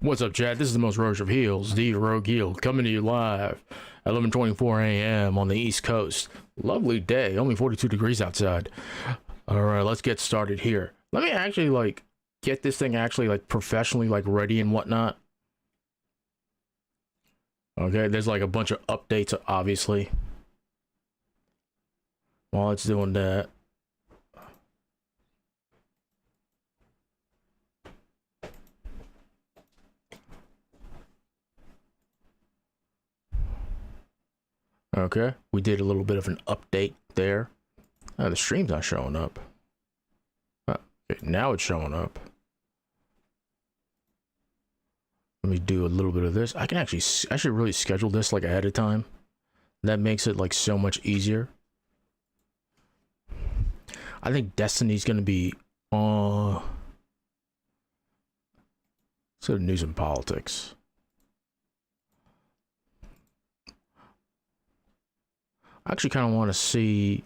What's up, chat? This is the most roguish of heels, the Rogue Heel, coming to you live at 11:24 a.m. on the East Coast. Lovely day, only 42 degrees outside. All right, let's get started here. Let me actually get this thing actually professionally ready and whatnot. Okay, there's a bunch of updates, obviously. While it's doing that. Okay, we did a little bit of an update there. The stream's not showing up. Okay, now it's showing up. Let me do a little bit of this. I should really schedule this ahead of time. That makes it so much easier. I think Destiny's gonna be let's go to news and politics. I actually kind of want to see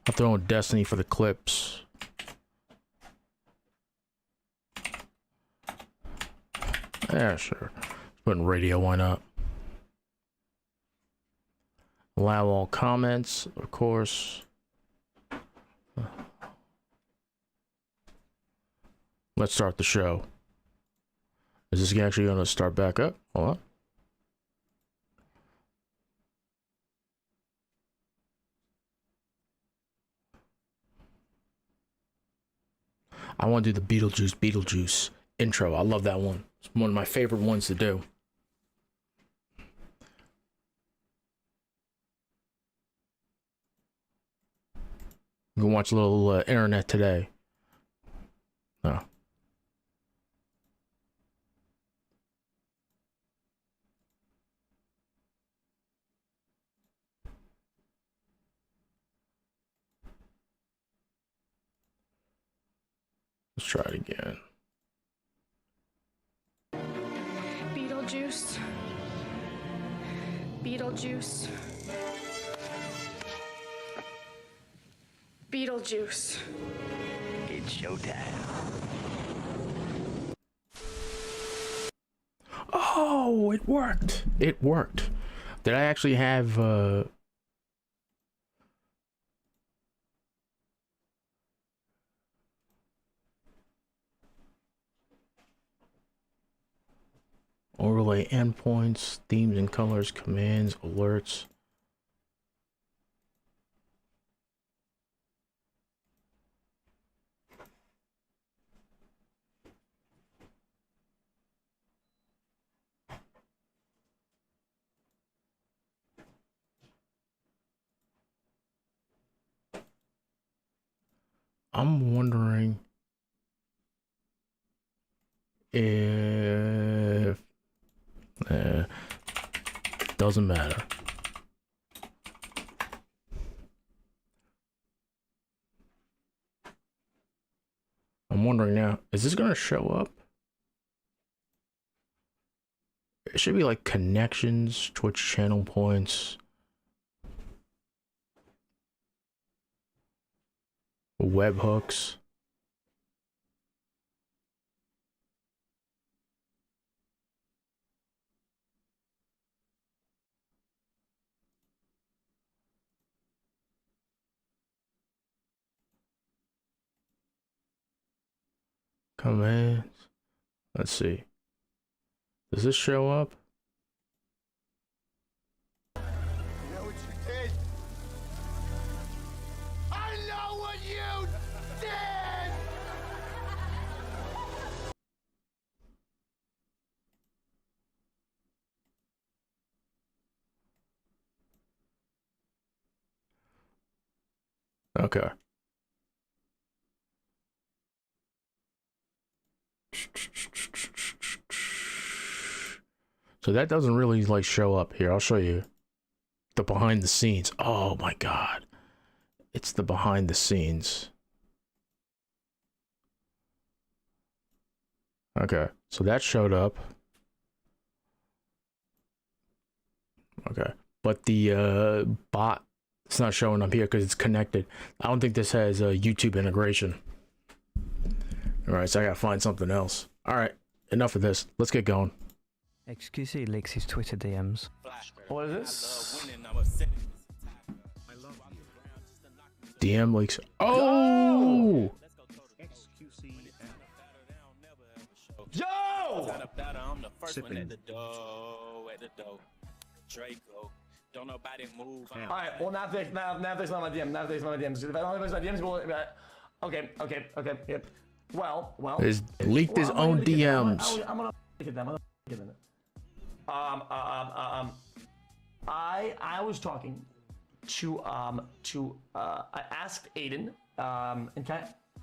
I'll throw in Destiny for the clips. Yeah, sure. Putting radio, why not? Allow all comments, of course. Let's start the show. Is this actually going to start back up? Hold on. I want to do the Beetlejuice intro. I love that one. It's one of my favorite ones to do. I'm going to watch a little internet today. Oh. Let's try it again. Beetlejuice. Beetlejuice. Beetlejuice. It's showtime. Oh, it worked. It worked. Did I actually have overlay endpoints, themes and colors, commands, alerts. I'm wondering if doesn't matter. I'm wondering now, is this gonna show up? It should be connections, Twitch channel points, webhooks. Commands. Let's see. Does this show up? You know what you did? I know what you did! Okay. So that doesn't really show up here. I'll show you the behind the scenes. Oh my god. It's the behind the scenes. Okay. So that showed up. Okay. But the bot It's not showing up here because it's connected. I don't think this has a YouTube integration. All right, so I gotta find something else. All right, enough of this. Let's get going. XQC leaks his Twitter DMs. What is this? DM leaks. Oh! Yo! Don't nobody move. Alright, well, now there's not my DM. Now there's not my DMs. If I don't have my DMs, we'll. Okay, yep. Well. He's leaked his own DMs. I'm gonna get them. I was talking to I asked Aiden, and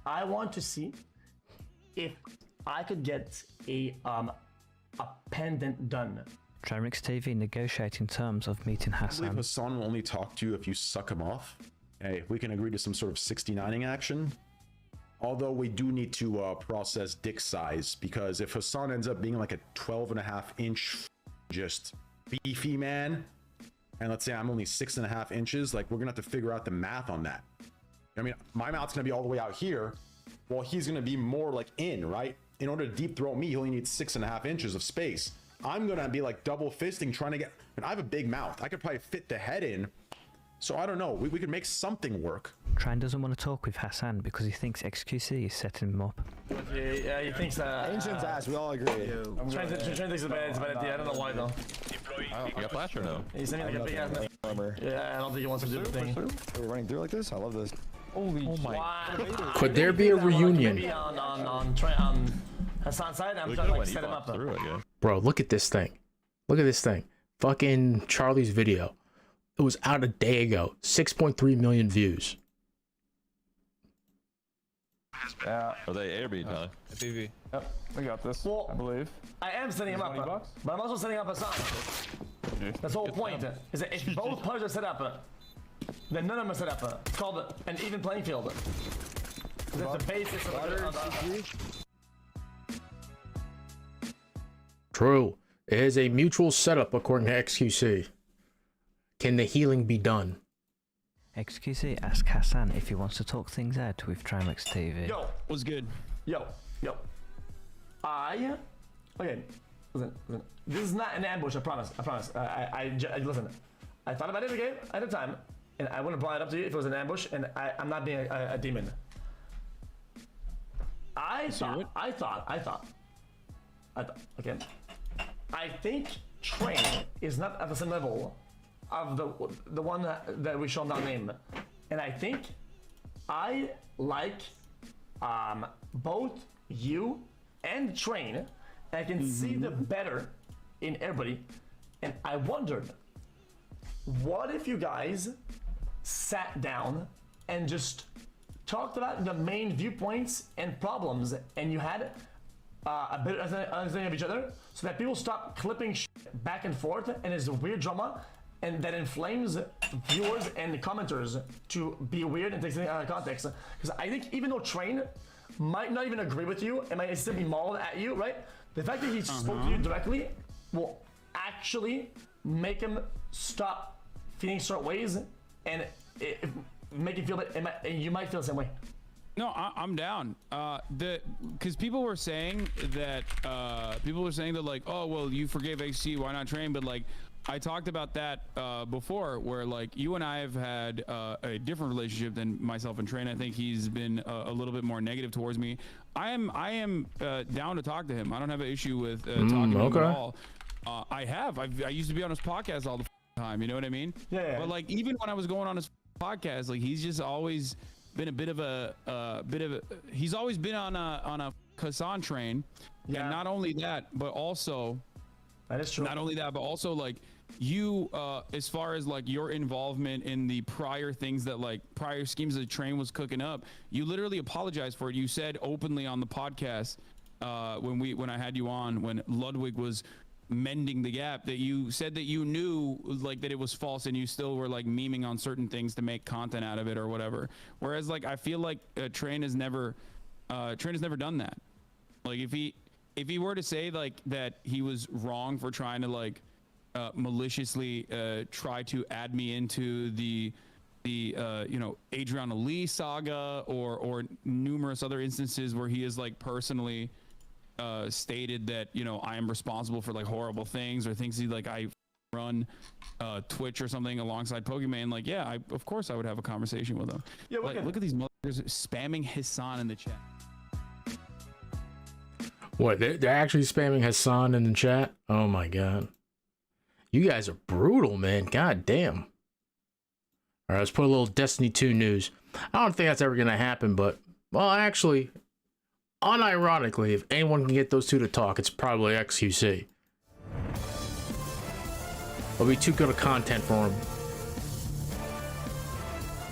I want to see if I could get a pendant done. Tramix TV negotiating terms of meeting I believe Hasan. Hasan will only talk to you if you suck him off. Hey, we can agree to some sort of 69ing action. Although we do need to process dick size, because if Hasan ends up being like a 12.5-inch just beefy man, and let's say I'm only 6.5 inches, like we're gonna have to figure out the math on that. I mean, my mouth's gonna be all the way out here, while he's gonna be more like in, right? In order to deep throat me, he only needs 6.5 inches of space. I'm gonna be like double fisting trying to get, and I have a big mouth. I could probably fit the head in. So I don't know, we could make something work. Tran doesn't want to talk with Hasan because he thinks XQC is setting him up. Yeah, he thinks that. Ancient's ass, we all agree. Trying to think it's a bad idea. I don't know why though. You got flash or no? He sent me like a big ass. Yeah, I don't think he wants to do the thing. We're running through like this? I love this. Holy my. Could there be a reunion? Maybe on Hasan's side, I'm trying to like set him up. Bro, look at this thing. Look at this thing. Fucking Charlie's video. It was out a day ago. 6.3 million views. Yeah. Are they A or B, Tyler? BV. Yep, we got this, Well, I believe. I am setting him up, but I'm also setting up Hasan. That's the whole point. Is that if both players are set up, then none of them are set up. It's called an even playing field. That's the basis of True. It is a mutual setup according to XQC. Can the healing be done? XQC asked Hasan if he wants to talk things out with Tramix TV. Yo, What's good? Yo. Okay. Listen. This is not an ambush. I promise. Listen. I thought about it again at a time, and I wouldn't brought it up to you if it was an ambush. And I'm not being a demon. I thought. Okay. I think Train is not at the same level of the one that we shall not name, and I think I like both you and Train. And I can see the better in everybody, and I wondered, what if you guys sat down and just talked about the main viewpoints and problems, and you had a bit of understanding of each other, so that people stop clipping shit back and forth, and it's a weird drama, and that inflames viewers and commenters to be weird and take things out of context. Because I think even though Train might not even agree with you and might still be mauled at you, right? The fact that he spoke to you directly will actually make him stop feeling certain ways, and make you feel that you might feel the same way. No, I'm down. Because people were saying that like, oh well, you forgave XC, why not Train? But like, I talked about that before, where like you and I have had a different relationship than myself and Train. I think he's been a little bit more negative towards me. I am down to talk to him. I don't have an issue with talking to him at all. I used to be on his podcast all the time. You know what I mean? Yeah. But like, even when I was going on his podcast, like he's just always been a bit of a he's always been on a Hasan train. Yeah. And not only that, but also that is true. Not only that, but also like you, as far as like your involvement in the prior things that like prior schemes that the train was cooking up, you literally apologized for it. You said openly on the podcast when I had you on, when Ludwig was mending the gap, that you said that you knew like that it was false, and you still were like memeing on certain things to make content out of it or whatever. Whereas like I feel like Train has never done that. Like if he were to say like that he was wrong for trying to like maliciously try to add me into the you know, Adriana Lee saga or numerous other instances where he is like personally stated that, you know, I am responsible for like horrible things or things he like I run Twitch or something alongside Pokemon, like yeah, of course I would have a conversation with him. Yeah, like, look at these mothers spamming Hasan in the chat. What, they're actually spamming Hasan in the chat? Oh my god. You guys are brutal, man. God damn. Alright, let's put a little Destiny 2 news. I don't think that's ever going to happen, but, well, actually, unironically, if anyone can get those two to talk, it's probably XQC. It'll be too good of content for him.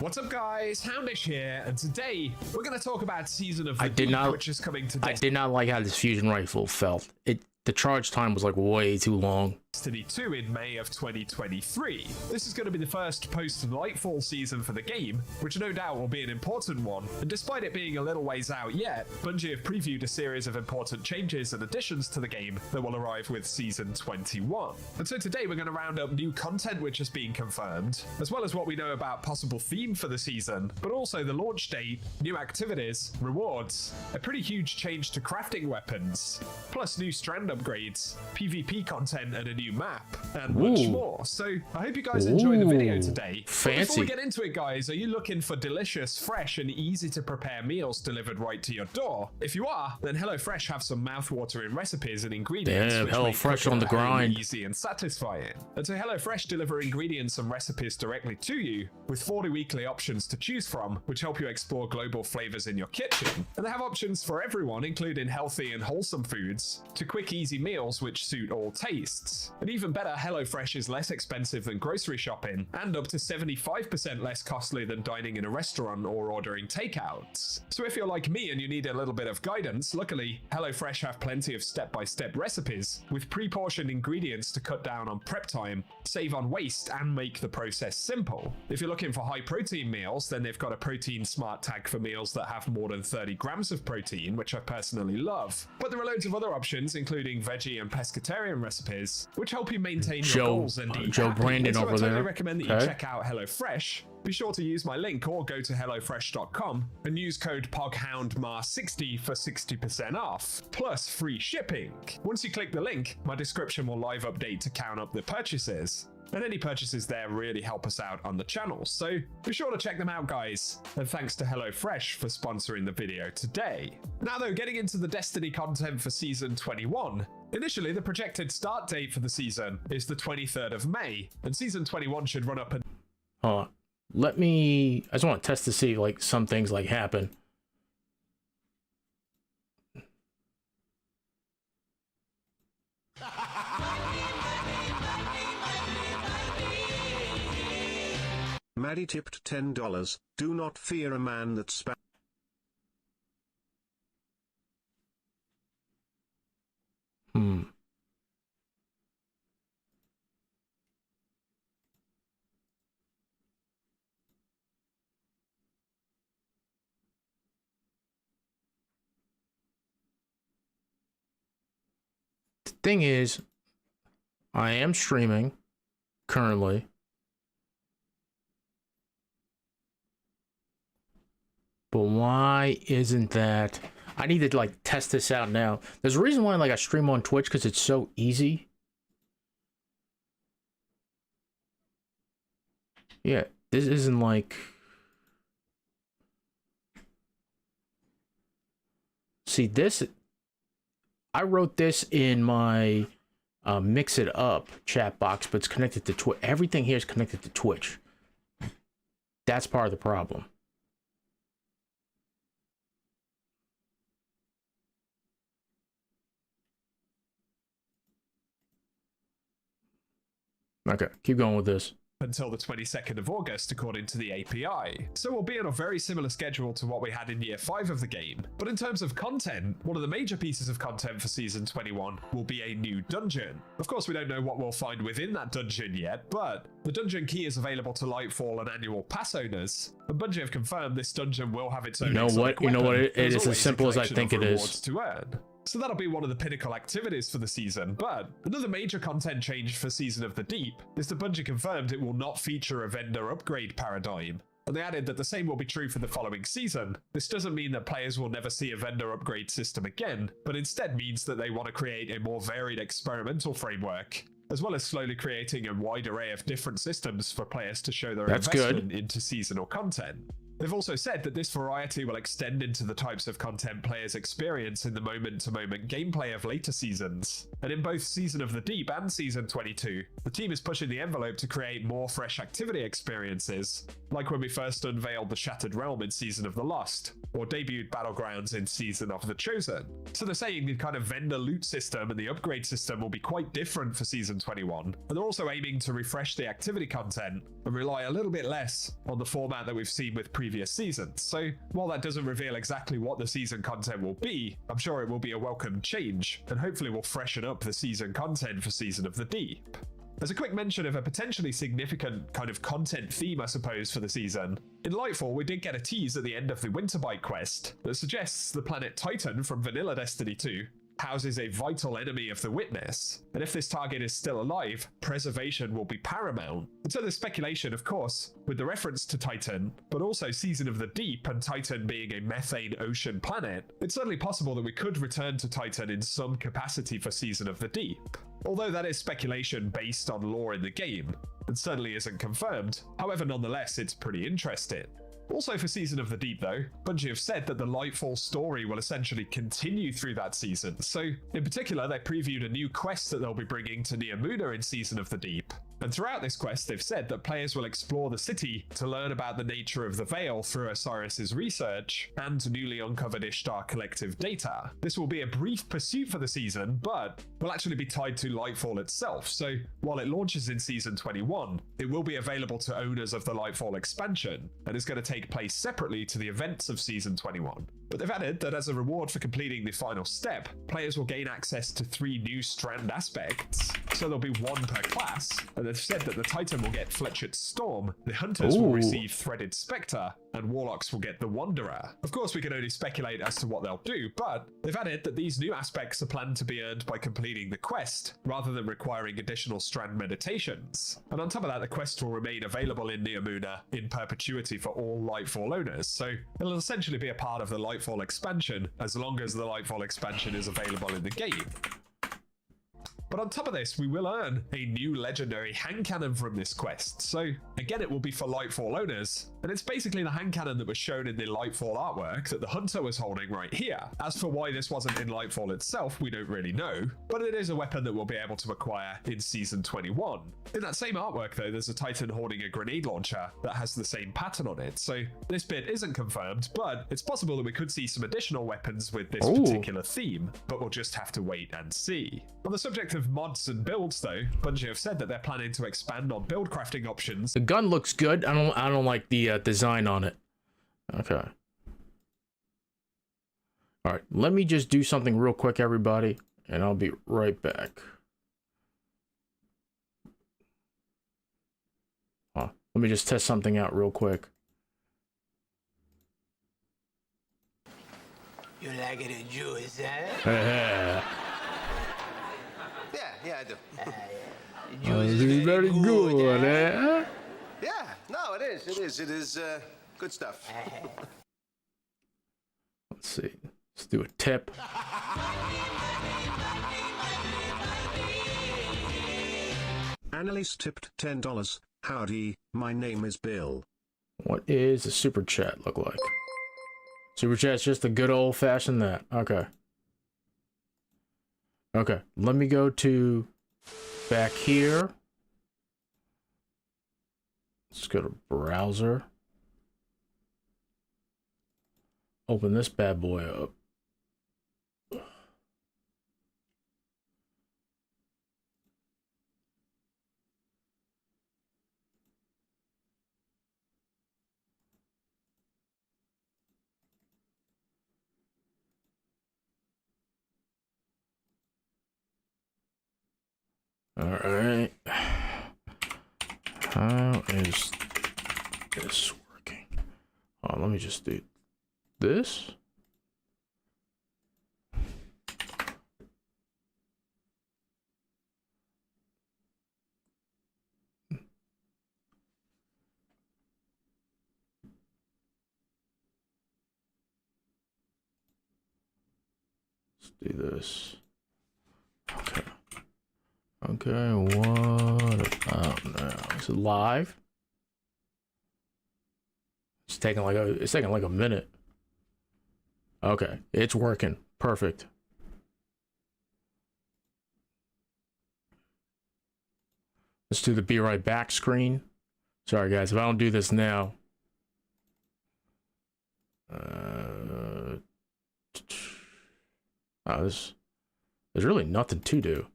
What's up, guys? Houndish here, and today we're going to talk about Season of the I did Deep, not, which is coming to I did not like how this fusion rifle felt. The charge time was like way too long. Destiny 2 in May of 2023. This is going to be the first post-Nightfall season for the game, which no doubt will be an important one, and despite it being a little ways out yet, Bungie have previewed a series of important changes and additions to the game that will arrive with Season 21. And so today we're going to round up new content which has been confirmed, as well as what we know about possible theme for the season, but also the launch date, new activities, rewards, a pretty huge change to crafting weapons, plus new strand upgrades, PvP content and a new map, and much more. So I hope you guys enjoy the video today. Fancy. But before we get into it, guys, are you looking for delicious, fresh, and easy to prepare meals delivered right to your door? If you are, then HelloFresh have some mouth-watering recipes and ingredients. Damn, which make HelloFresh cooking on the at home grind. easy and satisfying. And so HelloFresh deliver ingredients and recipes directly to you, with 40 weekly options to choose from, which help you explore global flavors in your kitchen. And they have options for everyone, including healthy and wholesome foods, to quick, easy meals which suit all tastes. And even better, HelloFresh is less expensive than grocery shopping, and up to 75% less costly than dining in a restaurant or ordering takeouts. So if you're like me and you need a little bit of guidance, luckily, HelloFresh have plenty of step-by-step recipes, with pre-portioned ingredients to cut down on prep time, save on waste, and make the process simple. If you're looking for high-protein meals, then they've got a protein smart tag for meals that have more than 30 grams of protein, which I personally love. But there are loads of other options, including veggie and pescatarian recipes, which help you maintain your goals and eat Joe happy. Brandon So over I totally there. recommend that you check out HelloFresh. Be sure to use my link or go to hellofresh.com and use code POGHOUNDMAR60 for 60% off, plus free shipping. Once you click the link, my description will live update to count up the purchases. And any purchases there really help us out on the channel, so be sure to check them out, guys. And thanks to HelloFresh for sponsoring the video today. Now though, getting into the Destiny content for Season 21. Initially, the projected start date for the season is the 23rd of May, and Season 21 should run up and... Hold on. I just want to test to see like some things like happen. Maddie tipped $10. Do not fear a man that spam. The thing is, I am streaming currently. But why isn't that? I need to like test this out now. There's a reason why like I stream on Twitch, because it's so easy. Yeah, this isn't like... See, this... I wrote this in my Mix It Up chat box, but it's connected to Twitch. Everything here is connected to Twitch. That's part of the problem. Okay, keep going with this. Until the 22nd of August, according to the API. So we'll be on a very similar schedule to what we had in Year 5 of the game. But in terms of content, one of the major pieces of content for Season 21 will be a new dungeon. Of course, we don't know what we'll find within that dungeon yet, but the dungeon key is available to Lightfall and annual pass owners. And Bungie have confirmed this dungeon will have its own You know what? It is as simple as I think it is. To earn. So that'll be one of the pinnacle activities for the season, but another major content change for Season of the Deep is that Bungie confirmed it will not feature a vendor upgrade paradigm. And they added that the same will be true for the following season. This doesn't mean that players will never see a vendor upgrade system again, but instead means that they want to create a more varied experimental framework, as well as slowly creating a wide array of different systems for players to show their investment into seasonal content. They've also said that this variety will extend into the types of content players experience in the moment-to-moment gameplay of later seasons. And in both Season of the Deep and Season 22, the team is pushing the envelope to create more fresh activity experiences, like when we first unveiled the Shattered Realm in Season of the Lost, or debuted Battlegrounds in Season of the Chosen. So they're saying the kind of vendor loot system and the upgrade system will be quite different for Season 21, and they're also aiming to refresh the activity content and rely a little bit less on the format that we've seen with previous seasons. So while that doesn't reveal exactly what the season content will be, I'm sure it will be a welcome change, and hopefully will freshen up the season content for Season of the Deep. As a quick mention of a potentially significant kind of content theme, I suppose, for the season, in Lightfall we did get a tease at the end of the Winterbite quest that suggests the planet Titan from Vanilla Destiny 2 houses a vital enemy of the Witness, and if this target is still alive, preservation will be paramount. And so there's speculation, of course, with the reference to Titan, but also Season of the Deep and Titan being a methane ocean planet, it's certainly possible that we could return to Titan in some capacity for Season of the Deep. Although that is speculation based on lore in the game, and certainly isn't confirmed, however nonetheless it's pretty interesting. Also for Season of the Deep though, Bungie have said that the Lightfall story will essentially continue through that season, so in particular they previewed a new quest that they'll be bringing to Neomuna in Season of the Deep. And throughout this quest they've said that players will explore the city to learn about the nature of the Veil through Osiris's research and newly uncovered Ishtar collective data. This will be a brief pursuit for the season, but will actually be tied to Lightfall itself, so while it launches in Season 21, it will be available to owners of the Lightfall expansion, and is going to take place separately to the events of Season 21. But they've added that as a reward for completing the final step, players will gain access to 3 new Strand aspects, so there'll be 1 per class, and they've said that the Titan will get Fletchered Storm, the Hunters will receive Threaded Spectre, and Warlocks will get the Wanderer. Of course we can only speculate as to what they'll do, but they've added that these new aspects are planned to be earned by completing the quest, rather than requiring additional Strand meditations. And on top of that, the quest will remain available in Neomuna in perpetuity for all Lightfall owners, so it'll essentially be a part of the Lightfall expansion, as long as the Lightfall expansion is available in the game. But on top of this, we will earn a new legendary hand cannon from this quest. So again, it will be for Lightfall owners, and it's basically the hand cannon that was shown in the Lightfall artwork that the Hunter was holding right here. As for why this wasn't in Lightfall itself, we don't really know, but it is a weapon that we'll be able to acquire in Season 21. In that same artwork though, there's a Titan holding a grenade launcher that has the same pattern on it, so this bit isn't confirmed, but it's possible that we could see some additional weapons with this particular theme, but we'll just have to wait and see. On the subject of mods and builds though, Bungie have said that they're planning to expand on build crafting options. The gun looks good. I don't like the design on it. Okay. All right, let me just do something real quick, everybody, and I'll be right back. Let me just test something out real quick. You like it in Jewish, huh? Yeah, I do. This is very good, eh? Yeah, no, it is good stuff. Let's see. Let's do a tip. Annalise tipped $10. Howdy, my name is Bill. What is a super chat look like? Super chat's just a good old-fashioned that. Okay. Okay, let me go to back here. Let's go to browser. Open this bad boy up. All right. How is this working? Oh, let me just do this. Let's do this. Okay. Okay, what about now? Is it live? It's taking like a minute. Okay, it's working. Perfect. Let's do the be right back screen. Sorry guys, if I don't do this now. There's really nothing to do.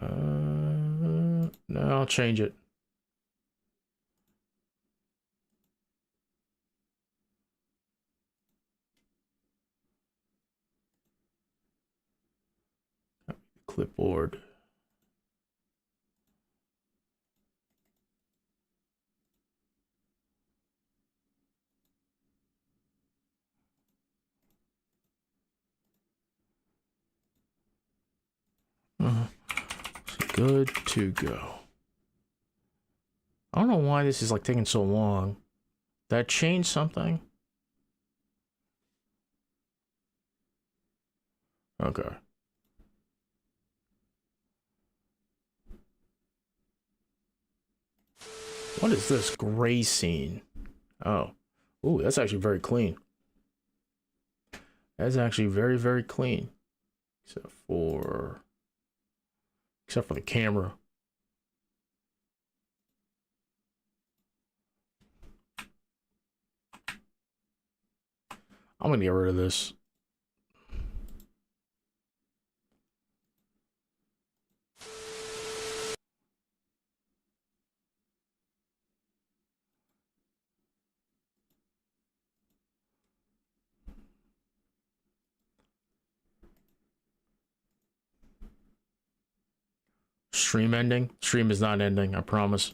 No, I'll change it. Clipboard. Good to go. I don't know why this is like taking so long. Did I change something? Okay. What is this gray scene? Oh. Ooh, that's actually very clean. That's actually very, very clean. Except for the camera. I'm gonna get rid of this. Stream ending? Stream is not ending, I promise.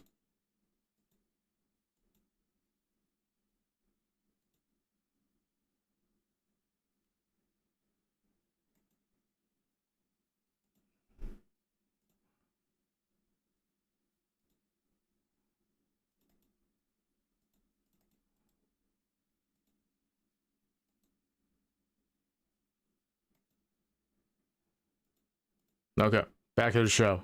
Okay, back to the show.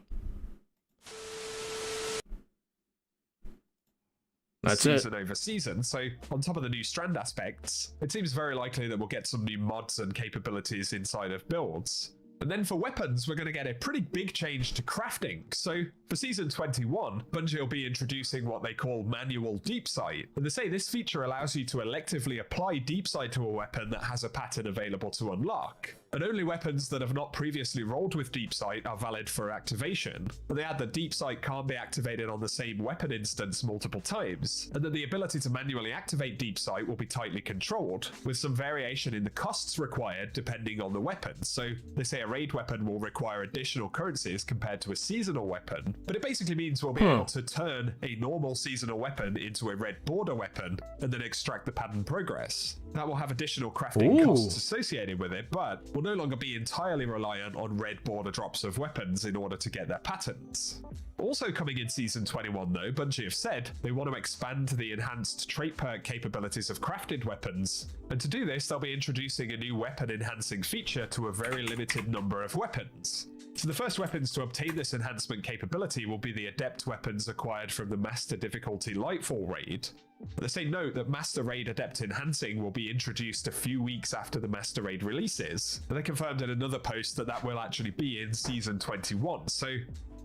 That's season over season. So on top of the new strand aspects, it seems very likely that we'll get some new mods and capabilities inside of builds. And then for weapons, we're going to get a pretty big change to crafting. So for Season 21, Bungie will be introducing what they call manual deep sight. And they say this feature allows you to electively apply deep sight to a weapon that has a pattern available to unlock. And only weapons that have not previously rolled with deep sight are valid for activation. But they add that deep sight can't be activated on the same weapon instance multiple times, and that the ability to manually activate deep sight will be tightly controlled, with some variation in the costs required depending on the weapon. So they say a raid weapon will require additional currencies compared to a seasonal weapon, but it basically means we'll be able to turn a normal seasonal weapon into a red border weapon and then extract the pattern progress. That will have additional crafting costs associated with it, but will no longer be entirely reliant on red border drops of weapons in order to get their patterns. Also coming in Season 21 though, Bungie have said they want to expand the enhanced trait perk capabilities of crafted weapons, and to do this they'll be introducing a new weapon enhancing feature to a very limited number of weapons. So the first weapons to obtain this enhancement capability will be the adept weapons acquired from the Master Difficulty Lightfall raid. They say note that Master Raid Adept Enhancing will be introduced a few weeks after the Master Raid releases, and they confirmed in another post that that will actually be in Season 21, so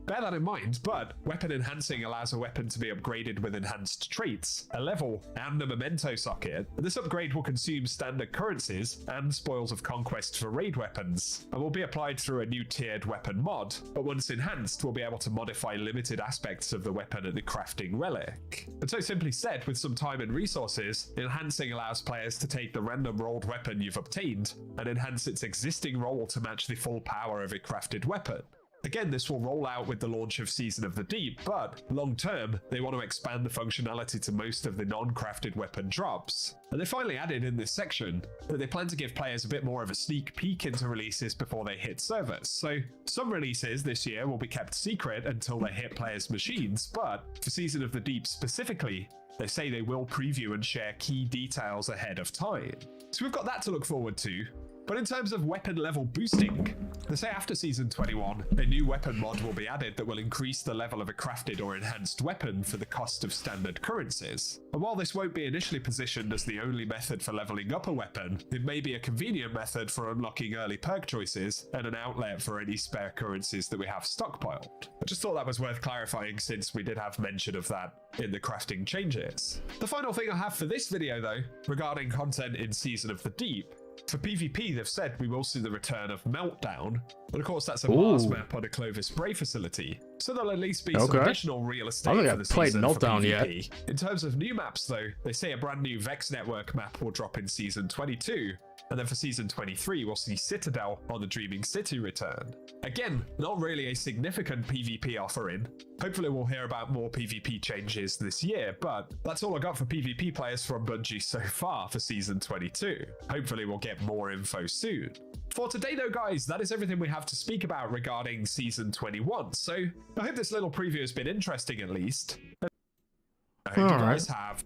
bear that in mind. But weapon enhancing allows a weapon to be upgraded with enhanced traits, a level, and a memento socket. And this upgrade will consume standard currencies and spoils of conquest for raid weapons, and will be applied through a new tiered weapon mod, but once enhanced we'll be able to modify limited aspects of the weapon at the crafting relic. And so simply said, with some time and resources, enhancing allows players to take the random rolled weapon you've obtained and enhance its existing roll to match the full power of a crafted weapon. Again, this will roll out with the launch of Season of the Deep, but long term, they want to expand the functionality to most of the non-crafted weapon drops. And they finally added in this section that they plan to give players a bit more of a sneak peek into releases before they hit servers. So some releases this year will be kept secret until they hit players' machines, but for Season of the Deep specifically, they say they will preview and share key details ahead of time. So we've got that to look forward to. But in terms of weapon level boosting, they say after Season 21, a new weapon mod will be added that will increase the level of a crafted or enhanced weapon for the cost of standard currencies. And while this won't be initially positioned as the only method for leveling up a weapon, it may be a convenient method for unlocking early perk choices and an outlet for any spare currencies that we have stockpiled. I just thought that was worth clarifying since we did have mention of that in the crafting changes. The final thing I have for this video though, regarding content in Season of the Deep, for PvP, they've said we will see the return of Meltdown, but of course that's a Mars map on a Clovis Bray facility, so there'll at least be some additional real estate for the season for PvP. In terms of new maps though, they say a brand new Vex Network map will drop in Season 22, and then for Season 23 we'll see Citadel on the Dreaming City return. Again, not really a significant PvP offering. Hopefully we'll hear about more PvP changes this year, but that's all I got for PvP players from Bungie so far for Season 22. Hopefully we'll get more info soon. For today though guys, that is everything we have to speak about regarding Season 21, so I hope this little preview has been interesting at least. I hope you guys have.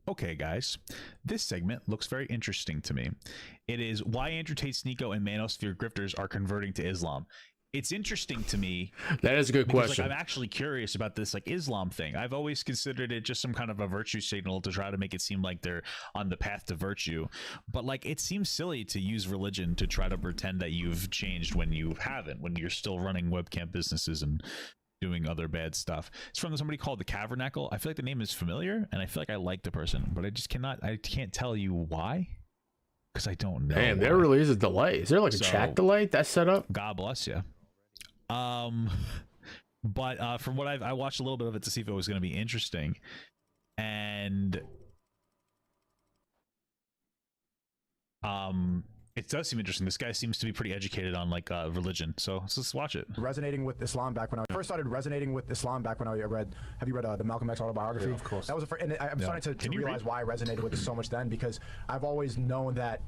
Okay, guys, this segment looks very interesting to me. It is why Andrew Tate, Sneako, and Manosphere grifters are converting to Islam. It's interesting to me. That is a good question. Like, I'm actually curious about this like Islam thing. I've always considered it just some kind of a virtue signal to try to make it seem like they're on the path to virtue. But like, it seems silly to use religion to try to pretend that you've changed when you haven't, when you're still running webcam businesses and doing other bad stuff. It's from somebody called the Cavernacle. I feel like the name is familiar, and I feel like I like the person, but I can't tell you why, because I don't know. Man, there really is a delay. Is there like a chat delay that's set up? God bless you. But from what I watched a little bit of it to see if it was going to be interesting, and it does seem interesting. This guy seems to be pretty educated on like religion, so let's watch it. Resonating with Islam back when I first started resonating with Islam back when I read. Have you read the Malcolm X autobiography? Yeah, of course. That was and I'm starting to realize why I resonated with it so much then, because I've always known that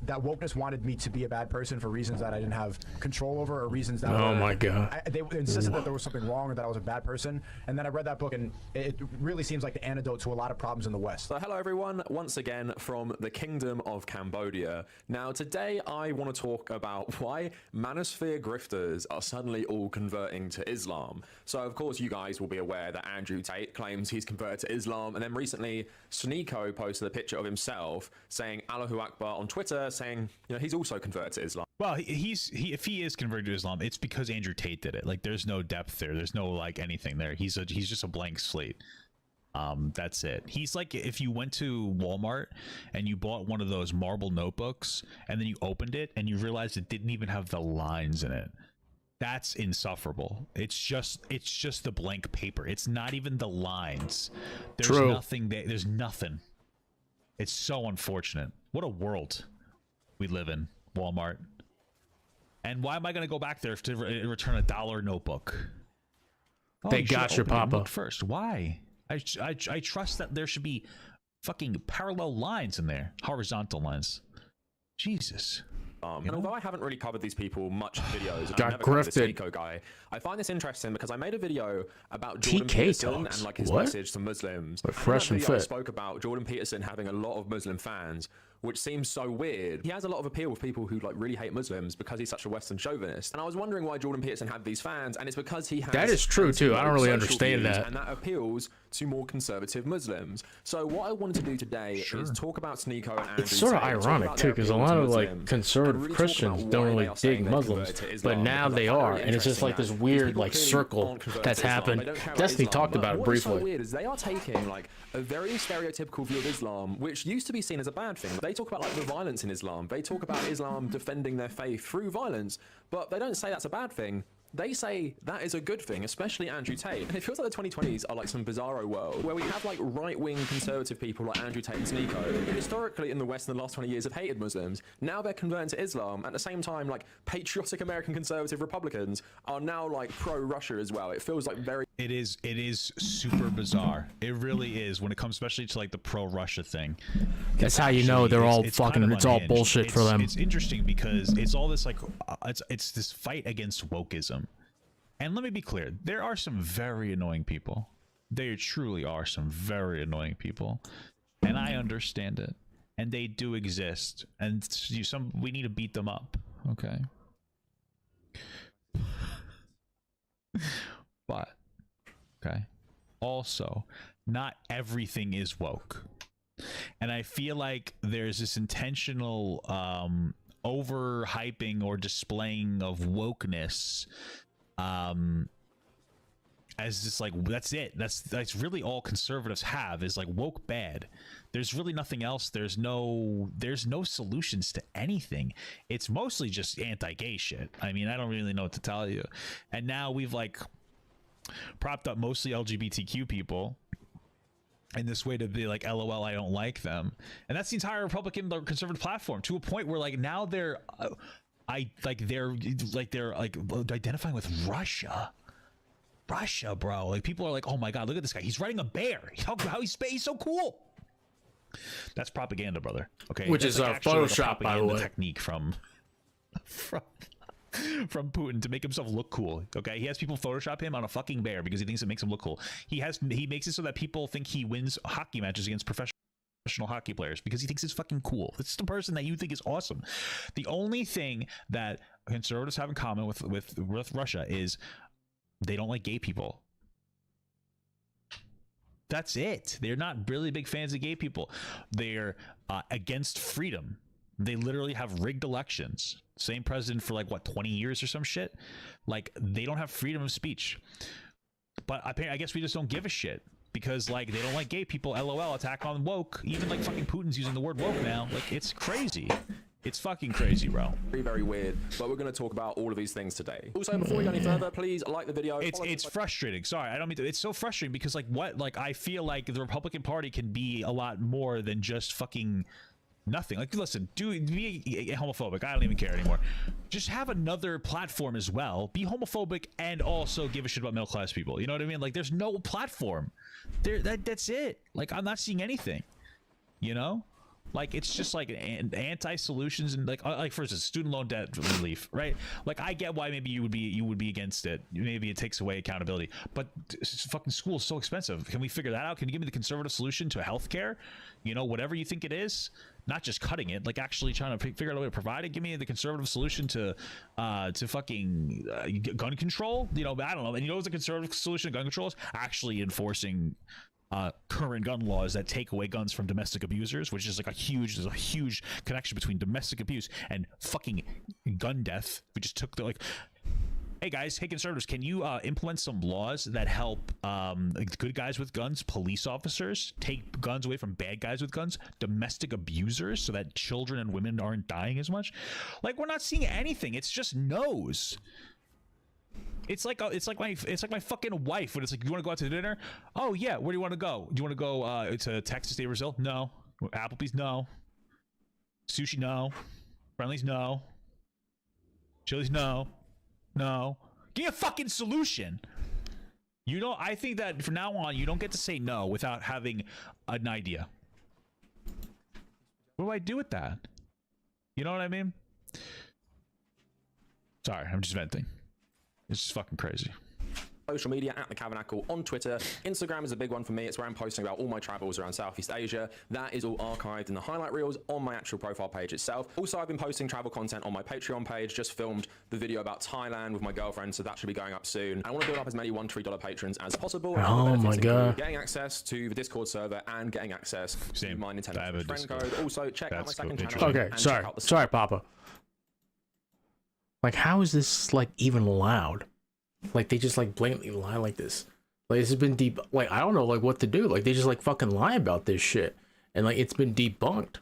wokeness wanted me to be a bad person for reasons that I didn't have control over, or reasons that my god, they insisted that there was something wrong or that I was a bad person. And then I read that book, and it really seems like the antidote to a lot of problems in the West. So hello everyone, once again from the Kingdom of Cambodia. Now today I want to talk about why Manosphere grifters are suddenly all converting to Islam. So of course you guys will be aware that Andrew Tate claims he's converted to Islam, and then recently Sneako posted a picture of himself saying Allahu Akbar on Twitter, saying, you know, he's also converted to Islam. Well, if he is converted to Islam, it's because Andrew Tate did it. Like, there's no depth there. There's no like anything there. He's just a blank slate. That's it. He's like if you went to Walmart and you bought one of those marble notebooks and then you opened it and you realized it didn't even have the lines in it. That's insufferable. It's just the blank paper. It's not even the lines. There's nothing there. There's nothing. It's so unfortunate. What a world we live in, Walmart. And why am I going to go back there to return a $1 notebook? They got your Papa first. Why? I trust that there should be fucking parallel lines in there, horizontal lines. Jesus. And although I haven't really covered these people much in videos, I've got never covered this grifted. Sneako guy, I find this interesting because I made a video about Jordan Peterson and like his message to Muslims. But fresh in and that video, I fit. spoke about Jordan Peterson having a lot of Muslim fans, which seems so weird. He has a lot of appeal with people who like really hate Muslims because he's such a Western chauvinist. And I was wondering why Jordan Peterson had these fans, and it's because he has— That is true too. I don't really social understand views, that. and that appeals to more conservative Muslims. So what I wanted to do today is talk about Sneako and Andrew It's sort of Tate, talk ironic about too, their because a appeal lot to of like Muslims, conservative and really talk Christians about don't why really they are saying dig they're Muslims, converted to but Islam, now because they I find it are, really and it's just like this interesting weird that like these people circle clearly aren't converted that's to Islam. happened. They don't care about Destiny Islam, talked but about it what is so briefly. weird is they are taking like a very stereotypical view of Islam, which used to be seen as a bad thing. They talk about like the violence in Islam. They talk about Islam defending their faith through violence, but they don't say that's a bad thing. They say that is a good thing, especially Andrew Tate. And it feels like the 2020s are like some bizarro world where we have like right-wing conservative people like Andrew Tate and Sneako, who historically in the West in the last 20 years have hated Muslims. Now they're converting to Islam. At the same time, like patriotic American conservative Republicans are now like pro-Russia as well. It feels like very— It is super bizarre. It really is, when it comes especially to like the pro-Russia thing. That's how you know they're all fucking, kind of it's all unhinged. bullshit for them. It's interesting because it's all this like it's this fight against wokeism. And let me be clear, there are some very annoying people. There truly are some very annoying people, and I understand it. and they do exist, and we need to beat them up. Okay. But okay. Also, not everything is woke. And I feel like there's this intentional overhyping or displaying of wokeness as just like, that's it. That's really all conservatives have, is like woke bad. There's really nothing else. There's no solutions to anything. It's mostly just anti-gay shit. I mean, I don't really know what to tell you. And now we've like propped up mostly LGBTQ people in this way to be like, LOL, I don't like them. And that's the entire Republican or conservative platform, to a point where like now they're identifying with Russia, bro. Like people are like, oh my God, look at this guy. He's riding a bear. He's so cool. That's propaganda, brother. Okay. Which that's is like actually Photoshop, by the way. Technique from Putin to make himself look cool. Okay, he has people Photoshop him on a fucking bear because he thinks it makes him look cool. He makes it so that people think he wins hockey matches against professional hockey players because he thinks it's fucking cool. It's the person that you think is awesome. The only thing that conservatives have in common with Russia is they don't like gay people. That's it. They're not really big fans of gay people. They're against freedom. They literally have rigged elections. Same president for like what, 20 years or some shit. Like they don't have freedom of speech. But I guess we just don't give a shit because like they don't like gay people. LOL, attack on woke. Even like fucking Putin's using the word woke now. Like it's crazy. It's fucking crazy, bro. Very, very weird, but we're going to talk about all of these things today. Also, before we go any further, please like the video. It's frustrating. Sorry, I don't mean to. It's so frustrating because like what? Like I feel like the Republican Party can be a lot more than just fucking nothing. Like listen, be homophobic. I don't even care anymore. Just have another platform as well. Be homophobic and also give a shit about middle class people. You know what I mean? Like there's no platform. That's it. Like I'm not seeing anything. You know? Like it's just like anti-solutions and like for instance, student loan debt relief, right? Like I get why maybe you would be against it. Maybe it takes away accountability, but fucking school is so expensive. Can we figure that out? Can you give me the conservative solution to healthcare? You know, whatever you think it is, not just cutting it, like actually trying to figure out a way to provide it. Give me the conservative solution to fucking gun control. You know, I don't know. And you know what's the conservative solution to gun control is? Actually enforcing current gun laws that take away guns from domestic abusers, which is like there's a huge connection between domestic abuse and fucking gun death. We just took hey guys, hey conservatives, can you implement some laws that help good guys with guns, police officers, take guns away from bad guys with guns, domestic abusers, so that children and women aren't dying as much? Like we're not seeing anything. It's just no's. It's like my fucking wife when it's like, you want to go out to dinner? Oh yeah, where do you want to go? Do you want to go to Texas, State, Brazil? No. Applebee's? No. Sushi? No. Friendly's? No. Chili's? No. No. Give me a fucking solution. You know, I think that from now on, you don't get to say no without having an idea. What do I do with that? You know what I mean? Sorry, I'm just venting. It's just fucking crazy. Social media at The Tabernacle on Twitter. Instagram is a big one for me. It's where I'm posting about all my travels around Southeast Asia. That is all archived in the highlight reels on my actual profile page itself. Also, I've been posting travel content on my Patreon page. Just filmed the video about Thailand with my girlfriend, so that should be going up soon. I want to build up as many $1 to $3 patrons as possible. Oh my God. Getting access to the Discord server and getting access to my Nintendo friend code. Also, check out my second channel. Okay, sorry, Papa. Like, how is this like even allowed? Like they just like blatantly lie like this. Like this has been deep. Like I don't know like what to do. Like they just like fucking lie about this shit, and like it's been debunked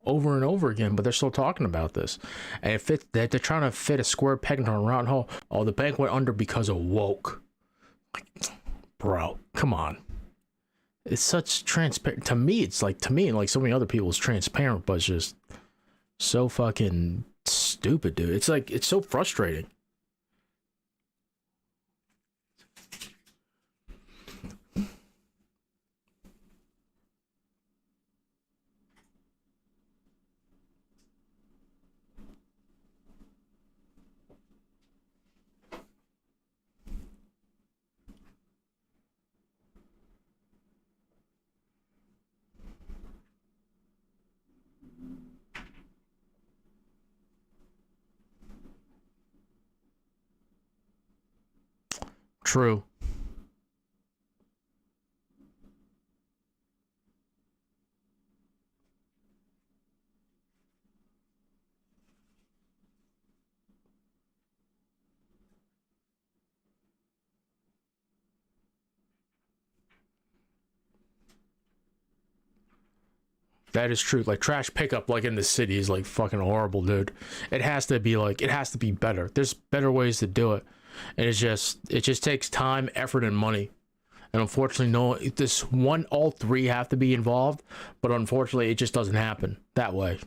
over and over again. But they're still talking about this, and they're trying to fit a square peg into a round hole. Oh, the bank went under because of woke. Like, bro, come on. It's such transparent to me. It's like to me and like so many other people, it's transparent, but it's just so fucking stupid, dude. It's like it's so frustrating. True. That is true. Like trash pickup, like in the city, is like fucking horrible, dude. It has to be like, it has to be better. There's better ways to do it, and it just takes time, effort, and money. And unfortunately, all three have to be involved, but unfortunately, it just doesn't happen that way.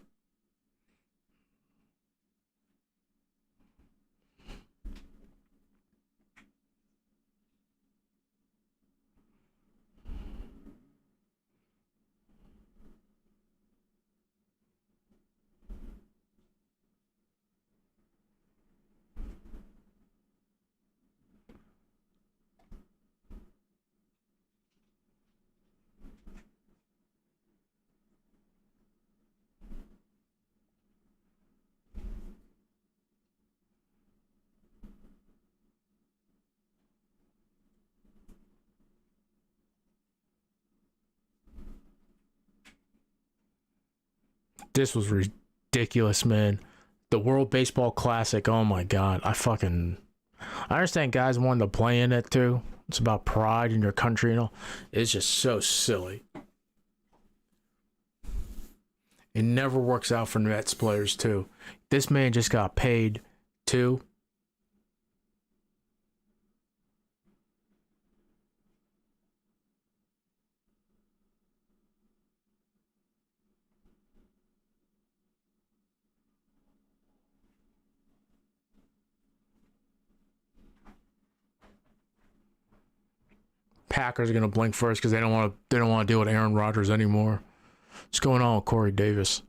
This was ridiculous, man. The World Baseball Classic, oh my god. I understand guys wanting to play in it too. It's about pride in your country and all. It's just so silly. It never works out for Mets players too. This man just got paid too. Packers are gonna blink first because they don't want to deal with Aaron Rodgers anymore. What's going on with Corey Davis?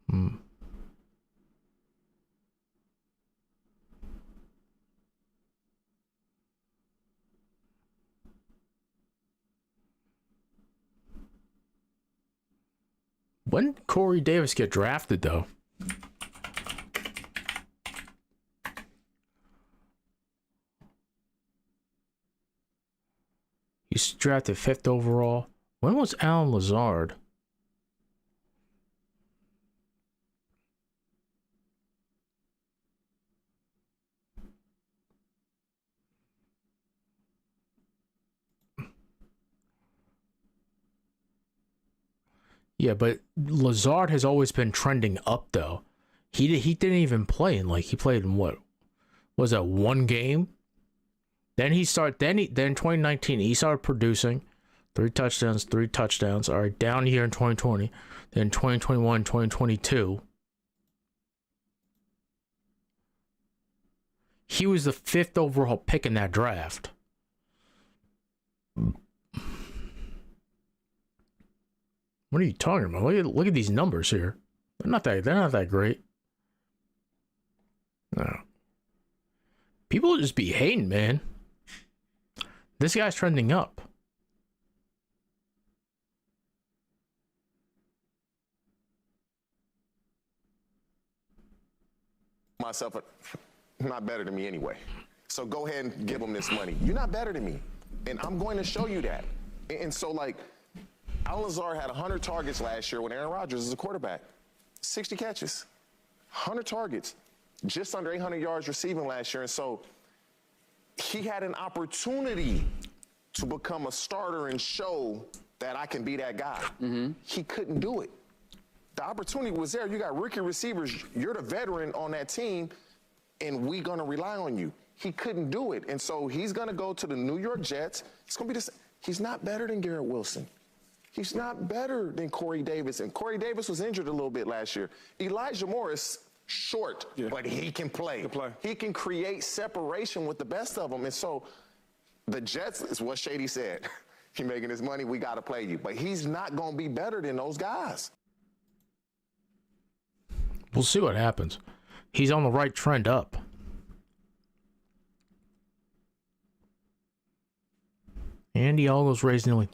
When did Corey Davis get drafted though? He's drafted 5th overall. When was Alan Lazard? Yeah, but Lazard has always been trending up though. He didn't even play in he played in what was that, one game? Then 2019 he started producing 3 touchdowns. All right, down here in 2020. Then 2021, 2022. He was the 5th overall pick in that draft. What are you talking about? Look at these numbers here. They're not that great. No. People just be hating, man. This guy's trending up. Myself, not better than me anyway. So go ahead and give him this money. You're not better than me, and I'm going to show you that. And so, Alan Lazard had 100 targets last year when Aaron Rodgers was a quarterback. 60 catches, 100 targets, just under 800 yards receiving last year. And so he had an opportunity to become a starter and show that I can be that guy. He couldn't do it. The opportunity was there. You got rookie receivers. You're the veteran on that team, and we're going to rely on you. He couldn't do it. And so he's going to go to the New York Jets. It's going to be this. He's not better than Garrett Wilson. He's not better than Corey Davis. And Corey Davis was injured a little bit last year. Elijah Morris, short, but he can play. He can create separation with the best of them. And so the Jets is what Shady said. You're making this money, we got to play you. But he's not going to be better than those guys. We'll see what happens. He's on the right trend up. Andy Algo's raised nearly.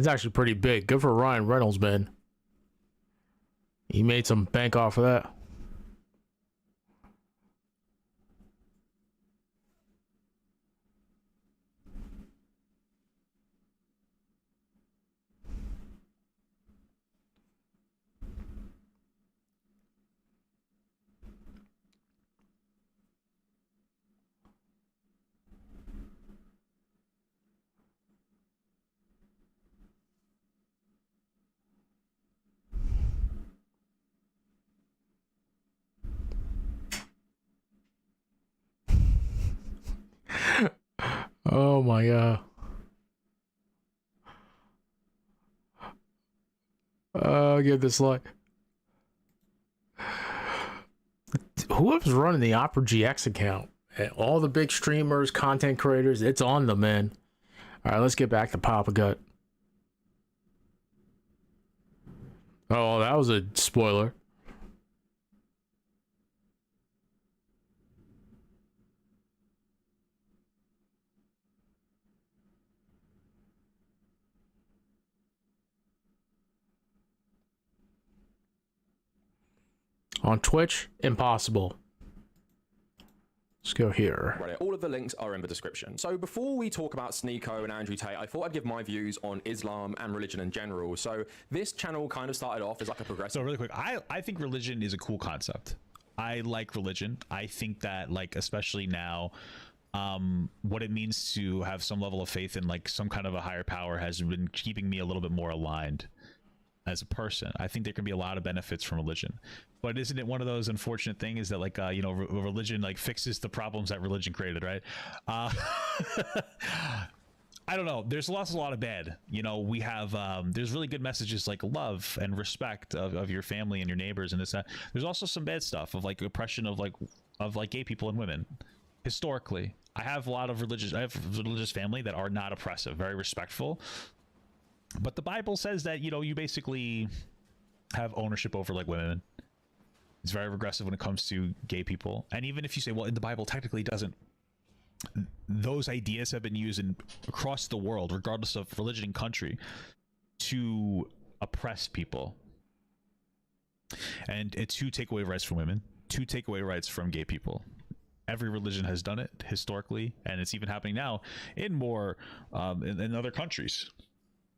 It's actually pretty big. Good for Ryan Reynolds, man. He made some bank off of that. Oh my god. I'll give this like. Whoever's running the Opera GX account, all the big streamers, content creators, it's on them, man. All right, let's get back to Papagut. Oh, that was a spoiler. On Twitch, impossible. Let's go here. Right, all of the links are in the description. So before we talk about Sneako and Andrew Tate, I thought I'd give my views on Islam and religion in general. So this channel kind of started off as like a progressive. So really quick, I think religion is a cool concept. I like religion. I think that, like, especially now, what it means to have some level of faith in like some kind of a higher power has been keeping me a little bit more aligned as a person. I think there can be a lot of benefits from religion, but isn't it one of those unfortunate things that, like, you know, religion like fixes the problems that religion created, right? I don't know. There's a lot of bad. You know, we have there's really good messages like love and respect of your family and your neighbors and this that. There's also some bad stuff of like oppression of gay people and women. Historically, I have a religious family that are not oppressive, very respectful. But the Bible says that, you know, you basically have ownership over like women. It's very regressive when it comes to gay people. And even if you say, well, in the Bible technically doesn't, those ideas have been used across the world, regardless of religion and country, to oppress people. And it's to take away rights from women, to take away rights from gay people. Every religion has done it historically, and it's even happening now in more in other countries.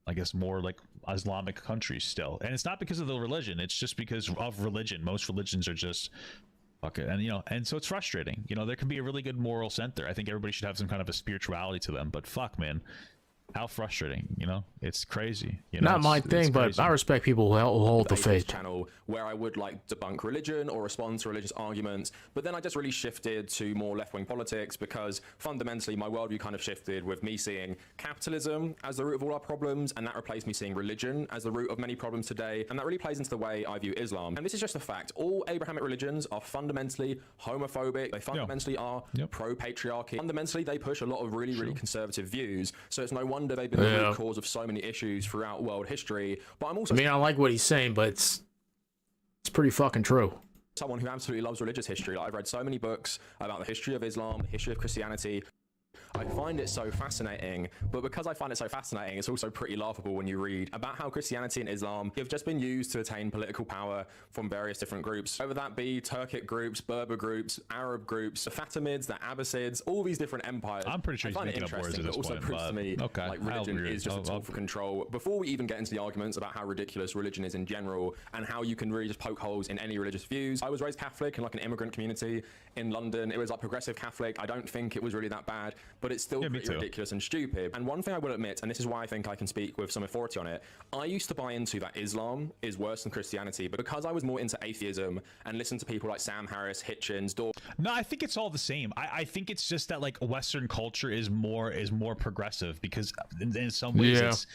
I guess more like Islamic countries still. And it's not because of the religion, it's just because of religion. Most religions are just fuck it. And you know, and so it's frustrating. You know, there can be a really good moral center. I think everybody should have some kind of a spirituality to them, but fuck, man, how frustrating. You know, it's crazy. You know, not my thing, but I respect people who hold the faith. Channel where I would like debunk religion or respond to religious arguments, but then I just really shifted to more left-wing politics because fundamentally my worldview kind of shifted with me seeing capitalism as the root of all our problems, and that replaced me seeing religion as the root of many problems today, and that really plays into the way I view Islam. And this is just a fact. All Abrahamic religions are fundamentally homophobic. They fundamentally are pro-patriarchy. Fundamentally, they push a lot of really conservative views, so it's no wonder they've been the root cause of so many issues throughout world history. But I'm also, I mean, I like what he's saying, but it's pretty fucking true. Someone who absolutely loves religious history. Like, I've read so many books about the history of Islam, the history of Christianity. I find it so fascinating, but because I find it so fascinating, it's also pretty laughable when you read about how Christianity and Islam have just been used to attain political power from various different groups, whether that be Turkic groups, Berber groups, Arab groups, the Fatimids, the Abbasids, all these different empires. I'm pretty sure he's making up words at this also point, proves to me okay, like religion is just a tool for control. Before we even get into the arguments about how ridiculous religion is in general and how you can really just poke holes in any religious views, I was raised Catholic in like an immigrant community in London. It was like progressive Catholic. I don't think it was really that bad, but it's still pretty ridiculous and stupid. And one thing I will admit, and this is why I think I can speak with some authority on it, I used to buy into that Islam is worse than Christianity, but because I was more into atheism and listened to people like Sam Harris, Hitchens, No, I think it's all the same. I think it's just that like Western culture is more progressive because in some ways it's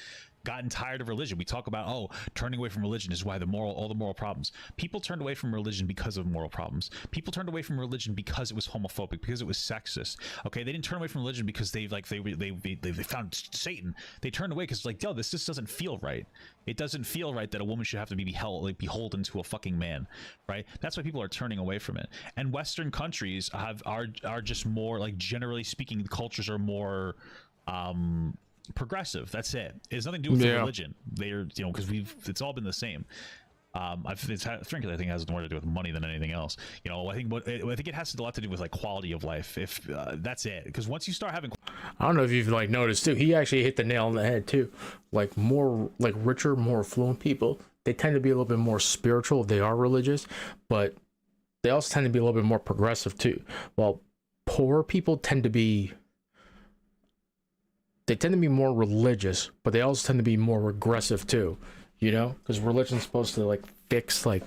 gotten tired of religion. We talk about, oh, turning away from religion is why all the moral problems. People turned away from religion because of moral problems. People turned away from religion because it was homophobic, because it was sexist. Okay, they didn't turn away from religion because they found Satan. They turned away because like, yo, this just doesn't feel right. It doesn't feel right that a woman should have to be beholden to a fucking man, right? That's why people are turning away from it. And Western countries are just more like, generally speaking, the cultures are more progressive. That's it. It has nothing to do with the Yeah. religion. They're, you know, because it's all been the same. Frankly, I think it has more to do with money than anything else. You know, I think it has a lot to do with like quality of life. If that's it, because once you start having, I don't know if you've like noticed too. He actually hit the nail on the head too. Like more like richer, more affluent people, they tend to be a little bit more spiritual if they are religious, but they also tend to be a little bit more progressive too. While poor people tend to be more religious, but they also tend to be more regressive too. You know, because religion's supposed to like fix like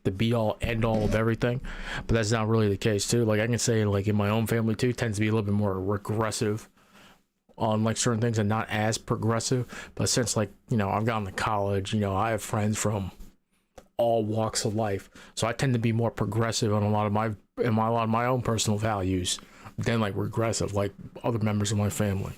the be all end all of everything, but that's not really the case too. Like I can say like in my own family too, tends to be a little bit more regressive on like certain things and not as progressive. But since like, you know, I've gone to college, you know, I have friends from all walks of life, so I tend to be more progressive on a lot of my own personal values than like regressive like other members of my family.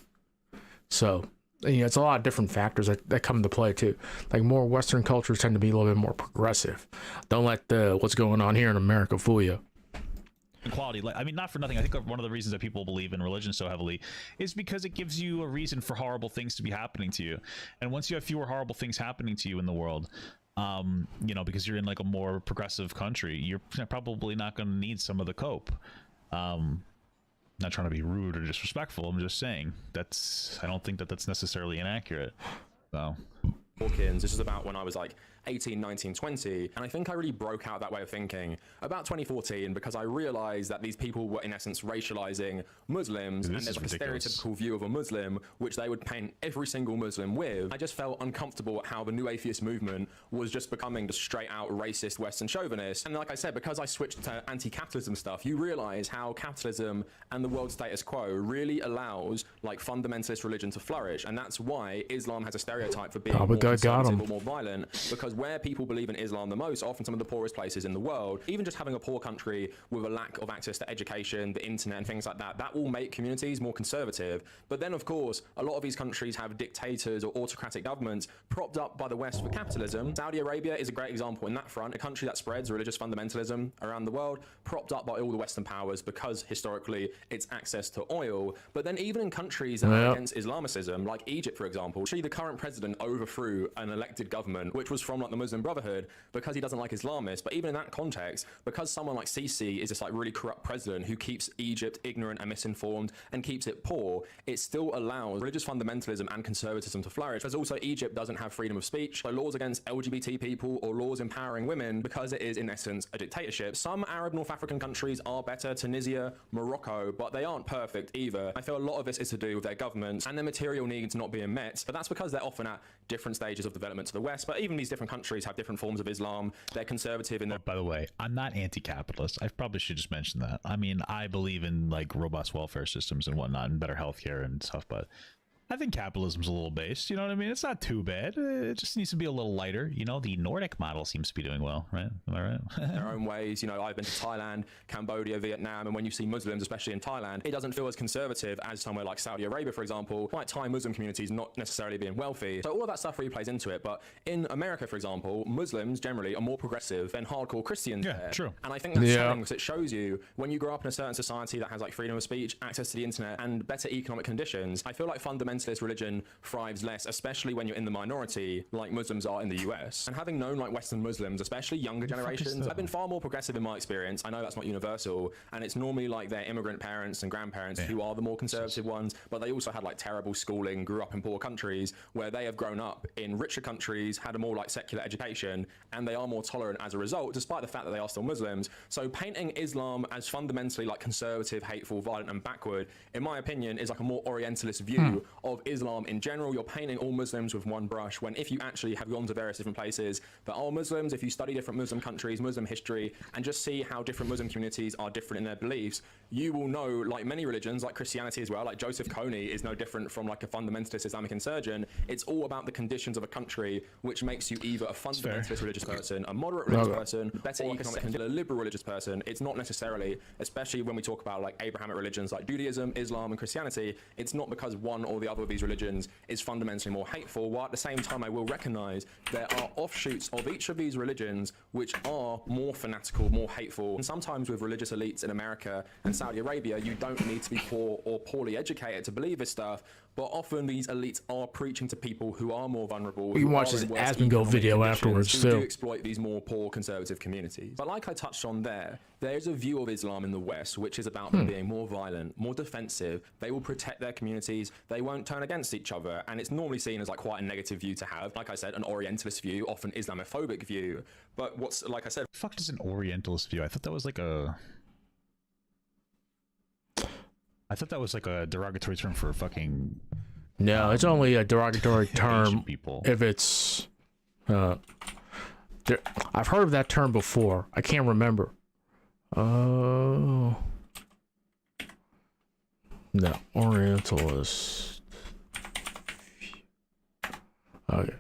So, you know, it's a lot of different factors that come into play too. Like more Western cultures tend to be a little bit more progressive. Don't let what's going on here in America fool you. Quality, like, I mean, not for nothing, I think one of the reasons that people believe in religion so heavily is because it gives you a reason for horrible things to be happening to you. And once you have fewer horrible things happening to you in the world, you know, because you're in like a more progressive country, you're probably not going to need some of the cope. Not trying to be rude or disrespectful, I'm just saying I don't think that's necessarily inaccurate. So Hawkins. This is about when I was like 18, 19, 20, and I think I really broke out that way of thinking about 2014 because I realized that these people were in essence racializing Muslims, and there's like a stereotypical view of a Muslim which they would paint every single Muslim with. I just felt uncomfortable at how the new atheist movement was just becoming the straight out racist Western chauvinist. And like I said, because I switched to anti-capitalism stuff, you realize how capitalism and the world status quo really allows like fundamentalist religion to flourish, and that's why Islam has a stereotype for being more conservative or more violent, because where people believe in Islam the most, often some of the poorest places in the world, even just having a poor country with a lack of access to education, the internet and things like that, that will make communities more conservative. But then of course, a lot of these countries have dictators or autocratic governments propped up by the West for capitalism. Saudi Arabia is a great example in that front, a country that spreads religious fundamentalism around the world, propped up by all the Western powers because historically it's access to oil. But then even in countries that are against Islamicism, like Egypt for example, actually the current president overthrew an elected government which was from like the Muslim Brotherhood because he doesn't like Islamists. But even in that context, because someone like Sisi is this like really corrupt president who keeps Egypt ignorant and misinformed and keeps it poor, it still allows religious fundamentalism and conservatism to flourish. Because also Egypt doesn't have freedom of speech, so laws against LGBT people or laws empowering women, because it is in essence a dictatorship. Some Arab North African countries are better, Tunisia, Morocco, but they aren't perfect either. I feel a lot of this is to do with their governments and their material needs not being met, but that's because they're often at different stages of development to the West. But even these different countries have different forms of Islam. They're conservative in their... By the way, I'm not anti-capitalist. I probably should just mention that. I mean, I believe in like robust welfare systems and whatnot and better healthcare and stuff, but I think capitalism's a little based, you know what I mean? It's not too bad. It just needs to be a little lighter. You know, the Nordic model seems to be doing well, right? Am I right? their own ways. You know, I've been to Thailand, Cambodia, Vietnam, and when you see Muslims, especially in Thailand, it doesn't feel as conservative as somewhere like Saudi Arabia, for example. Like Thai Muslim communities not necessarily being wealthy. So all of that stuff really plays into it. But in America, for example, Muslims generally are more progressive than hardcore Christians. Yeah, true. And I think that's something because it shows you when you grow up in a certain society that has like freedom of speech, access to the internet, and better economic conditions, I feel like fundamentalist religion thrives less, especially when you're in the minority like Muslims are in the US. And having known like Western Muslims, especially younger generations, have been far more progressive in my experience. I know that's not universal, and it's normally like their immigrant parents and grandparents who are the more conservative ones, but they also had like terrible schooling, grew up in poor countries where they have grown up in richer countries, had a more like secular education, and they are more tolerant as a result, despite the fact that they are still Muslims. So painting Islam as fundamentally like conservative, hateful, violent, and backward, in my opinion, is like a more Orientalist view of Islam in general. You're painting all Muslims with one brush, when if you actually have gone to various different places that are Muslims, if you study different Muslim countries, Muslim history, and just see how different Muslim communities are different in their beliefs, you will know, like many religions, like Christianity as well, like Joseph Kony is no different from like a fundamentalist Islamic insurgent. It's all about the conditions of a country, which makes you either a fundamentalist religious person, a moderate religious person, better economic, a liberal religious person. It's not necessarily, especially when we talk about like Abrahamic religions like Judaism, Islam, and Christianity, it's not because one or the other of these religions is fundamentally more hateful, while at the same time I will recognize there are offshoots of each of these religions which are more fanatical, more hateful, and sometimes with religious elites in America and Saudi Arabia, you don't need to be poor or poorly educated to believe this stuff, but often these elites are preaching to people who are more vulnerable. We can who watch are this in worse Asmongold economic video conditions, afterwards, who too. do exploit these more poor conservative communities. But like I touched on there is a view of Islam in the West which is about them being more violent, more defensive. They will protect their communities. They won't turn against each other, and it's normally seen as like quite a negative view to have. Like I said, an Orientalist view, often Islamophobic view. But what's, like I said, fuck is an Orientalist view? I thought that was like a derogatory term for fucking. No, it's only a derogatory term people. if it's. I've heard of that term before. I can't remember. Oh. No, Orientalist. Okay.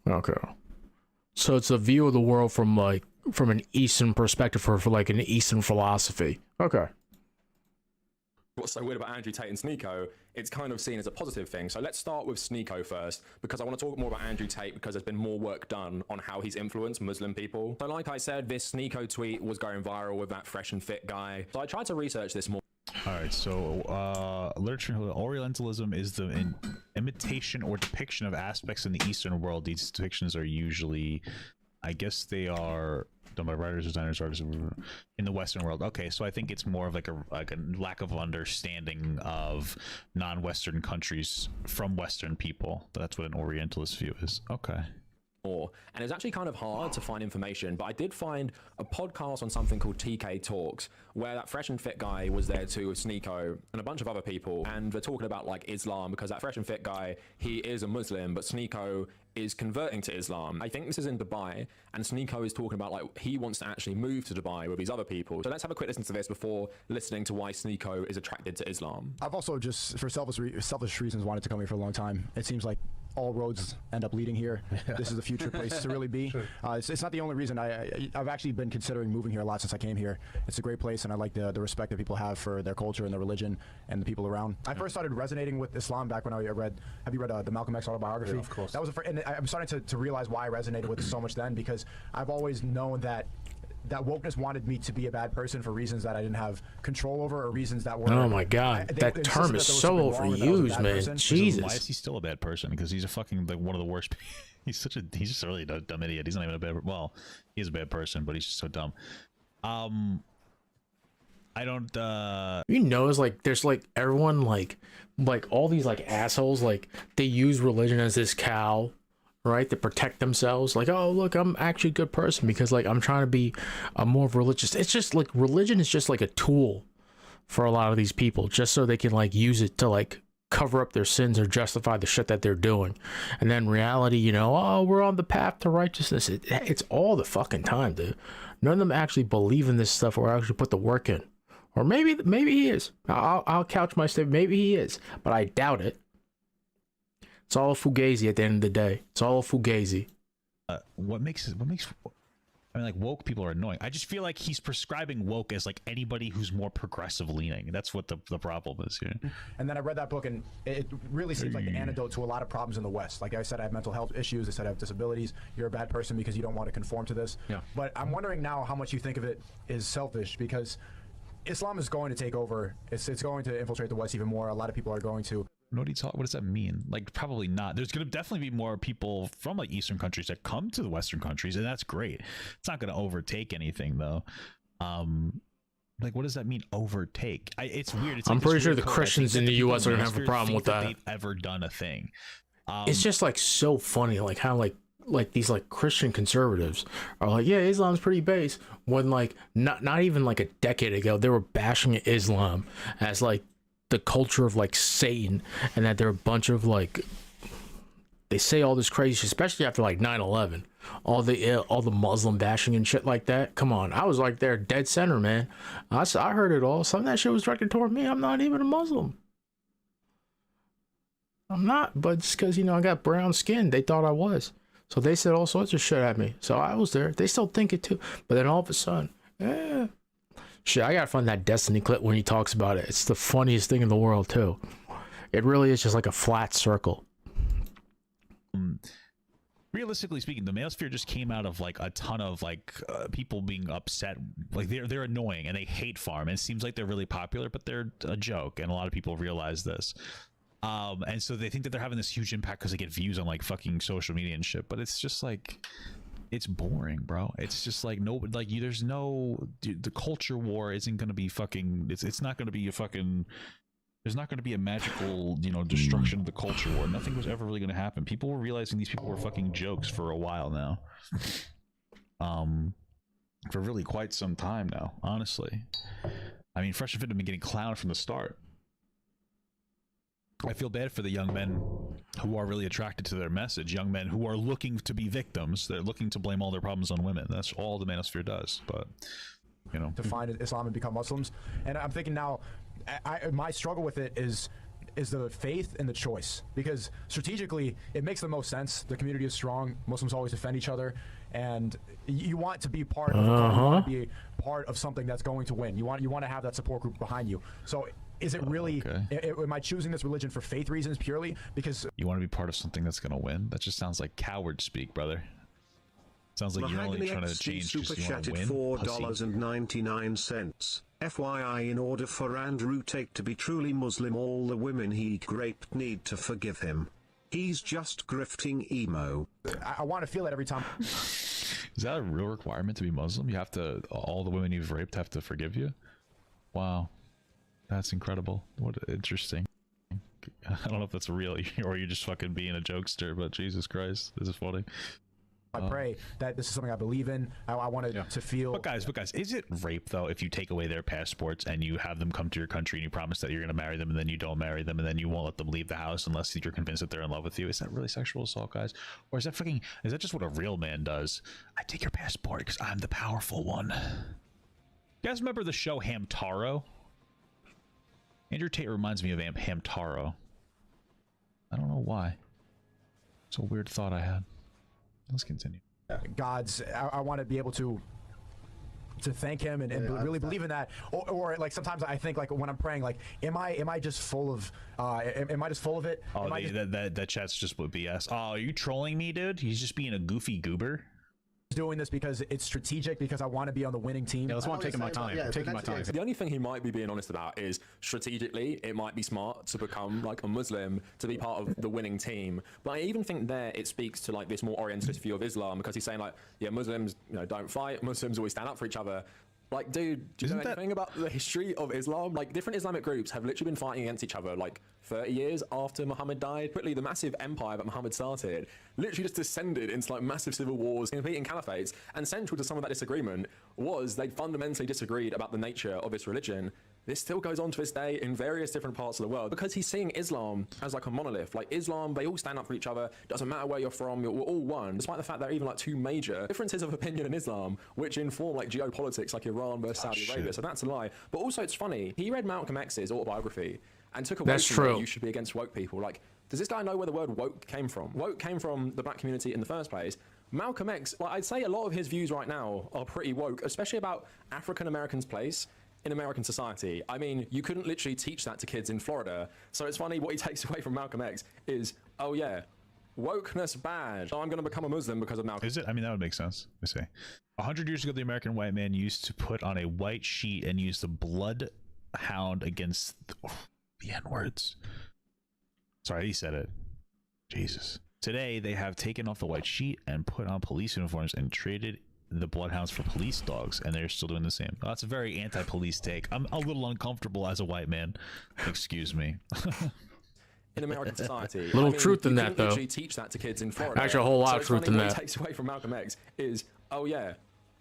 Okay. So it's a view of the world from an Eastern perspective for like an Eastern philosophy. Okay. what's so weird about Andrew Tate and Sneako, it's kind of seen as a positive thing. So let's start with Sneako first, because I want to talk more about Andrew Tate because there's been more work done on how he's influenced Muslim people. So like I said, this Sneako tweet was going viral with that fresh and fit guy. So I tried to research this more. All right, so literature Orientalism is the imitation or depiction of aspects in the Eastern world. These depictions are usually, I guess they are done by writers, designers, artists in the Western world. Okay, so I think it's more of like a lack of understanding of non-Western countries from Western people. That's what an Orientalist view is. Okay. And it's actually kind of hard to find information, but I did find a podcast on something called TK Talks, where that fresh and fit guy was there too with Sneako and a bunch of other people, and they're talking about like Islam, because that fresh and fit guy, he is a Muslim, but Sneako is converting to Islam. I think this is in Dubai, and Sneako is talking about like he wants to actually move to Dubai with these other people. So let's have a quick listen to this before listening to why Sneako is attracted to Islam. I've also just, for selfish reasons, wanted to come here for a long time. It seems like all roads end up leading here. This is the future place to really be. It's not the only reason. I've actually been considering moving here a lot since I came here. It's a great place, and I like the respect that people have for their culture and their religion and the people around. I first started resonating with Islam back when I read. Have you read the Malcolm X autobiography? Yeah, of course. That was and I'm starting to realize why I resonated with it so much then, because I've always known that wokeness wanted me to be a bad person for reasons that I didn't have control over, or reasons that were. Oh my god, that term is so overused, man. Jesus. Why is he still a bad person? Because he's a fucking like one of the worst. He's just a really dumb idiot. He's not even a bad. Well, he's a bad person, but he's just so dumb. I don't. You know, it's like there's like everyone like all these like assholes, like they use religion as this cow, right, to protect themselves. Like, oh look, I'm actually a good person because like I'm trying to be more religious. It's just like religion is just like a tool for a lot of these people, just so they can like use it to like cover up their sins or justify the shit that they're doing. And then reality, you know, oh, we're on the path to righteousness. It's all the fucking time, dude. None of them actually believe in this stuff or actually put the work in. Or maybe he is. I'll couch my statement. Maybe he is, but I doubt it. It's all a fugazi at the end of the day. It's all a fugazi. What makes I mean, like, woke people are annoying. I just feel like he's prescribing woke as like anybody who's more progressive leaning. That's what the problem is here. And then I read that book, and it really seems like the antidote to a lot of problems in the West. Like I said, I have mental health issues. I said I have disabilities. You're a bad person because you don't want to conform to this. Yeah. But I'm wondering now how much you think of it is selfish, because Islam is going to take over. It's going to infiltrate the West even more. A lot of people are going to. What does that mean? Like, probably not. There's going to definitely be more people from like Eastern countries that come to the Western countries, and that's great. It's not going to overtake anything though. Like, what does that mean, overtake? It's weird. It's I'm like pretty sure the Christians in the U.S. are going to have a problem with that. They've ever done a thing. It's just like so funny, like how like these like Christian conservatives are like, yeah, Islam's pretty base, when like not even like a decade ago they were bashing Islam as like the culture of like Satan, and that they're a bunch of like, they say all this crazy shit, especially after like 9/11, all the Muslim bashing and shit like that. Come on, I was like there dead center, man. I heard it all. Some of that shit was directed toward me. I'm not even a Muslim. I'm not, but just because, you know, I got brown skin, they thought I was. So they said all sorts of shit at me. So I was there. They still think it too. But then all of a sudden, shit, I gotta find that Destiny clip when he talks about it. It's the funniest thing in the world too. It really is just like a flat circle. Realistically speaking, the manosphere just came out of like a ton of like people being upset. Like they're annoying and they hate farm. And it seems like they're really popular, but they're a joke, and a lot of people realize this. And so they think that they're having this huge impact because they get views on like fucking social media and shit. But it's just like, it's boring, bro. It's just like there's no, dude, the culture war isn't gonna be fucking. It's not gonna be a fucking. There's not going to be a magical, destruction of the culture war. Nothing was ever really going to happen. People were realizing these people were fucking jokes for a while now. For really quite some time now, honestly. I mean, Fresh and Fit have been getting clowned from the start. I feel bad for the young men who are really attracted to their message. Young men who are looking to be victims. They're looking to blame all their problems on women. That's all the manosphere does. But, to find Islam and become Muslims. And I'm thinking now, my struggle with it is the faith and the choice, because strategically it makes the most sense. The community is strong. Muslims always defend each other, and you want to be part of you want to be part of something that's going to win. You want to have that support group behind you. So is it really am I choosing this religion for faith reasons purely because you want to be part of something that's going to win? That just sounds like coward speak, brother. Sounds like you're only trying to change because you want to win. $4.99. FYI, in order for Andrew Tate to be truly Muslim, all the women he raped need to forgive him. He's just grifting emo. I want to feel that every time. Is that a real requirement to be Muslim? You have to, all the women you've raped have to forgive you? Wow. That's incredible. What interesting. I don't know if that's real or you're just fucking being a jokester, but Jesus Christ, this is funny. I pray that this is something I believe in. I wanted to feel. But guys, is it rape though if you take away their passports and you have them come to your country and you promise that you're going to marry them and then you don't marry them and then you won't let them leave the house unless you're convinced that they're in love with you? Is that really sexual assault, guys? Or is that just what a real man does? I take your passport because I'm the powerful one. You guys remember the show Hamtaro? Andrew Tate reminds me of Hamtaro. I don't know why. It's a weird thought I had. Let's continue. I want to be able to thank him and really believe in that, or like sometimes I think like when I'm praying, like am I just full of am I just full of it? Oh, that chat's just what BS. Oh, are you trolling me, dude? He's just being a goofy goober. Doing this because it's strategic, because I want to be on the winning team. Yeah, that's why I'm taking my time. The only thing he might be being honest about is strategically it might be smart to become like a Muslim to be part of the winning team. But I even think there it speaks to like this more orientalist view of Islam, because he's saying like, yeah, Muslims don't fight, Muslims always stand up for each other. Like, dude, do you know anything about the history of Islam? Like, different Islamic groups have literally been fighting against each other like 30 years after Muhammad died. Quickly, the massive empire that Muhammad started literally just descended into like massive civil wars, competing caliphates. And central to some of that disagreement was they fundamentally disagreed about the nature of this religion. This still goes on to this day in various different parts of the world, because he's seeing Islam as like a monolith. Like Islam, they all stand up for each other. Doesn't matter where you're from, we're all one. Despite the fact there are even like two major differences of opinion in Islam, which inform like geopolitics, like Iran versus Saudi Arabia. So that's a lie. But also it's funny. He read Malcolm X's autobiography and took away from that you should be against woke people. Like, does this guy know where the word woke came from? Woke came from the black community in the first place. Malcolm X, like I'd say a lot of his views right now are pretty woke, especially about African Americans' place in American society. I mean, you couldn't literally teach that to kids in Florida. So it's funny what he takes away from Malcolm X is, oh yeah, wokeness bad. So I'm going to become a Muslim because of Malcolm. Is it? I mean, that would make sense. Let me say. 100 years ago, the American white man used to put on a white sheet and use the bloodhound against the N-words. Sorry, he said it. Jesus. Today, they have taken off the white sheet and put on police uniforms and traded the bloodhounds for police dogs, and they're still doing the same. That's a very anti-police take. I'm a little uncomfortable as a white man. Excuse me. In American society, little truth in that, though. Literally teach that to kids in Florida. Actually, a whole lot of truth in that. What he takes away from Malcolm X is, oh yeah,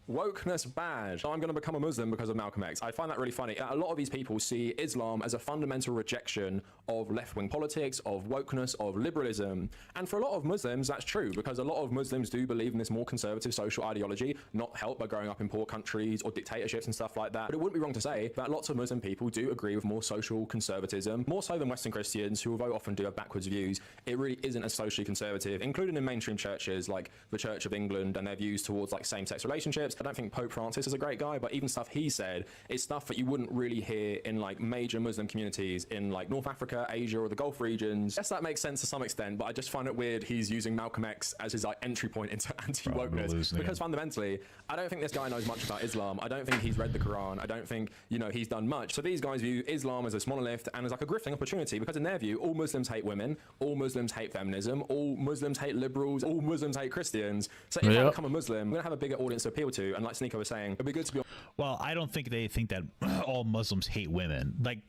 wokeness bad. I'm going to become a Muslim because of Malcolm X. I find that really funny. A lot of these people see Islam as a fundamental rejection of left-wing politics, of wokeness, of liberalism. And for a lot of Muslims, that's true, because a lot of Muslims do believe in this more conservative social ideology, not helped by growing up in poor countries or dictatorships and stuff like that. But it wouldn't be wrong to say that lots of Muslim people do agree with more social conservatism, more so than Western Christians, who although often do have backwards views, it really isn't as socially conservative, including in mainstream churches like the Church of England and their views towards like same-sex relationships, I don't think Pope Francis is a great guy, but even stuff he said is stuff that you wouldn't really hear in like major Muslim communities in like North Africa, Asia, or the Gulf regions. Yes, that makes sense to some extent, but I just find it weird he's using Malcolm X as his like entry point into anti-wokeness, because fundamentally, I don't think this guy knows much about Islam. I don't think he's read the Quran. I don't think, you know, he's done much. So these guys view Islam as a monolith and as like a grifting opportunity, because in their view, all Muslims hate women, all Muslims hate feminism, all Muslims hate liberals, all Muslims hate Christians. So if I become a Muslim, I'm gonna have a bigger audience to appeal to. And like Sneako was saying, it'd be good to be. Well, I don't think they think that all Muslims hate women. Like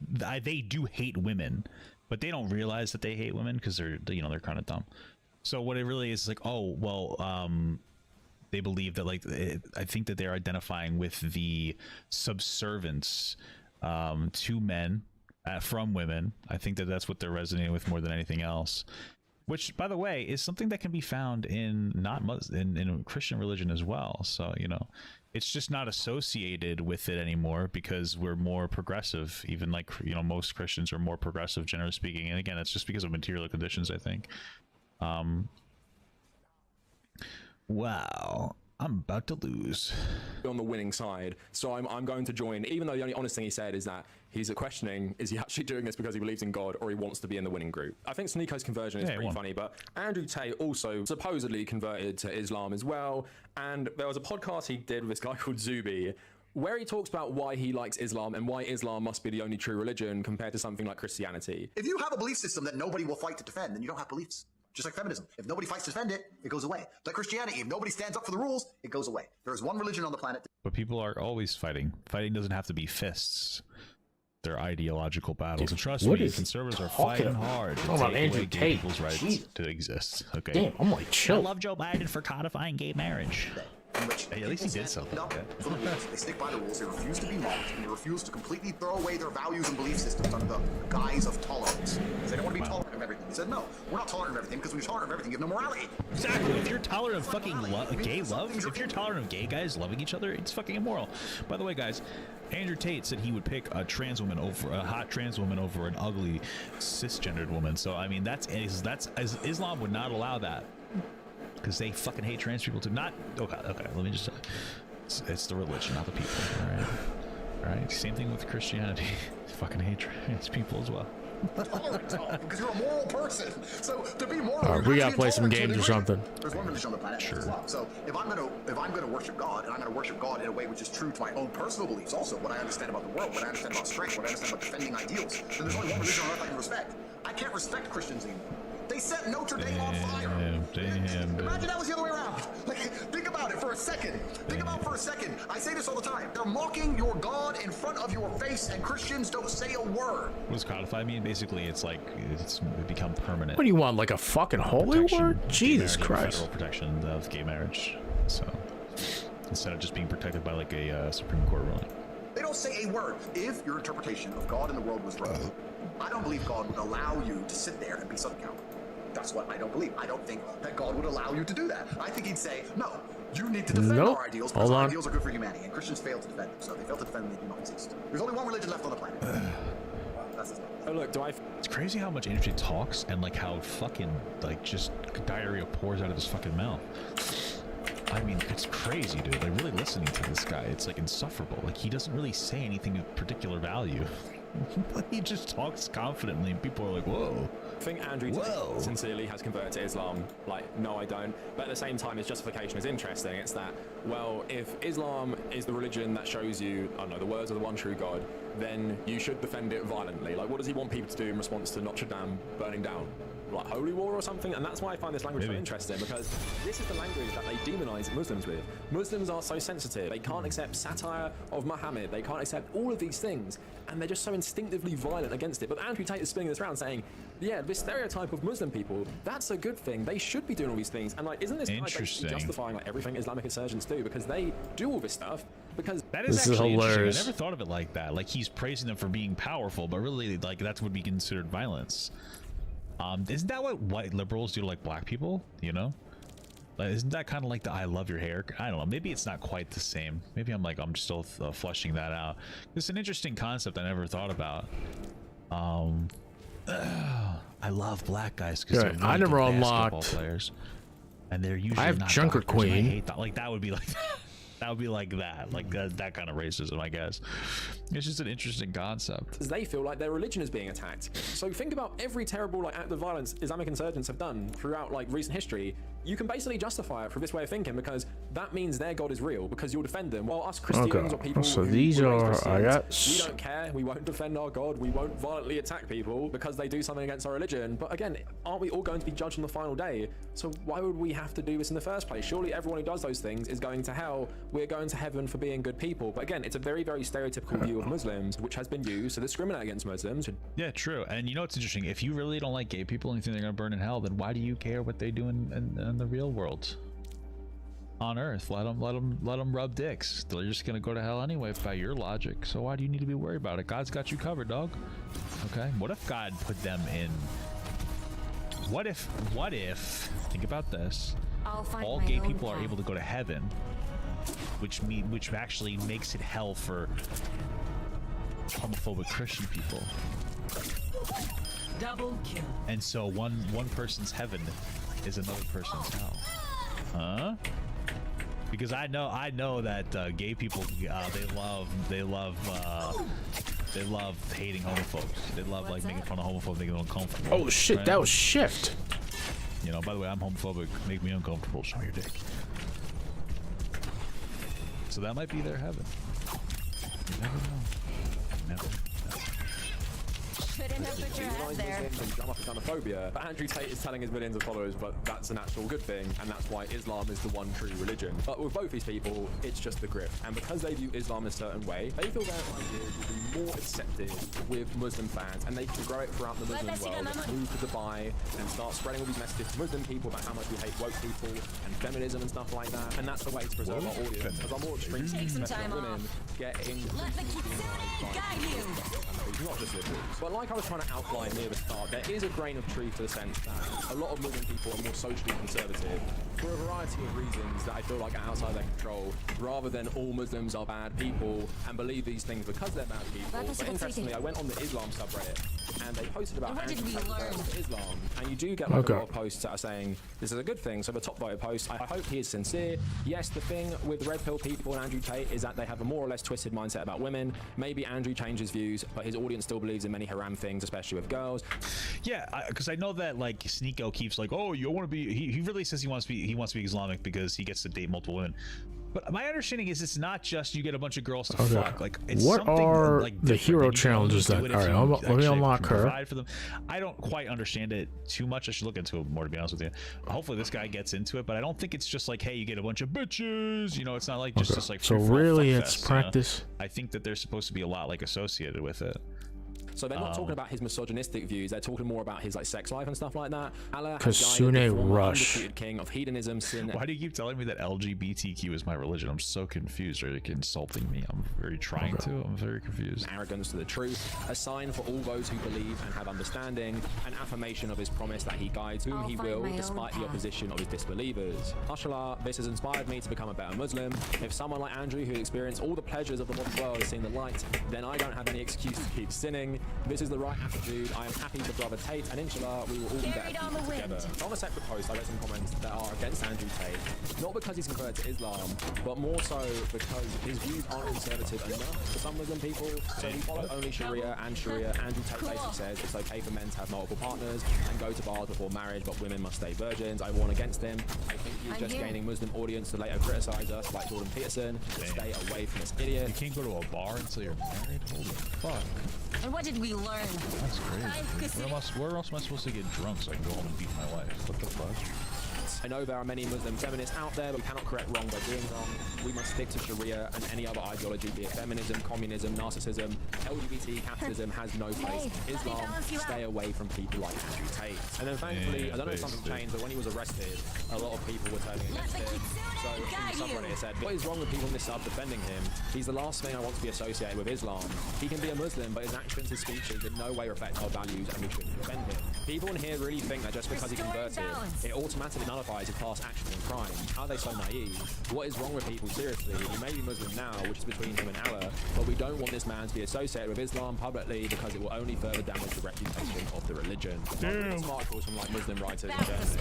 they do hate women, but they don't realize that they hate women because they're kind of dumb. So what it really is like, oh well, they believe that like I think that they're identifying with the subservience to men from women. I think that that's what they're resonating with more than anything else. Which, by the way, is something that can be found in in Christian religion as well. So, you know, it's just not associated with it anymore because we're more progressive. Even like, you know, most Christians are more progressive, generally speaking. And again, it's just because of material conditions, I think. Wow. I'm about to lose. On the winning side, so I'm going to join, even though the only honest thing he said is that he's questioning, is he actually doing this because he believes in God or he wants to be in the winning group? I think Sneako's conversion is pretty funny, but Andrew Tate also supposedly converted to Islam as well, and there was a podcast he did with this guy called Zuby, where he talks about why he likes Islam and why Islam must be the only true religion compared to something like Christianity. If you have a belief system that nobody will fight to defend, then you don't have beliefs. Just like feminism. If nobody fights to defend it, it goes away. Like Christianity, if nobody stands up for the rules, it goes away. There is one religion on the planet. But people are always fighting. Fighting doesn't have to be fists. They're ideological battles. And trust me, conservatives are fighting hard to take away gay people's rights to exist. Okay. Damn, I'm like chill. I love Joe Biden for codifying gay marriage. Hey, at least he did something. Okay. For the rules. They stick by the rules. They refuse to be mocked, and they refuse to completely throw away their values and belief systems under the guise of tolerance. Because they don't want to be tolerant of everything. They said, no, we're not tolerant of everything, because when you're tolerant of everything, you have no morality. Exactly. If you're tolerant of fucking gay love, if you're tolerant of gay guys loving each other, it's fucking immoral. By the way, guys, Andrew Tate said he would pick a trans woman over a hot trans woman over an ugly cisgendered woman. So I mean, that's Islam would not allow that. Because they fucking hate trans people too. Not okay. Let me just. It's the religion, not the people. All right. Same thing with Christianity. They fucking hate trans people as well. Because you're a moral person. So to be moral, we gotta play some games or something. There's one religion on the planet. Sure. Islam. So if I'm gonna worship God, and I'm gonna worship God in a way which is true to my own personal beliefs, also what I understand about the world, what I understand about strength, what I understand about defending ideals, then there's only one religion on earth I can respect. I can't respect Christians anymore. They set Notre Dame on fire. Imagine that was the other way around. Like, think about it for a second. I say this all the time. They're mocking your God in front of your face, and Christians don't say a word. What does codify mean? Basically, it's like it's become permanent. What do you want, like a fucking holy word? Jesus Christ. Federal protection of gay marriage. So instead of just being protected by like a Supreme Court ruling. They don't say a word. If your interpretation of God and the world was wrong, I don't believe God would allow you to sit there and be Southern Cowboy. That's what I don't believe. I don't think that God would allow you to do that. I think he'd say, no, you need to defend our ideals because our ideals are good for humanity, and Christians fail to defend them. So they fail to defend them, they do not exist. There's only one religion left on the planet. Oh look, It's crazy how much energy talks and like how fucking like just diarrhea pours out of his fucking mouth. I mean, it's crazy, dude. Like really listening to this guy, it's like insufferable. Like he doesn't really say anything of particular value. He just talks confidently, and people are like, whoa. I think Andrew Tate sincerely has converted to Islam. Like, no, I don't. But at the same time, his justification is interesting. It's that, well, if Islam is the religion that shows you, I don't know, the words of the one true God, then you should defend it violently. Like, what does he want people to do in response to Notre Dame burning down? Like holy war or something? And that's why I find this language so interesting, because this is the language that they demonize Muslims with. Muslims are so sensitive. They can't accept satire of Muhammad. They can't accept all of these things, and they're just so instinctively violent against it. But Andrew Tate is spinning this around saying, yeah, this stereotype of Muslim people, that's a good thing. They should be doing all these things. And like, isn't this guy basically justifying like everything Islamic insurgents do? Because they do all this stuff because that is actually hilarious. I never thought of it like that. Like he's praising them for being powerful, but really like that would be considered violence. Isn't that what white liberals do to like black people? You know, like, isn't that kind of like the "I love your hair"? I don't know. Maybe it's not quite the same. Maybe I'm still fleshing that out. It's an interesting concept I never thought about. I love black guys because they're really I never good unlocked basketball players, and they're usually I have not Junker doctors, Queen. I hate that. Like that would be like That would be like that kind of racism, I guess. It's just an interesting concept. They feel like their religion is being attacked. So think about every terrible like act of violence Islamic insurgents have done throughout like recent history. You can basically justify it for this way of thinking because that means their God is real because you'll defend them. While us Christians or people so who these were raised are Christians, we don't care. We won't defend our God. We won't violently attack people because they do something against our religion. But again, aren't we all going to be judged on the final day? So why would we have to do this in the first place? Surely everyone who does those things is going to hell. We're going to heaven for being good people. But again, it's a very, very stereotypical view of Muslims, which has been used to discriminate against Muslims. Yeah, true. And you know what's interesting? If you really don't like gay people and you think they're going to burn in hell, then why do you care what they do in the real world? On Earth, let them rub dicks. They're just gonna go to hell anyway by your logic. So why do you need to be worried about it? God's got you covered, dog. Okay. What if God put them in? What if? Think about this. All gay people are able to go to heaven, which actually makes it hell for homophobic Christian people. Double kill. And so one person's heaven is another person's hell. Huh? Because I know that gay people they love hating homophobes. They love like making fun of homophobes, making them uncomfortable. Oh shit, right? that was shift. You know, by the way, I'm homophobic. Make me uncomfortable. Show your dick. So that might be their heaven. You never know. Never know. Islamophobia, but Andrew Tate is telling his millions of followers, but that's an actual good thing, and that's why Islam is the one true religion. But with both these people, it's just the grift, and because they view Islam in a certain way, they feel their ideas will be more accepted with Muslim fans, and they can grow it throughout the Muslim world, move to Dubai, and start spreading all these messages to Muslim people about how much we hate woke people and feminism and stuff like that, and that's the way to preserve our audience. As our more extreme women get in not just liberals. But like I was trying to outline near the start, there is a grain of truth to the sense that a lot of Muslim people are more socially conservative for a variety of reasons that I feel like are outside their control, rather than all Muslims are bad people and believe these things because they're bad people. But interestingly, I went on the Islam subreddit and they posted about Islam, and you do get like a lot of posts that are saying this is a good thing. So the top voted post, I hope he is sincere. Yes, the thing with red pill people and Andrew Tate is that they have a more or less twisted mindset about women. Maybe Andrew changed his views, but his audience still believes in many haram things, especially with girls. Yeah, because I know that like Sneako keeps like, oh, you want to be. He really says he wants to be Islamic because he gets to date multiple women. But my understanding is it's not just you get a bunch of girls to fuck. Like, it's what something are like the hero challenges that? All right, let me unlock her. For them. I don't quite understand it too much. I should look into it more, to be honest with you. Hopefully, this guy gets into it. But I don't think it's just like, hey, you get a bunch of bitches. You know, it's not like just like. So really, it's practice. You know? I think that there's supposed to be a lot like associated with it. So they're not talking about his misogynistic views. They're talking more about his like sex life and stuff like that. Allah Kasune Rush. King of hedonism, sin. Why do you keep telling me that LGBTQ is my religion? I'm so confused. Are you insulting me? I'm very trying to. I'm very confused. Arrogance to the truth, a sign for all those who believe and have understanding, an affirmation of his promise that he guides whom he will, despite the opposition of his disbelievers. Mashallah, this has inspired me to become a better Muslim. If someone like Andrew, who experienced all the pleasures of the modern world, has seen the light, then I don't have any excuse to keep sinning. This is the right attitude. I am happy for Brother Tate, and inshallah, we will all be better people together. On a separate post, I read some comments that are against Andrew Tate, not because he's converted to Islam, but more so because his views aren't conservative enough for some Muslim people. So we follow only Sharia and Sharia. Andrew Tate basically says it's okay for men to have multiple partners and go to bars before marriage, but women must stay virgins. I warn against him. I think he's just gaining Muslim audience to later criticize us, like Jordan Peterson. Stay away from this idiot. You can't go to a bar until you're married? Holy fuck. And what did we learn? That's crazy. Where else am I supposed to get drunk so I can go home and beat my wife? What the fuck? I know there are many Muslim feminists out there, but we cannot correct wrong by doing wrong. We must stick to Sharia and any other ideology, be it feminism, communism, narcissism, LGBT, capitalism has no place. Islam, stay away from people like Andrew Tate. And then thankfully, I don't know if something changed, but when he was arrested, a lot of people were turning against him. So in the subreddit it said, what is wrong with people in this sub defending him? He's the last thing I want to be associated with Islam. He can be a Muslim, but his actions, his speeches in no way reflect our values, and we shouldn't defend him. People in here really think that just because he converted, it automatically nullifies glorifies a class action and crime. How are they so naive? What is wrong with people? Seriously, he may be Muslim now, which is between him and Allah, but we don't want this man to be associated with Islam publicly because it will only further damage the reputation of the religion. Some articles from like Muslim writers and journalists.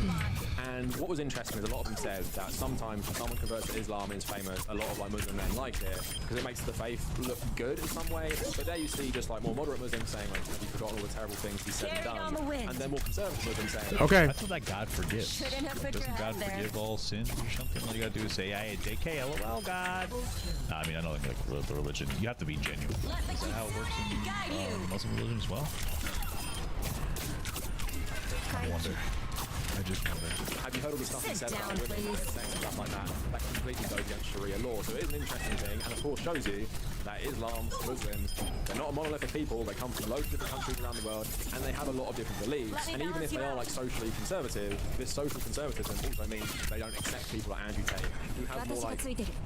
And what was interesting is a lot of them said that sometimes when someone converts to Islam and is famous, a lot of like Muslim men like it because it makes the faith look good in some way. But there you see just like more moderate Muslims saying like, have you forgotten all the terrible things he said and done? And then more conservative Muslims saying, okay, that's what that God forgives. Doesn't God forgive all sins or something? All you gotta do is say, "Hey, JK, LOL, God." Nah, I mean, I don't think like the religion. You have to be genuine. Is that how it works in Muslim religion as well? I wonder. I just wonder. Have you heard all the stuff he said about women and sex and stuff like that? That completely goes against Sharia law. So it is an interesting thing, and of course shows you that Islam, Muslims, they're not a monolithic people. They come from loads of different countries around the world, and they have a lot of different beliefs. And even if they are like socially conservative, this social conservatism also means they don't accept people like Andrew Tate, who have more like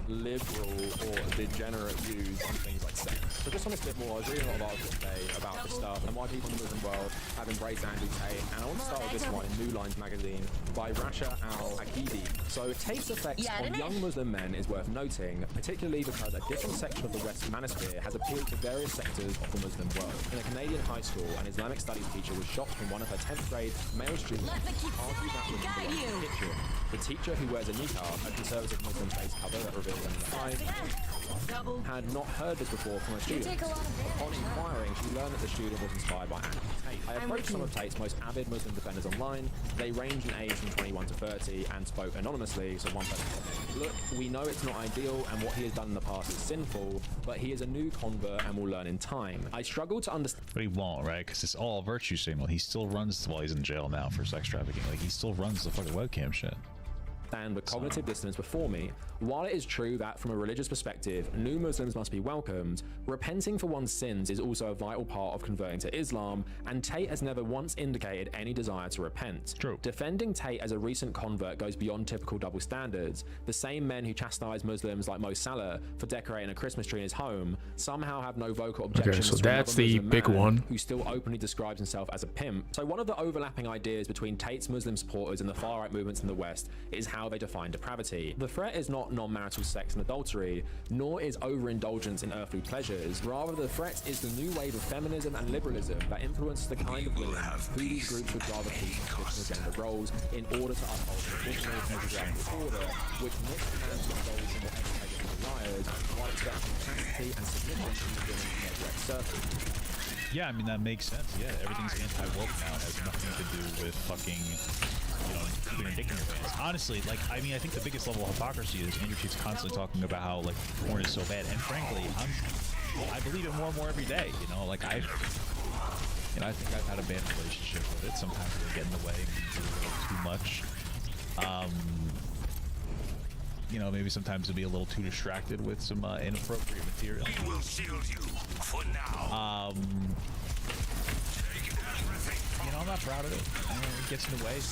liberal or degenerate views on things like sex. So just on this bit more, I was reading a lot of articles today about this stuff and why people in the Muslim world have embraced Andrew Tate. And I want to start with this one in New Lines magazine by Rasha Al-Aqidi. So Tate's effects on young Muslim men is worth noting, particularly because a different section of the Western manosphere has appealed to various sectors of the Muslim world. In a Canadian high school, an Islamic studies teacher was shocked when one of her 10th grade male students argued that women belong in the kitchen. The teacher, who wears a niqab, a conservative Muslim face cover that reveals them in the eye, had not heard this before from a student. Upon inquiring, she learned that the student was inspired by Andrew Tate. I approached some of Tate's most avid Muslim defenders online. They range in age from 21 to 30 and spoke anonymously, so one person said, "Look, we know it's not ideal and what he has done in the past is sinful, but he is a new convert and will learn in time. I struggle to understand." But he won't, right? Because it's all virtue signal. He still runs, well, he's in jail now for sex trafficking. Like, he still runs the fucking webcam shit. And the cognitive dissonance before me. While it is true that from a religious perspective, new Muslims must be welcomed, repenting for one's sins is also a vital part of converting to Islam, and Tate has never once indicated any desire to repent. True. Defending Tate as a recent convert goes beyond typical double standards. The same men who chastise Muslims like Mo Salah for decorating a Christmas tree in his home somehow have no vocal objections so to that's another the Muslim big man one. who still openly describes himself as a pimp. So one of the overlapping ideas between Tate's Muslim supporters and the far-right movements in the West is how they define depravity. The threat is not non-marital sex and adultery, nor is overindulgence in earthly pleasures. Rather, the threat is the new wave of feminism and liberalism that influences the kind of women who these groups would rather keep in traditional gender roles in order to uphold traditional patriarchal order, which mix hands with those in more educated desires, while expecting chastity and submission to women in their direct circle. Yeah, I mean, that makes sense. Yeah, everything's anti-woke now. It has nothing to do with fucking, you know, keeping your dick in your pants. Honestly, like, I mean, I think the biggest level of hypocrisy is Andrew Tate's constantly talking about how, like, porn is so bad. And frankly, I believe it more and more every day, you know? Like, I think I've had a bad relationship with it. Sometimes we get in the way and do a little too much. You know, maybe sometimes to be a little too distracted with some inappropriate material. We will shield you for now. You know, I'm not proud of it. I mean, it gets in the way. It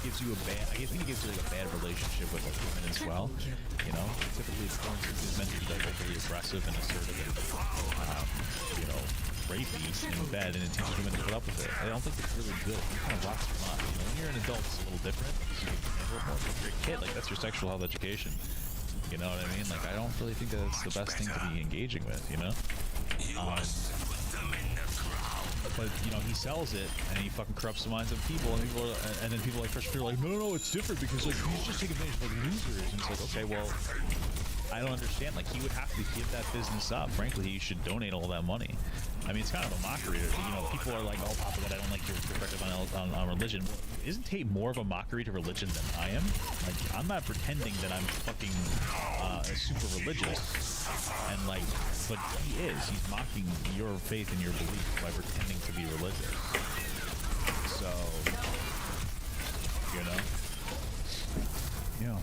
gives you a bad. I think it gives you like a bad relationship with like women as well. You know, typically porn is meant to be like overly aggressive and assertive, and, you know, rapey in bed, and it teaches women to put up with it. I don't think it's really good. It kind of rocks them up. You know, when you're an adult, it's a little different. So you can handle it more. If you're a kid, like, that's your sexual health education. You know what I mean? Like, I don't really think that it's the best thing to be engaging with, you know? But, you know, he sells it, and he fucking corrupts the minds of people, and then people like Christopher are like, no, it's different, because, like, he's just taking advantage of, like, losers. And it's like, okay, well, I don't understand. Like, he would have to give that business up. Frankly, he should donate all that money. I mean, it's kind of a mockery. You know, people are like, oh, Papagut, I don't like your perspective on religion. Well, isn't Tate more of a mockery to religion than I am? Like, I'm not pretending that I'm fucking super religious. And, like, but he is. He's mocking your faith and your belief by pretending to be religious. So, you know? Yeah.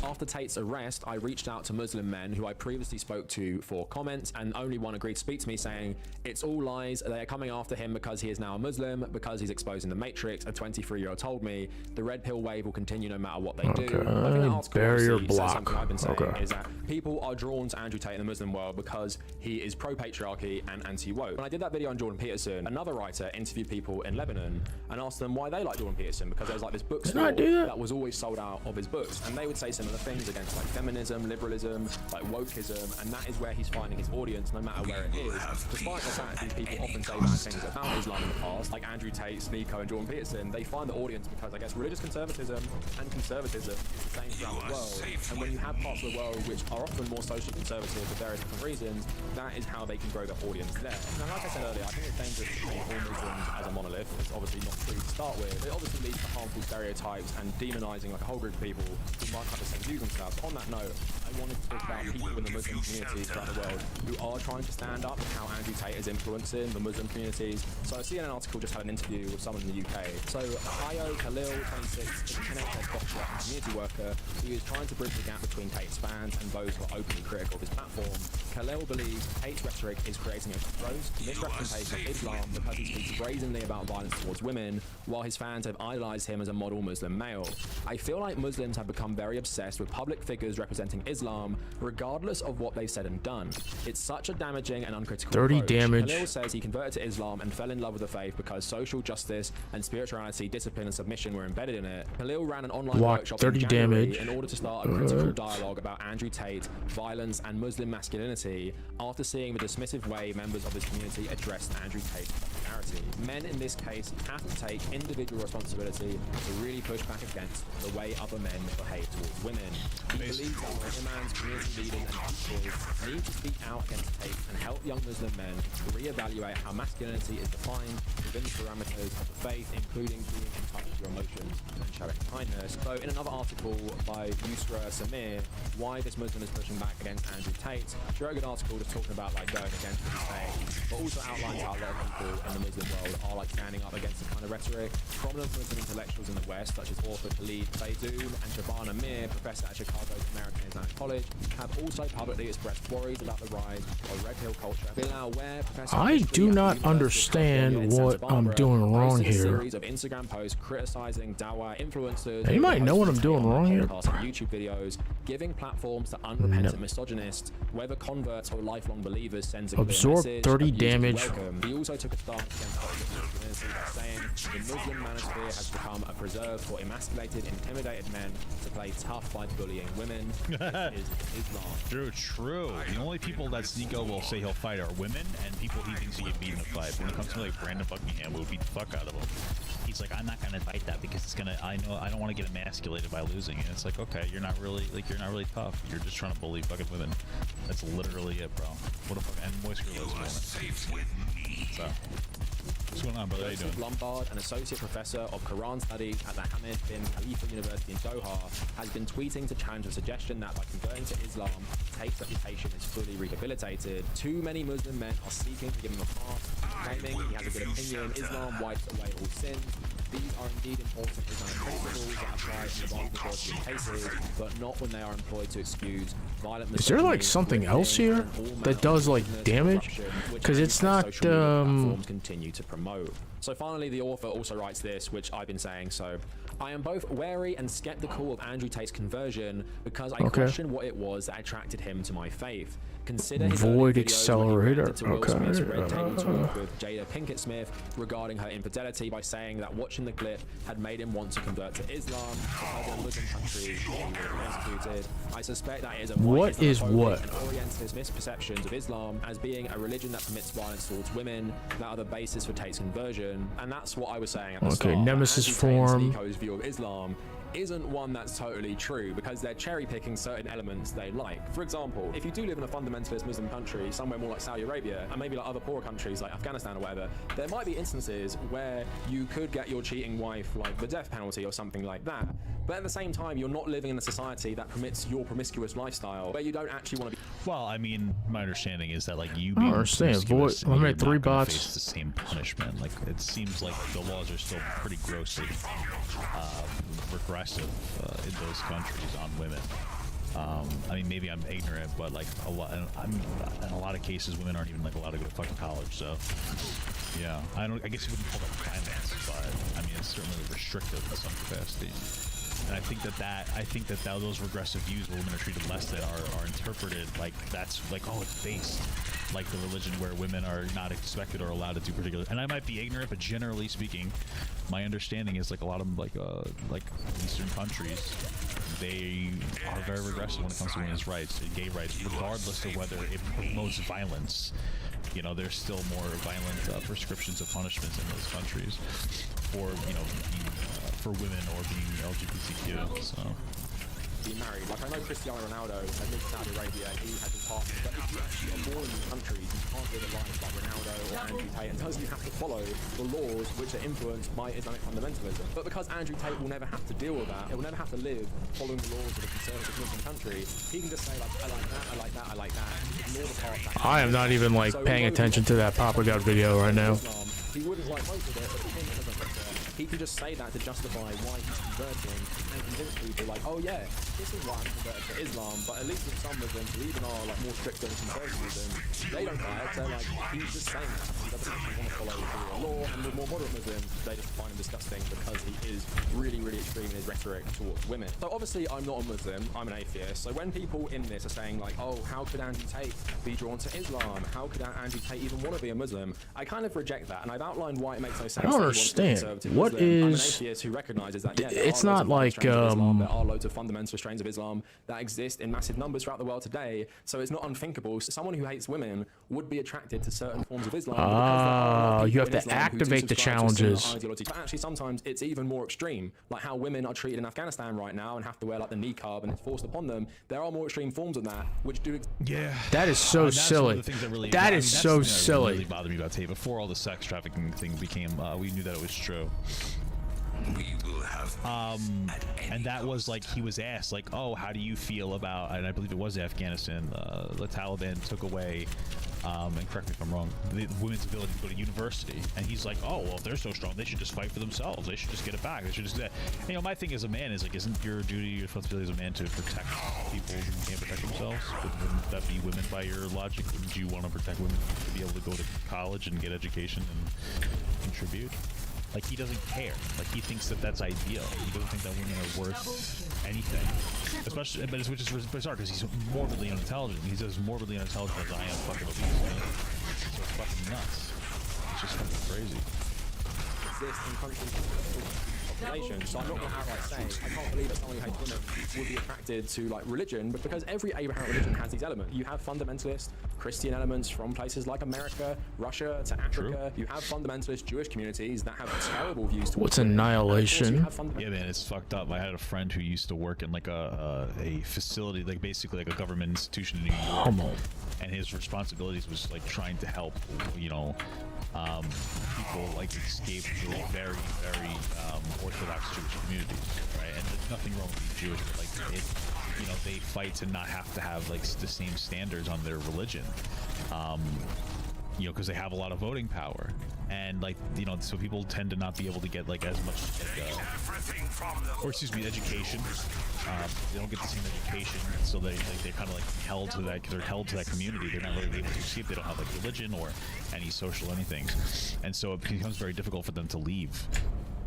After Tate's arrest, I reached out to Muslim men who I previously spoke to for comments, and only one agreed to speak to me, saying, "It's all lies. They are coming after him because he is now a Muslim, because he's exposing the Matrix." A 23-year-old told me the red pill wave will continue no matter what they do. I think that article barrier says block. something I've been saying is that people are drawn to Andrew Tate in the Muslim world because he is pro-patriarchy and anti-woke. When I did that video on Jordan Peterson, another writer interviewed people in Lebanon and asked them why they like Jordan Peterson, because there was like this bookstore that was always sold out of his books, and they would say similar things against like feminism, liberalism, like wokeism, and that is where he's finding his audience no matter where it is. Despite the fact that people often say bad things about Islam in the past, like Andrew Tate, Sneako and Jordan Peterson, they find the audience because I guess religious conservatism and conservatism is the same throughout the world, and when you have parts of the world which are often more socially conservative for various different reasons, that is how they can grow their audience there. Now, like I said earlier, I think it's dangerous to paint all Muslims as a monolith. It's obviously not true to start with. It obviously leads to harmful stereotypes and demonizing like a whole group of people who might have the same views and stuff. On that note, I wanted to talk about people in the Muslim communities throughout the world who are trying to stand up and how Andrew Tate is influencing the Muslim communities. So a CNN article just had an interview with someone in the UK. So Ayo Khalil, 26, is an NHS doctor and community worker who is trying to bridge the gap between Tate's fans and those who are openly critical of his platform. Khalil believes Tate's rhetoric is creating a gross misrepresentation of Islam because he speaks brazenly about violence towards women, while his fans have idolized him as a model Muslim male. I feel like Muslims have become very obsessed with public figures representing Islam, regardless of what they've said and done. It's such a damaging and uncritical 30 approach. damage. Khalil says he converted to Islam and fell in love with the faith because social justice and spirituality, discipline and submission were embedded in it. Khalil ran an online Block, workshop 30 in January damage. in order to start a critical dialogue about Andrew Tate, violence and Muslim masculinity, after seeing the dismissive way members of his community addressed Andrew Tate's popularity. Men in this case have to take individual responsibility to really push back against the way other men behave towards women. He believes that Iman's community leaders and teachers need to speak out against Tate and help young Muslim men to reevaluate how masculinity is defined within the parameters of the faith, including being in touch with your emotions and showing kindness. So in another article by Yusra Samir, why this Muslim is pushing back against Andrew Tate, she wrote a good article just talking about like going against what he's saying, but also outlines how a lot of people in the Muslim world are like standing up against this kind of rhetoric. Prominent Muslim intellectuals in the West, such as author Khalid Faydoun and Shabana Mir, professor at Chicago's American Islamic College, have also publicly expressed worries about the rise of red pill culture. Bilal Ware, professor I do not understand what I'm doing wrong here. Series of Instagram posts criticizing Dawa influencers. Hey, you might know what I'm doing wrong here. YouTube videos, giving platforms to unrepentant misogynists, whether converts or lifelong believers, sends a clear Absorb message. 30 Abuse is damage. welcome. He also took a stance against masculinity by saying the Muslim manosphere has become a preserve for emasculated, intimidated men to play tough by bullying women. This is Islam. True. The only people that Sneako will say he'll fight are women and people he thinks he can beat in a fight. When it comes to like Brandon Buckingham, we'll beat the fuck out of him. He's like, I'm not gonna fight that because it's gonna. I know I don't want to get emasculated by losing. And it's like, okay, you're not really tough. You're just trying to bully fucking women. That's literally it, bro. What a fuck. And moisture lives woman. So, what's going on, brother? How you doing? Lombard, an associate professor of Quran studies at the Hamid bin Khalifa University in Doha, has been tweeting to challenge the suggestion that by converting to Islam, Tate's reputation is fully rehabilitated. Too many Muslim men are seeking to give him a pass, claiming he has a good opinion. Islam wipes away all sins. These are indeed important Islamic principles that apply in the vast majority of cases, but not when they are employed to excuse violent. Is there like something else here that does like damage? Because it's not continue to promote. So finally, the author also writes this, which I've been saying. So I am both wary and skeptical of Andrew Tate's conversion because I question what it was that attracted him to my faith. Consider his Void videos accelerator. when he reacted to Will Smith's Red Table Talk with Jada Pinkett Smith regarding her infidelity by saying that watching the clip had made him want to convert to Islam because in Muslim countries he would be persecuted. I suspect that it is a What is what? and Orientalist misperceptions of Islam as being a religion that permits violence towards women that are the basis for Tate's conversion, and that's what I was saying at the start. Okay, nemesis Andrew Tate and form. Sneako's view of Islam isn't one that's totally true because they're cherry picking certain elements they like. For example, if you do live in a fundamentalist Muslim country, somewhere more like Saudi Arabia, and maybe like other poorer countries like Afghanistan or whatever, there might be instances where you could get your cheating wife like the death penalty or something like that. But at the same time, you're not living in a society that permits your promiscuous lifestyle where you don't actually want to be. Well, I mean, my understanding is that like you I being don't understand. promiscuous, Void. I you're made 3 not gonna bots. face the same punishment. Like it seems like the laws are still pretty grossly regressive in those countries on women. I mean, maybe I'm ignorant, but like in a lot of cases, women aren't even like allowed to go to fucking college. So, yeah, I guess you wouldn't call that finance, but I mean, it's certainly restrictive in some capacity. And I think that those regressive views where women are treated less than are interpreted like that's like, oh, it's based like the religion where women are not expected or allowed to do particular. And I might be ignorant, but generally speaking, my understanding is like a lot of like Eastern countries, they are very regressive when it comes to women's rights and gay rights, regardless of whether it promotes violence. You know, there's still more violent prescriptions of punishments in those countries for, you know, for women or being LGBTQ. So. Be married. Like, I know Cristiano Ronaldo has lived in Saudi Arabia and he has his partner, but if you actually are born in these countries, you can't live a life like Ronaldo or Andrew Tate, and thus you have to follow the laws which are influenced by Islamic fundamentalism. But because Andrew Tate will never have to deal with that, it will never have to live following the laws of a conservative Muslim country, he can just say, like, I like that, I like that, I like that, ignore the part that I am not even like paying attention to that Papagut video right now. He wouldn't like most of it, but for him it doesn't matter. He can just say that to justify why he's converting and convince people like, oh yeah, this is why I'm converted to Islam, but at least with some Muslims who even are like more strict on conservatism, they don't buy it. They're like, he's just saying that. He doesn't actually want to follow the law, and the more moderate Muslims, they just find him disgusting because he is really, really extreme in his rhetoric towards women. So obviously I'm not a Muslim, I'm an atheist, so when people in this are saying like, oh, how could Andrew Tate be drawn to Islam? How could Andrew Tate even want to be a Muslim? I kind of reject that, and I've outlined why it makes no sense. I don't understand. What is... I'm an atheist who recognizes that, yeah, it's not like there are loads of fundamental strains of Islam that exist in massive numbers throughout the world today, so it's not unthinkable. Someone who hates women would be attracted to certain forms of Islam. You have to activate the challenges. But actually, sometimes it's even more extreme, like how women are treated in Afghanistan right now and have to wear like the niqab and it's forced upon them. There are more extreme forms of that which do. Yeah, that is so silly. That is so silly. Really bothered me about Tate. Before all the sex trafficking thing became, we knew that it was true. We will have and that was like, he was asked like, oh, how do you feel about, and I believe it was Afghanistan, the Taliban took away, and correct me if I'm wrong, the women's ability to go to university, and he's like, oh, well, if they're so strong, they should just fight for themselves, they should just get it back, they should just do that. And, you know, my thing as a man is like, isn't your duty, your responsibility as a man to protect people who can't protect themselves? Wouldn't that be women by your logic? Wouldn't you want to protect women to be able to go to college and get education and contribute? Like, he doesn't care. Like, he thinks that that's ideal. He doesn't think that women are worth anything. Especially, but which is bizarre because he's morbidly unintelligent. He's as morbidly unintelligent as I am fucking obese, man. So it's fucking nuts. It's just fucking crazy. Exist in countries population, so I'm not going to outright say I can't believe that someone who hates women would be attracted to like religion, but because every Abrahamic religion has these elements. You have fundamentalist Christian elements from places like America, Russia to Africa. You have fundamentalist Jewish communities that have terrible views towards what's annihilation. Yeah, man, it's fucked up. I had a friend who used to work in like a facility, like basically like a government institution in New York, and his responsibilities was like trying to help, you know, people like escape the very, very Orthodox Jewish communities, right? And there's nothing wrong with being Jewish, but like it, you know, they fight to not have to have like the same standards on their religion, you know, because they have a lot of voting power, and like, you know, so people tend to not be able to get like as much like, or excuse me, education. They don't get the same education, so they're kind of like held to that. They're held to that community. They're not really able to escape. They don't have like religion or any social anything, and so it becomes very difficult for them to leave.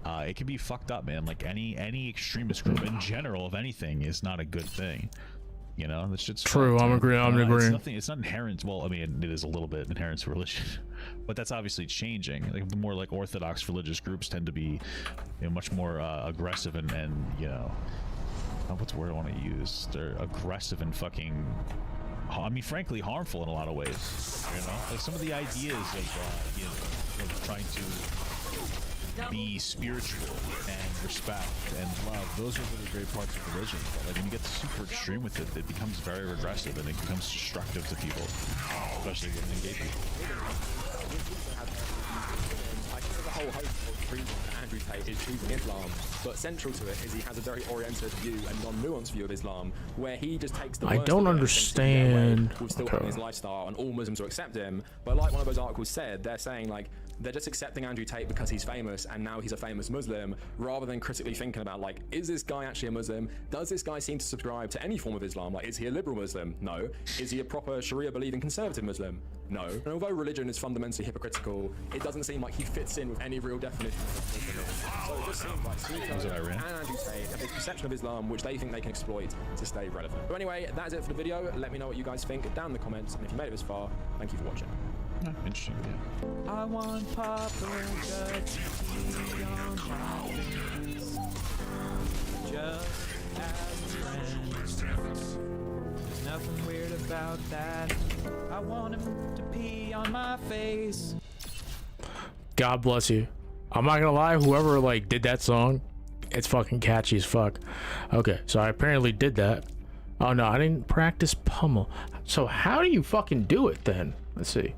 It can be fucked up, man. Like any extremist group in general, of anything, is not a good thing. You know, that's just true. I'm agreeing. It's not inherent. Well, I mean, it is a little bit inherent to religion, but that's obviously changing. Like the more like Orthodox religious groups tend to be, you know, much more aggressive and you know, what's the word I want to use? They're aggressive and fucking, I mean, frankly, harmful in a lot of ways. You know, like some of the ideas of you know, trying to be spiritual and respect and love, those are really great parts of religion, but like when you get super extreme with it, it becomes very regressive and it becomes destructive to people, especially women and gay people. I think there's a whole host of reasons that Andrew Tate is choosing Islam, but central to it is he has a very oriented view and non-nuanced view of Islam, where he just takes the I don't understand. Will still have his lifestyle and all Muslims will accept him, but like one of those articles said, they're saying like They're just accepting Andrew Tate because he's famous and now he's a famous Muslim, rather than critically thinking about, like, is this guy actually a Muslim? Does this guy seem to subscribe to any form of Islam? Like, is he a liberal Muslim? No. Is he a proper Sharia-believing conservative Muslim? No. And although religion is fundamentally hypocritical, it doesn't seem like he fits in with any real definition of Muslim. So it just seems like Sneako and Andrew Tate have this perception of Islam which they think they can exploit to stay relevant. But anyway, that's it for the video. Let me know what you guys think down in the comments, and if you made it this far, thank you for watching. Interesting video. I want Papagut to be on my face, just as a friend. There's nothing weird about that. I want him to pee on my face. God bless you. I'm not gonna lie, whoever like did that song, it's fucking catchy as fuck. Okay, so I apparently did that. Oh no, I didn't practice pummel. So how do you fucking do it then? Let's see.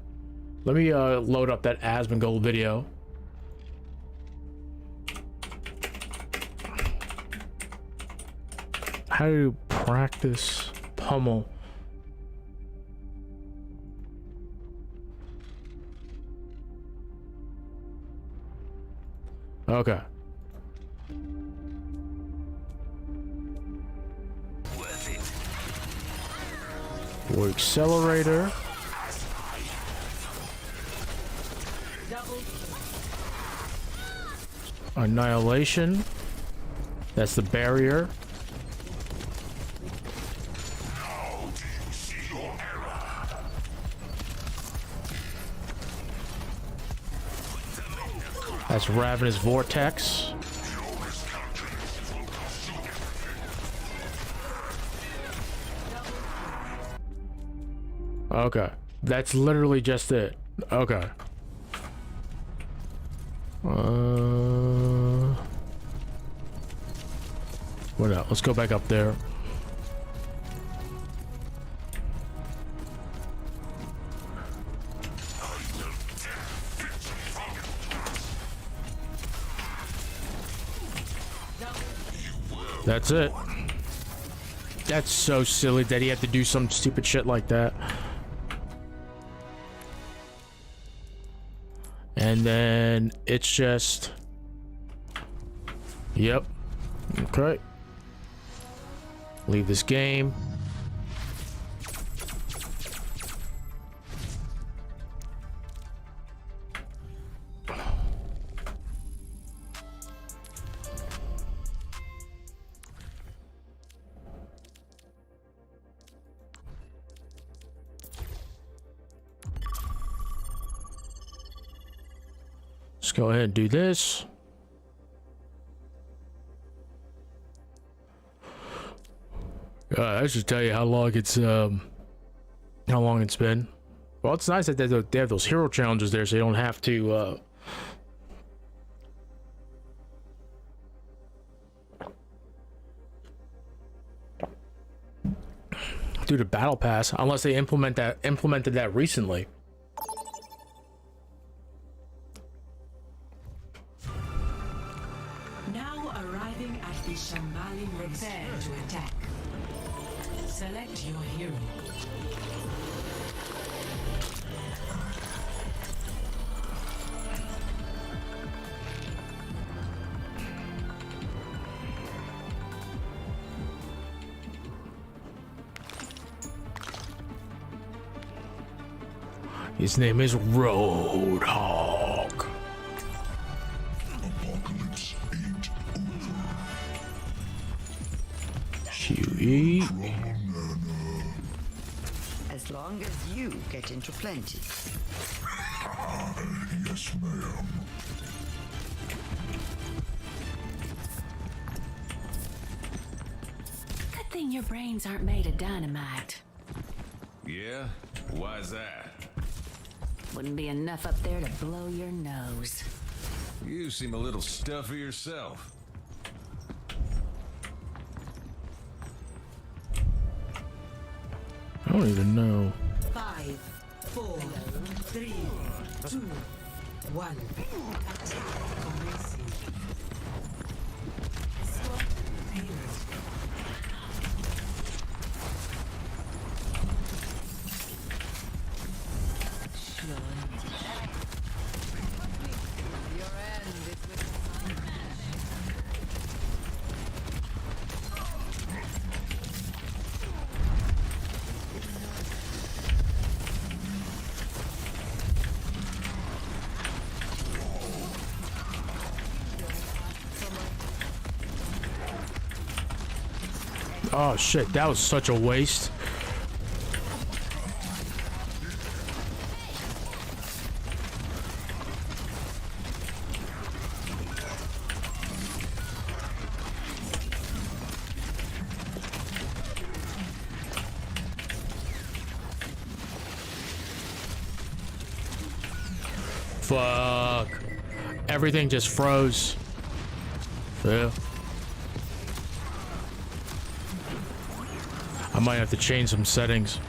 Let me load up that Asmongold video. How do you practice pummel? Okay. For accelerator. Annihilation. That's the barrier. That's Ravenous Vortex. Okay. That's literally just it. Okay. What else? Let's go back up there. That's it. That's so silly that he had to do some stupid shit like that. And then it's just... Yep. Okay. Leave this game. Let's go ahead and do this. I should tell you how long it's been. Well, it's nice that they have those hero challenges there, so you don't have to do the battle pass, unless they implemented that recently. Now arriving at the Shambali, prepare to attack. Select your hero. His name is Roadhog. Apocalypse ain't Huey. As long as you get into plenty. Yes, ma'am. Good thing your brains aren't made of dynamite. Yeah? Why's that? Wouldn't be enough up there to blow your nose. You seem a little stuffy yourself. I don't even know. 5, 4, 3, 2, 1. Attack commencing. Stop payload. Oh shit, that was such a waste. Fuck. Everything just froze. Yeah. I might have to change some settings.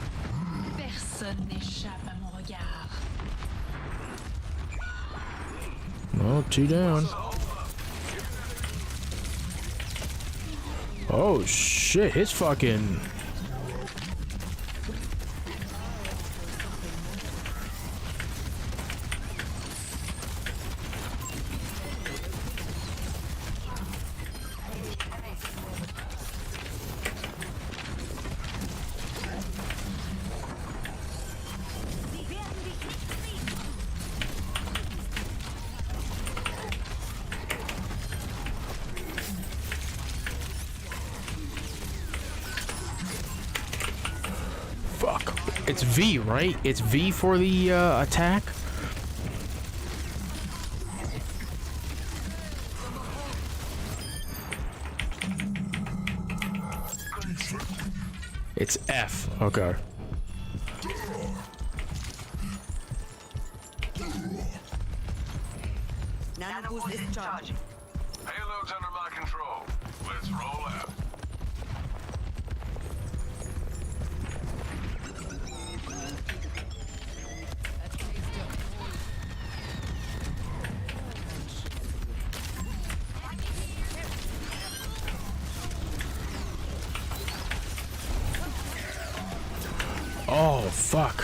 Personne n'échappe à mon regard. Oh, 2 down. Oh shit, his fucking... Fuck. It's V, right? It's V for the attack? It's F. Okay. Nano boost discharging. Payload's under my control. Let's roll out. Oh, fuck.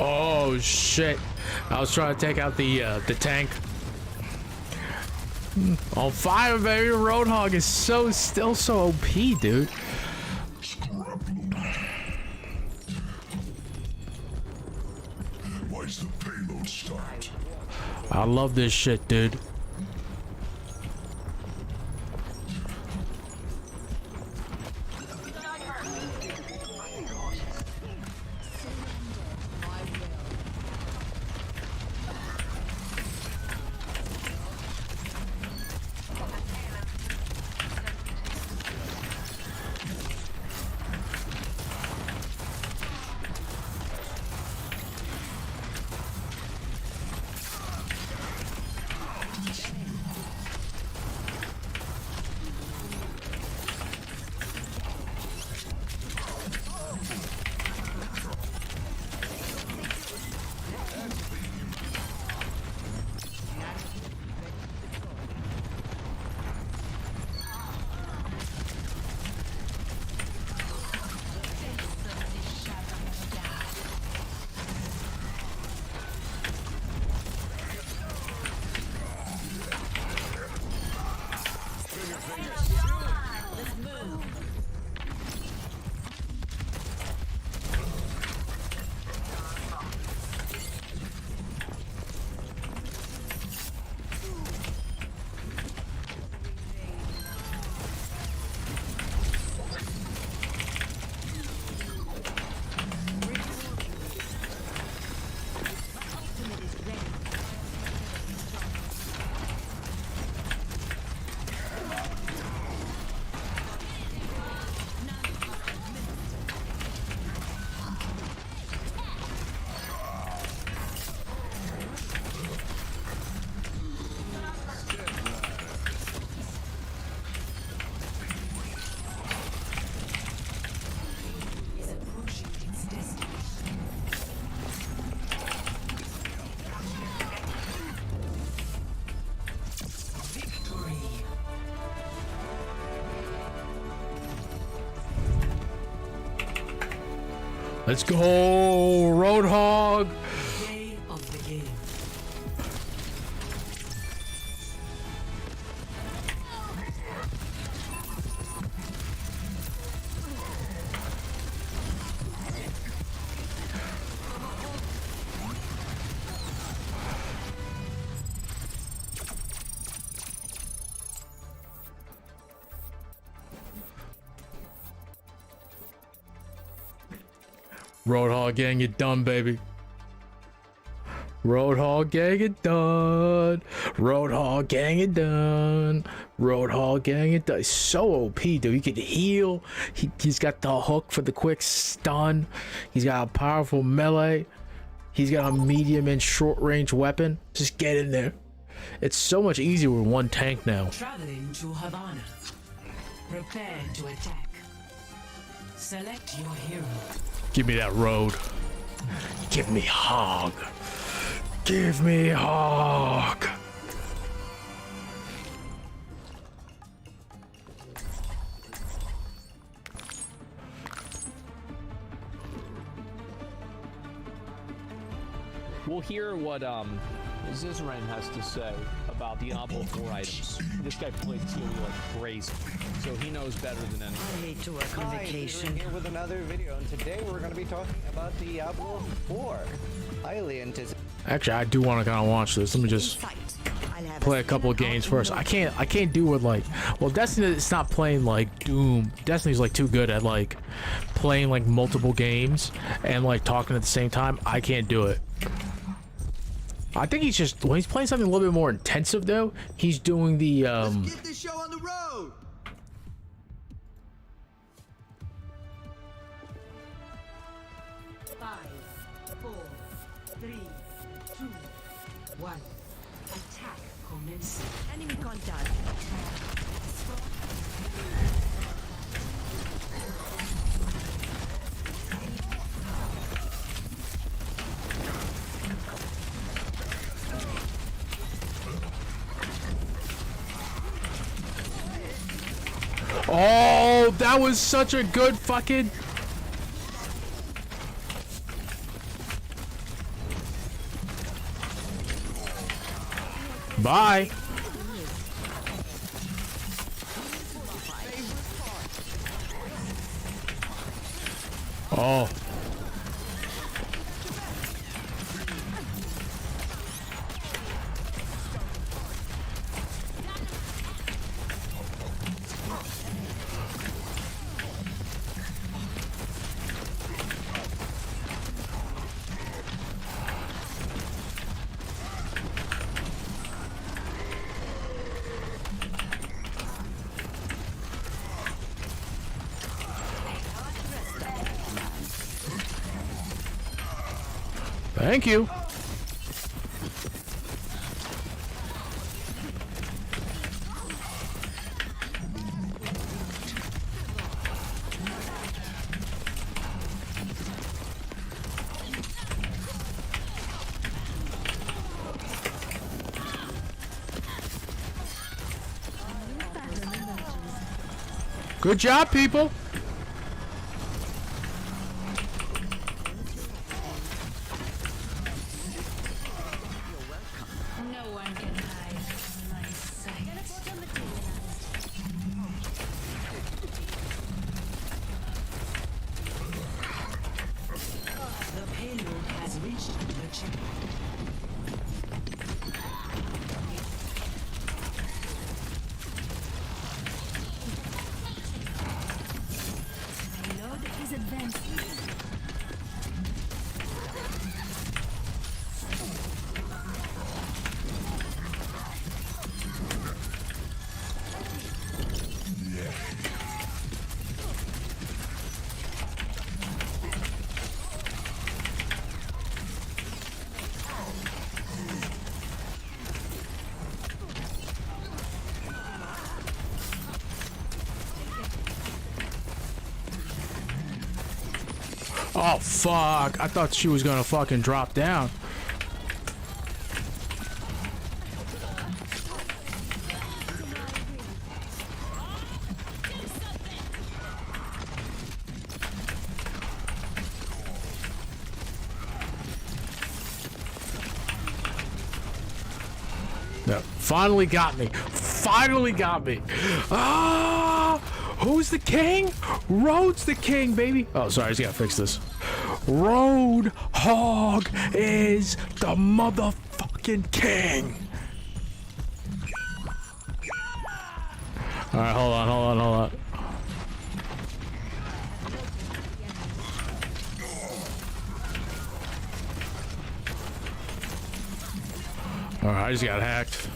Oh shit! I was trying to take out the tank. On fire, baby! Roadhog is still so OP, dude. Why's the payload stopped? I love this shit, dude. Let's move. Let's go, Roadhog. Day of the game. Roadhog gang it done, baby. Roadhog gang it done. Roadhog gang it done. Roadhog gang it done. He's so OP, dude. He can heal. He's got the hook for the quick stun. He's got a powerful melee. He's got a medium and short range weapon. Just get in there. It's so much easier with one tank now. Traveling to Havana. Prepare to attack. Select your hero. Give me that road. Give me hog. Give me hog. We'll hear what Zizran has to say about Diablo 4 items. This guy played ToE like crazy, so he knows better than anyone. I hate to work on vacation. Here with another video, and today we're going to be talking about Diablo 4. Highly anticipated. Actually, I do want to kind of watch this. Let me just play a couple of games first. I can't do what like, well, Destiny, it's not playing like Doom. Destiny's like too good at like playing like multiple games and like talking at the same time. I can't do it. I think he's just, when he's playing something a little bit more intensive though, he's doing the Let's get this show on the road. Five, 4, 3, 2, 1. Attack commencing. Enemy contact. Oh, that was such a good fucking... Bye. Oh. Thank you. Good job, people. Oh, fuck. I thought she was gonna fucking drop down. No, finally got me. Finally got me. Ah! Who's the king? Road's the king, baby. Oh, sorry, I just gotta fix this. Road Hog is the motherfucking king. All right, hold on. All right, I just got hacked.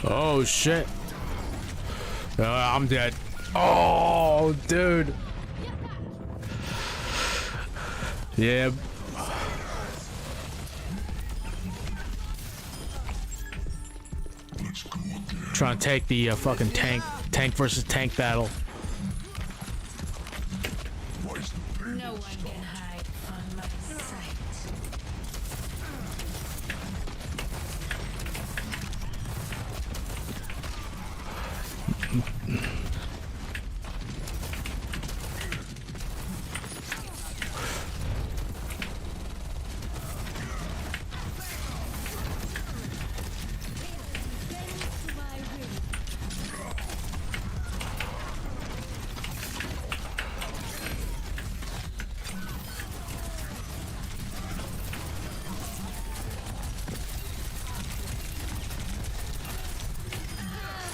Oh shit. I'm dead. Oh, dude. Yeah. Trying to take the fucking tank versus tank battle. No one can hide from my sight.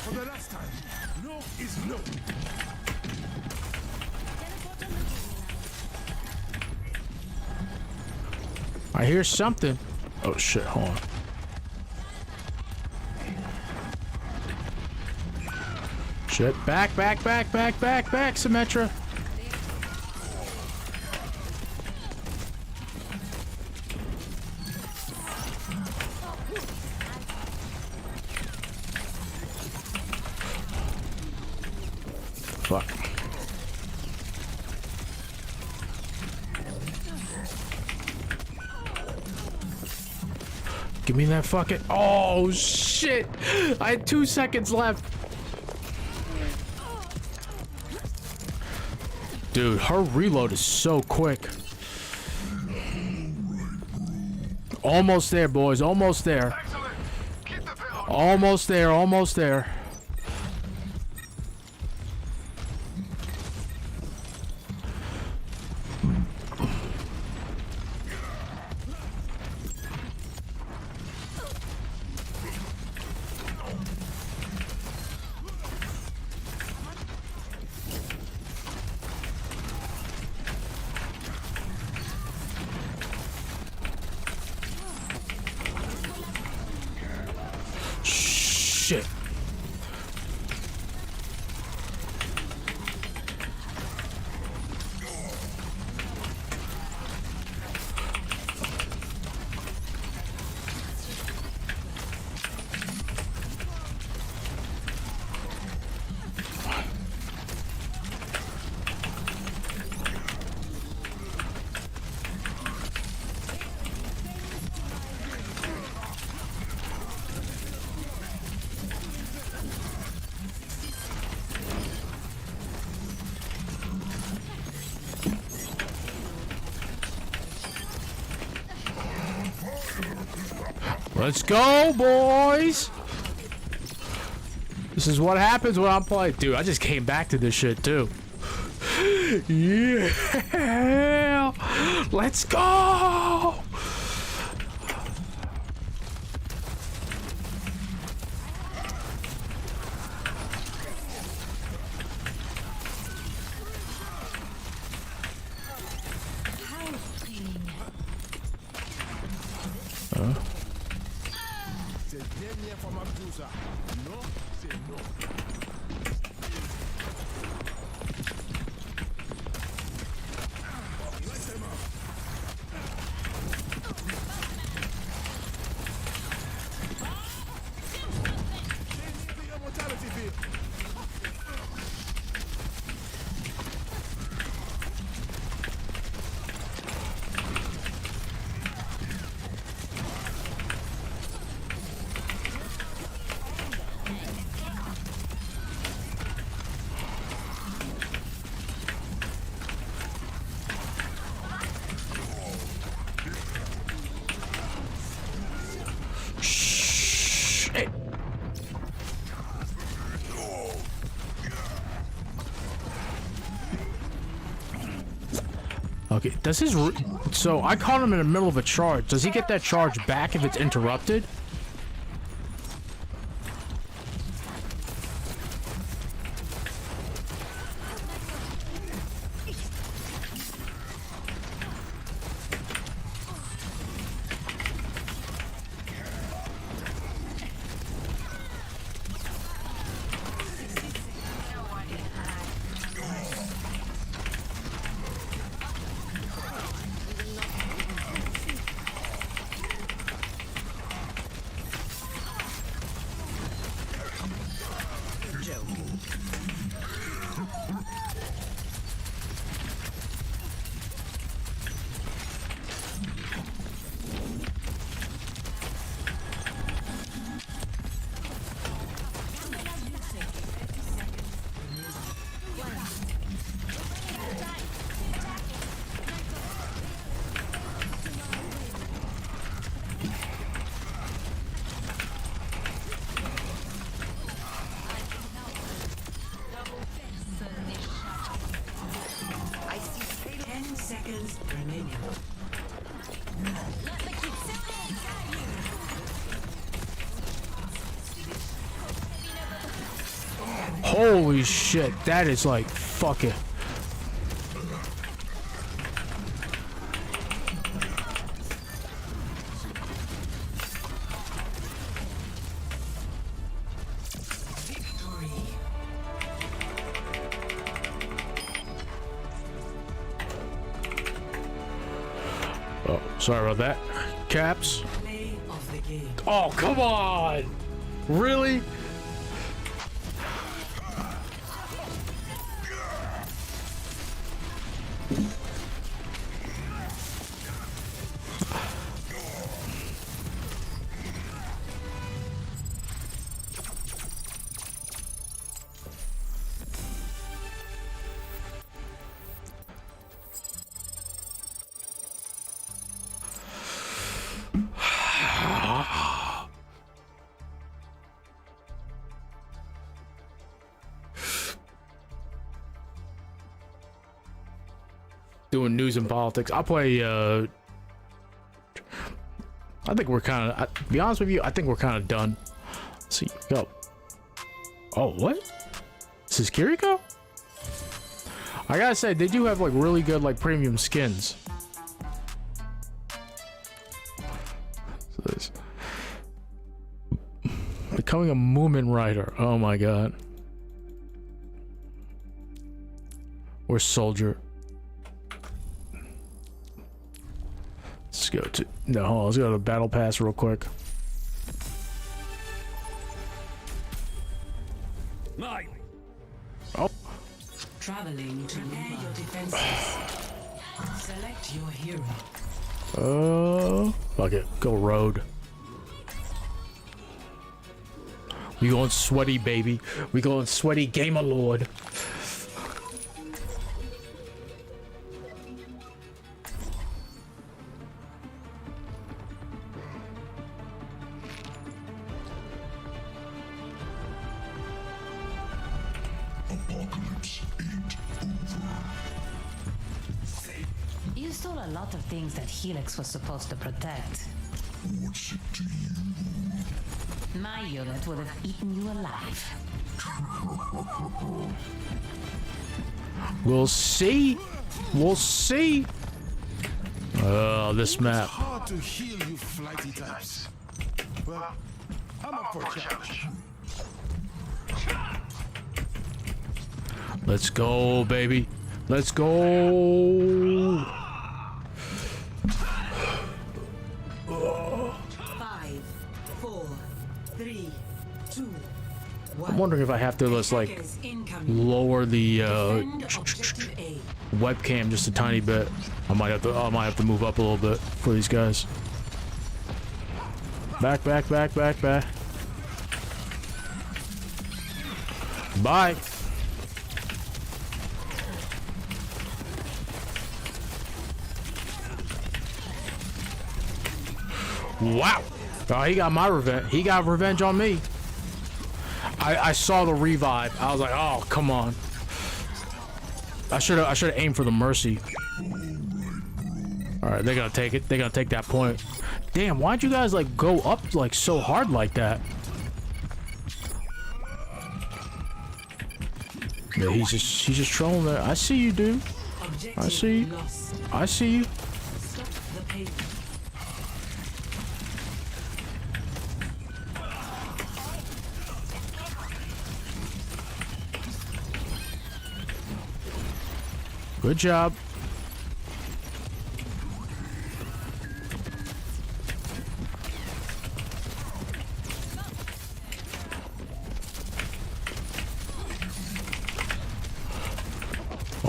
For the last time, no is no. I hear something. Oh shit, hold on. Shit, back, Symmetra. Fuck. Give me that fucking. Oh shit! I had 2 seconds left. Dude, her reload is so quick. Almost there, boys. Almost there. Almost there. Almost there. Shit. Let's go, boys! This is what happens when I'm playing. Dude, I just came back to this shit, too. Yeah! Let's go! Okay, does his... So, I caught him in the middle of a charge. Does he get that charge back if it's interrupted? Holy shit, that is like fucking... Oh, sorry about that. Caps. Oh, come on! Really? Doing news and politics. I'll play, I think we're kind of, to be honest with you, I think we're kind of done. Let's see, go. Oh, what? This is Kiriko? I gotta say, they do have like really good like premium skins. So this. Becoming a Moomin Rider. Oh my god. Or Soldier. Let's go to let's go to Battle Pass real quick. Oh. Traveling to repair your defenses. Select your hero. Fuck it. Go road. We going sweaty, baby. We going sweaty, gamer lord. You stole a lot of things that Helix was supposed to protect. What's it to you? My unit would have eaten you alive. We'll see. We'll see. Oh, this map. It's hard to heal you flighty types. Well, I'm up for a challenge. Let's go, baby. Let's go. 5, 4, 3, 2, 1. I'm wondering if I have to just like lower the webcam just a tiny bit. I might have to move up a little bit for these guys. Back. Bye. Wow. Oh, he got my revenge. He got revenge on me. I saw the revive. I was like, oh, come on. I should have aimed for the mercy. All right, they're gonna take it. They're gonna take that point. Damn, why'd you guys like go up like so hard like that? Yeah, he's just trolling there. I see you, dude. I see you. I see you. Good job.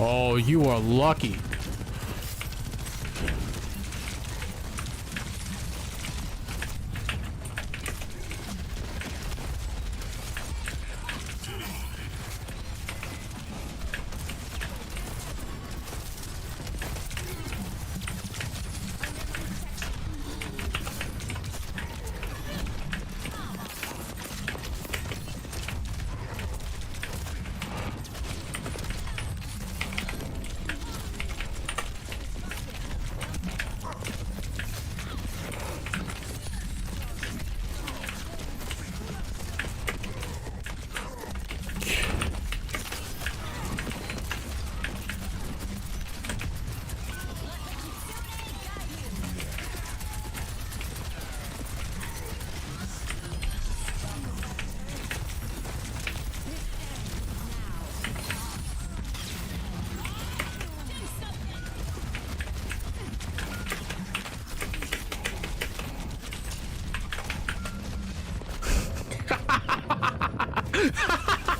Oh, you are lucky.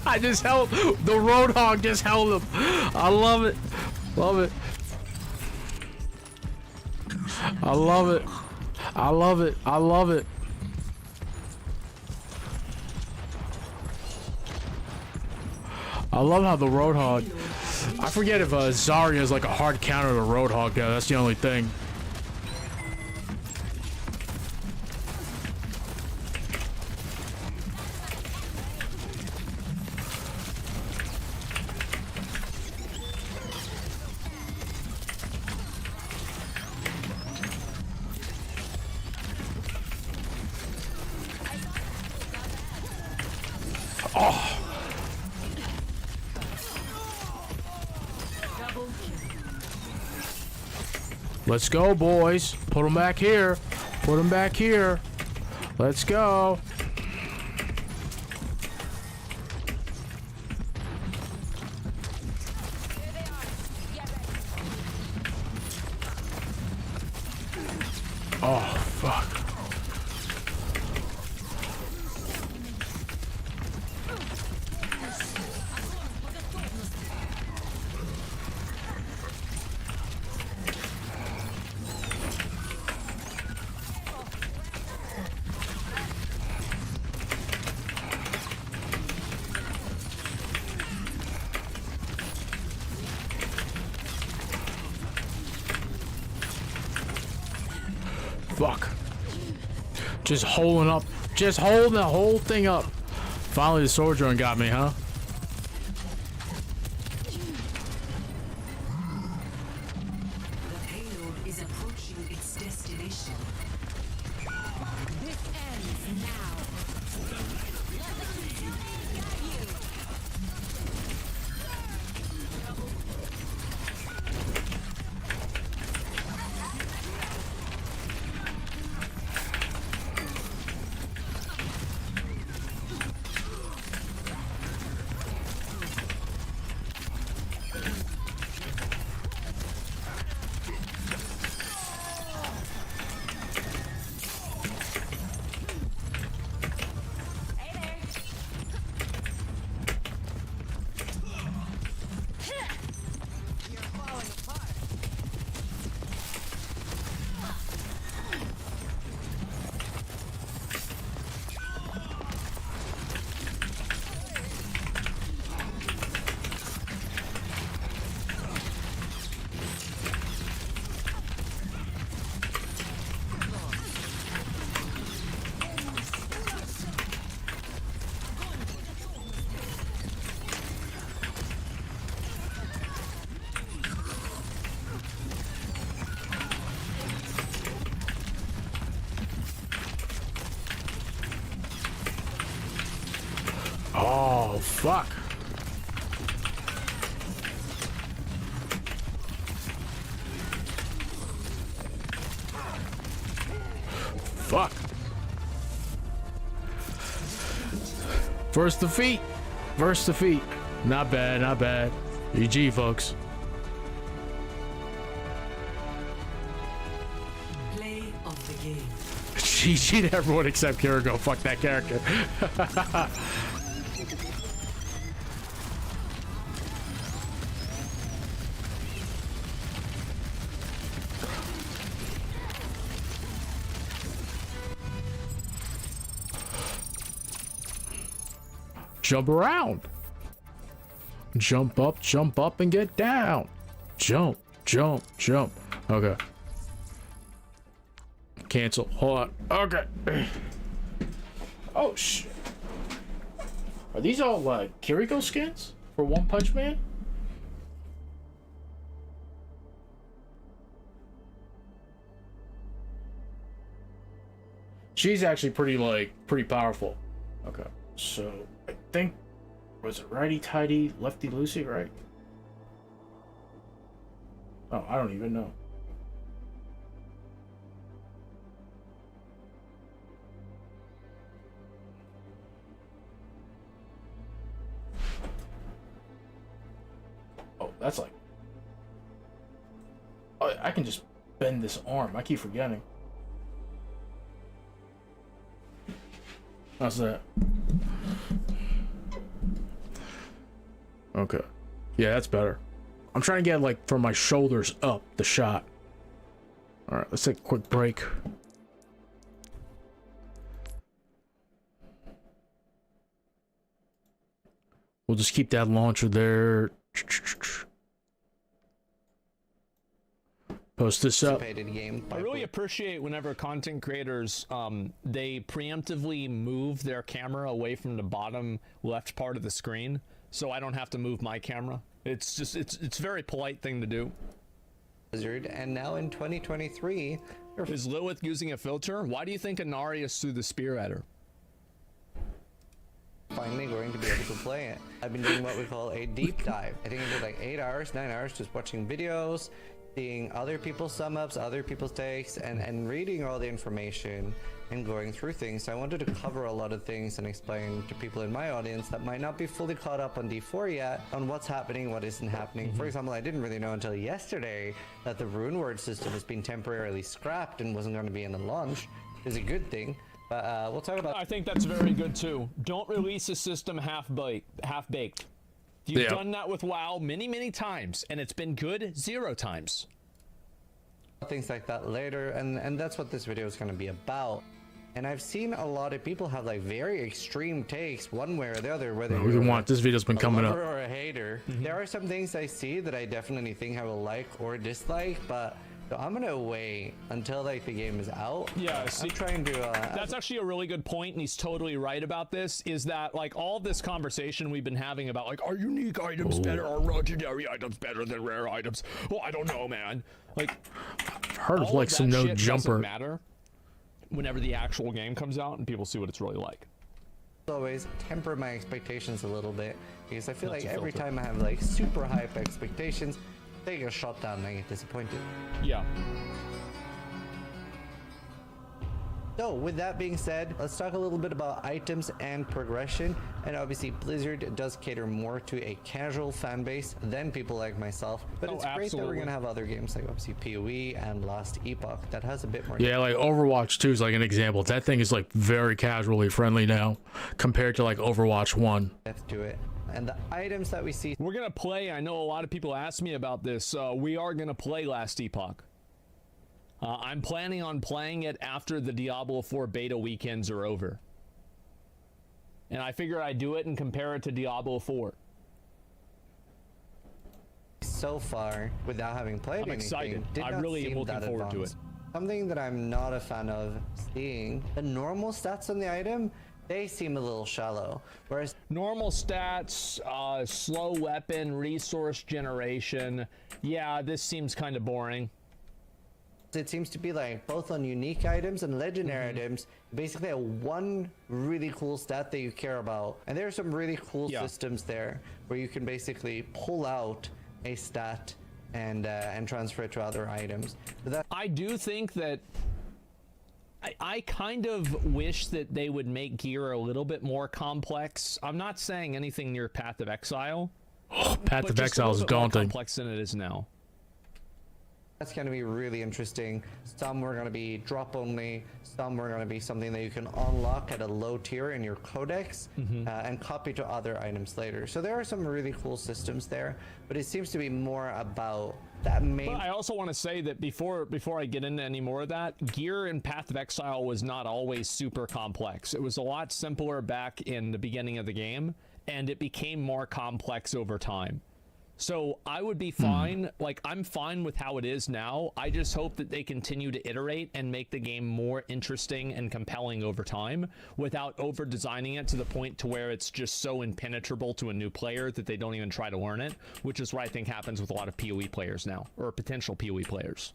I just held the Roadhog. Just held him. I love it. Love it. I love it. I love it. I love it. I love how the Roadhog. I forget if Zarya is like a hard counter to Roadhog though. That's the only thing. Oh. Let's go, boys. Put them back here. Put them back here. Let's go. Oh, fuck. Fuck. Just holding up. Just holding the whole thing up. Finally the sword drone got me, huh? The payload is approaching its destination. This ends now. Fuck. Fuck. First defeat. First defeat. Not bad, not bad. GG, folks. Play of the game. GG to everyone except Kiriko. Fuck that character. Jump around. Jump up, and get down. Jump, jump, jump. Okay. Cancel. Hold on. Okay. Oh, shit. Are these all, like, Kiriko skins for One Punch Man? She's actually pretty powerful. Okay. So, I think, was it righty tighty, lefty loosey, right? Oh, I don't even know. Oh, that's like... Oh, I can just bend this arm. I keep forgetting. How's that? Okay. Yeah, that's better. I'm trying to get, like, from my shoulders up, the shot. Alright, let's take a quick break. We'll just keep that launcher there. Post this up. I really appreciate whenever content creators they preemptively move their camera away from the bottom left part of the screen, so I don't have to move my camera. It's just it's a very polite thing to do. And now in 2023, is Lilith using a filter? Why do you think Inarius threw the spear at her? Finally going to be able to play it. I've been doing what we call a deep dive. I think I did like 8 hours, 9 hours just watching videos, seeing other people's sum ups, other people's takes, and reading all the information and going through things. So I wanted to cover a lot of things and explain to people in my audience that might not be fully caught up on D4 yet on what's happening, what isn't happening. For example, I didn't really know until yesterday that the rune word system has been temporarily scrapped and wasn't going to be in the launch. It's a good thing. But we'll talk about. I think that's very good too. Don't release a system half baked. You've done that with WoW many times, and it's been good 0 times. Things like that later, and that's what this video is going to be about. And I've seen a lot of people have like very extreme takes, one way or the other. Whether we can want this video's been coming up. Or a hater. There are some things I see that I definitely think I will like or dislike, but. So I'm gonna wait until like the game is out. Yeah, see, I'm trying to. That's actually a really good point, and he's totally right about this. Is that like all this conversation we've been having about like are unique items better, are legendary items better than rare items? Well, I don't know, man. Like, I've heard of like some no jumper. Matter whenever the actual game comes out and people see what it's really like. Always temper my expectations a little bit because I feel like every time I have like super hype expectations. They get shot down and I get disappointed. Yeah. So with that being said, let's talk a little bit about items and progression. And obviously Blizzard does cater more to a casual fan base than people like myself. But it's great that we're gonna have other games like obviously PoE and Last Epoch that has a bit more. Yeah, like Overwatch 2 is like an example. That thing is like very casually friendly now compared to like Overwatch 1. Depth to it. And the items that we see, we're gonna play. I know a lot of people ask me about this. We are gonna play Last Epoch. I'm planning on playing it after the Diablo 4 beta weekends are over, and I figure I'd do it and compare it to Diablo 4. So far, without having played anything, excited. I really am looking forward to it. Something that I'm not a fan of seeing the normal stats on the item. They seem a little shallow. Whereas normal stats, slow weapon, resource generation. Yeah, this seems kind of boring. It seems to be like both on unique items and legendary items, basically a one really cool stat that you care about. And there are some really cool systems there where you can basically pull out a stat and transfer it to other items. But I do think that I kind of wish that they would make gear a little bit more complex. I'm not saying anything near Path of Exile. Path of Exile is daunting. Complex than it is now. That's going to be really interesting. Some were going to be drop only. Some were going to be something that you can unlock at a low tier in your codex and copy to other items later. So there are some really cool systems there, but it seems to be more about that main. But I also want to say that before I get into any more of that, gear in Path of Exile was not always super complex. It was a lot simpler back in the beginning of the game, and it became more complex over time. So I would be fine. Like, I'm fine with how it is now. I just hope that they continue to iterate and make the game more interesting and compelling over time without over designing it to the point to where it's just so impenetrable to a new player that they don't even try to learn it, which is what I think happens with a lot of PoE players now, or potential PoE players.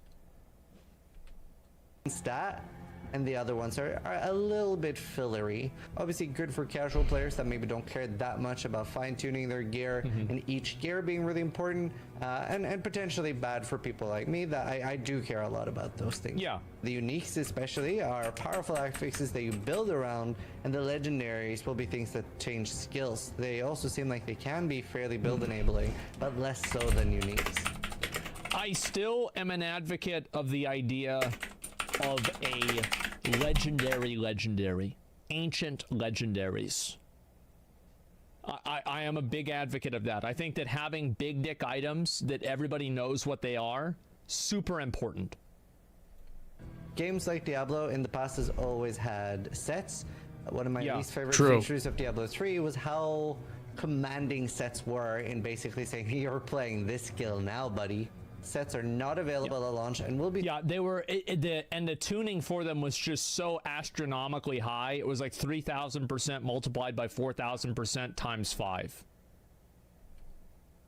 Stat and the other ones are a little bit fillery. Obviously good for casual players that maybe don't care that much about fine-tuning their gear and each gear being really important, and potentially bad for people like me that I do care a lot about those things. Yeah. The uniques especially are powerful affixes that you build around, and the legendaries will be things that change skills. They also seem like they can be fairly build enabling, but less so than uniques. I still am an advocate of the idea of a legendary, ancient legendaries. I am a big advocate of that. I think that having big dick items that everybody knows what they are, super important. Games like Diablo in the past has always had sets. One of my least favorite features of Diablo 3 was how commanding sets were in basically saying, you're playing this skill now, buddy. Sets are not available at launch and will be. Yeah, they were, and the tuning for them was just so astronomically high. It was like 3,000% multiplied by 4,000% times 5.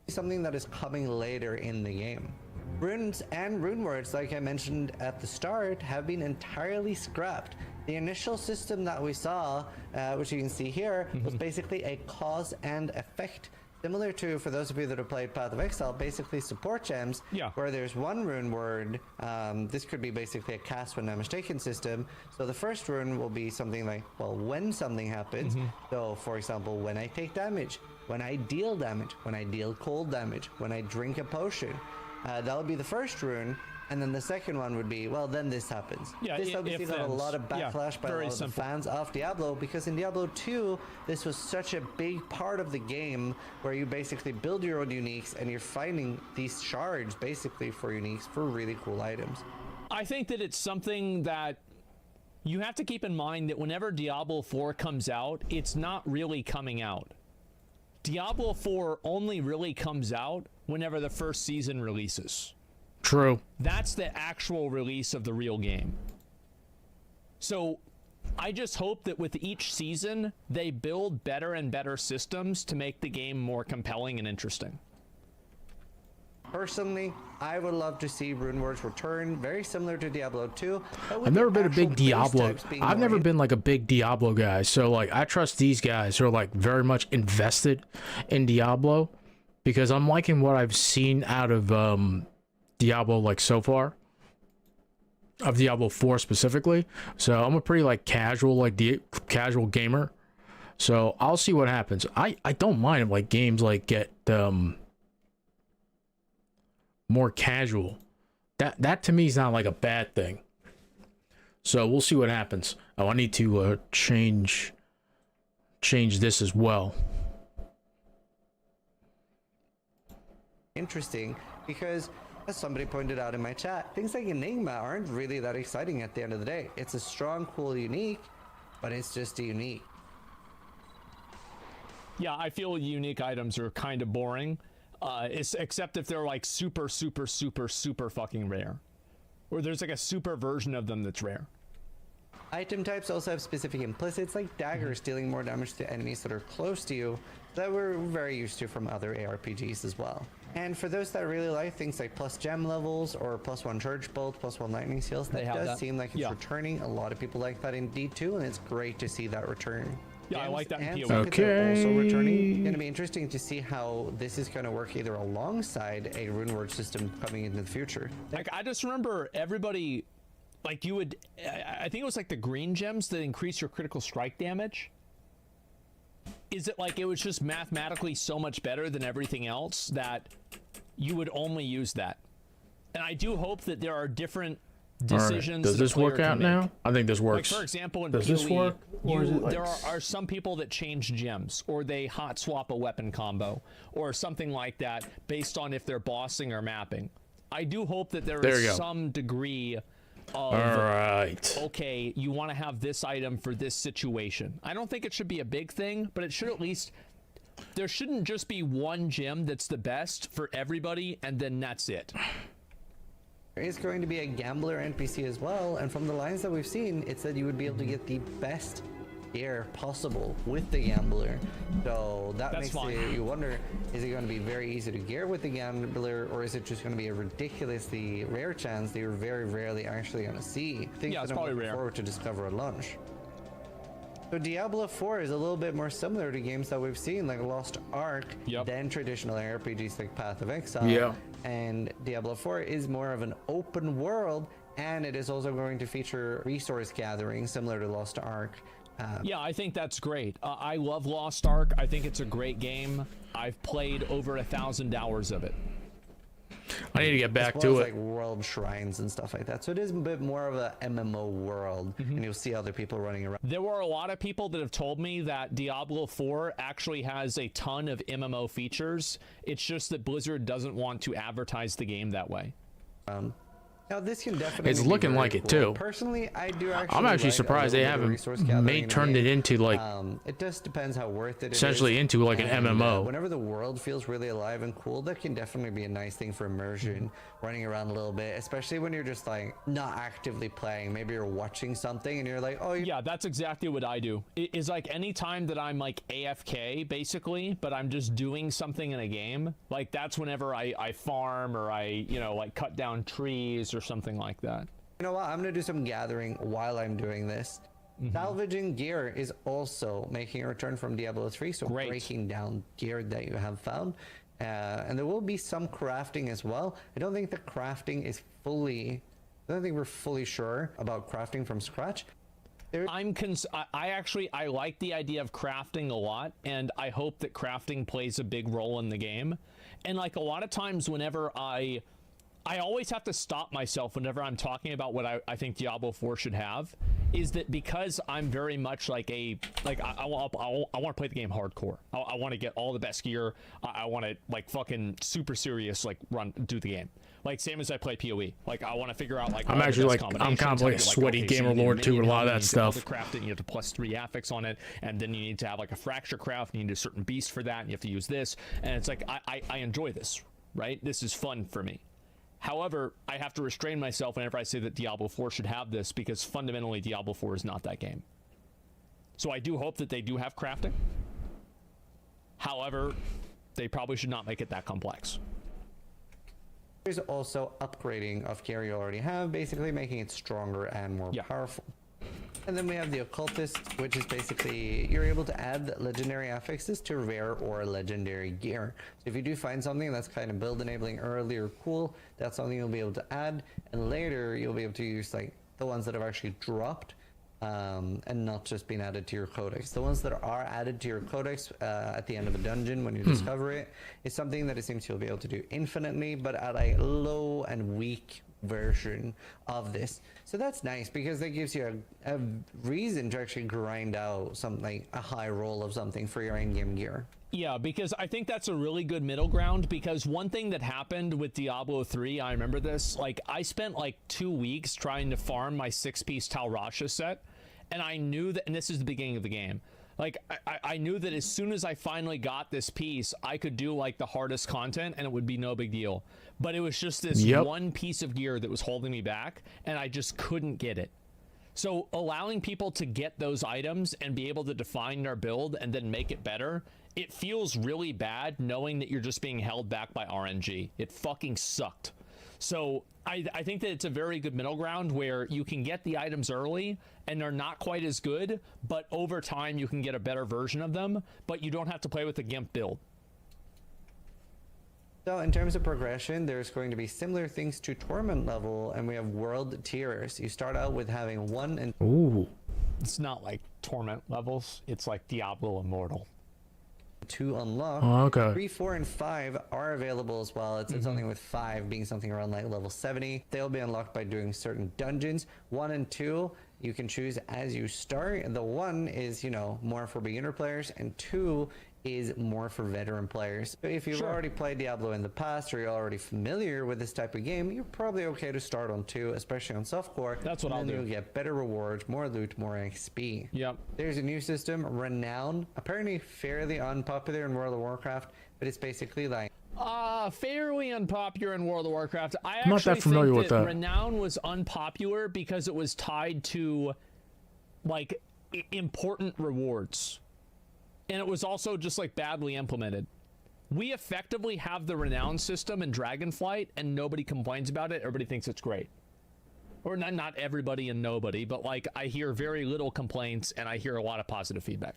Something that is coming later in the game. Runes and rune words, like I mentioned at the start, have been entirely scrapped. The initial system that we saw, which you can see here, was basically a cause and effect. Similar to, for those of you that have played Path of Exile, basically support gems, where there's one rune word. This could be basically a cast when I'm mistaken system. So the first rune will be something like, well, when something happens. So, for example, when I take damage, when I deal damage, when I deal cold damage, when I drink a potion. That would be the first rune. And then the second one would be, well, then this happens. Yeah, this obviously got a lot of backlash by a lot of the fans of Diablo, because in Diablo 2, this was such a big part of the game where you basically build your own uniques and you're finding these shards basically for uniques for really cool items. I think that it's something that you have to keep in mind that whenever Diablo 4 comes out, it's not really coming out. Diablo 4 only really comes out whenever the first season releases. True. That's the actual release of the real game. So I just hope that with each season, they build better and better systems to make the game more compelling and interesting. Personally, I would love to see rune words return, very similar to Diablo 2. I've never been a big Diablo. I've never been like a big Diablo guy. So like I trust these guys who are like very much invested in Diablo, because I'm liking what I've seen out of Diablo like so far, of Diablo 4 specifically. So I'm a pretty like casual casual gamer, so I'll see what happens. I don't mind if like games like get more casual. That to me is not like a bad thing, so we'll see what happens. Oh, I need to change this as well. Interesting, because as somebody pointed out in my chat, things like Enigma aren't really that exciting at the end of the day. It's a strong, cool, unique, but it's just a unique. Yeah, I feel unique items are kind of boring, except if they're like super fucking rare. Or there's like a super version of them that's rare. Item types also have specific implicits, like daggers dealing more damage to enemies that are close to you, that we're very used to from other ARPGs as well. And for those that really like things like plus gem levels or plus 1 charge bolt, plus 1 lightning seals, that does seem like it's returning. A lot of people like that in D2, and it's great to see that return. Yeah, I like that in and PoE. are also returning. It's going to be interesting to see how this is going to work either alongside a rune word system coming into the future. Like, I just remember everybody, like, you would, I think it was like the green gems that increase your critical strike damage. Is it like it was just mathematically so much better than everything else that you would only use that? And I do hope that there are different decisions. Does this work out now? I think this works. Like, for example, in Does PoE, this work? Or is it like... there are some people that change gems, or they hot swap a weapon combo, or something like that, based on if they're bossing or mapping. I do hope that there is some degree of, okay, you want to have this item for this situation. I don't think it should be a big thing, but it should at least, there shouldn't just be one gem that's the best for everybody, and then that's it. There is going to be a gambler NPC as well, and from the lines that we've seen, it said you would be able to get the best gear possible with the gambler. So that makes you wonder, is it going to be very easy to gear with the gambler, or is it just going to be a ridiculously rare chance that you're very rarely actually going to see? Yeah, it's probably rare. Forward to discover at launch. So Diablo 4 is a little bit more similar to games that we've seen, like Lost Ark, than traditional RPGs like Path of Exile. And Diablo 4 is more of an open world, and it is also going to feature resource gathering similar to Lost Ark. Yeah, I think that's great. I love Lost Ark. I think it's a great game. I've played over 1,000 hours of it. I need to get back as to well it. as like world shrines and stuff like that. So it is a bit more of a MMO world, and you'll see other people running around. There were a lot of people that have told me that Diablo 4 actually has a ton of MMO features. It's just that Blizzard doesn't want to advertise the game that way. Now this can definitely. It's looking like it too. Personally, I do actually. I'm actually surprised they haven't turned it into like. It just depends how worth it essentially is. into like an MMO. Whenever the world feels really alive and cool, that can definitely be a nice thing for immersion, running around a little bit, especially when you're just like not actively playing. Maybe you're watching something and you're like, oh. Yeah, that's exactly what I do. It's like any time that I'm like AFK basically, but I'm just doing something in a game. Like that's whenever I farm or I like cut down trees or something like that. You know what? I'm gonna do some gathering while I'm doing this. Salvaging gear is also making a return from Diablo 3, so breaking down gear that you have found. And there will be some crafting as well. I don't think the crafting is fully... I don't think we're fully sure about crafting from scratch. I like the idea of crafting a lot, and I hope that crafting plays a big role in the game. And like a lot of times whenever I always have to stop myself whenever I'm talking about what I think Diablo 4 should have, is that because I'm very much like I want to play the game hardcore. I want to get all the best gear. I want to like fucking super serious like do the game. Like same as I play PoE. Like I want to figure out like I'm actually like I'm kind of like a sweaty gamer lord too with a lot of that stuff. Craft it, you have to +3 affix on it, and then you need to have like a fracture craft. You need a certain beast for that, and you have to use this. And it's like I enjoy this, right? This is fun for me. However, I have to restrain myself whenever I say that Diablo 4 should have this, because fundamentally Diablo 4 is not that game. So I do hope that they do have crafting. However, they probably should not make it that complex. There's also upgrading of gear you already have, basically making it stronger and more powerful. And then we have the Occultist, which is basically you're able to add legendary affixes to rare or legendary gear. So if you do find something that's kind of build enabling early or cool, that's something you'll be able to add, and later you'll be able to use like the ones that have actually dropped and not just been added to your codex. The ones that are added to your codex at the end of a dungeon when you discover it is something that it seems you'll be able to do infinitely, but at a low and weak version of this. So that's nice because that gives you a reason to actually grind out something like a high roll of something for your in-game gear. Yeah, because I think that's a really good middle ground, because one thing that happened with Diablo 3, I remember this, like I spent like 2 weeks trying to farm my 6-piece Tal Rasha set, and I knew that, and this is the beginning of the game, like I knew that as soon as I finally got this piece, I could do like the hardest content and it would be no big deal. But it was just this one piece of gear that was holding me back, and I just couldn't get it. So allowing people to get those items and be able to define their build and then make it better it feels really bad knowing that you're just being held back by RNG. It fucking sucked. So I think that it's a very good middle ground where you can get the items early and they're not quite as good, but over time you can get a better version of them, but you don't have to play with the GIMP build. So in terms of progression, there's going to be similar things to tournament level, and we have world tiers. You start out with having 1 and... Ooh. It's not like tournament levels. It's like Diablo Immortal. 2 unlock. Oh, okay. 3, 4, and 5 are available as well. It's something with 5 being something around like level 70. They'll be unlocked by doing certain dungeons. 1 and 2 you can choose as you start. The 1 is, you know, more for beginner players, and 2 is more for veteran players. So if you've already played Diablo in the past, or you're already familiar with this type of game, you're probably okay to start on 2, especially on softcore. That's what I'll do. You'll get better rewards, more loot, more XP. Yep. There's a new system, Renown, apparently fairly unpopular in World of Warcraft, but it's basically like fairly unpopular in World of Warcraft. I I'm not actually that familiar think with that. Renown was unpopular because it was tied to like important rewards. And it was also just like badly implemented. We effectively have the Renown system in Dragonflight and nobody complains about it. Everybody thinks it's great. Or not everybody and nobody, but like I hear very little complaints and I hear a lot of positive feedback.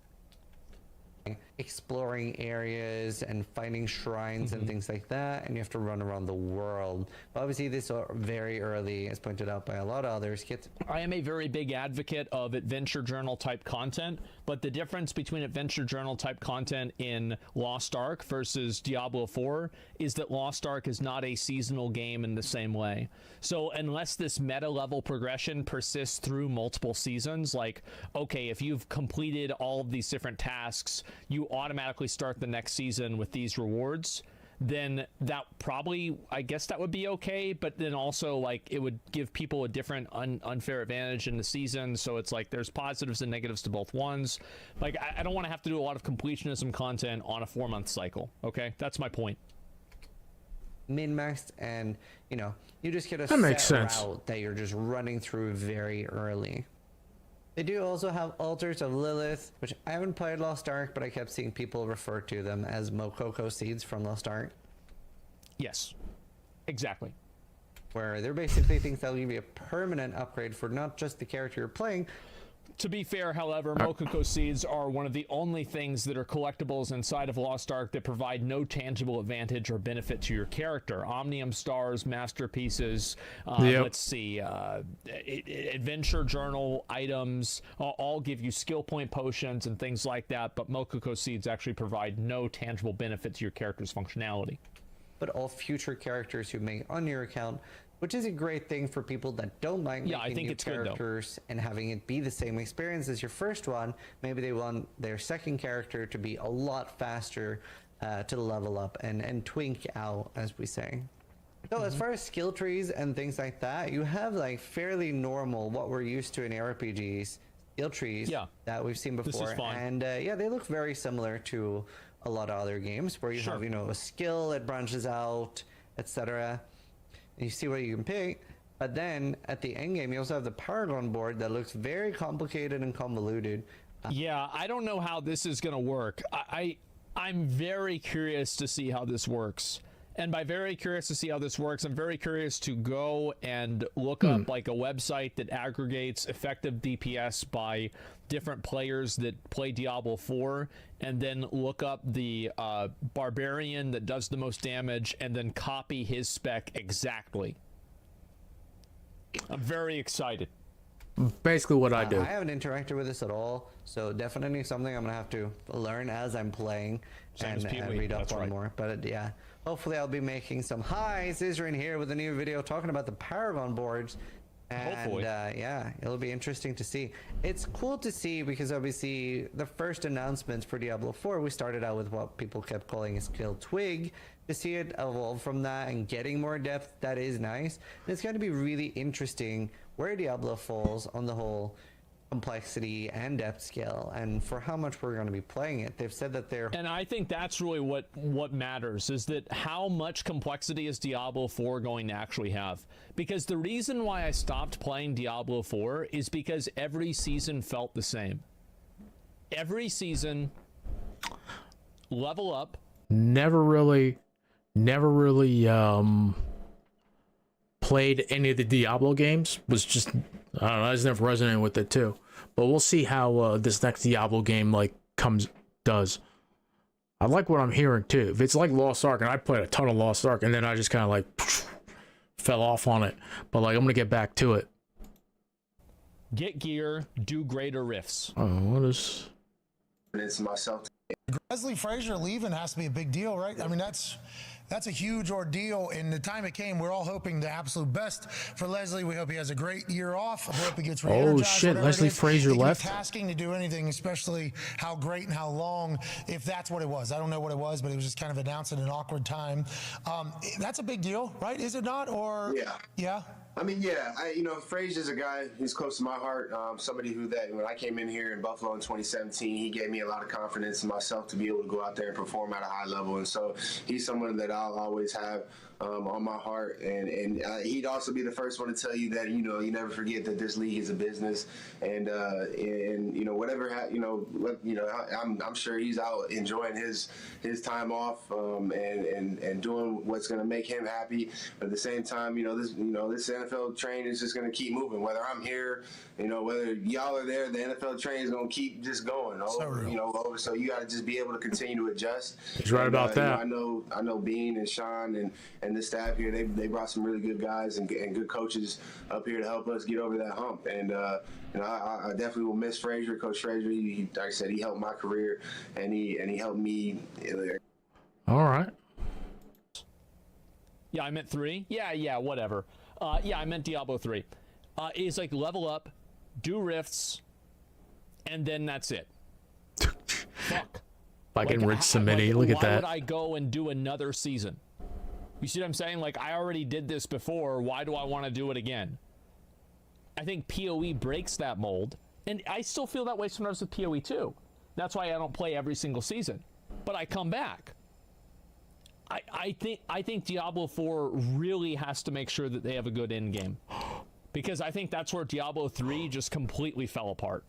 Exploring areas and finding shrines and things like that, and you have to run around the world. Obviously this is very early, as pointed out by a lot of others. I am a very big advocate of adventure journal type content, but the difference between adventure journal type content in Lost Ark versus Diablo 4 is that Lost Ark is not a seasonal game in the same way. So unless this meta level progression persists through multiple seasons, like, okay, if you've completed all of these different tasks, you automatically start the next season with these rewards, then that probably, I guess that would be okay, but then also like it would give people a different unfair advantage in the season. So it's like there's positives and negatives to both ones. Like I don't want to have to do a lot of completionism content on a 4-month cycle. Okay, that's my point. Min-maxed, and you know, you just get a That makes set sense. route that you're just running through very early. They do also have Altars of Lilith, which I haven't played Lost Ark, but I kept seeing people refer to them as Mokoko seeds from Lost Ark. Yes, exactly. Where they're basically things that will give you a permanent upgrade for not just the character you're playing. To be fair, however, Mokoko seeds are one of the only things that are collectibles inside of Lost Ark that provide no tangible advantage or benefit to your character. Omnium stars, masterpieces, let's see, adventure journal items, all give you skill point potions and things like that, but Mokoko seeds actually provide no tangible benefit to your character's functionality. But all future characters who make on your account, which is a great thing for people that don't like making new characters and having it be the same experience as your first one. Maybe they want their second character to be a lot faster to level up and twink out, as we say. So as far as skill trees and things like that, you have like fairly normal, what we're used to in RPGs, skill trees that we've seen before. This is fine. And yeah, they look very similar to a lot of other games where you have, you know, a skill that branches out, etc. And you see what you can pick, but then at the end game you also have the Paragon board that looks very complicated and convoluted. Yeah, I don't know how this is gonna work. I'm very curious to see how this works. And by very curious to see how this works, I'm very curious to go and look up like a website that aggregates effective DPS by different players that play Diablo 4, and then look up the barbarian that does the most damage and then copy his spec exactly. I'm very excited. Basically what I do. I haven't interacted with this at all, so definitely something I'm gonna have to learn as I'm playing and read up on more. But yeah, hopefully I'll be making some highs. Isrin here with a new video talking about the Paragon boards. And yeah, it'll be interesting to see. It's cool to see because obviously the first announcements for Diablo 4, we started out with what people kept calling a skill twig. To see it evolve from that and getting more depth, that is nice. And it's going to be really interesting where Diablo falls on the whole complexity and depth scale, and for how much we're going to be playing it. They've said that they're... And I think that's really what matters, is that how much complexity is Diablo 4 going to actually have? Because the reason why I stopped playing Diablo 4 is because every season felt the same. Every season level up. Never really played any of the Diablo games. Was just, I don't know, I was never resonating with it too. But we'll see how this next Diablo game like does. I like what I'm hearing too. If it's like Lost Ark, and I played a ton of Lost Ark, and then I just kind of like fell off on it. But like, I'm gonna get back to it. Get gear, do greater rifts. Oh, what is? It's myself. Leslie Frazier leaving has to be a big deal, right? I mean, that's a huge ordeal. And the time it came, we're all hoping the absolute best for Leslie. We hope he has a great year off. I hope he gets re-energized. Oh shit, Leslie Frazier left. Tasking to do anything, especially how great and how long, if that's what it was. I don't know what it was, but it was just kind of announced at an awkward time. That's a big deal, right? Is it not? Or yeah. I mean, yeah, Frazier's a guy who's close to my heart. Somebody who when I came in here in Buffalo in 2017, he gave me a lot of confidence in myself to be able to go out there and perform at a high level. And so he's someone that I'll always have on my heart. And he'd also be the first one to tell you that, you never forget that this league is a business. And whatever, I'm sure he's out enjoying his time off and doing what's going to make him happy. But at the same time, this NFL train is just going to keep moving. Whether I'm here, whether y'all are there, the NFL train is going to keep just going. So you got to just be able to continue to adjust. He's right about that. I know Bean and Sean and the staff here. They brought some really good guys and good coaches up here to help us get over that hump. And I definitely will miss Frazier, Coach Frazier. Like I said, he helped my career, and he helped me. All right. Yeah, I meant 3. Yeah, whatever. Yeah, I meant Diablo 3. It's like level up, do rifts, and then that's it. Fuck. Fucking Rich Samiti, look at that. Why would I go and do another season? You see what I'm saying? Like, I already did this before. Why do I want to do it again? I think PoE breaks that mold, and I still feel that way sometimes with PoE too. That's why I don't play every single season, but I come back. I think Diablo 4 really has to make sure that they have a good end game, because I think that's where Diablo 3 just completely fell apart.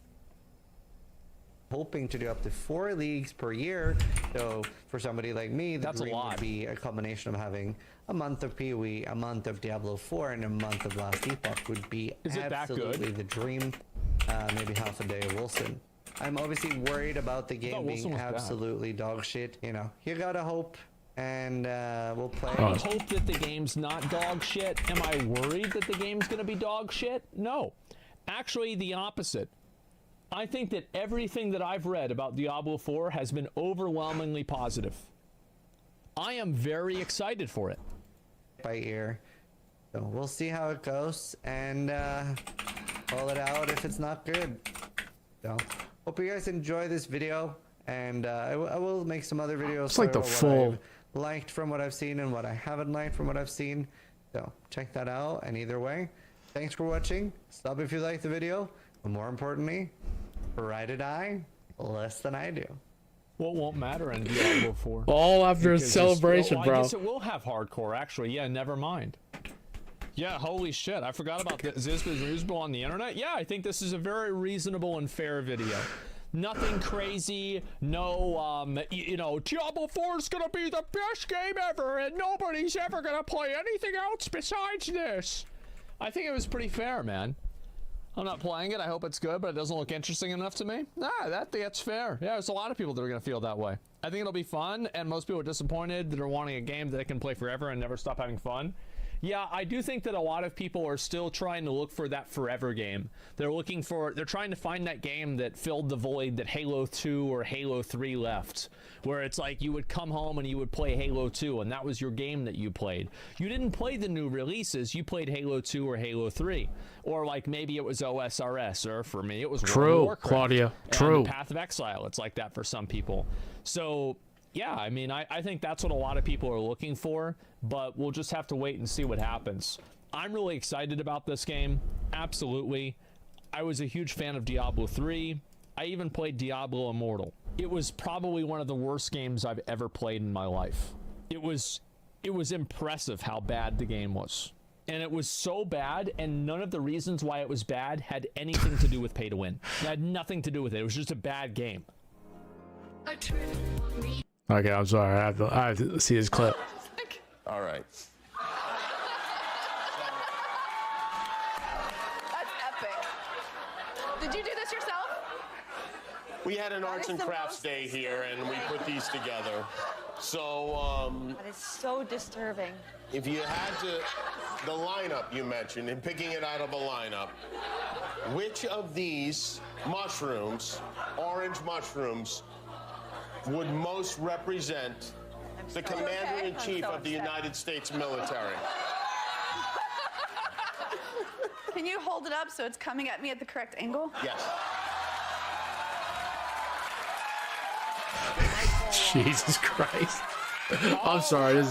Hoping to do up to 4 leagues per year. So for somebody like me, the That's a dream lot. would be a combination of having a month of PoE, a month of Diablo 4, and a month of Last Epoch would be absolutely the dream. Maybe half a day of Wilson. I'm obviously worried about the game being absolutely dog shit. You gotta hope, and we'll play. I hope that the game's not dog shit. Am I worried that the game's gonna be dog shit? No. Actually, the opposite. I think that everything that I've read about Diablo 4 has been overwhelmingly positive. I am very excited for it. By ear. So we'll see how it goes, and call it out if it's not good. So hope you guys enjoy this video, and I will make some other videos. It's like the full what I've liked from what I've seen and what I haven't liked from what I've seen. So check that out, and either way, thanks for watching. Sub if you liked the video, but more importantly, ride or die less than I do. Well, it won't matter in Diablo 4. All after a celebration, I bro. guess it will have hardcore, actually. Yeah, never mind. Yeah, holy shit. I forgot about the Zizba's reasonable on the internet. Yeah, I think this is a very reasonable and fair video. Nothing crazy. No, Diablo 4 is going to be the best game ever, and nobody's ever going to play anything else besides this. I think it was pretty fair, man. I'm not playing it. I hope it's good, but it doesn't look interesting enough to me. That's fair. Yeah, there's a lot of people that are going to feel that way. I think it'll be fun, and most people are disappointed that are wanting a game that they can play forever and never stop having fun. Yeah, I do think that a lot of people are still trying to look for that forever game. They're trying to find that game that filled the void that Halo 2 or Halo 3 left, where it's like you would come home and you would play Halo 2, and that was your game that you played. You didn't play the new releases, you played Halo 2 or Halo 3. Or like maybe it was OSRS, or for me it was World of Warcraft, Claudia. True. And Path of Exile. It's like that for some people. So yeah, I mean, I think that's what a lot of people are looking for, but we'll just have to wait and see what happens. I'm really excited about this game. Absolutely. I was a huge fan of Diablo 3. I even played Diablo Immortal. It was probably one of the worst games I've ever played in my life. It was impressive how bad the game was. And it was so bad, and none of the reasons why it was bad had anything to do with pay to win. It had nothing to do with it. It was just a bad game. Okay, I'm sorry. I have to see this clip. All right. That's epic. Did you do this yourself? We had an arts and crafts day here, and we put these together. So, That is so disturbing. if you had to, the lineup you mentioned, and picking it out of a lineup, which of these mushrooms, orange mushrooms, would most represent the Commander-in-Chief of the United States military? Can you hold it up so it's coming at me at the correct angle? Yes. Jesus Christ. I'm sorry. Is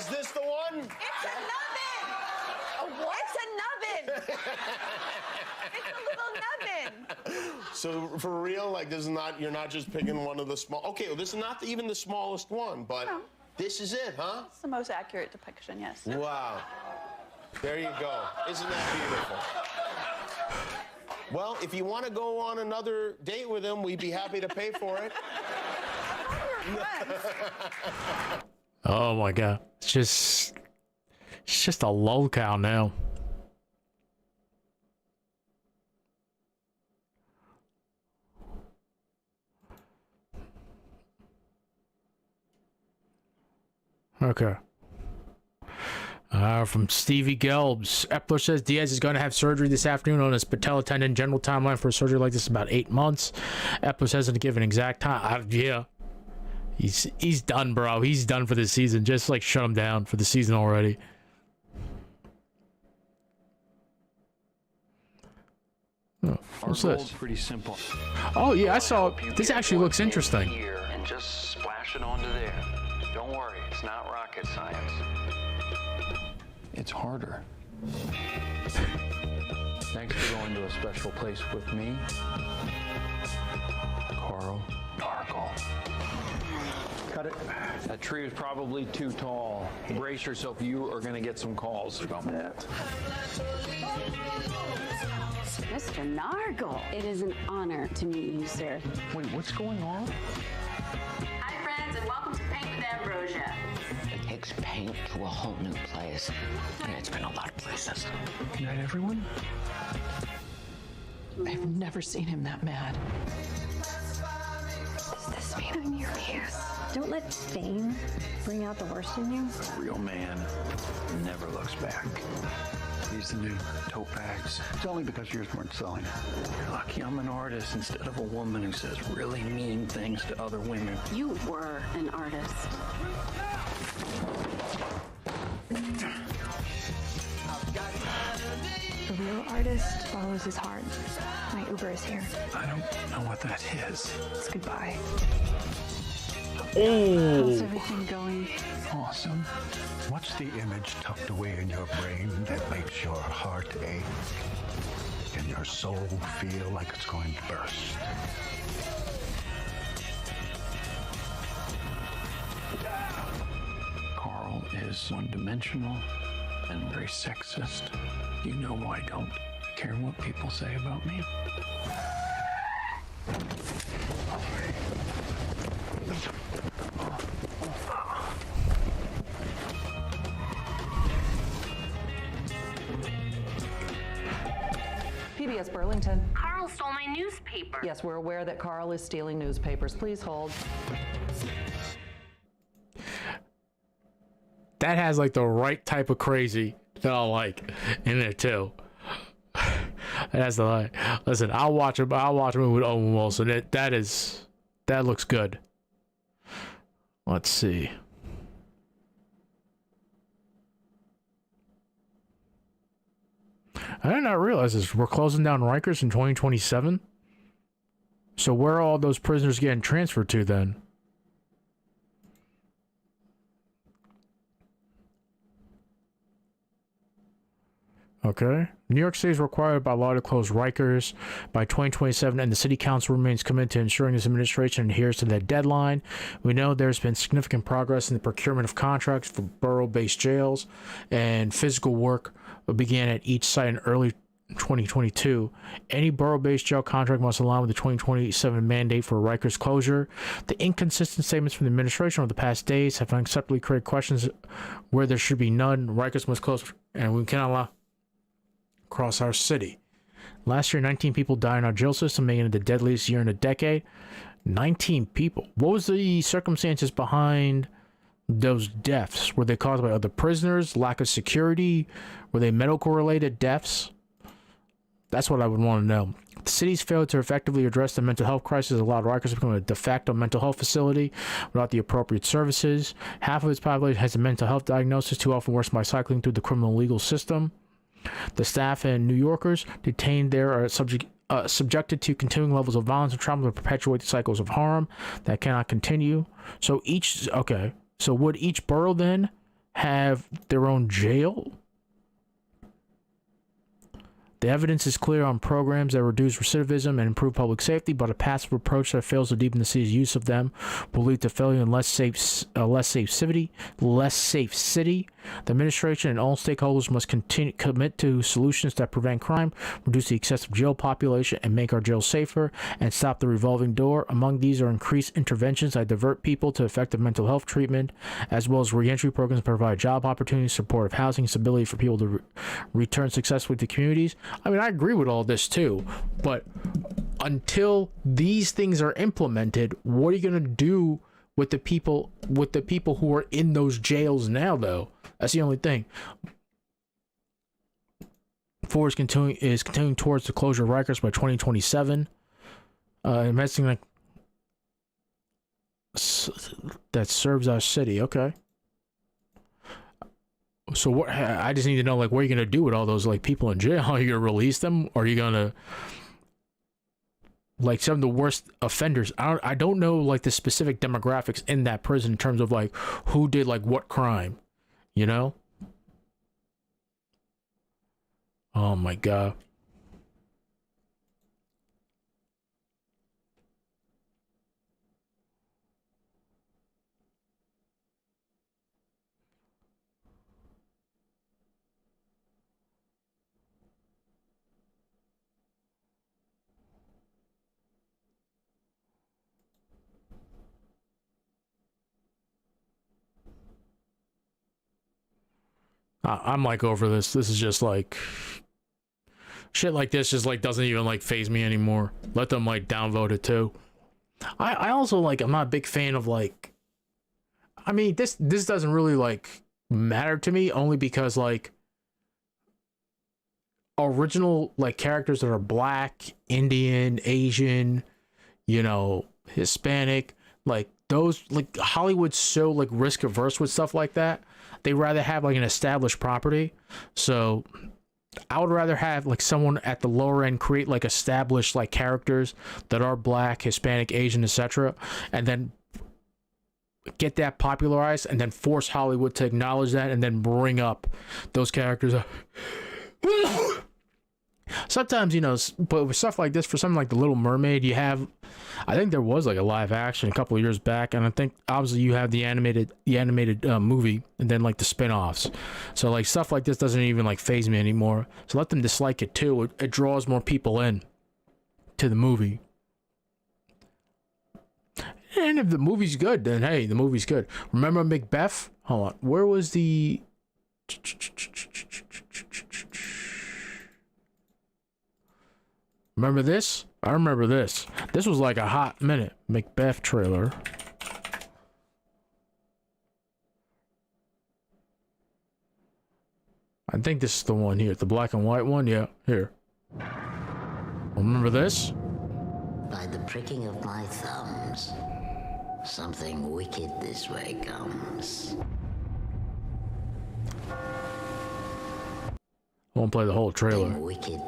this the one? It's a nubbin! A what? It's a nubbin! It's a little nubbin! So for real, like this is not, you're not just picking one of the small, okay, well this is not even the smallest one, but this is it, huh? It's the most accurate depiction, yes. Wow. There you go. Isn't that beautiful? Well, if you want to go on another date with him, we'd be happy to pay for it. Oh my god. It's just a lol cow now. Okay. From Stevie Gelbs. Epler says Diaz is going to have surgery this afternoon on his patella tendon. General timeline for a surgery like this is about 8 months. Epler hasn't given an exact time. Yeah. He's done, bro. He's done for this season. Just like shut him down for the season already. Oh, what's this? Pretty simple. Oh yeah, I saw. This actually looks interesting. Here and just splash it onto there. Don't worry, it's not rocket science. It's harder. Thanks for going to a special place with me, Carl Dargle. Cut it. That tree is probably too tall. Brace yourself, you are going to get some calls about that. Mr. Nargle, it is an honor to meet you, sir. Wait, what's going on? Hi, friends, and welcome to Paint with Ambrosia. It takes paint to a whole new place, and it's been a lot of places. Good night, everyone. I've never seen him that mad. Does this mean I'm your muse? Don't let fame bring out the worst in you. A real man never looks back. These the new tote bags. It's only because yours weren't selling. You're lucky I'm an artist instead of a woman who says really mean things to other women. You were an artist. A real artist follows his heart. My Uber is here. I don't know what that is. It's goodbye. Oh. How's everything going? Awesome. What's the image tucked away in your brain that makes your heart ache and your soul feel like it's going to burst? Carl is one-dimensional and very sexist. You know I don't care what people say about me. PBS Burlington. Carl stole my newspaper. Yes, we're aware that Carl is stealing newspapers. Please hold. That has like the right type of crazy that I like in there too. That's the line. Listen, I'll watch a movie with Owen Wilson. That looks good. Let's see. I did not realize this. We're closing down Rikers in 2027. So where are all those prisoners getting transferred to then? Okay. New York City is required by law to close Rikers by 2027, and the city council remains committed to ensuring this administration adheres to that deadline. We know there's been significant progress in the procurement of contracts for borough-based jails, and physical work began at each site in early 2022. Any borough-based jail contract must align with the 2027 mandate for Rikers closure. The inconsistent statements from the administration over the past days have unacceptably created questions where there should be none. Rikers must close, and we cannot allow across our city. Last year, 19 people died in our jail system, making it the deadliest year in a decade. 19 people. What was the circumstances behind those deaths? Were they caused by other prisoners? Lack of security? Were they medical-related deaths? That's what I would want to know. The city's failed to effectively address the mental health crisis, allowed Rikers to become a de facto mental health facility without the appropriate services. Half of its population has a mental health diagnosis, too often worsened by cycling through the criminal legal system. The staff and New Yorkers detained there are subjected to continuing levels of violence and trauma that perpetuate the cycles of harm that cannot continue. So would each borough then have their own jail? The evidence is clear on programs that reduce recidivism and improve public safety, but a passive approach that fails to deepen the city's use of them will lead to failure in less safe city. The administration and all stakeholders must commit to solutions that prevent crime, reduce the excessive jail population, and make our jails safer, and stop the revolving door. Among these are increased interventions that divert people to effective mental health treatment, as well as reentry programs that provide job opportunities, supportive housing, stability for people to return successfully to communities. I mean, I agree with all this too, but until these things are implemented, what are you going to do with the people who are in those jails now, though? That's the only thing. Ford is continuing towards the closure of Rikers by 2027. Investing like that serves our city. Okay. So what? I just need to know, like, what are you gonna do with all those, like, people in jail? Are you gonna release them? Or are you gonna, like, some of the worst offenders? I don't know, like, the specific demographics in that prison in terms of, like, who did, like, what crime, you know? Oh my god. I'm like over this. This is just like shit like this just like doesn't even like phase me anymore. Let them like downvote it too. I also like, I'm not a big fan of like, I mean, this doesn't really like matter to me only because like original like characters that are black, Indian, Asian, you know, Hispanic, like those, like Hollywood's so like risk averse with stuff like that. They rather have like an established property. So I would rather have like someone at the lower end create like established like characters that are black, Hispanic, Asian, etc., and then get that popularized and then force Hollywood to acknowledge that and then bring up those characters. Sometimes, you know, but with stuff like this, for something like The Little Mermaid, you have, I think there was like a live action a couple of years back, and I think obviously you have the animated movie and then like the spin-offs. So like stuff like this doesn't even like phase me anymore. So let them dislike it too. It draws more people in to the movie. And if the movie's good, then hey, the movie's good. Remember Macbeth? Hold on. Where was the... Remember this? I remember this. This was like a hot minute. Macbeth trailer. I think this is the one here. The black and white one? Yeah, here. Remember this? By the pricking of my thumbs, something wicked this way comes. I won't play the whole trailer. Wicked.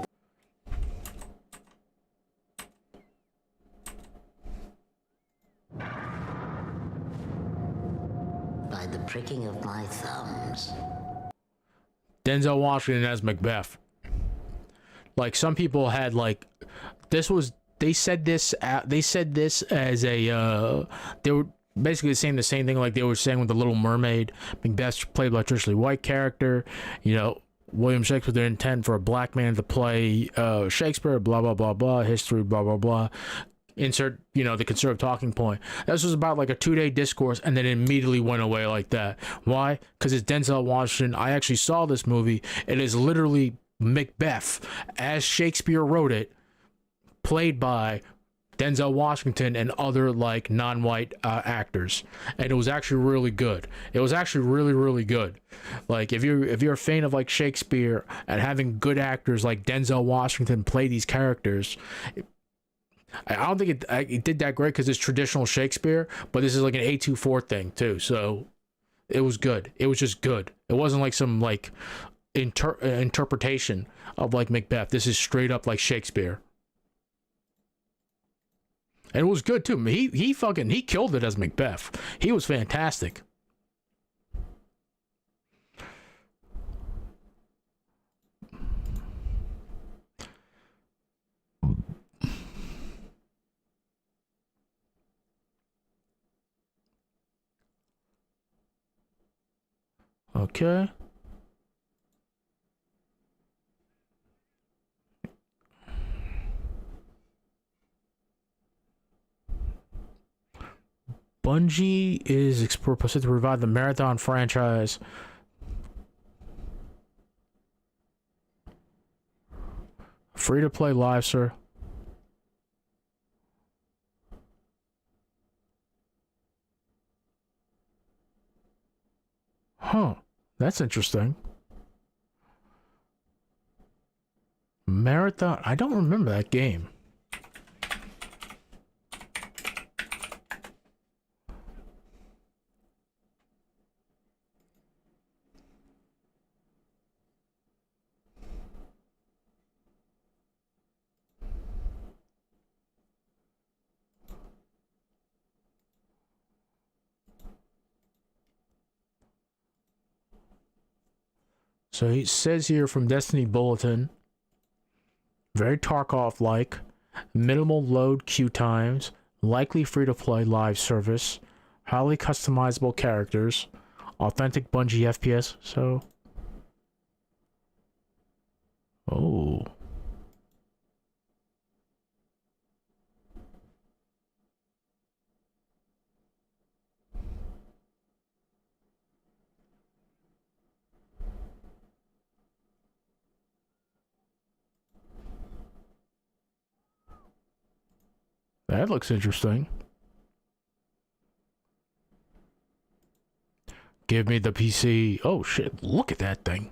By the pricking of my thumbs. Denzel Washington as Macbeth. Like some people had like, this was, they said this as a, they were basically saying the same thing like they were saying with The Little Mermaid. Macbeth played by a traditionally white character, you know, William Shakespeare didn't intend for a black man to play Shakespeare, blah, blah, blah, blah, history, blah, blah, blah. Insert, the conservative talking point. This was about like a 2-day discourse, and then it immediately went away like that. Why? Because it's Denzel Washington. I actually saw this movie. It is literally Macbeth, as Shakespeare wrote it, played by Denzel Washington and other like non-white actors, and it was actually really good. It was actually really, really good. Like if you're a fan of like Shakespeare and having good actors like Denzel Washington play these characters, I don't think it did that great because it's traditional Shakespeare, but this is like an A24 thing too, so it was good. It was just good. It wasn't like some like interpretation of like Macbeth. This is straight up like Shakespeare. And it was good too. He killed it as Macbeth. He was fantastic. Okay. Bungie is proposed to revive the Marathon franchise. Free to play live, sir. Huh. That's interesting. Marathon. I don't remember that game. So he says here from Destiny Bulletin, very Tarkov-like, minimal load queue times, likely free-to-play live service, highly customizable characters, authentic Bungie FPS, so... Oh... That looks interesting. Give me the PC. Oh shit, look at that thing.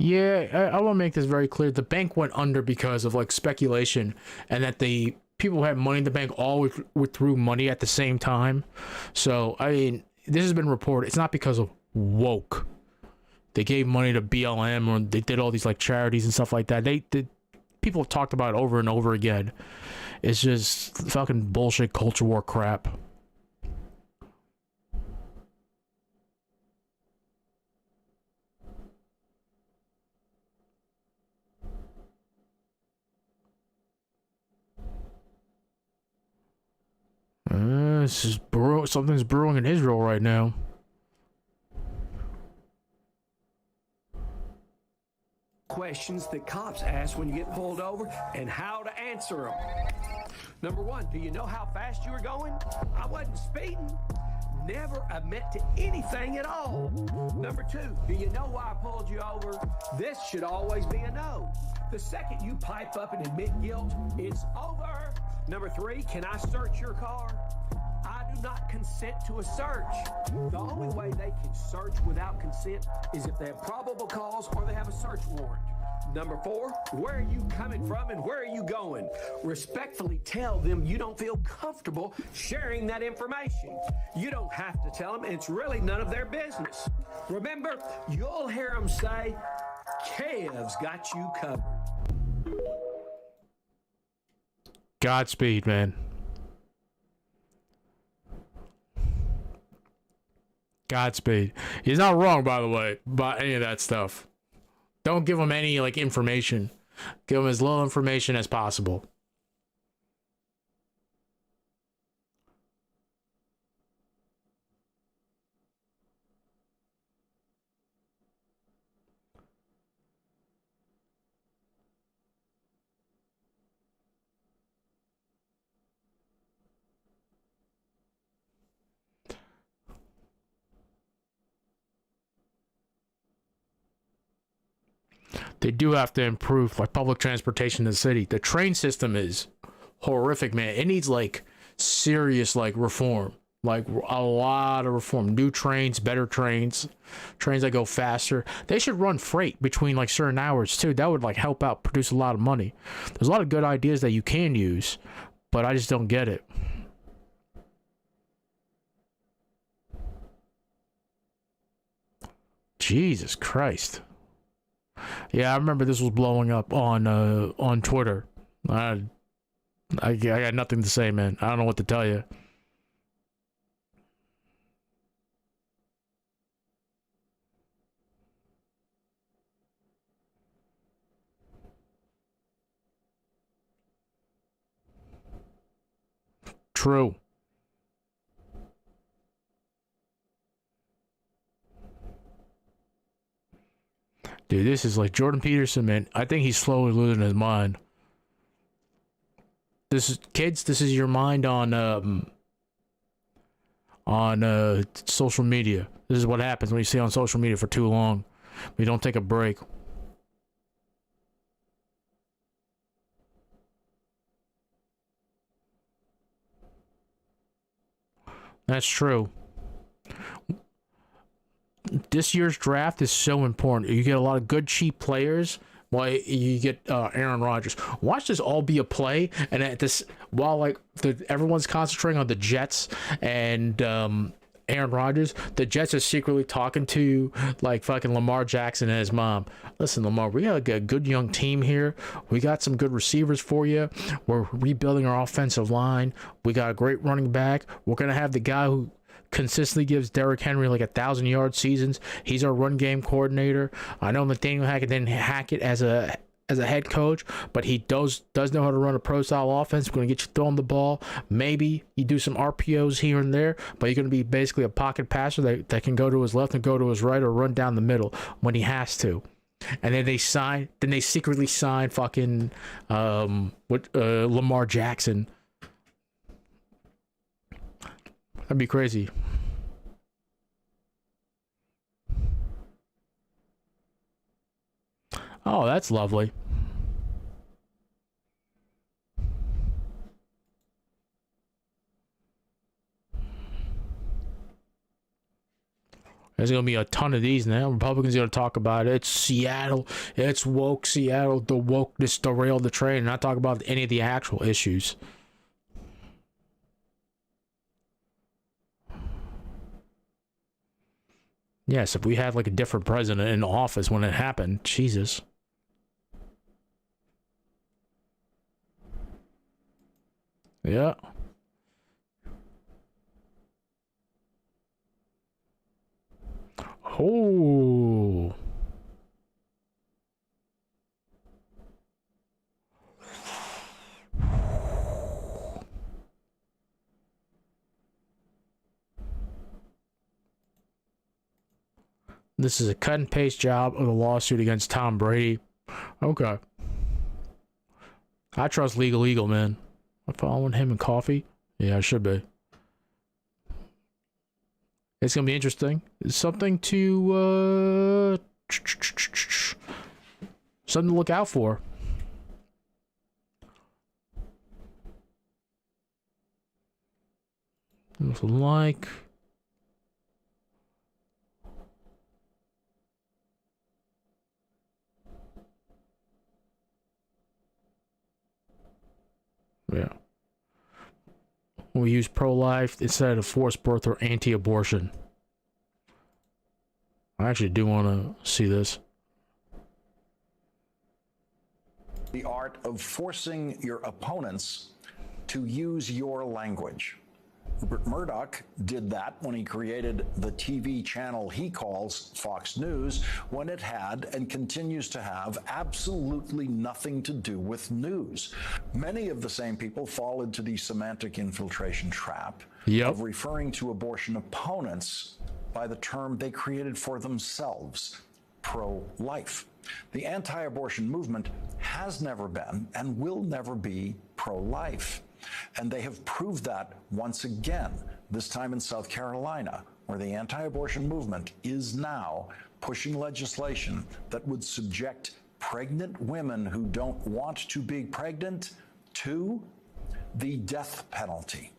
Yeah, I want to make this very clear. The bank went under because of like speculation, and that the people who had money in the bank all withdrew money at the same time. So I mean, this has been reported. It's not because of woke. They gave money to BLM, or they did all these like charities and stuff like that. They did. People have talked about it over and over again. It's just fucking bullshit culture war crap. This is something's brewing in Israel right now. Questions that cops ask when you get pulled over and how to answer them. Number one, do you know how fast you were going? I wasn't speeding. Never admit to anything at all. Number two, do you know why I pulled you over? This should always be a no. The second you pipe up and admit guilt, it's over. Number three, can I search your car? I do not consent to a search. The only way they can search without consent is if they have probable cause or they have a search warrant. Number four, where are you coming from and where are you going? Respectfully tell them you don't feel comfortable sharing that information. You don't have to tell them. It's really none of their business. Remember, you'll hear them say, Kev's got you covered. Godspeed, man. Godspeed. He's not wrong, by the way, about any of that stuff. Don't give him any like information. Give him as little information as possible. They do have to improve like public transportation in the city. The train system is horrific, man. It needs like serious like reform, like a lot of reform. New trains, better trains, trains that go faster. They should run freight between like certain hours too. That would like help out, produce a lot of money. There's a lot of good ideas that you can use, but I just don't get it. Jesus Christ. Yeah, I remember this was blowing up on Twitter. I got nothing to say, man. I don't know what to tell you. True. Dude, this is like Jordan Peterson, man. I think he's slowly losing his mind. This is kids. This is your mind on social media. This is what happens when you stay on social media for too long. We don't take a break. That's true. This year's draft is so important. You get a lot of good cheap players. Well, you get Aaron Rodgers. Watch this all be a play, and at this, while like everyone's concentrating on the Jets and Aaron Rodgers, the Jets are secretly talking to like fucking Lamar Jackson and his mom. Listen, Lamar, we got a good young team here. We got some good receivers for you. We're rebuilding our offensive line. We got a great running back. We're gonna have the guy who consistently gives Derrick Henry like 1,000-yard seasons. He's our run game coordinator. I know Nathaniel Hackett didn't hack it as a head coach, but he does know how to run a pro style offense. We're going to get you throwing the ball. Maybe you do some RPOs here and there, but you're going to be basically a pocket passer that can go to his left and go to his right or run down the middle when he has to. And then they secretly sign fucking Lamar Jackson. That'd be crazy. Oh, that's lovely. There's going to be a ton of these now. Republicans are going to talk about it. It's Seattle. It's woke Seattle. The wokeness derailed the train. Not talk about any of the actual issues. Yes, if we had like a different president in office when it happened, Jesus. Yeah. Oh. This is a cut and paste job of the lawsuit against Tom Brady. Okay. I trust Legal Eagle, man. I'm following him in coffee. Yeah, I should be. It's going to be interesting. It's something to look out for. Looks like... Yeah. We use pro-life instead of forced birth or anti-abortion. I actually do want to see this. The art of forcing your opponents to use your language. Rupert Murdoch did that when he created the TV channel he calls Fox News, when it had and continues to have absolutely nothing to do with news. Many of the same people fall into the semantic infiltration trap of referring to abortion opponents by the term they created for themselves, pro-life. The anti-abortion movement has never been and will never be pro-life. And they have proved that once again, this time in South Carolina, where the anti-abortion movement is now pushing legislation that would subject pregnant women who don't want to be pregnant to the death penalty.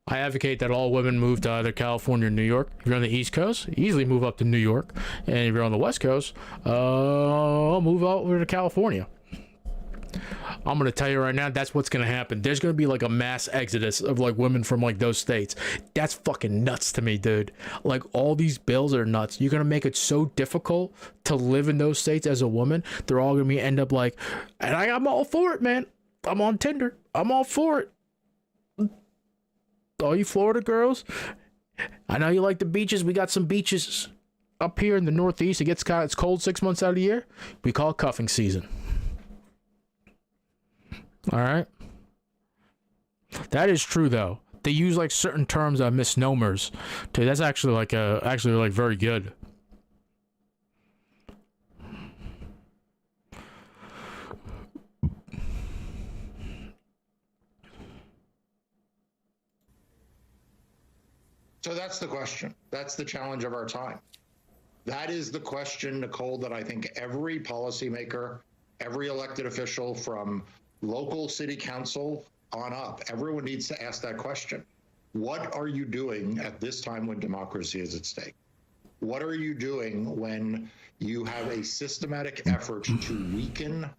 I advocate that all women move to either California or New York. If you're on the East Coast, easily move up to New York. And if you're on the West Coast, move over to California. I'm going to tell you right now, that's what's going to happen. There's going to be like a mass exodus of like women from like those states. That's fucking nuts to me, dude. Like all these bills are nuts. You're going to make it so difficult to live in those states as a woman. They're all going to end up like, and I'm all for it, man. I'm on Tinder. I'm all for it. All you Florida girls, I know you like the beaches. We got some beaches up here in the Northeast. It's cold 6 months out of the year. We call it cuffing season. All right. That is true though. They use like certain terms of misnomers. Dude, that's actually like very good. So that's the question. That's the challenge of our time. That is the question, Nicole, that I think every policymaker, every elected official from local city council on up, everyone needs to ask that question. What are you doing at this time when democracy is at stake? What are you doing when you have a systematic effort to weaken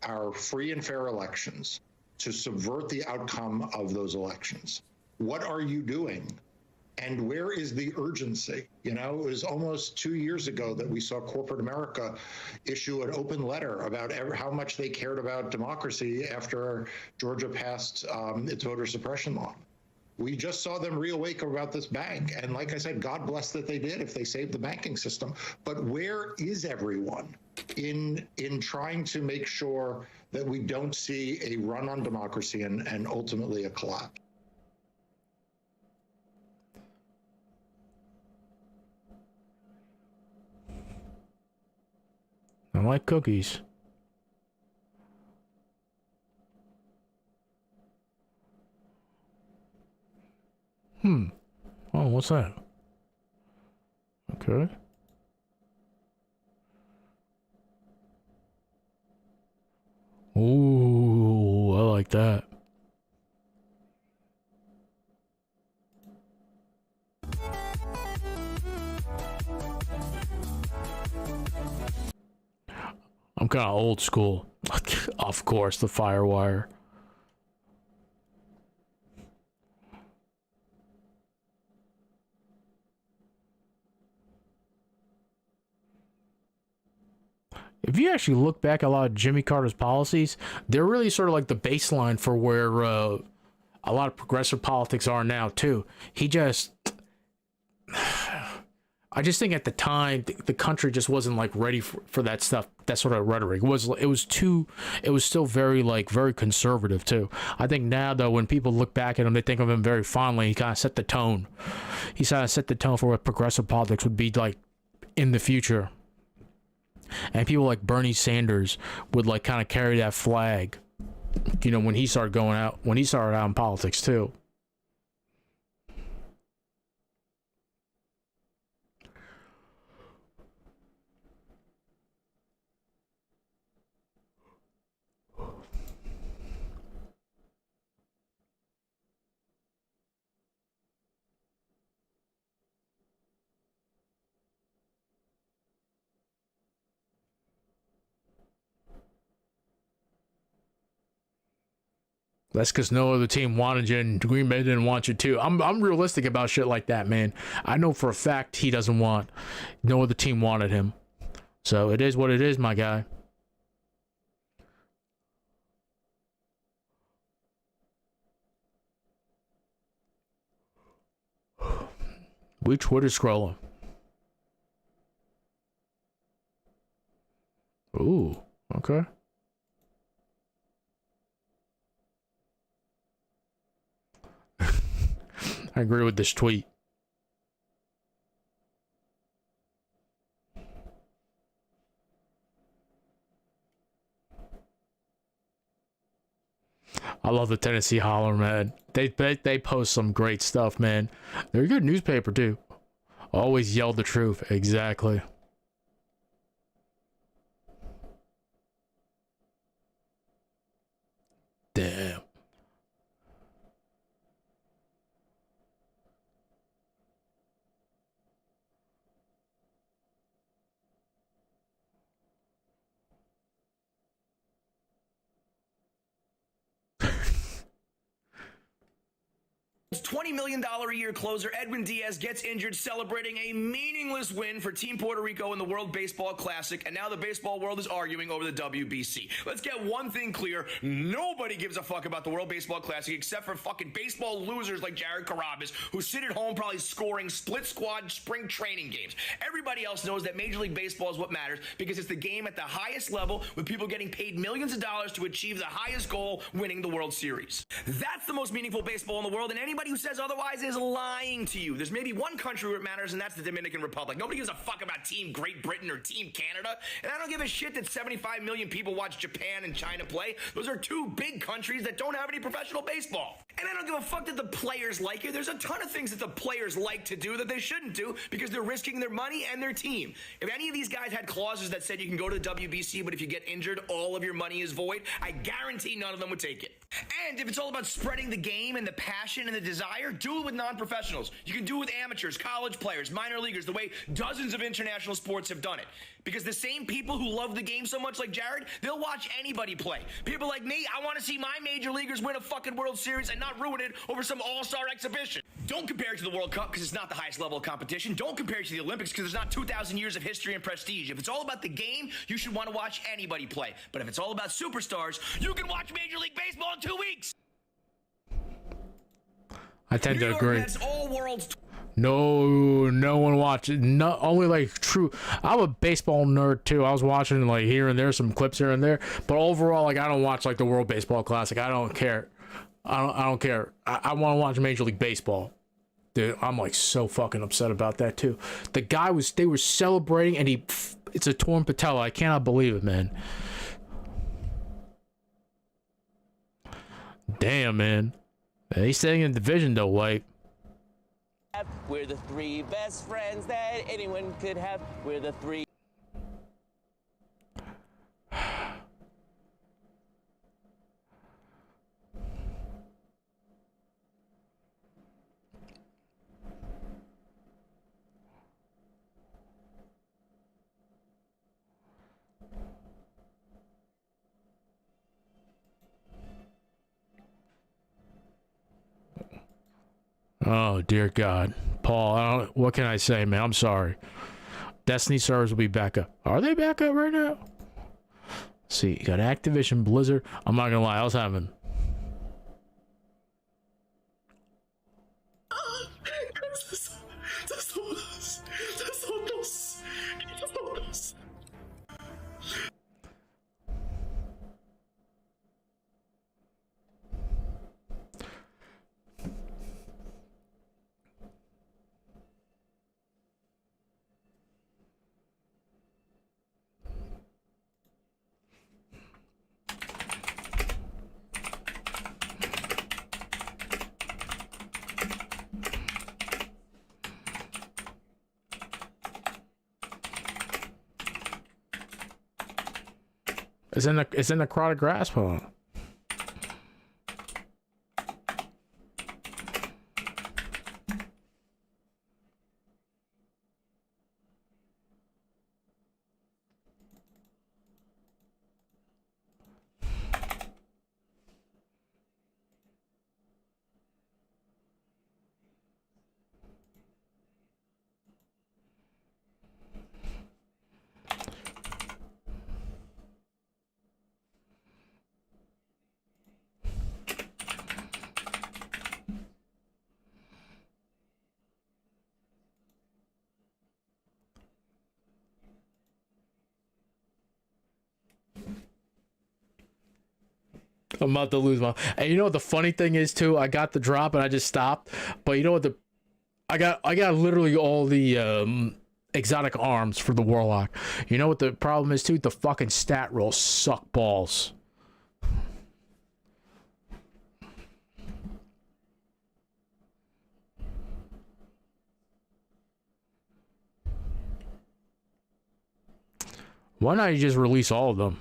our free and fair elections, to subvert the outcome of those elections? What are you doing? And where is the urgency? You know, it was almost 2 years ago that we saw corporate America issue an open letter about how much they cared about democracy after Georgia passed its voter suppression law. We just saw them reawake about this bank. And like I said, God bless that they did if they saved the banking system. But where is everyone in trying to make sure that we don't see a run on democracy and ultimately a collapse? I like cookies. Oh, what's that? Okay. Ooh, I like that. I'm kind of old school. Of course, the Firewire. If you actually look back at a lot of Jimmy Carter's policies, they're really sort of like the baseline for where a lot of progressive politics are now too. I just think at the time the country just wasn't like ready for that stuff, that sort of rhetoric. It was still very conservative too. I think now though, when people look back at him, they think of him very fondly. He kind of set the tone. He kind of set the tone for what progressive politics would be like in the future. And people like Bernie Sanders would like kind of carry that flag, you know, when he started out in politics too. That's because no other team wanted you, and Green Bay didn't want you too. I'm realistic about shit like that, man. I know for a fact he doesn't want. No other team wanted him. So it is what it is, my guy. We Twitter scrolling. Ooh, okay. I agree with this tweet. I love the Tennessee Holler, man. They post some great stuff, man. They're a good newspaper too. Always yell the truth. Exactly. Damn. $20 million a year closer Edwin Diaz gets injured celebrating a meaningless win for Team Puerto Rico in the World Baseball Classic, and now the baseball world is arguing over the WBC. Let's get one thing clear. Nobody gives a fuck about the World Baseball Classic except for fucking baseball losers like Jared Carrabis, who sit at home probably scoring split squad spring training games. Everybody else knows that Major League Baseball is what matters because it's the game at the highest level with people getting paid millions of dollars to achieve the highest goal, winning the World Series. That's the most meaningful baseball in the world, and anybody who says otherwise is lying to you. There's maybe one country where it matters, and that's the Dominican Republic. Nobody gives a fuck about Team Great Britain or Team Canada, and I don't give a shit that 75 million people watch Japan and China play. Those are two big countries that don't have any professional baseball. And I don't give a fuck that the players like it. There's a ton of things that the players like to do that they shouldn't do because they're risking their money and their team. If any of these guys had clauses that said you can go to the WBC, but if you get injured, all of your money is void, I guarantee none of them would take it. And if it's all about spreading the game and the passion and the desire, do it with non-professionals. You can do it with amateurs, college players, minor leaguers, the way dozens of international sports have done it. Because the same people who love the game so much like Jared, they'll watch anybody play. People like me, I want to see my major leaguers win a fucking World Series and not ruin it over some all-star exhibition. Don't compare it to the World Cup because it's not the highest level of competition. Don't compare it to the Olympics because there's not 2,000 years of history and prestige. If it's all about the game, you should want to watch anybody play. But if it's all about superstars, you can watch Major League Baseball in 2 weeks. I tend to agree. That's all worlds. No one watches. No, only like true. I'm a baseball nerd too. I was watching like here and there, some clips here and there, but overall, like I don't watch like the World Baseball Classic. I don't care. I don't care. I want to watch Major League Baseball. Dude, I'm like so fucking upset about that too. The guy they were celebrating and it's a torn patella. I cannot believe it, man. Damn, man. He's staying in the division though, like. We're the three best friends that anyone could have. We're the three. Oh dear God, Paul. What can I say, man? I'm sorry. Destiny servers will be back up. Are they back up right now? Let's see, you got Activision, Blizzard. I'm not gonna lie, I was having. It's in the crowded grass pond. I'm about to lose my. And you know what the funny thing is too? I got the drop and I just stopped. But you know what I got literally all the exotic arms for the warlock. You know what the problem is too? The fucking stat rolls suck balls. Why not you just release all of them?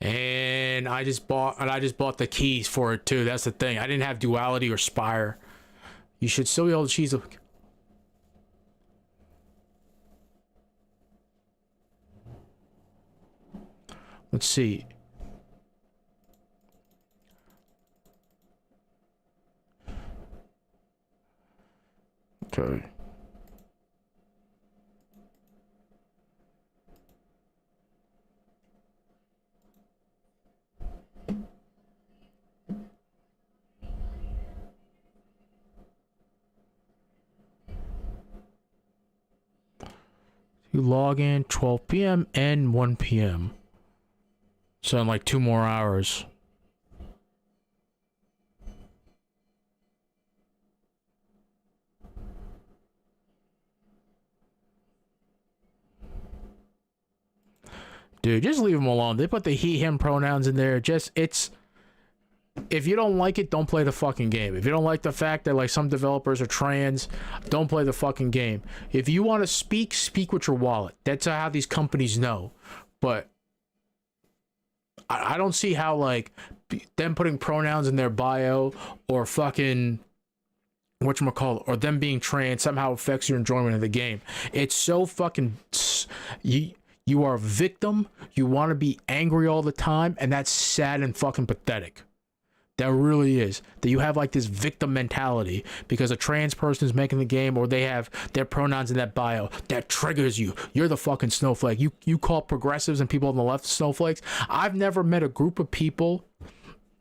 And I just bought the keys for it too. That's the thing. I didn't have Duality or Spire. You should still be able to choose a. Let's see. Okay. You log in 12 p.m. and 1 p.m. So in like 2 more hours. Dude, just leave them alone. They put the he, him pronouns in there. If you don't like it, don't play the fucking game. If you don't like the fact that like some developers are trans, don't play the fucking game. If you want to speak with your wallet. That's how these companies know. But I don't see how like them putting pronouns in their bio or fucking whatchamacallit, or them being trans somehow affects your enjoyment of the game. It's so fucking you are a victim. You want to be angry all the time, and that's sad and fucking pathetic. That really is. That you have like this victim mentality because a trans person is making the game, or they have their pronouns in that bio. That triggers you. You're the fucking snowflake. You call progressives and people on the left snowflakes. I've never met a group of people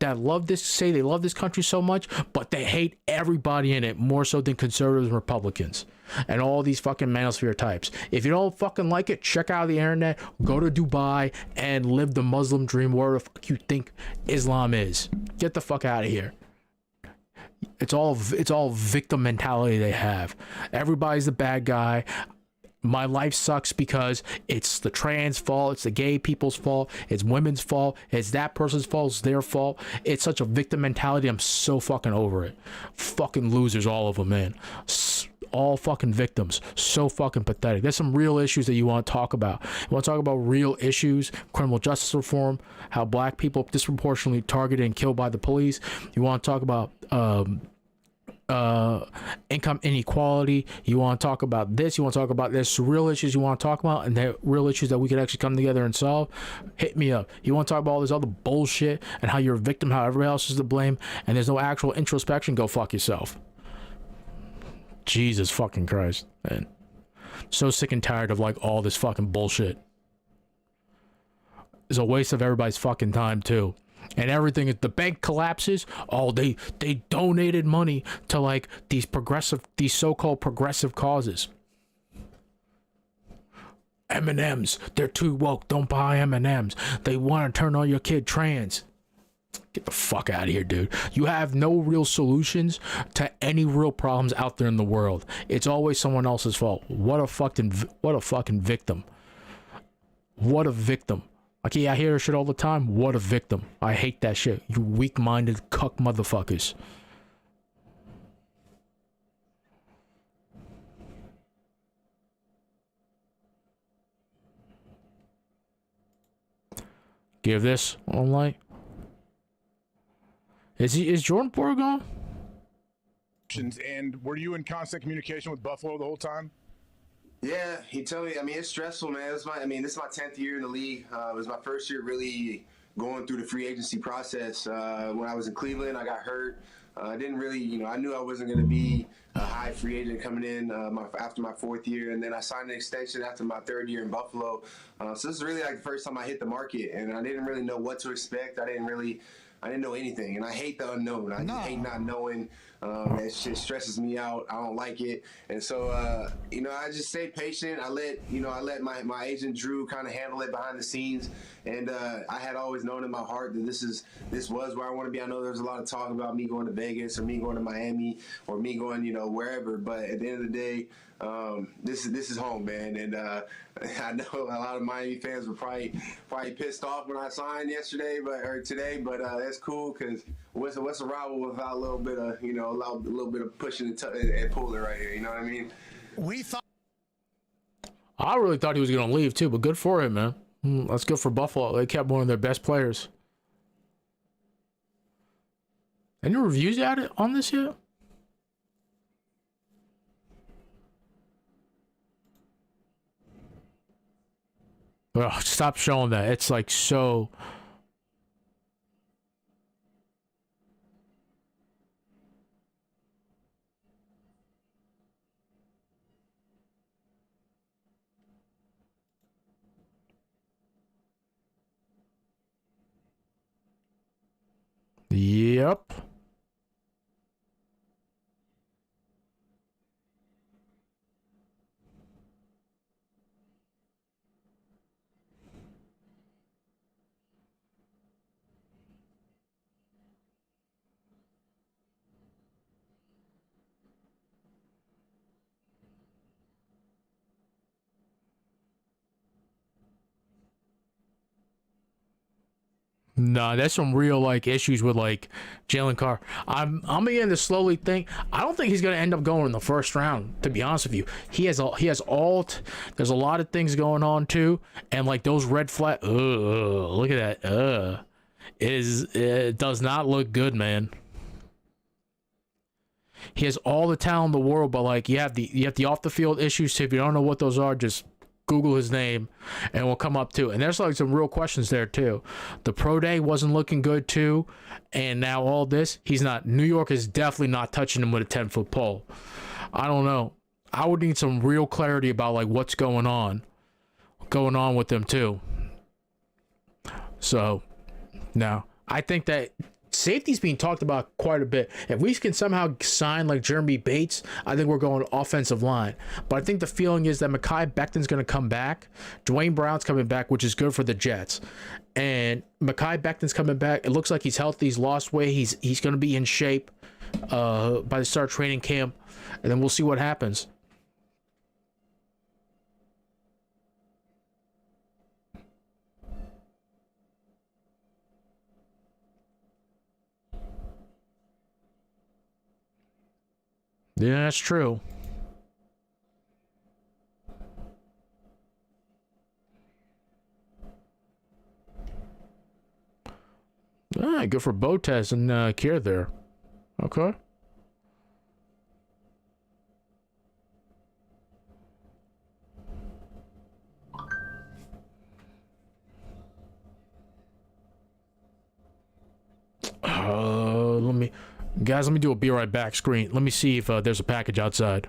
that say they love this country so much, but they hate everybody in it more so than conservatives and Republicans and all these fucking manosphere types. If you don't fucking like it, check out the internet, go to Dubai and live the Muslim dream, where the fuck you think Islam is. Get the fuck out of here. It's all victim mentality they have. Everybody's the bad guy. My life sucks because it's the trans fault, it's the gay people's fault, it's women's fault, it's that person's fault, it's their fault. It's such a victim mentality. I'm so fucking over it. Fucking losers, all of them, man. All fucking victims. So fucking pathetic. There's some real issues that you want to talk about. You want to talk about real issues, criminal justice reform, how black people disproportionately targeted and killed by the police. You want to talk about income inequality. You want to talk about this, you want to talk about this, real issues you want to talk about, and they're real issues that we could actually come together and solve. Hit me up. You want to talk about all this other bullshit and how you're a victim, how everybody else is to blame, and there's no actual introspection, go fuck yourself. Jesus fucking Christ, man. So sick and tired of like all this fucking bullshit. It's a waste of everybody's fucking time too. And everything, if the bank collapses, they donated money to like these so-called progressive causes. M&Ms, they're too woke, don't buy M&Ms. They want to turn on your kid trans. Get the fuck out of here, dude. You have no real solutions to any real problems out there in the world. It's always someone else's fault. What a fucking victim. What a victim. Like, yeah, I hear shit all the time. What a victim. I hate that shit. You weak-minded cuck motherfuckers. Give this on light. Is Jordan Poole gone? And were you in constant communication with Buffalo the whole time? Yeah, he told me. I mean, it's stressful, man. This is my 10th year in the league. It was my first year really going through the free agency process. When I was in Cleveland, I got hurt. I didn't really, I knew I wasn't going to be a high free agent coming in after my 4th year, and then I signed an extension after my 3rd year in Buffalo. So this is really like the first time I hit the market, and I didn't really know what to expect. I didn't know anything, and I hate the unknown. I just hate not knowing. That shit stresses me out. I don't like it, and so I just stay patient. I let my agent Drew kind of handle it behind the scenes, and I had always known in my heart that this was where I want to be. I know there's a lot of talk about me going to Vegas or me going to Miami or me going wherever, but at the end of the day, this is home, man. And I know a lot of Miami fans were probably pissed off when I signed today, but that's cool because what's a rival without a little bit of a little bit of pushing and pulling right here. You know what I mean? I really thought he was gonna leave too, but good for him, man. That's good for Buffalo. They kept one of their best players. Any reviews on this yet? Oh, stop showing that. It's like so. Yep. No, there's some real like issues with like Jalen Carr. I'm beginning to slowly think I don't think he's gonna end up going in the first round. To be honest with you, he has alt. There's a lot of things going on too, and like those red flag. Look at that. It does not look good, man. He has all the talent in the world, but like you have the off the field issues too. If you don't know what those are, just Google his name and we'll come up too. And there's like some real questions there too. The pro day wasn't looking good too, and now all this, New York is definitely not touching him with a 10-foot pole. I don't know. I would need some real clarity about like what's going on with them too. So now I think that safety's being talked about quite a bit. If we can somehow sign like Jeremy Bates, I think we're going offensive line. But I think the feeling is that Mekhi Becton's going to come back. Dwayne Brown's coming back, which is good for the Jets. And Mekhi Becton's coming back. It looks like he's healthy. He's lost weight. He's going to be in shape by the start of training camp. And then we'll see what happens. Yeah, that's true. Good for Botez and Kier there. Okay. Let me do a be right back screen. Let me see if there's a package outside.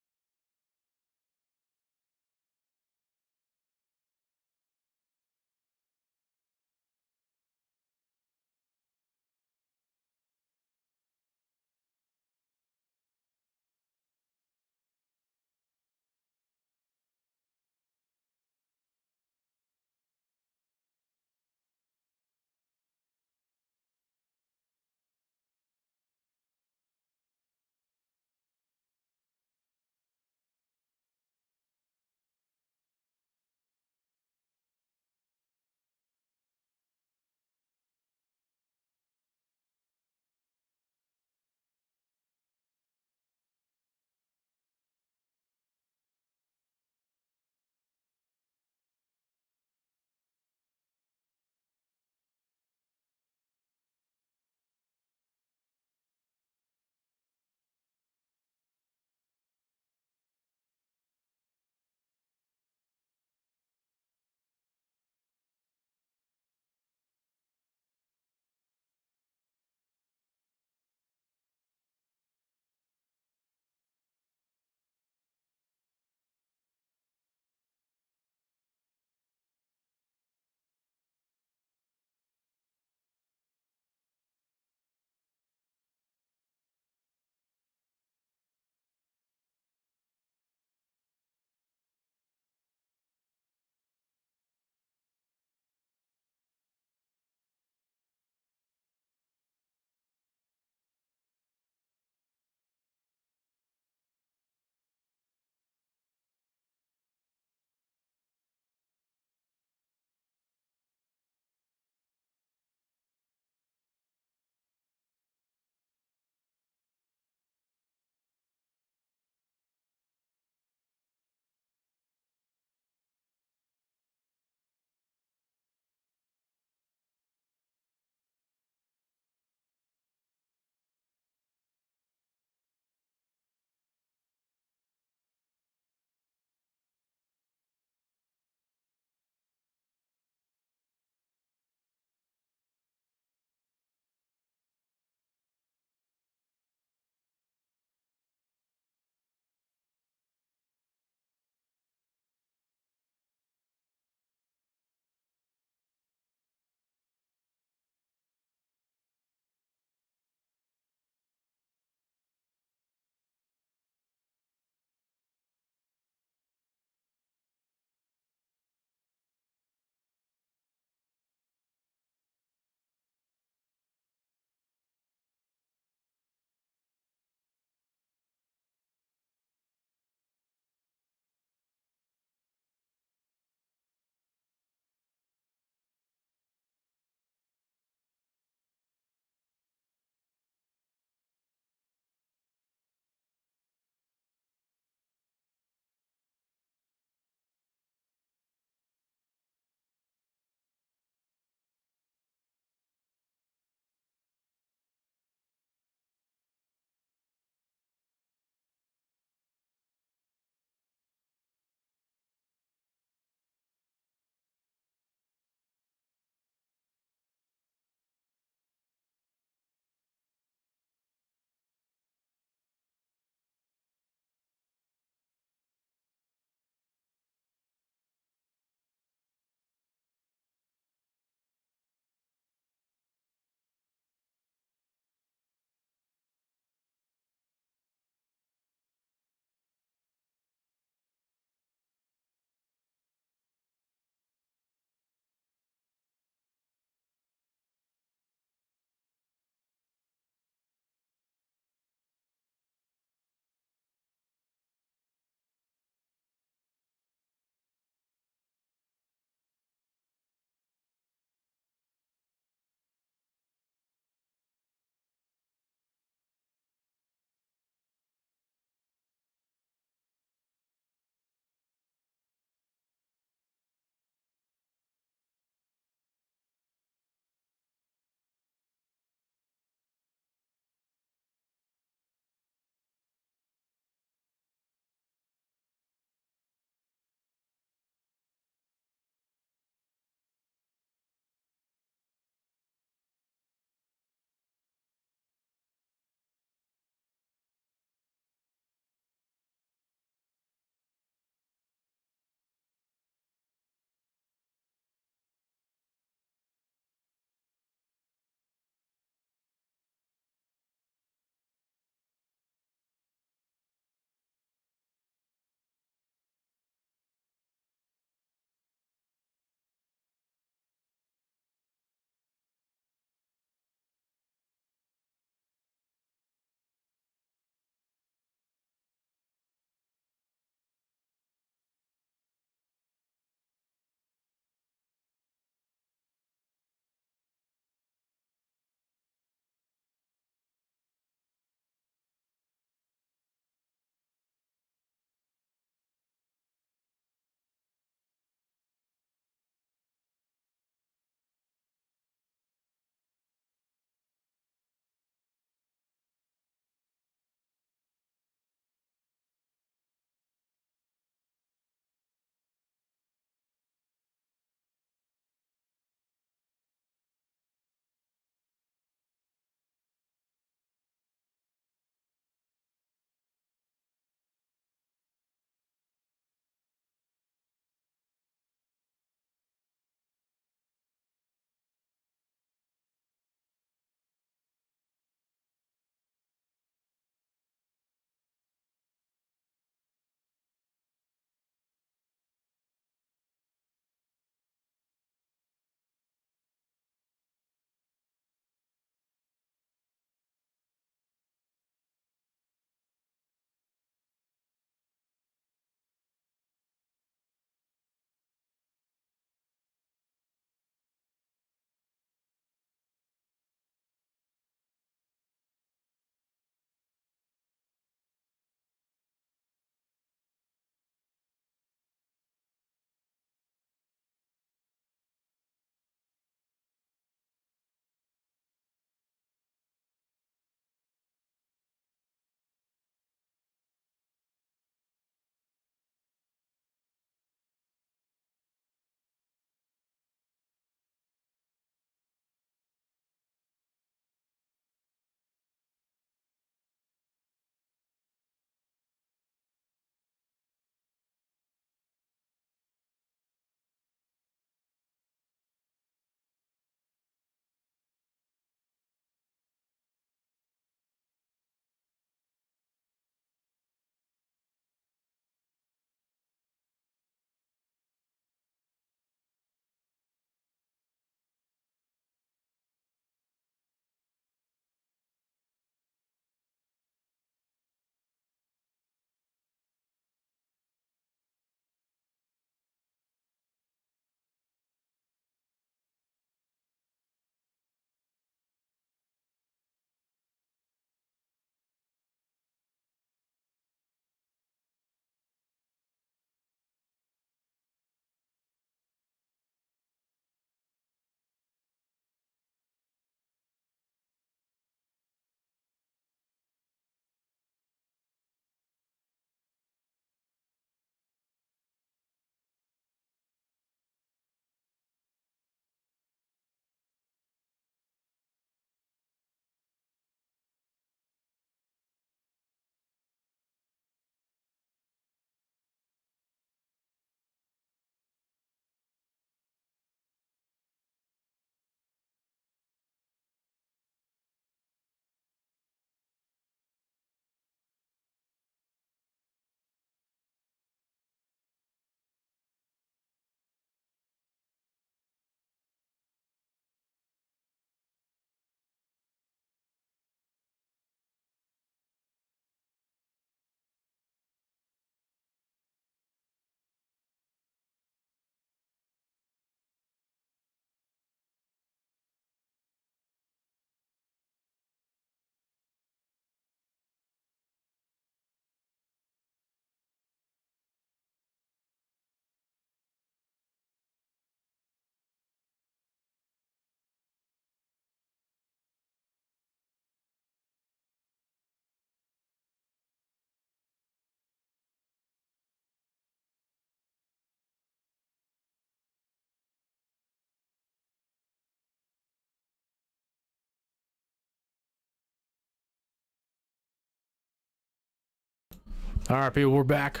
All right, people, we're back.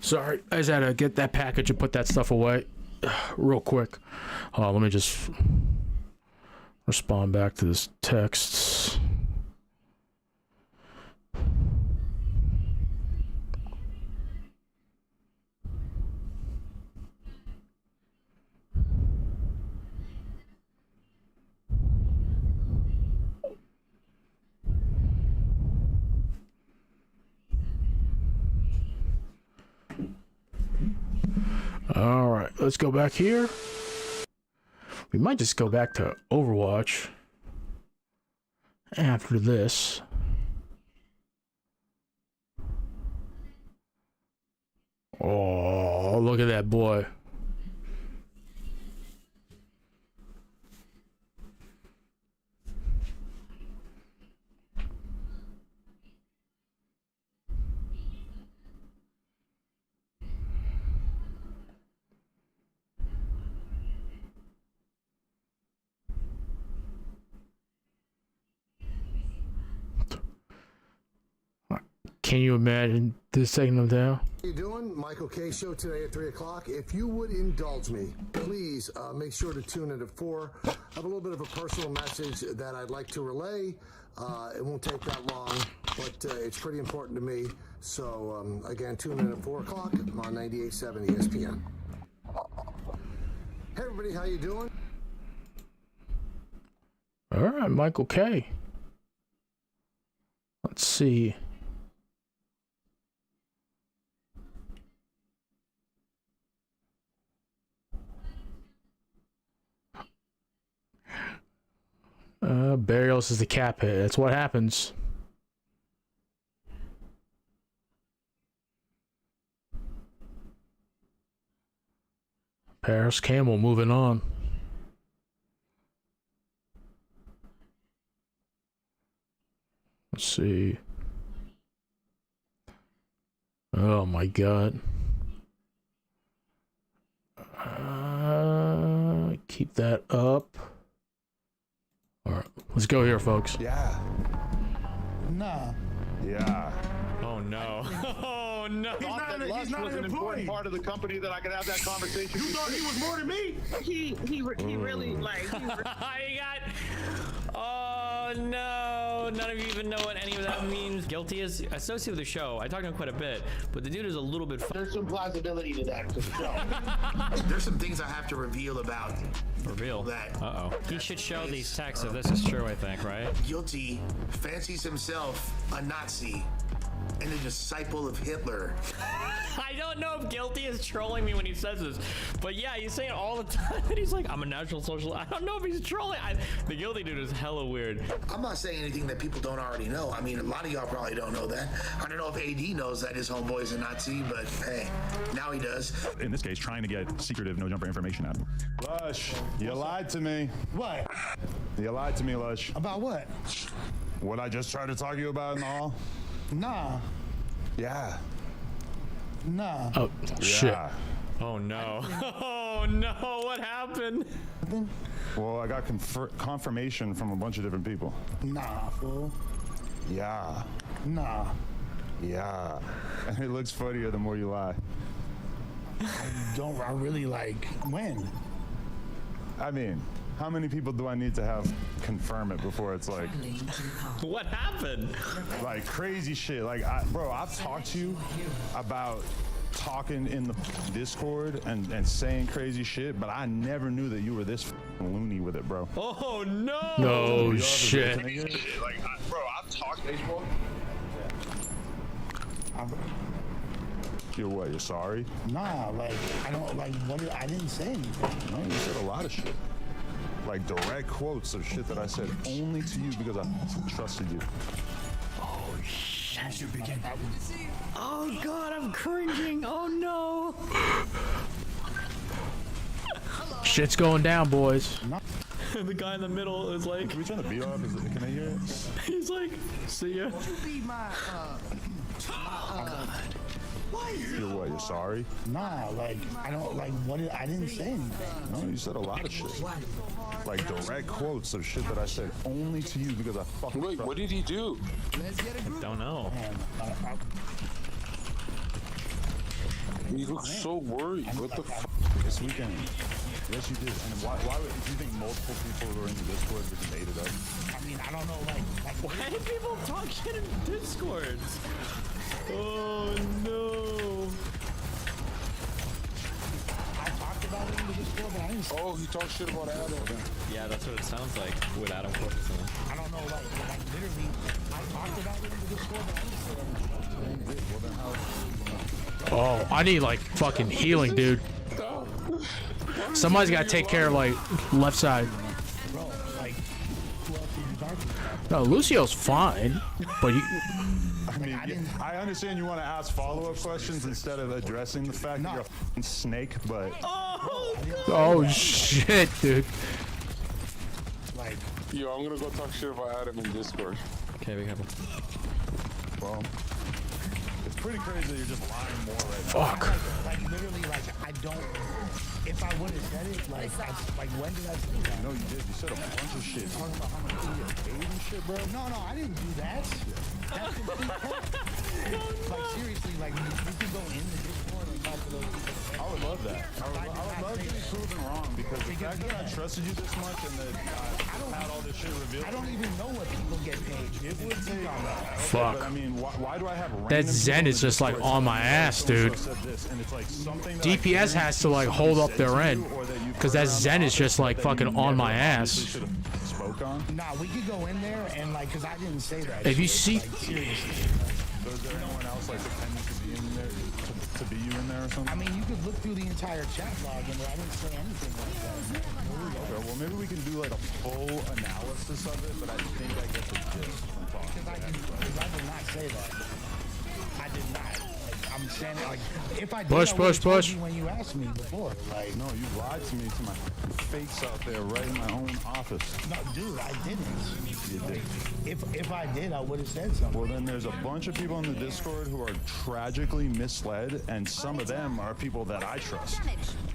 Sorry, I just had to get that package and put that stuff away real quick. Let me just respond back to this text. All right, let's go back here. We might just go back to Overwatch after this. Oh, look at that boy. Can you imagine this taking them down? How you doing? Michael K. Show today at 3 o'clock. If you would indulge me, please make sure to tune in at 4. I have a little bit of a personal message that I'd like to relay. It won't take that long, but it's pretty important to me. So, again, tune in at 4 o'clock on 98.7 ESPN. Hey, everybody, how you doing? All right, Michael K. Let's see. Barrios is the cap hit. That's what happens. Paris Campbell moving on. Let's see. Oh my God. Keep that up. All right, let's go here, folks. Yeah. Nah. Yeah. Oh no. Oh no. He's not an employee. Part of the company that I could have that conversation. You thought he was more than me? He really like. I got. Oh no! None of you even know what any of that means. Guilty is associated with the show. I talked to him quite a bit, but the dude is a little bit. There's some plausibility to that. There's some things I have to reveal about. Reveal that. Uh oh. He should show these texts if this is true. I think, right? Guilty fancies himself a Nazi and a disciple of Hitler. I don't know if Guilty is trolling me when he says this, but yeah, he's saying all the time that he's like, I'm a National Socialist. I don't know if he's trolling. The Guilty dude is hella weird. I'm not saying anything that people don't already know. I mean, a lot of y'all probably don't know that. I don't know if AD knows that his homeboy is a Nazi, but hey, now he does. In this case, trying to get secretive no jumper information out. Lush, you lied to me. What? You lied to me, Lush. About what? What I just tried to talk to you about in the hall? Nah. Yeah. Nah. Oh, shit. Yeah. Oh no. Oh no, what happened? Well, I got confirmation from a bunch of different people. Nah, fool. Yeah. Nah. Yeah. And it looks funnier the more you lie. I really like when? I mean, how many people do I need to have confirm it before it's like... What happened? Like crazy shit. Like, bro, I've talked to you about talking in the Discord and saying crazy shit, but I never knew that you were this loony with it, bro. Oh no! No shit. Like, bro, I've talked baseball. You're what? You're sorry? Nah, like I don't like what I didn't say anything. No, you said a lot of shit. Like direct quotes of shit that I said only to you because I trusted you. Oh shit! Oh god, I'm cringing. Oh no! Shit's going down, boys. The guy in the middle is like. Can we turn the beat off? Can they hear it? He's like, see ya. You're what? You're sorry? Nah, like I don't like what I didn't say anything. No, you said a lot of shit. Like direct quotes of shit that I said only to you because I fucking. Wait, what did he do? I don't know. You look so worried. What the f? This weekend. Yes, you did. And why would do you think multiple people who are in the Discord just made it up? I mean, I don't know, like why do people talk shit in Discords? Oh no. I talked about it in the Discord, but I didn't. Oh, he talked shit about Adam. Yeah, that's what it sounds like with Adam Corpus. I don't know, like literally, I talked about it in the Discord, but I didn't say anything. Well, then how? Oh, I need like fucking healing, dude. Somebody's gotta take care of like left side. Bro, like, who else did you talk to? No, Lucio's fine, but he. I mean, I understand you want to ask follow-up questions instead of addressing the fact that you're a f***ing snake, but. Oh shit, dude. Like, yo, I'm gonna go talk shit about Adam in Discord. Okay, be careful. Well, it's pretty crazy that you're just lying more right now. Fuck. Like literally, like I don't. If I would have said it, like when did I say that? No, you did. You said a bunch of shit. Talking about how much you get paid and shit, bro. No, I didn't do that. That's complete crap. Like seriously, like we could go in the Discord and talk to those people. I would love that. I would love to be proven wrong because the fact that I trusted you this much and that I had all this shit revealed. I don't even know what people get paid. It would take on that. Fuck. But I mean, why do I have That Zen is just like on my ass, dude. DPS has to like hold up their end because that Zen is just like fucking on my ass. Nah, we could go in there and like, cause I didn't say that. If you see, like, seriously. So is there anyone else like pretending to be in there, to be you in there or something? I mean, you could look through the entire chat log and I didn't say anything like that. Okay, well maybe we can do like a full analysis of it, but I think I get the gist from talking. Because I did not say that. I did not. Like, I'm saying it like if I did, Push, I would've push, told push. you when you asked me before. Like, no, you lied to me to my face out there right in my own office. No, dude, I didn't. You did. If I did, I would have said something. Well, then there's a bunch of people in the Discord who are tragically misled, and some of them are people that I trust.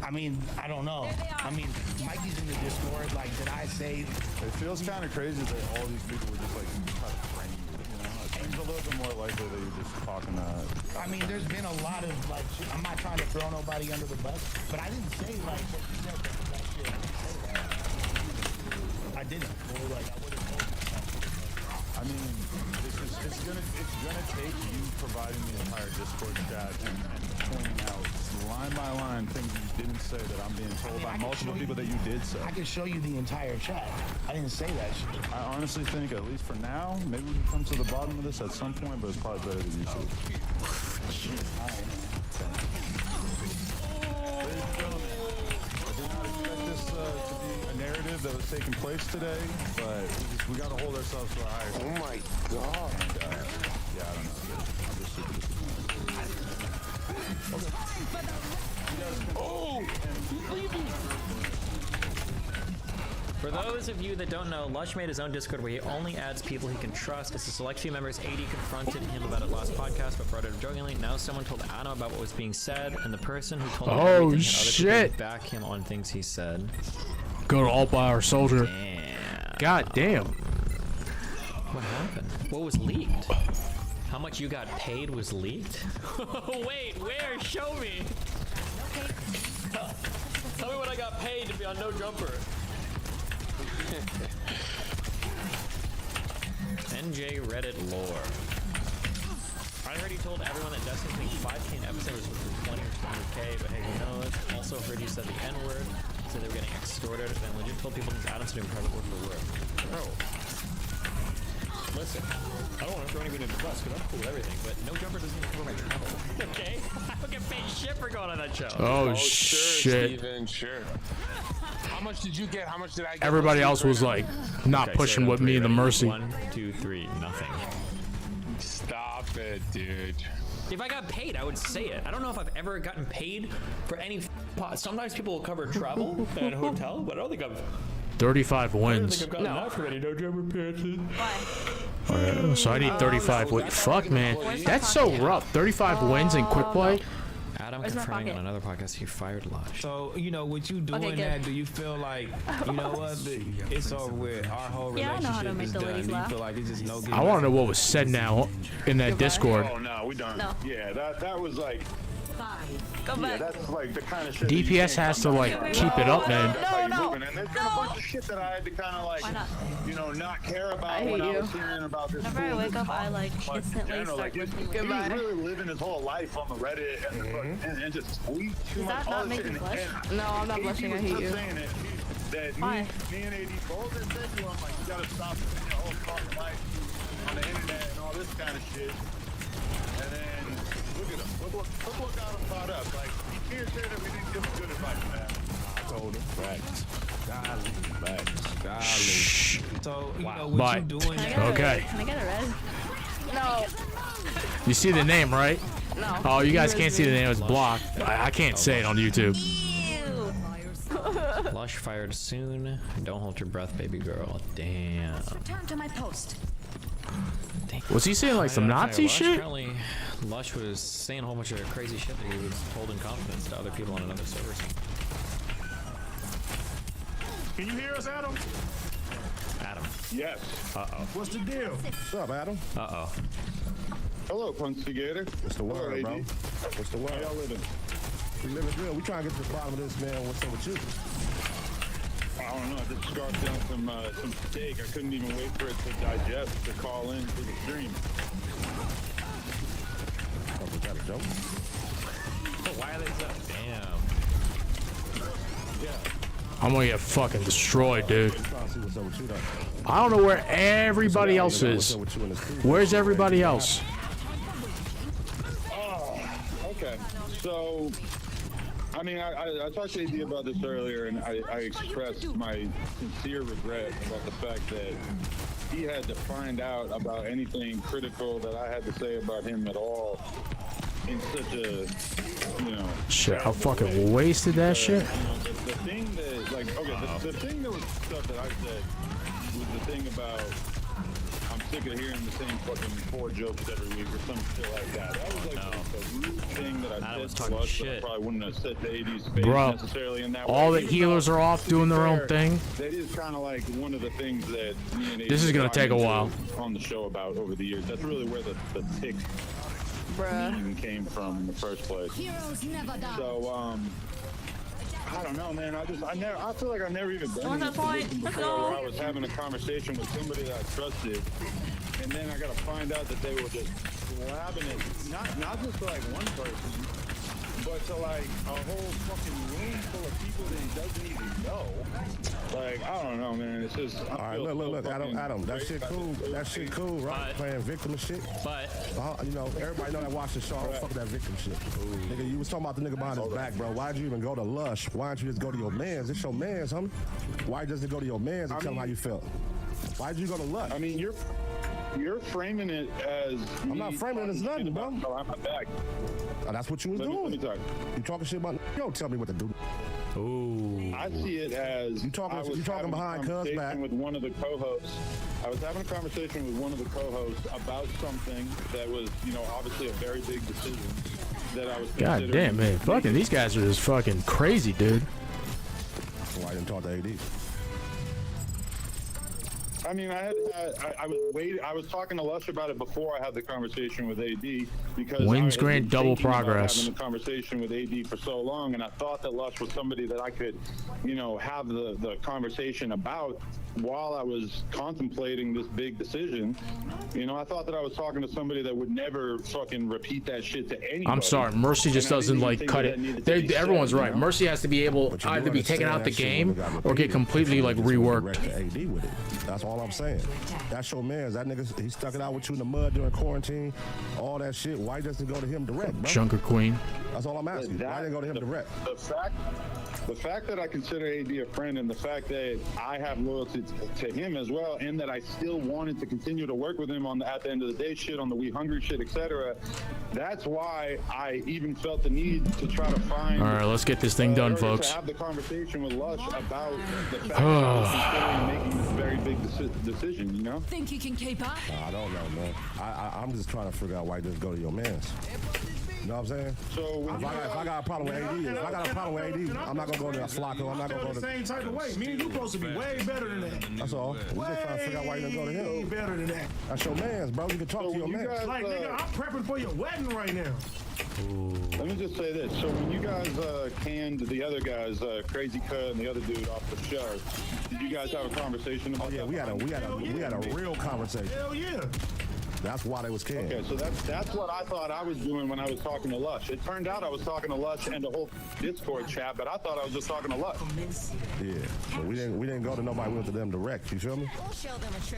I mean, I don't know. I mean, Mikey's in the Discord. Like, did I say? It feels kind of crazy that all these people were just like trying to frame you. You know, it seems a little bit more likely that you're just talking to. I mean, there's been a lot of like. I'm not trying to throw nobody under the bus, but I didn't say like what you said. That shit. I didn't say that. I didn't. Or, like, I would have told you. I mean, it's gonna take you providing the entire Discord chat and pointing out line by line things you didn't say that I'm being told by multiple people that you did say. I can show you the entire chat. I didn't say that shit. I honestly think, at least for now, maybe we can come to the bottom of this at some point, but it's probably better than you should. Ladies and gentlemen, I did not expect this to be a narrative that was taking place today, but we got to hold ourselves to a higher standard. Oh my god. And, yeah, I don't know. I'm just super disappointed. Oh! For those of you that don't know, Lush made his own Discord where he only adds people he can trust. As a select few members, AD confronted him about it last podcast, but brought it up jokingly. Now someone told Adam about what was being said, and the person who told him everything had other shit. people back him on things he said. Go to all by our soldier. Damn. God damn. What happened? What was leaked? How much you got paid was leaked? Wait, where? Show me. Tell me what I got paid to be on No Jumper. NJ Reddit lore. I heard he told everyone that Destiny's being 5K an episode was worth 20 or 20K, but hey, who knows? Also heard you said the N-word, said they were getting extorted, and legit told people since Adam's doing private work for work. Bro. Listen, I don't want to throw anybody in the bus because I'm cool with everything, but No Jumper doesn't even cover my travel. Okay? I don't get paid shit for going on that show. Oh, sure, shit. Steven, sure. How much did you get? How much did I get? Everybody else was like not pushing with me in the mercy. 1, 2, 3, nothing. Stop it, dude. If I got paid, I would say it. I don't know if I've ever gotten paid for any sometimes people will cover travel and hotel, but I don't think I've 35 wins. gotten that for any No Jumper appearances. Alright, so I need 35 wins. Fuck, man. That's so rough. 35 wins in quick play. Adam confirming on another podcast he fired Lush. So, you know, with you doing that, do you feel like, you know what, it's over with, our whole relationship is done? Do you feel like it's just no good? I want to know what was said now in that Discord. Oh, no, we done. No. Yeah, that was like... 5, Yeah, that's like the kind of shit. DPS has to like keep it up, man. And there's been a bunch of shit that I had to kind of like, you know, not care about when I was hearing about this. Whenever I wake up, I like instantly start looking. He was really living his whole life on the Reddit and just tweet too much. Does that not make you blush? No, I'm not blushing. I hate you. That me and AD both are saying to him, like, you gotta stop living your whole fucking life on the internet and all this kind of shit. And then look at him. Look what got him caught up. Like, he can't say that we didn't give him good advice, man. I told him. Facts. Golly. So, you know, what Bye. you doing? Okay. Can I get a red? No. You see the name, right? No. Oh, you guys can't see the name. It's blocked. I can't say it on YouTube. Lush fired soon. Don't hold your breath, baby girl. Damn. Return to my post. Was he saying like some Nazi Lush, shit? Apparently, Lush was saying a whole bunch of crazy shit that he was holding confidence to other people on another server. Can you hear us, Adam? Adam. Yes. Uh-oh. What's the deal? What's up, Adam? Uh-oh. Hello, Punstigator. What's the word, bro? What's the word? How y'all living? We living good. We trying to get to the bottom of this, man. What's up with you? I don't know. I just scarfed down some steak. I couldn't even wait for it to digest to call in to the stream. Oh, was that a joke? Why are they so? Damn. Yeah. I'm gonna get fucking destroyed, dude. I'm trying to see what's up with you, though. I don't know where everybody else is. Where's everybody else? Oh, okay. So, I mean, I talked to AD about this earlier, and I expressed my sincere regret about the fact that he had to find out about anything critical that I had to say about him at all in such a, you know... Shit, I fucking wasted that shit. You know, the thing that, like, okay, the thing that was stuff that I said was the thing about I'm sick of hearing the same fucking 4 jokes every week or some shit like that. That was like the rude thing that I said to Lush, but I probably wouldn't have said to AD's face necessarily in that all way. the healers are off doing their own thing. That is kind of like one of the things that me and AD This is gonna take a while. on the show about over the years. That's really where the tick meme came from in the first place. So, I don't know, man. I feel like I've never even been in a position before where I was having a conversation with somebody that I trusted, and then I got to find out that they were just blabbing it, not just to like one person, but to like a whole fucking room full of people that he doesn't even know. Like, I don't know, man. It's just. All right, look, Adam, that shit cool. That shit cool, right? Playing victim and shit. But you know, everybody know that watch the show. Fuck that victim shit. Nigga, you was talking about the nigga behind his back, bro. Why'd you even go to Lush? Why don't you just go to your mans? It's your mans, homie. Why doesn't it go to your mans and tell them how you felt? Why'd you go to Lush? I mean, you're framing it as. I'm not framing it as nothing, bro. I'm back. That's what you was doing. You talking shit about? You don't tell me what to do. Ooh. I see it as you talking behind Cuz back with one of the co-hosts. I was having a conversation with one of the co-hosts about something that was, you know, obviously a very big decision that I was. God damn, man. Fucking these guys are just fucking crazy, dude. Why didn't talk to AD? I mean, I was talking to Lush about it before I had the conversation with AD because Wins I grant double progress. Having the conversation with AD for so long, and I thought that Lush was somebody that I could, you know, have the conversation about while I was contemplating this big decision. You know, I thought that I was talking to somebody that would never fucking repeat that shit to anybody. I'm sorry, Mercy just doesn't like cut it. Everyone's right. Mercy has to be able either be taken out the game or get completely like reworked. AD with it. That's all I'm saying. That's your man. That nigga, he stuck it out with you in the mud during quarantine. All that shit. Why doesn't it go to him direct, bro? Junker Queen. That's all I'm asking. Why didn't it go to him direct? The fact that I consider AD a friend and the fact that I have loyalty to him as well, and that I still wanted to continue to work with him on at the end of the day shit, on the We Hungry shit, etc. That's why I even felt the need to try to find. All right, let's get this thing done, folks. To have the conversation with Lush about the fact that I was considering making this very big decision. You know? Think you can keep up? I don't know, man. I'm just trying to figure out why you just go to your mans. You know what I'm saying? So if I got a problem with AD, if I got a problem with AD, I'm not gonna go to Sneako. I'm not gonna go to the same type of way. Me and you supposed to be way better than that. That's all. We just trying to figure out why you didn't go to him. Way better than that. That's your man's, bro. You can talk to your man. Like, nigga, I'm prepping for your wedding right now. Let me just say this. So when you guys canned the other guys, Crazy Cut and the other dude off the show, did you guys have a conversation about that? We had a real conversation. Hell yeah. That's why they was canned. Okay, so that's what I thought I was doing when I was talking to Lush. It turned out I was talking to Lush and the whole Discord chat, but I thought I was just talking to Lush. Yeah, but we didn't go to nobody. We went to them direct. You feel me?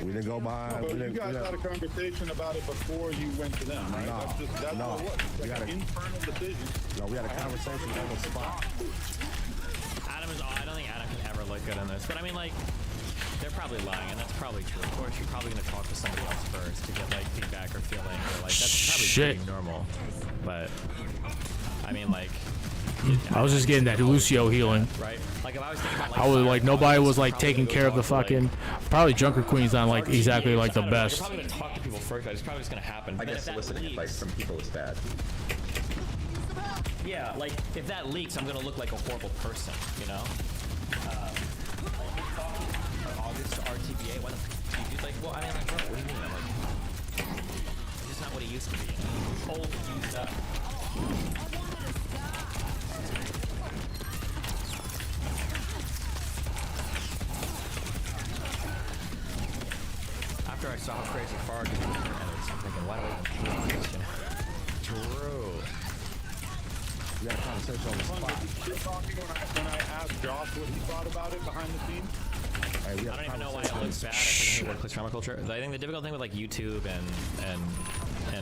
We didn't go by. But you guys had a conversation about it before you went to them, right? That's what it was. We had an internal decision. No, we had a conversation on the spot. Adam is. I don't think Adam can ever look good in this, but I mean, like, they're probably lying, and that's probably true. Of course, you're probably going to talk to somebody else first to get like feedback or feeling, or like that's probably pretty normal. But I mean, like, I was just getting that Lucio healing. right? Like if I was thinking about, like, I was like, nobody was like taking care of the fucking. Probably Junker Queen's not like exactly like the best. You're probably going to talk to people first, but it's probably just going to happen. I guess soliciting advice from people is bad. Yeah, like if that leaks, I'm going to look like a horrible person, you know? August to RTBA, when he's like, well, I mean, like, bro, what do you mean? I'm like, he's just not what he used to be. He's old and used up. After I saw how crazy Farg is, I'm thinking, why do I even do this? True. We had a conversation on the spot. Shit talking when I asked Josh what he thought about it behind the scenes. I don't even know why it looks bad. I think workplace trauma culture. I think the difficult thing with like YouTube and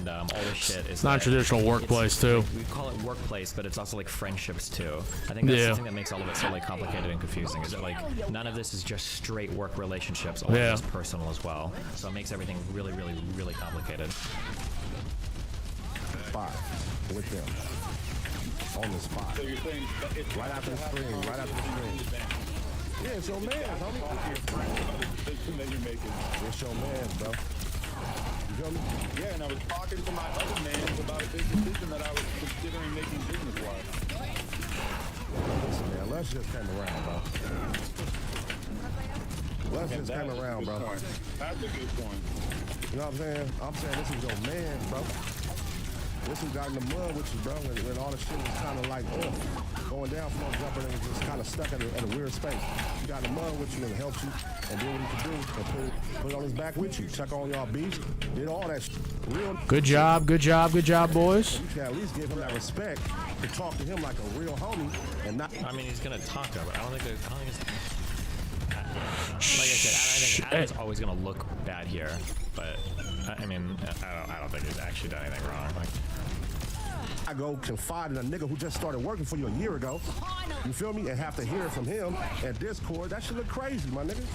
all this shit is It's not traditional workplace too. We call it workplace, but it's also like friendships too. I think that's the thing that makes all of it so like complicated and confusing. Is that like none of this is just straight work relationships. All of it is personal as well. So it makes everything really, really, really complicated. Spot with them on the spot. So you're saying it's right after the screen, right after the screen. Yeah, it's your man, homie. That you're making. It's your man, bro. You feel me? Yeah, and I was talking to my other man about a big decision that I was considering making business-wise. Listen, man, Les just came around, bro. Les just came around, bro. That's a good point. You know what I'm saying? I'm saying this is your man, bro. This who got in the mud with you, bro, when all the shit was kind of like, going down from no jumper and it was just kind of stuck at a weird space. He got in the mud with you and helped you and did what he could do and put it on his back with you. Check on y'all beats, did all that shit. Real Good job, good job, good job, boys. You can at least give him that respect to talk to him like a real homie and not. I mean, he's gonna talk to him, but I don't think it's. Like I said, I think Adam's always gonna look bad here, but I mean, I don't think he's actually done anything wrong. Like, I go confide in a nigga who just started working for you a year ago. You feel me? And have to hear it from him at Discord. That shit look crazy, my nigga.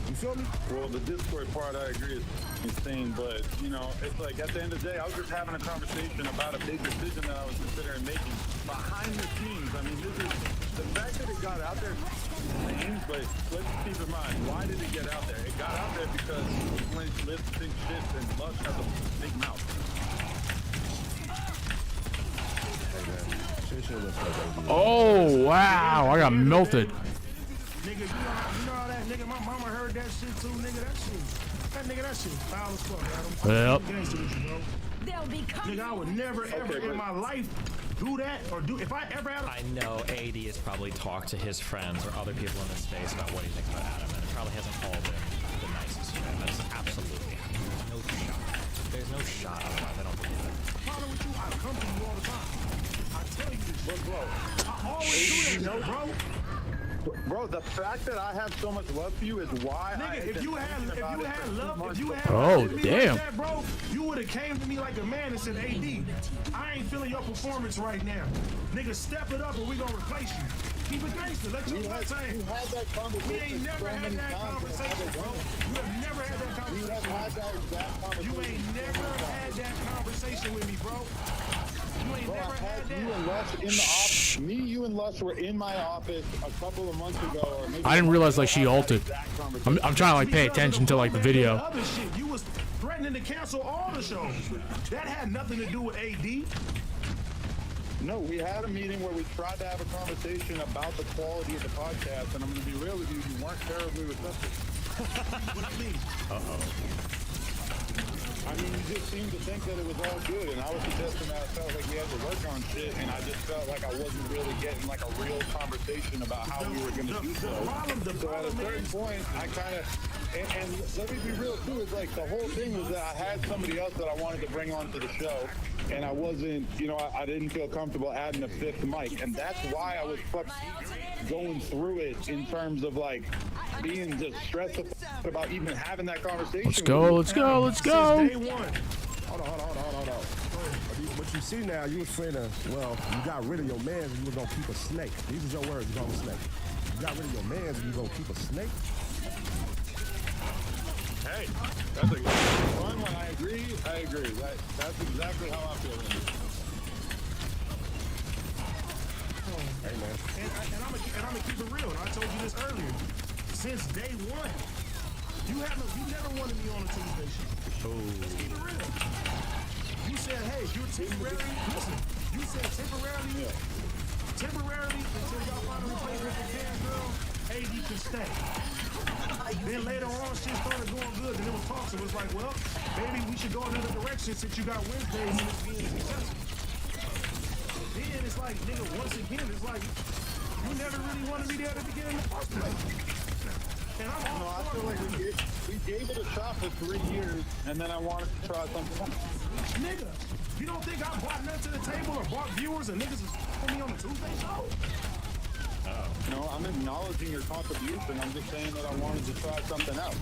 You feel me? Well, the Discord part, I agree, is insane. But, you know, it's like at the end of the day, I was just having a conversation about a big decision that I was considering making behind the scenes. I mean, this is the fact that it got out there is insane, but let's keep in mind, why did it get out there? It got out there because when Lift big shit and Lush has a big mouth. Oh wow! I got melted. Nigga, you know how that nigga, my mama heard that shit too, nigga. That shit foul as fuck, Adam. Yep. I'm gangster with you, bro. Nigga, I would never ever in my life do that or do if I ever had I know AD has probably talked to his friends or other people in the space about what he thinks about Adam, and it probably hasn't all been the nicest shit. That's absolutely no shot. There's no shot otherwise. I don't believe it. problem with you, I come to you all the time. I tell you this, bro. I always do that, bro. Bro, the fact that I have so much love for you is why Nigga, if you had love, if you had oh damn, like that, bro, you would have came to me like a man and said, AD, I ain't feeling your performance right now. Nigga, step it up or we gonna replace you. Keep it gangster. Let you know saying. We ain't never had that conversation, bro. You have never had that conversation. You ain't never had that conversation with me, bro. You ain't never had that. You and Lush in the office. Me, you and Lush were in my office a couple of months ago. Or maybe I didn't realize like she altered. I'm trying to like pay attention to like the video. Other shit. You was threatening to cancel all the shows. That had nothing to do with AD. No, we had a meeting where we tried to have a conversation about the quality of the podcast, and I'm going to be real with you, you weren't terribly receptive. What do you mean? I mean, you just seemed to think that it was all good, and I was suggesting that I felt like we had to work on shit, and I just felt like I wasn't really getting like a real conversation about how we were going to do so. So at a certain point, I kind of, and let me be real too, it's like the whole thing was that I had somebody else that I wanted to bring onto the show, and I wasn't, you know, I didn't feel comfortable adding a fifth mic, and that's why I was going through it in terms of like being just stressed about even having that conversation. Let's go. Let's go. Let's go. Hold on. What you see now, you was finna, well, you got rid of your mans and you was gonna keep a snake. These is your words, you gonna snake. You got rid of your mans and you gonna keep a snake? Hey, that's a fun one. I agree. That's exactly how I feel. Hey, man. And I'm gonna keep it real. And I told you this earlier. Since day one, you never wanted me on a Tuesday show. Let's keep it real. You said, hey, you're temporary. Listen, you said temporarily until y'all find a replacement for Cam Girl, AD can stay. Then later on, shit started going good. Then it was talks. It was like, well, maybe we should go another direction since you got Wednesdays and it's being successful. Then it's like, nigga, once again, it's like, you never really wanted me there at the beginning of the first place. And I'm all I feel like we gave it a shot for 3 years, and then I wanted to try something else. Nigga, you don't think I brought nothing to the table or brought viewers and niggas is me on the Tuesday show? No, I'm acknowledging your contribution. I'm just saying that I wanted to try something else.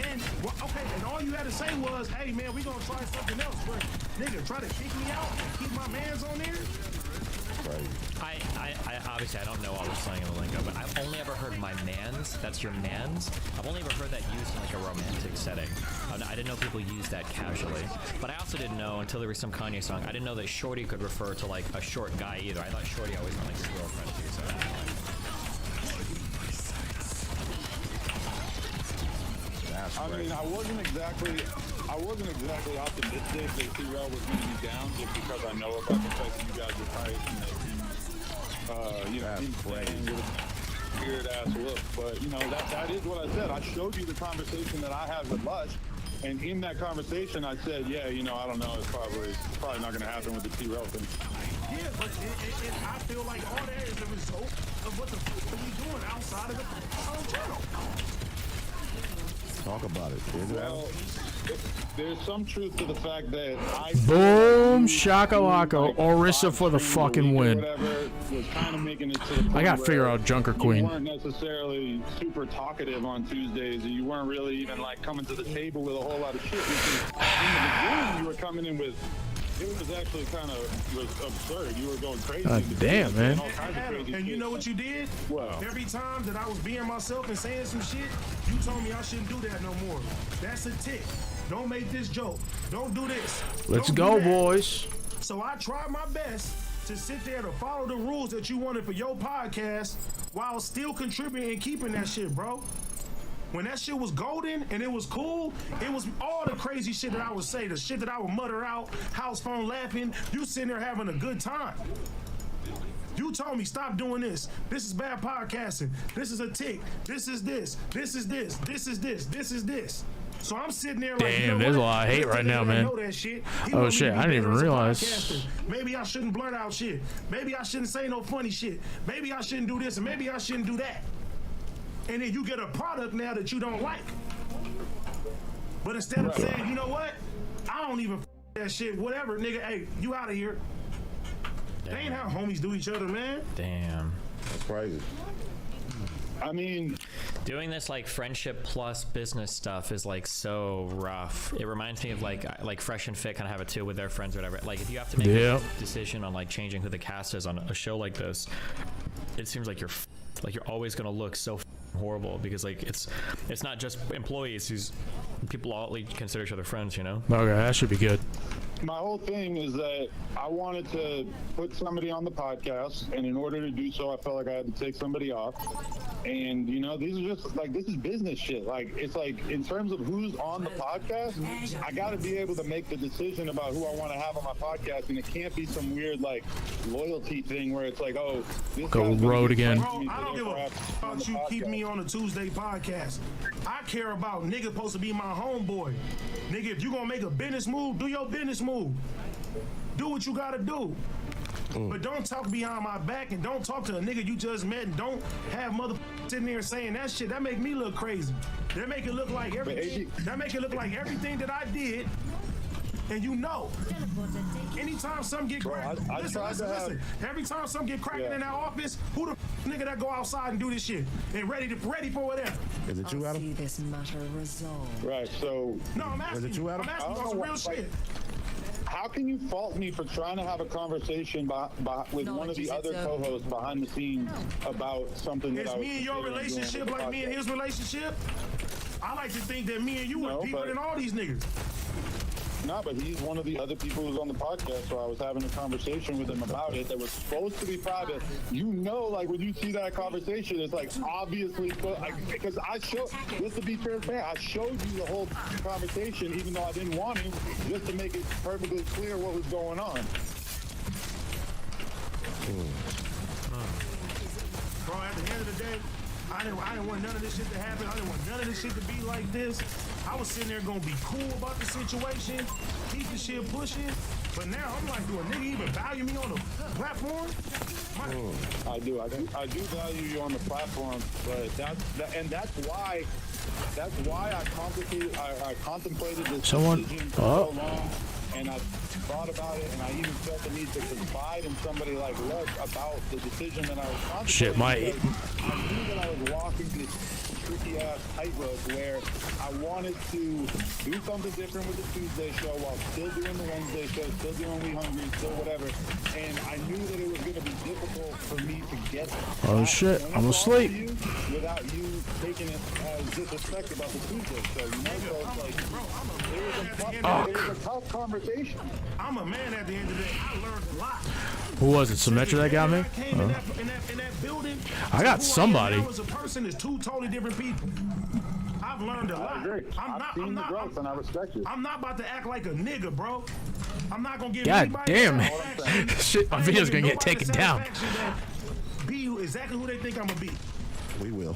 And, well, okay, and all you had to say was, hey, man, we gonna try something else. But, nigga, try to kick me out and keep my mans on there? Right. I obviously I don't know all the slang in the lingo, but I've only ever heard my mans. That's your mans. I've only ever heard that used in like a romantic setting. I didn't know people use that casually. But I also didn't know until there was some Kanye song. I didn't know that shorty could refer to like a short guy either. I thought shorty always meant like your girlfriend too. So I don't know. I mean, I wasn't exactly optimistic that T-Rail was going to be down just because I know about the fact that you guys are tight and that you know, with a weird ass look. But you know, that is what I said. I showed you the conversation that I had with Lush, and in that conversation, I said, yeah, you know, I don't know, it's probably not going to happen with the T-Rail thing. Yeah, but I feel like all that is a result of what the fuck are you doing outside of the channel. Talk about it. Well, there's some truth to the fact that I Boom, shakalaka, Orisa for the fucking win. Was kind of making it to the point I gotta figure out Junker Queen. You weren't necessarily super talkative on Tuesdays, and you weren't really even like coming to the table with a whole lot of shit. Because in the beginning, you were coming in with. It was actually kind of absurd. You were going crazy. Damn, man. And you know what you did? Well, every time that I was being myself and saying some shit, you told me I shouldn't do that no more. That's a tick. Don't make this joke. Don't do this. Let's go, boys. So I tried my best to sit there to follow the rules that you wanted for your podcast while still contributing and keeping that shit, bro. When that shit was golden and it was cool, it was all the crazy shit that I would say, the shit that I would mutter out, house phone laughing, you sitting there having a good time. You told me, stop doing this. This is bad podcasting. This is a tick. This is this. This is this. This is this. This is this. So I'm sitting there like, damn, you know there's what? a lot of hate right now, man. Oh shit, I didn't even realize. Maybe I shouldn't blurt out shit. Maybe I shouldn't say no funny shit. Maybe I shouldn't do this and maybe I shouldn't do that. And then you get a product now that you don't like. But instead of saying, you know what? I don't even that shit, whatever, nigga, hey, you out of here. Damn. They ain't how homies do each other, man. Damn. That's crazy. I mean, doing this like friendship plus business stuff is like so rough. It reminds me of like Fresh and Fit kind of have it too with their friends or whatever. Like if you have to make a decision on like changing who the cast is on a show like this, it seems like you're always gonna look so horrible because like it's not just employees who's people all consider each other friends, you know. Okay, that should be good. My whole thing is that I wanted to put somebody on the podcast, and in order to do so, I felt like I had to take somebody off. And, you know, these are just, like, this is business shit. Like, it's like, in terms of who's on the podcast, I got to be able to make the decision about who I want to have on my podcast, and it can't be some weird, like, loyalty thing where it's like, oh, this Go road again. Bro, I don't give a fuck about you keep me on a Tuesday podcast. I care about nigga supposed to be my homeboy. Nigga, if you gonna make a business move, do your business move. Do what you gotta do. But don't talk behind my back and don't talk to a nigga you just met and don't have motherfuckers sitting there saying that shit. That make me look crazy. That make it look like everything. That make it look like everything that I did. And you know, anytime some get cracking, listen. Every time some get cracking in that office, who the nigga that go outside and do this shit and ready for whatever? Is it you, Adam? This matter resolved. Right. So no, I'm asking. Is it you, Adam? I'm asking about some real shit. How can you fault me for trying to have a conversation with one of the other co-hosts behind the scenes about something that I was me and your relationship like me and his relationship? I like to think that me and you are deeper than all these niggas. No, but he's one of the other people who's on the podcast, so I was having a conversation with him about it that was supposed to be private. You know, like, when you see that conversation, it's, like, obviously, because I showed, just to be transparent, I showed you the whole conversation, even though I didn't want to, just to make it perfectly clear what was going on. Bro, at the end of the day, I didn't want none of this shit to happen. I didn't want none of this shit to be like this. I was sitting there gonna be cool about the situation, keep the shit pushing. But now I'm like, do a nigga even value me on the platform? I do value you on the platform, but that's why I contemplated this decision for so long, and I thought about it, and I even felt the need to confide in somebody like Les about the decision that I was contemplating. Shit, my. I knew that I was walking this tricky ass tightrope where I wanted to do something different with the Tuesday show while still doing the Wednesday show, still doing We Hungry, still whatever. And I knew that it was going to be difficult for me to get Oh shit, I'm asleep. without you taking it as disrespect about the Tuesday show. You know, so it's like, it was a tough conversation. I'm a man at the end of the day. I learned a lot. Who was it? Symmetra that got me? In that building, I got somebody. I was a person is two totally different people. I've learned a lot. I agree. I've seen the growth, and I respect you. I'm not about to act like a nigga, bro. I'm not gonna give God anybody damn satisfaction. it. Shit, my video's gonna get taken down. Be exactly who they think I'm gonna be. We will.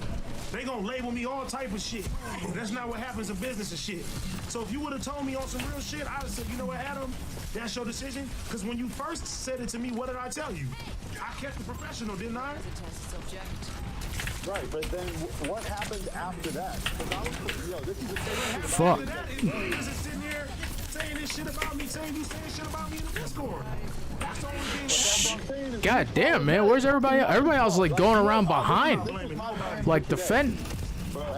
They gonna label me all type of shit. That's not what happens in business and shit. So if you would have told me on some real shit, I'd have said, you know what, Adam, that's your decision. Because when you first said it to me, what did I tell you? I kept it professional, didn't I? Right, but then what happened after that? Because I was, this is the thing. Fuck. After that, niggas is sitting here saying this shit about me, saying shit about me in the Discord. That's the only thing. God damn, man. Where's everybody? Everybody else like going around behind, like defend.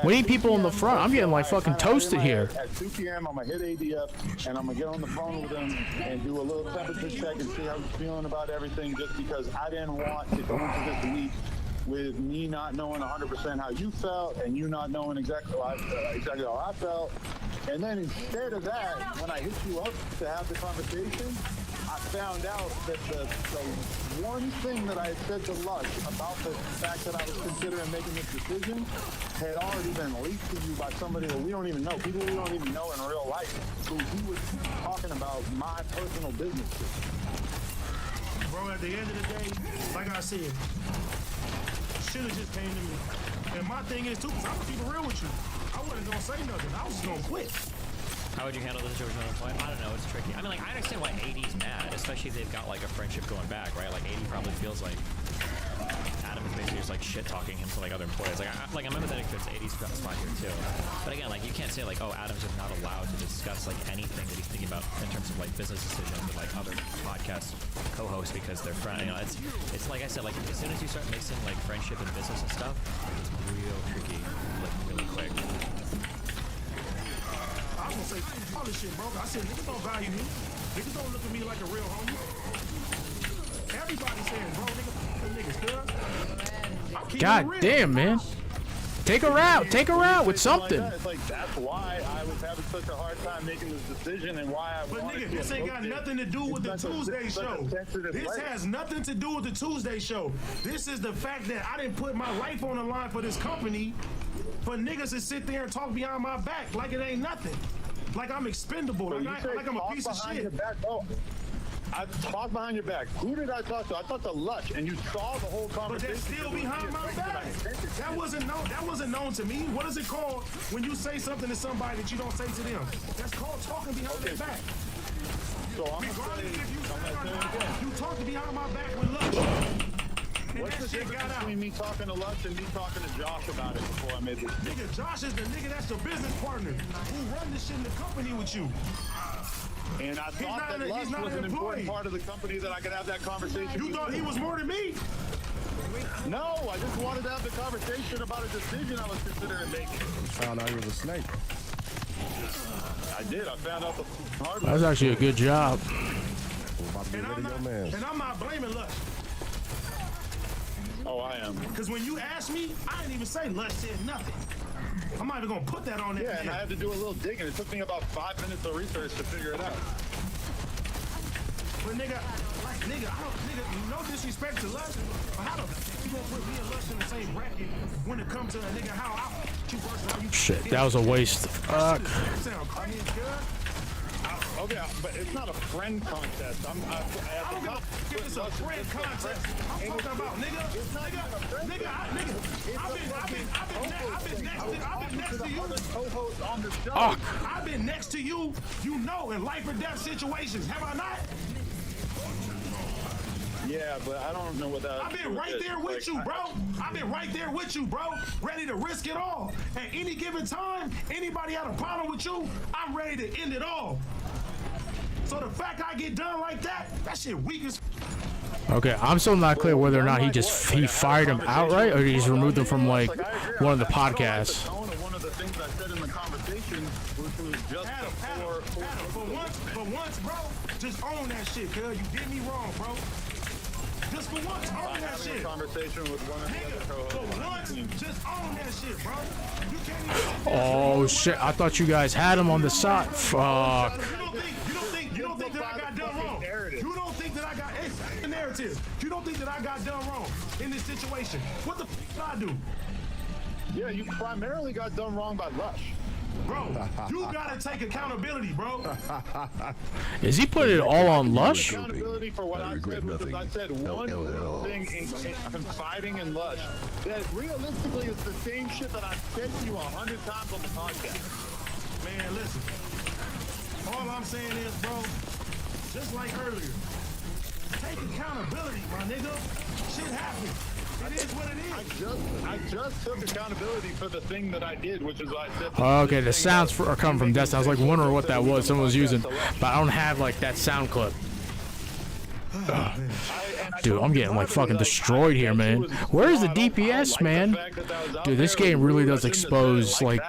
We need people in the front. I'm getting like fucking toasted here. At 2 p.m., I'm going to hit ADF, and I'm going to get on the phone with him and do a little temperature check and see how he's feeling about everything, just because I didn't want to go into this week with me not knowing 100% how you felt and you not knowing exactly how I felt. And then instead of that, when I hit you up to have the conversation, I found out that the one thing that I had said to Lush about the fact that I was considering making this decision had already been leaked to you by somebody that we don't even know, people we don't even know in real life, who he was talking about my personal business. Bro, at the end of the day, like I said, shit just came to me. And my thing is too, because I'm gonna keep it real with you. I wasn't gonna say nothing. I was just gonna quit. How would you handle the situation on the point? I don't know, it's tricky. I mean, like, I understand why AD's mad, especially if they've got, like, a friendship going back, right? Like, AD probably feels like Adam is basically just, like, shit-talking him to, like, other employees. Like, I'm empathetic towards AD's spot here, too. But again, like, you can't say, like, oh, Adam's just not allowed to discuss, like, anything that he's thinking about in terms of, like, business decisions with, like, other podcast co-hosts because they're friends. You know, it's like I said, like, as soon as you start mixing, like, friendship and business and stuff, it's real tricky, like, really quick. I was gonna say all this shit, bro. I said niggas don't value me. Niggas don't look at me like a real homie. Everybody saying, bro, niggas, girl. God damn, man. Take her out. Take her out with something. It's like that's why I was having such a hard time making this decision and why I But wanted nigga, to this ain't got nothing to do with the Tuesday show. This has nothing to do with the Tuesday show. This is the fact that I didn't put my life on the line for this company for niggas to sit there and talk behind my back like it ain't nothing. Like I'm expendable. Like I'm a piece of shit. I talked behind your back. Who did I talk to? I talked to Lush, and you saw the whole But conversation. that's still behind my back. That wasn't known to me. What is it called when you say something to somebody that you don't say to them? That's called talking behind their back. So I'm Regardless if you say it or not, you talked behind my back with Lush. And What's the difference between me talking to Lush and me talking to Josh about it before I made this? Nigga, Josh is the nigga that's your business partner who run this shit in the company with you. And I thought that Lush was an important part of the company that I could have that conversation. You thought he was more than me? No, I just wanted to have the conversation about a decision I was considering making. Found out he was a snake. I did. I found out the hard way. That's actually a good job. And I'm not blaming Lush. Oh, I am. Because when you asked me, I didn't even say Lush said nothing. I'm not even gonna put that on there. Yeah, and I had to do a little digging. It took me about 5 minutes of research to figure it out. But nigga, no disrespect to Lush, but how the f you gonna put me and Lush in the same bracket when it comes to a nigga how I you versus how you Shit, that was a waste. Fuck. That sound crazy, good. Okay, but it's not a friend contest. I don't give a f if it's a friend contest. I'm talking about nigga. I've been next to you. I've been next to you, you know, in life or death situations. Have I not? Yeah, but I don't know what that. I've been right there with you, bro. I've been right there with you, bro. Ready to risk it all. At any given time, anybody had a problem with you, I'm ready to end it all. So the fact I get done like that shit weak as. Okay, I'm still not clear whether or not he fired him outright or he just removed him from like one of the podcasts. One of the things I said in the conversation, which was just for once, bro, just own that shit, cuz you did me wrong, bro. Just for once, own that shit. Conversation with one of the other co-hosts. For once, just own that shit, bro. You can't even. Oh shit! I thought you guys had him on the side. Fuck. You don't think that I got done wrong. You don't think that I got the narrative. You don't think that I got done wrong in this situation. What the f did I do? Yeah, you primarily got done wrong by Lush. Bro, you gotta take accountability, bro. Is he putting it all on Lush? Accountability for what I said was that I said one thing in confiding in Lush that realistically is the same shit that I've said to you 100 times on the podcast. Man, listen. All I'm saying is, bro, just like earlier, take accountability, my nigga. Shit happens. It is what it is. I just took accountability for the thing that I did, which is I said. Okay, the sounds are coming from Destin. I was like wondering what that was someone was using, but I don't have like that sound clip. Dude, I'm getting like fucking destroyed here, man. Where is the DPS, man? Dude, this game really does expose like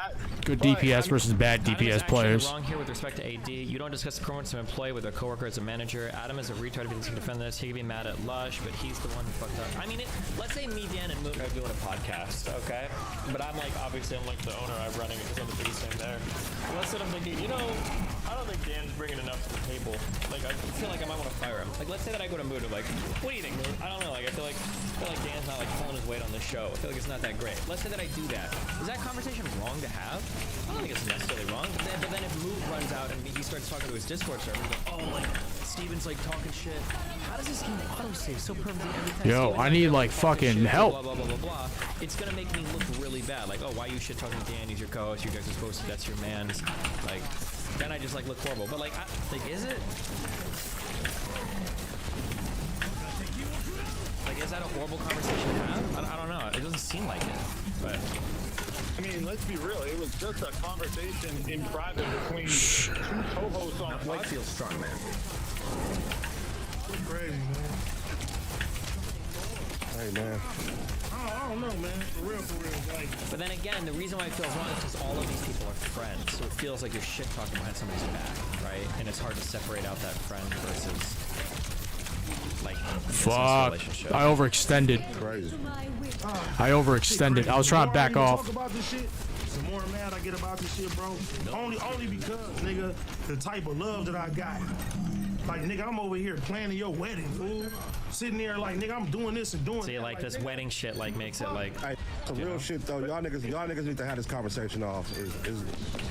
good DPS versus bad DPS players. Wrong here with respect to AD. You don't discuss the performance of an employee with a coworker as a manager. Adam is a retard if he can defend this. He can be mad at Lush, but he's the one who fucked up. I mean, let's say me, Dan, and Moot are doing a podcast, okay? But I'm like, obviously, I'm like the owner. I'm running it because I'm the biggest thing there. Let's say I'm thinking, you know, I don't think Dan's bringing enough to the table. Like, I feel like I might want to fire him. Like, let's say that I go to Moot. I'm like, what do you think, Moot? I don't know. Like, I feel like Dan's not like pulling his weight on this show. I feel like it's not that great. Let's say that I do that. Is that conversation wrong to have? I don't think it's necessarily wrong. But then if Moot runs out and he starts talking to his Discord server, he's like, oh, like Steven's like talking shit. How does this game autosave so perfectly every time? Yo, I need like fucking help. Blah, blah, blah, blah, blah. It's gonna make me look really bad. Like, oh, why are you shit talking to Dan? He's your co-host. You guys are supposed to. That's your man. Like, then I just like look horrible. But like, is it? Like, is that a horrible conversation to have? I don't know. It doesn't seem like it. But I mean, let's be real. It was just a conversation in private between two co-hosts on a White feels strong, man. Crazy, man. Hey, man. I don't know, man. For real. Like, but then again, the reason why it feels wrong is because all of these people are friends. So it feels like you're shit talking behind somebody's back, right? And it's hard to separate out that friend versus like Fuck. relationship. I overextended. Crazy. I overextended. I was trying to back off. Talk about this shit, the more mad I get about this shit, bro. Only because, nigga, the type of love that I got. Like, nigga, I'm over here planning your wedding, fool. Sitting there like, nigga, I'm doing this and doing that. See, like this nigga, wedding shit, like makes it like. Hey, some real shit though. Y'all niggas need to have this conversation off.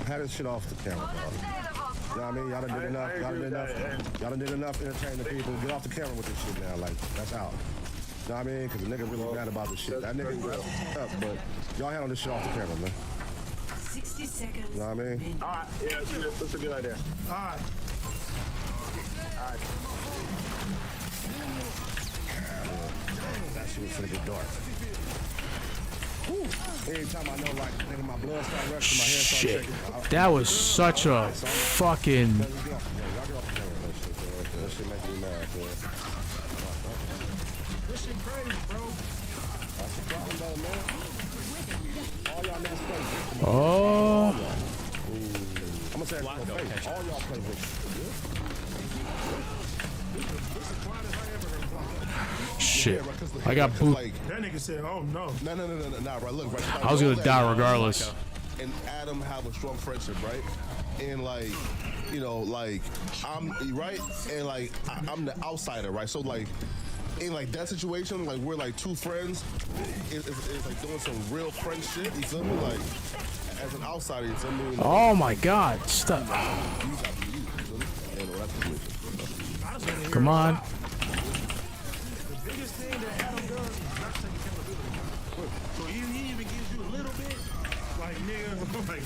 Have this shit off the camera, dog. You know what I mean? Y'all done did enough. Y'all done did enough entertaining the people. Get off the camera with this shit now. Like, that's out. You know what I mean? Because the nigga really mad about this shit. That nigga tough, but y'all handle this shit off the camera, man. 60 seconds. You know what I mean? All right, yeah, that's a good idea. All right. That shit was finna get dark. Every time I know, like, nigga, my blood start rushing, my hands start Shit. shaking. That was such a fucking. That shit make me mad, man. This shit crazy, bro. That's the problem, though, man. All y'all niggas play victim. Oh. I'm gonna say it real face. All y'all play victim. Shit. I got boot. That nigga said, oh no. No, right, look, right. I was gonna die regardless. And Adam have a strong friendship, right? And like, you know, like I'm right, and like I'm the outsider, right? So like, in like that situation, like we're like two friends, it's like doing some real friend shit. You feel me? Like as an outsider, you feel me? Like, Oh my God! Stop. Come on. The biggest thing that Adam does is not take accountability. So he even gives you a little bit, like, nigga, oh my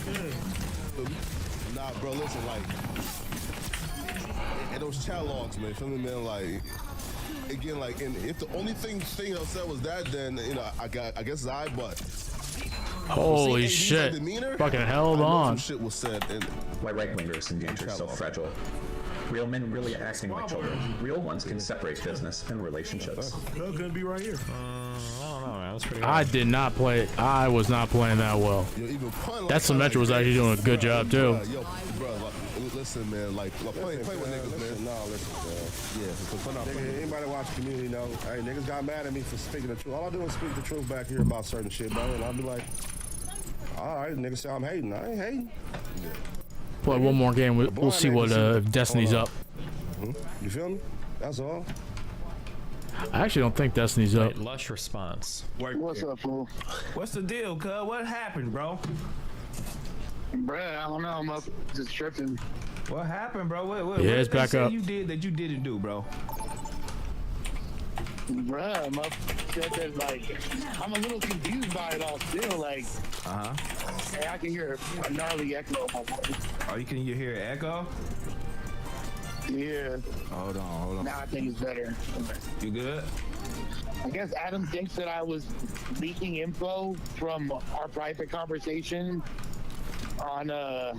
God. Nah, bro, listen, like, and those chat logs, man, feel me, man, like, again, like, and if the only thing I said was that, then, you know, I guess it's but. Holy shit. Fucking held on. Some shit was said, and Why right-wingers and gangsters so fragile. Real men really acting like children. Real ones can separate business and relationships. That could be right here. I don't know, man. That's pretty. I did not play. I was not playing that well. That Symmetra was actually doing a good job too. Yo, bro, like, listen, man, like play with niggas, man. No, listen, nigga, anybody watch Community know, hey, niggas got mad at me for speaking the truth. All I do is speak the truth back here about certain shit, bro. And I'll be like, all right, niggas say I'm hating. I ain't hating. Play one more game. We'll see what Destiny's up. You feel me? That's all. I actually don't think Destiny's up. Lush response. What's up, fool? What's the deal, cuz? What happened, bro? Bruh, I don't know. I'm up just tripping. What happened, bro? What Yeah, it's they back say up. you did that you didn't do, bro? Bruh, I'm up said that, like, I'm a little confused by it all still. Like, hey, I can hear a gnarly echo in my voice. Oh, you can hear an echo? Yeah. Hold on. Now I think it's better. You good? I guess Adam thinks that I was leaking info from our private conversation on a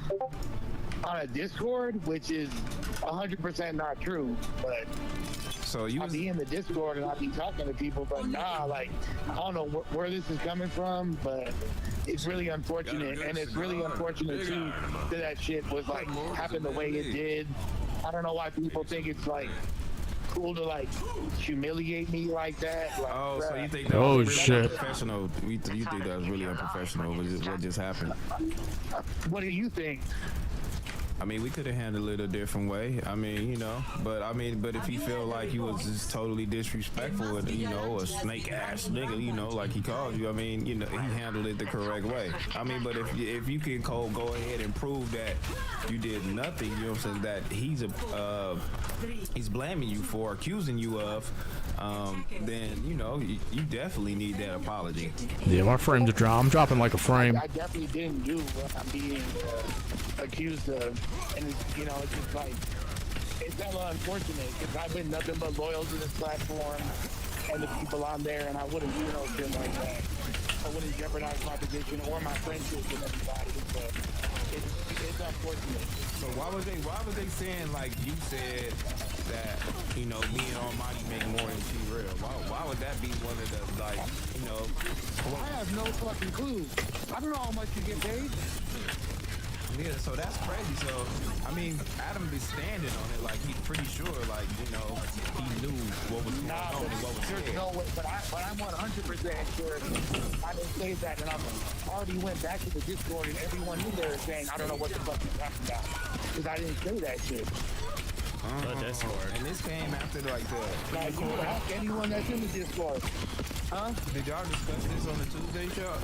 Discord, which is 100% not true. But so I'll be in the Discord and I'll be talking to people, but nah, like, I don't know where this is coming from, but it's really unfortunate, and it's really unfortunate too that shit was like happened the way it did. I don't know why people think it's like cool to like humiliate me like that. Like, oh, bruh. so you think that Oh, was really shit. unprofessional? You think that was really unprofessional? What just happened? What do you think? I mean, we could have handled it a different way. I mean, you know, but if he felt like he was just totally disrespectful and, you know, a snake ass nigga, you know, like he called you, I mean, you know, he handled it the correct way. I mean, but if you can go ahead and prove that you did nothing, you know what I'm saying, that he's blaming you for, accusing you of, then, you know, you definitely need that apology. Yeah, my frames are dropping. I'm dropping like a frame. I definitely didn't do what I'm being accused of, and you know, it's just like it's hella unfortunate because I've been nothing but loyal to this platform and the people on there, and I wouldn't do no shit like that. I wouldn't jeopardize my position or my friendship with anybody. But it's unfortunate. So why was they saying like you said that, you know, me and Almighty make more than T-Real? Why would that be one of the, like, you know? I have no fucking clue. I don't know how much you get paid. Yeah, so that's crazy. So, I mean, Adam be standing on it like he's pretty sure, like, you know, he knew what was going on and what was There's said. no way, but I'm 100% sure I didn't say that, and I already went back to the Discord, and everyone in there is saying, I don't know what the fuck you're talking about, because I didn't say that shit. The Discord. And this came after, like, Like, you would ask anyone that's in the Discord. Huh? Did y'all discuss this on the Tuesday show?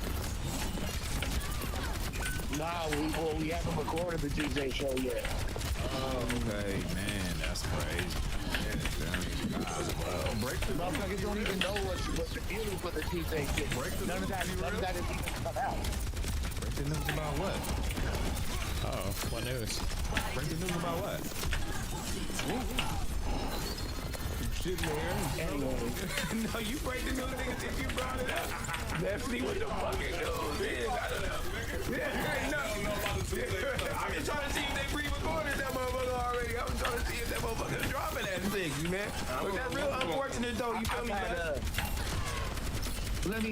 Nah, we haven't recorded the Tuesday show yet. Oh, okay, man, that's crazy. Motherfuckers don't even know what the deal is with the Tuesday shit. None of that is even come out. Break the news about what? Oh, what news? Break the news about what? Shit, man. No, you break the news, nigga, since you brought it up. Definitely what the fucking news is. I don't know. Yeah, no. I'm just trying to see if they pre-recorded that motherfucker already. I'm trying to see if that motherfucker's dropping that thing, man. But that's real unfortunate, though. You feel me, man? Let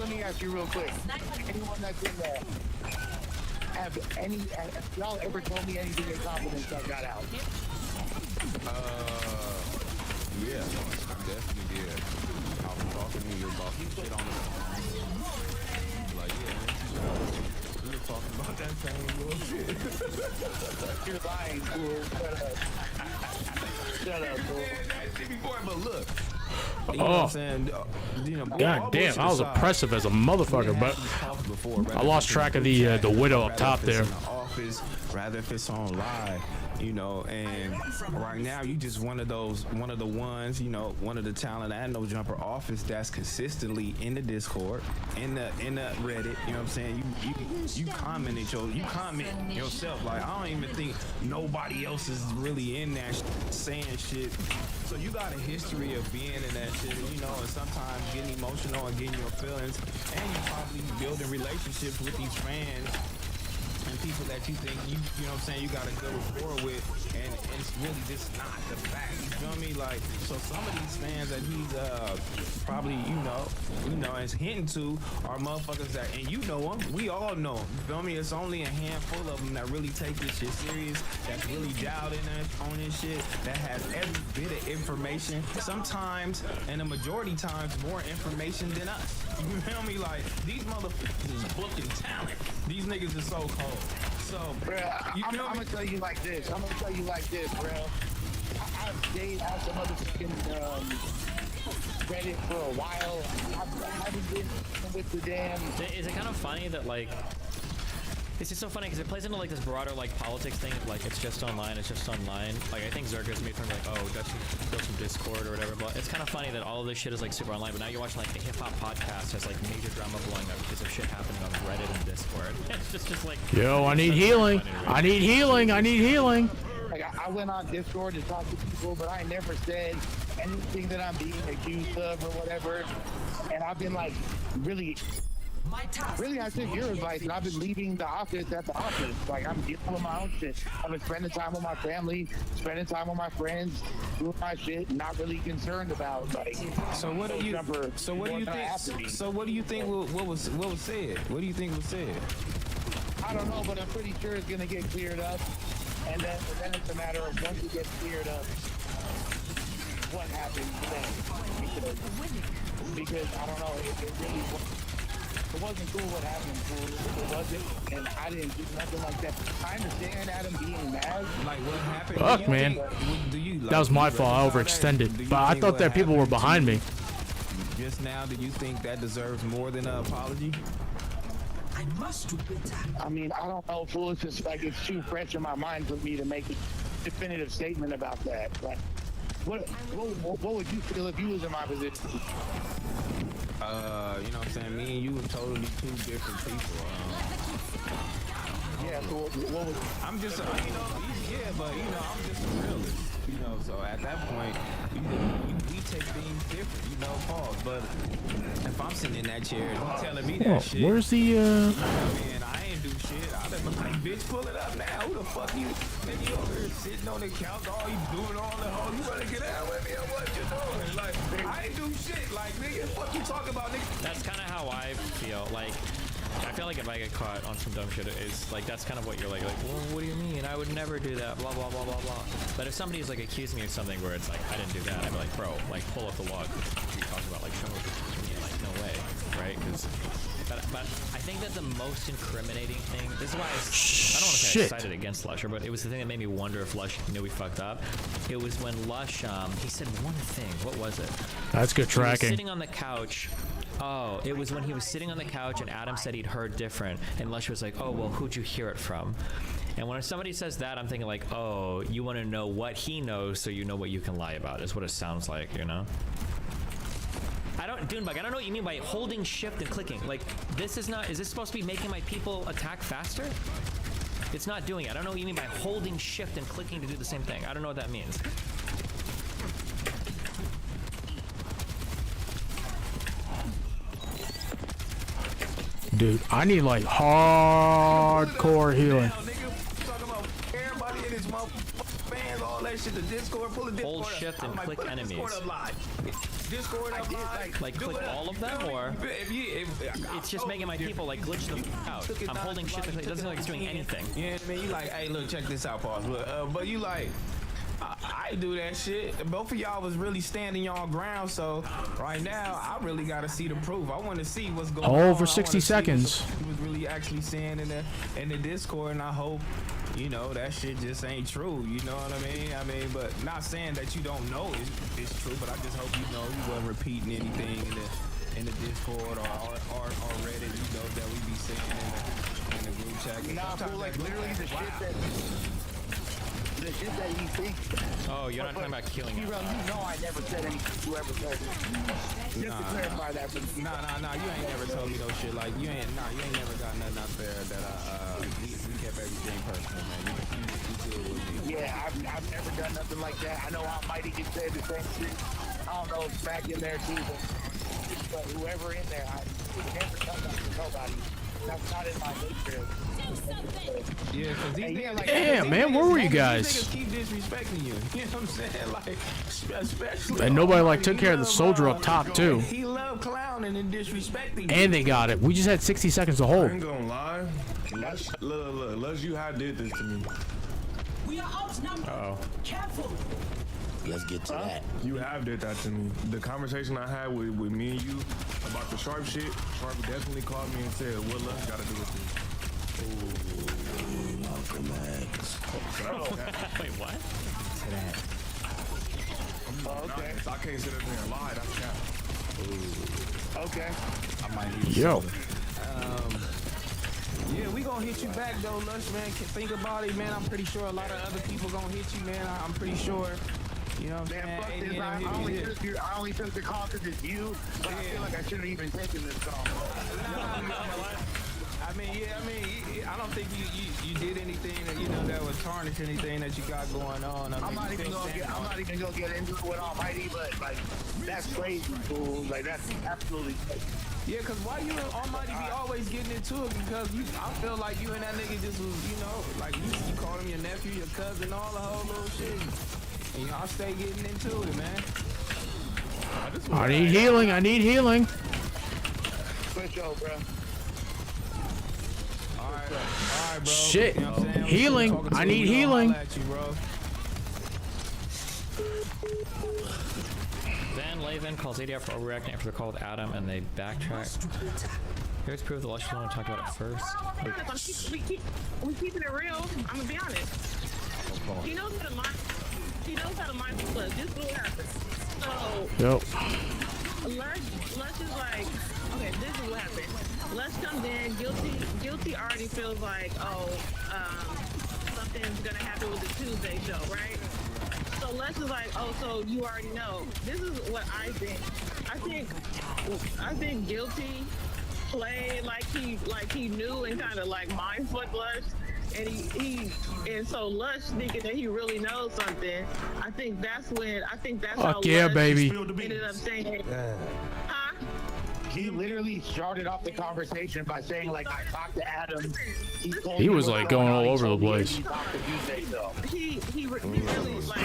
me ask you real quick. Anyone that's in there, have y'all ever told me anything in confidence that got out? Yeah, definitely did. I was talking to you about some shit on the phone. Like, yeah, we were talking about that same bullshit. You're lying, fool. Shut up, fool. Before, but look. You know what I'm saying? You know, God damn, I was oppressive as a motherfucker, but I lost track of the widow up top there. Office, rather if it's on live, you know, and right now you just one of the ones, you know, one of the talent at No Jumper office that's consistently in the Discord, in the Reddit, you know what I'm saying? You comment yourself. Like, I don't even think nobody else is really in that saying shit. So you got a history of being in that shit, you know, and sometimes getting emotional and getting your feelings, and you probably building relationships with these fans and people that you think you know what I'm saying, you got a good rapport with, and it's really just not the fact. You feel me? Like, so some of these fans that he's probably you know is hinting to are motherfuckers that, and you know them, we all know them. You feel me? It's only a handful of them that really take this shit serious, that's really dialed in on this shit, that has every bit of information. Sometimes, and the majority times, more information than us. You feel me? Like, these motherfuckers is booking talent. These niggas are so cold. So, bruh, I'm gonna tell you like this, bro. I've stayed out some other fucking Reddit for a while. I haven't been with the damn. Is it kind of funny that, like, it's just so funny because it plays into like this broader like politics thing of like it's just online. Like, I think Zerka's made from like, oh, that's some Discord or whatever. But it's kind of funny that all of this shit is like super online. But now you're watching like a hip hop podcast has like major drama blowing up because of shit happening on Reddit and Discord. It's just like, yo, I need healing. I need healing. Like, I went on Discord to talk to people, but I never said anything that I'm being accused of or whatever. And I've been like really, I took your advice, and I've been leaving the office at the office. Like, I'm dealing with my own shit. I've been spending time with my family, spending time with my friends, doing my shit, not really concerned about like. So what do you think? What was said? What do you think was said? I don't know, but I'm pretty sure it's gonna get cleared up, and then it's a matter of once it gets cleared up, what happens then? Because I don't know, it wasn't cool what happened, fool. It wasn't, and I didn't do nothing like that. I understand Adam being mad. Like, what happened? Fuck, man. That was my fault. I overextended. But I thought that people were behind me. Just now, do you think that deserves more than an apology? I mean, I don't know, fool. It's just like it's too fresh in my mind for me to make a definitive statement about that. Like, what would you feel if you was in my position? You know what I'm saying? Me and you are totally two different people. Yeah, so what was... I'm just, but I'm just a realist. You know, so at that point, we take things different, you know, pause. But if I'm sitting in that chair and you telling me that shit, where's the man, I ain't do shit. I'd have been like, bitch, pull it up now. Who the fuck you? Nigga, you over here sitting on the couch, all you doing all the whole, you better get out with me or what you doing? Like, I ain't do shit. Like, nigga, what you talking about, nigga? That's kind of how I feel. Like, I feel like if I get caught on some dumb shit, it's like that's kind of what you're like, well, what do you mean? I would never do that, blah, blah, blah, blah, blah. But if somebody's like accusing me of something where it's like, I didn't do that, I'm like, bro, like pull up the log. You talking about like, show me, like, no way, right? Because, but I think that the most incriminating thing, this is why I don't want to say I cited against Lusher, but it was the thing that made me wonder if Lush knew we fucked up. It was when Lush, he said one thing, what was it? That's good He was tracking. sitting on the couch. Oh, it was when he was sitting on the couch and Adam said he'd heard different, and Lush was like, oh, well, who'd you hear it from? And when somebody says that, I'm thinking like, oh, you want to know what he knows so you know what you can lie about, is what it sounds like, you know? Dunebug, I don't know what you mean by holding shift and clicking. Like, this is not, is this supposed to be making my people attack faster? It's not doing it. I don't know what you mean by holding shift and clicking to do the same thing. I don't know what that means. Dude, I need like hardcore healing. Everybody in this fans, all that shit, the Discord, pull the Discord. Hold shift and click enemies. Discord up live. Like click all of them, or it's just making my people like glitch them out. I'm holding shift and click. It doesn't look like it's doing anything. You know what I mean? You like, hey, look, check this out, pause. But you like, I do that shit. Both of y'all was really standing y'all ground, so right now I really gotta see the proof. I want to see what's going on. Over 60 seconds. He was really actually saying in the Discord, and I hope, you know, that shit just ain't true. You know what I mean? But not saying that you don't know it's true, but I just hope you know you wasn't repeating anything in the Discord or Reddit, you know, that we be saying in the group chat. Nah, fool, like literally the shit that he thinks. Oh, you're not talking about killing him. You know I never said anything to whoever said it. Just to clarify that for the Nah, you ain't never told me no shit. Like, you ain't never got nothing out there that we kept everything personal, man. You good with me. Yeah, I've never done nothing like that. I know Almighty can say the same thing. I don't know if Smack in there too, but whoever in there, I would never tell that to nobody. That's not in my nature. Yeah, because these niggas like, Damn, man, where were you guys? These niggas keep disrespecting you. You know what I'm saying? Like, especially. And nobody like took care of the soldier up top too. He loved clowning and disrespecting you. And they got it. We just had 60 seconds to I hold. ain't gonna lie. Look, Les, you have did this to me. We are outnumbered. Uh-oh. Careful. Let's get to that. You have did that to me. The conversation I had with me and you about the Sharp shit, Sharp definitely called me and said, what Les gotta do with this? Ooh, Malcolm X. Wait, what? Okay. I can't sit up there and lie. That's cap. Okay. I might need Yo. Yeah, we gonna hit you back though, Lush, man. Think about it, man. I'm pretty sure a lot of other people gonna hit you, man. I'm pretty sure. You know what I'm saying? I only took the call because it's you, but I feel like I shouldn't even taken this call. I don't think you did anything that, you know, that would tarnish anything that you got going on. I'm not even gonna get into it with Almighty, but like that's crazy, fool. Like that's absolutely crazy. Yeah, cause why you and Almighty be always getting into it? Because I feel like you and that nigga just was, you know, like you call him your nephew, your cousin, all the whole little shit. And y'all stay getting into it, man. I need healing. I need healing. For sure, bro. All right, bro. Shit. You know what I'm saying? Healing. I need healing. Then Laven calls ADR for overreacting after the call with Adam, and they backtrack. Here's proof the Lush want to talk about it first. We keeping it real. I'm gonna be honest. He knows how to mind. He knows how to mind the club. This is what happens. So, Lush is like, okay, this is what happened. Lush comes in, guilty already feels like, something's gonna happen with the Tuesday show, right? So Lush is like, oh, so you already know. This is what I think. I think guilty played like he knew and kind of like mindfucked Lush. And so Lush thinking that he really knows something. I think that's how yeah, Lush baby. ended up saying, huh? He literally started off the conversation by saying, like, I talked to Adam. He was like going all over the place. He really like.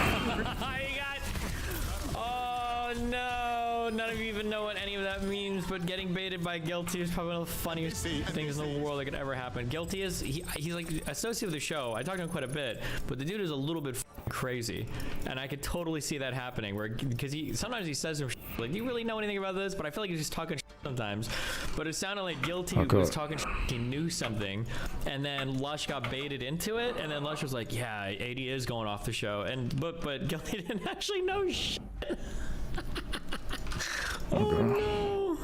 Oh no, no, none of you even know what any of that means, but getting baited by Guilty is probably one of the funniest things in the world that could ever happen. Guilty is, he's like associated with the show. I talk to him quite a bit, but the dude is a little bit crazy, and I could totally see that happening, where, because sometimes he says some like, do you really know anything about this? But I feel like he's just talking sometimes. But it sounded like Guilty was talking he knew something, and then Lush got baited into it, and then Lush was like, yeah, AD is going off the show, and but Guilty didn't actually know shit. Oh no.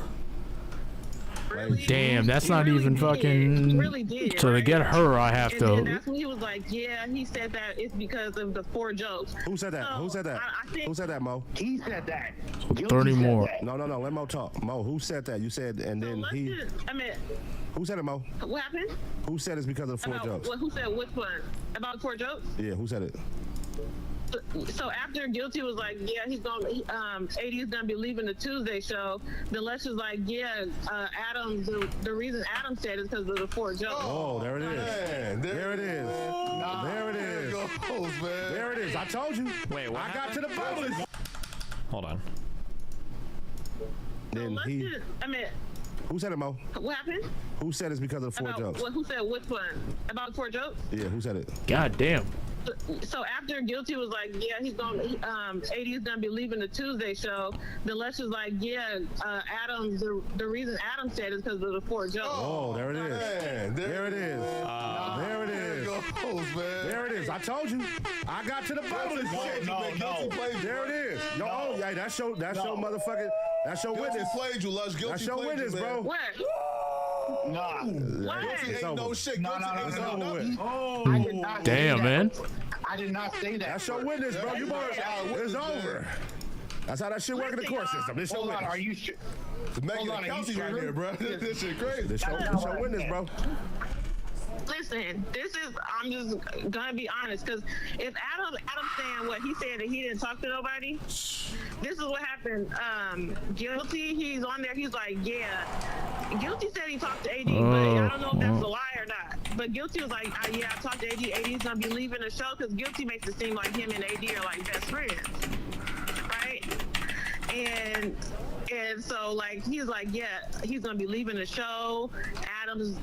Damn, that's not even fucking. He really did, so to get her, I have and to. then that's when he was like, yeah, he said that it's because of the 4 jokes. Who said that? So, Who said that? Who said that, Mo? He said that. 30 more. No, let Mo talk. Mo, who said that? You said, and then he. Who said it, Mo? What happened? Who said it's because of the 4 jokes? Who said which one? About 4 jokes? Yeah, who said it? So after Guilty was like, yeah, he's going, AD is gonna be leaving the Tuesday show. Then Lesh was like, yeah, Adam. The reason Adam said is because of the 4 jokes. Oh, there it is. Man, there it is. There it is. There it is. I told you. Wait, what? I got to the bottom. Hold on. Then he. Who said it, Mo? What happened? Who said it's because of the 4 jokes? Who said which one? About 4 jokes? Yeah, who said it? God damn. So after Guilty was like, yeah, he's going, AD is gonna be leaving the Tuesday show. Then Lesh was like, yeah, Adam. The reason Adam said is because of the 4 jokes. Oh, there it is. Man, there it is. There it is. There it is. I told you. I got to the bottom of this shit. No. There it is. Yo, oh, yeah, that's your motherfucking. That's your witness. Played you, Lush. Guilty That's your played witness, you, bro. What? Nah. It's Ain't no shit. No. It's over with. I did not Damn, say man. that. I did not say that. That's your witness, bro. You both. It's over. That's how that shit work in the court system. This your Hold on, witness. are you sure? Megan Hold on, are you Kelsey right sure? here, bro. This shit crazy. This your witness, bro. Listen, I'm just gonna be honest, because if Adam's saying what he said that he didn't talk to nobody, this is what happened. Guilty, he's on there, he's like, yeah. Guilty said he talked to AD, but I don't know if that's a lie or not. But Guilty was like, yeah, I talked to AD. AD's gonna be leaving the show, because Guilty makes it seem like him and AD are like best friends, right? And so like he's like, yeah, he's gonna be leaving the show. Adam's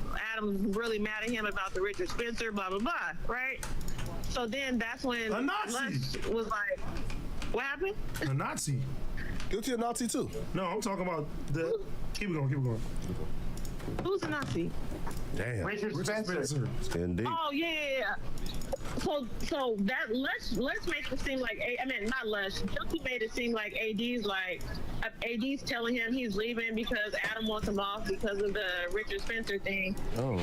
really mad at him about the Richard Spencer, blah blah blah, right? So then that's when A Nazi. Lush was like, what happened? A Nazi. Guilty a Nazi too. No, I'm talking about the. Keep it going. Who's a Nazi? Damn. Richard Spencer. Indeed. Oh yeah. So that let's make it seem like not Lush. Guilty made it seem like AD's telling him he's leaving because Adam wants him off because of the Richard Spencer thing. Oh.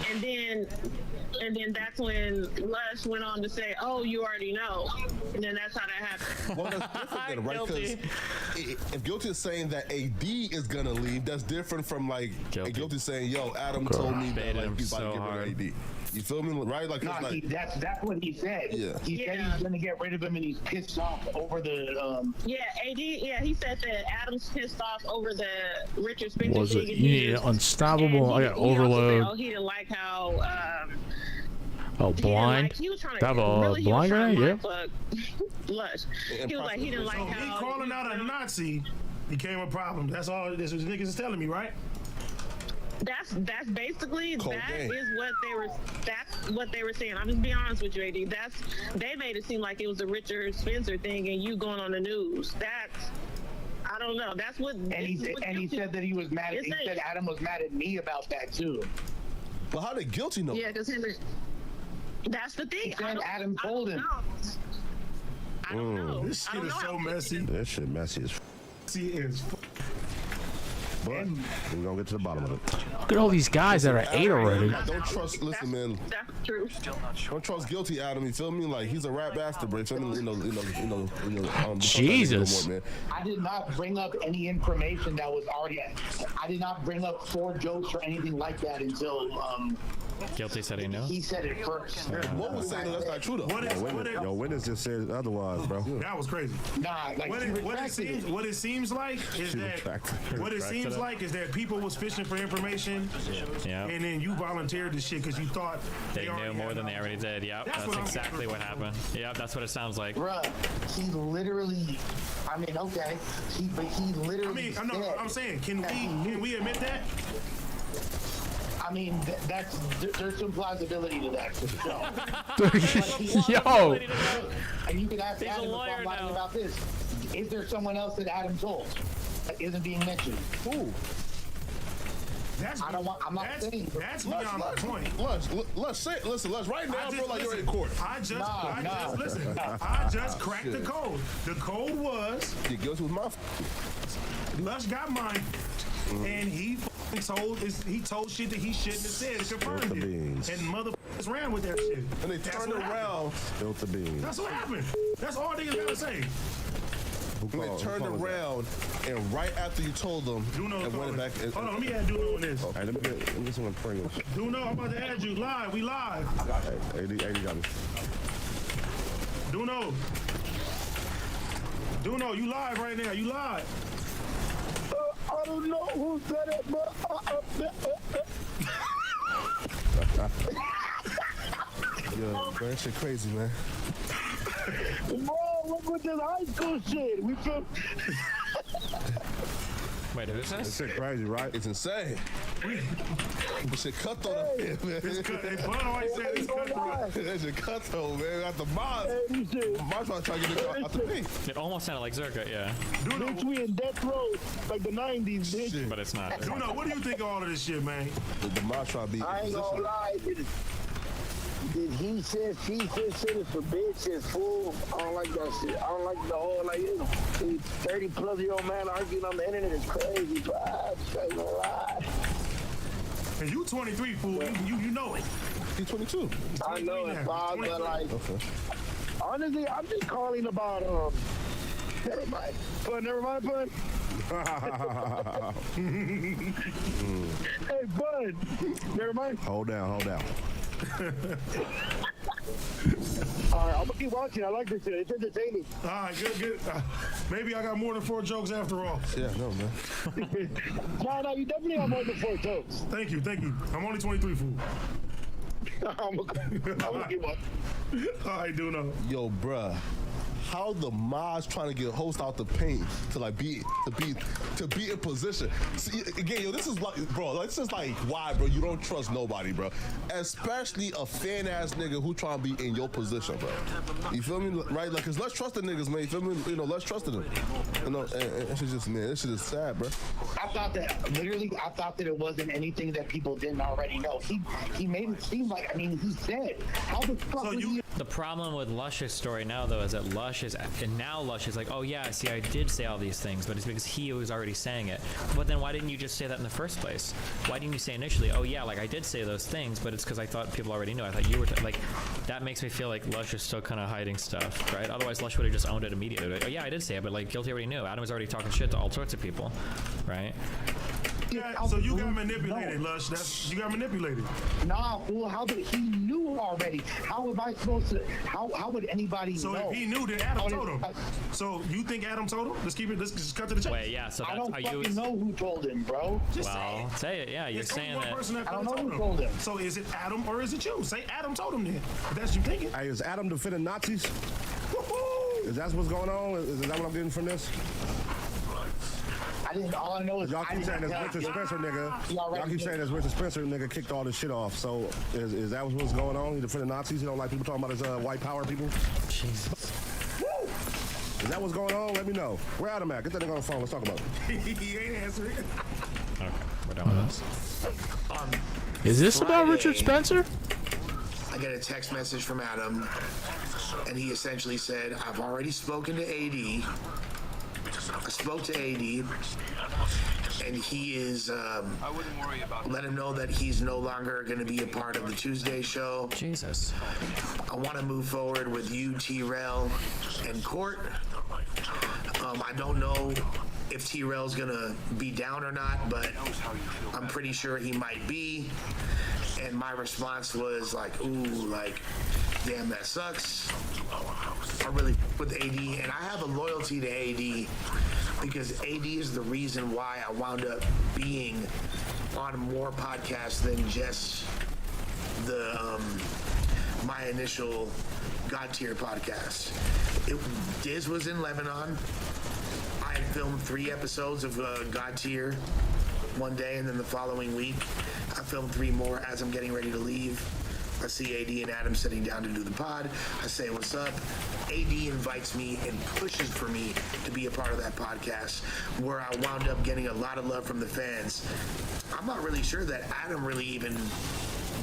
And then that's when Lush went on to say, "Oh, you already know." And then that's how that happened. Well, that's different then, right? Because if Guilty is saying that AD is gonna leave, that's different from like Guilty saying, "Yo, Adam told me that like, he's about to get rid of AD." You feel me, right? Like, that's what he said. Yeah. He said he's gonna get rid of him, and he's pissed off over the. Yeah, AD. Yeah, he said that Adam's pissed off over the Richard Spencer Was it? thing. You need unstoppable. I got overload. Also said, he didn't like how. Oh, blind. He was trying Have to a really, blind guy? Yeah. Lush. He was like, he didn't like So how. me calling out a Nazi became a problem. That's all this niggas is telling me, right? That's basically Cold that game. is what they were. That's what they were saying. I'm just being honest with you, AD. They made it seem like it was a Richard Spencer thing, and you going on the news. I don't know. That's what. And he said that he was mad. He said Adam was mad at me about that too. But how did Guilty know? Yeah, because that's the thing. He said Adam told him. I don't know. This shit is so messy. This shit messy as. But we're gonna get to the bottom of it. Look at all these guys that are 8 already. Don't trust. Listen, man. That's true. Don't trust Guilty, Adam. You feel me? Like he's a rap bastard, bro. You feel me? Jesus. Man. I did not bring up any information that was already. I did not bring up 4 jokes or anything like that until Guilty said he knew. He said it first. What was saying that's not true though? Yo, witness just said otherwise, bro. That was crazy. Nah, like what it seems like is that people was fishing for information, and then you volunteered this shit because you thought they knew more than they already did. Yep, that's exactly what happened. Yep, that's what it sounds like. Bruh, he literally. I mean, okay, but he literally. I'm saying, can we admit that? I mean, there's some plausibility to that for sure. Yo! And you can ask Adam if I'm lying about this. Is there someone else that Adam told that isn't being mentioned? Who? I'm not saying. That's beyond my point. Listen, right now, bro, like you're in court. I just cracked the code. The code was. You guilty with my. Lush got mine, and he told shit that he shouldn't have said. It confirmed it, and motherfuckers ran with that shit. And they turned around. Spilled the beans. That's what happened. That's all niggas gotta say. And they turned around, and right after you told them, and went back. Hold on, let me add Duno on this. Hey, let me get someone Pringles. Duno, I'm about to add you live. We live. Hey, AD got me. Duno, you live right now. You live. I don't know who said it, but Yo, man, that shit crazy, man. Bro, look with this high school shit. We feel. Wait, who's this? This shit crazy, right? It's insane. This shit cutthroat up here, man. It's cutthroat. That shit cutthroat, man. Got the mob. Mob trying to get it out the pink. It almost sounded like Zerka, yeah. Bitch, we in death row like the 90s, bitch. But it's not. Duno, what do you think of all of this shit, man? The mob trying to be. I ain't gonna lie, did he said, she said shit is for bitches, fool. I don't like that shit. I don't like the whole, like, 30-plus-year-old man arguing on the internet is crazy, bro. I ain't gonna lie. And you 23, fool. You know it. He's 22. I know it, Bob, but like, honestly, I'm just calling about, never mind, Pun. Hey, Bud, never mind. Hold down. Alright, I'm gonna keep watching. I like this shit. It's entertaining. Alright, good. Maybe I got more than 4 jokes after all. Yeah, no, man. No, you definitely have more than 4 jokes. Thank you. I'm only 23, fool. I'm gonna keep watching. Alright, Duno. Yo, bruh. How the mods trying to get host out the paint to like be in position. See, again, yo, this is like, bro, this is like why, bro, you don't trust nobody, bro. Especially a fan ass nigga who trying to be in your position, bro. You feel me? Right? Like, cause let's trust the niggas, man. You feel me? You know, let's trust them. You know, and it's just, man, this shit is sad, bro. I thought that it wasn't anything that people didn't already know. He made it seem like, I mean, he said, how the fuck was he? The problem with Lush's story now, though, is that Lush is like, oh yeah, see, I did say all these things, but it's because he was already saying it. But then why didn't you just say that in the first place? Why didn't you say initially, oh yeah, like I did say those things, but it's because I thought people already knew. I thought you were like, that makes me feel like Lush is still kind of hiding stuff, right? Otherwise, Lush would have just owned it immediately. Like, oh yeah, I did say it, but like Guilty already knew. Adam was already talking shit to all sorts of people, right? Yeah, so you got manipulated, Lush. You got manipulated. Nah, fool. How did he knew already? How am I supposed to? How would anybody know? So if he knew, then Adam told him. So you think Adam told him? Let's just cut to the chase. Wait, yeah. So I don't fucking know who told him, bro. Just say it. Yeah, you're saying that. I don't know who told him. So is it Adam or is it you? Say Adam told him then. If that's what you thinking. Hey, is Adam defending Nazis? Woo-hoo! Is that what's going on? Is that what I'm getting from this? All I know is y'all keep saying this Richard Spencer nigga. Y'all keep saying this Richard Spencer nigga kicked all this shit off. So is that what's going on? He defending Nazis? He don't like people talking about his white power people? Jesus. Is that what's going on? Let me know. Where Adam at? Get that nigga on the phone. Let's talk about it. He ain't answering. Okay, we're done with this. Is this about Richard Spencer? I get a text message from Adam, and he essentially said, I've already spoken to AD. I spoke to AD, and he is, let him know that he's no longer going to be a part of the Tuesday show. Jesus. I want to move forward with you, T-Rail, and Court. I don't know if T-Rail's going to be down or not, but I'm pretty sure he might be. And my response was like, ooh, like, damn, that sucks. I really with AD, and I have a loyalty to AD because AD is the reason why I wound up being on more podcasts than just the my initial God Tier podcast. Diz was in Lebanon. I had filmed 3 episodes of God Tier one day, and then the following week I filmed 3 more as I'm getting ready to leave. I see AD and Adam sitting down to do the pod. I say, what's up? AD invites me and pushes for me to be a part of that podcast, where I wound up getting a lot of love from the fans. I'm not really sure that Adam really even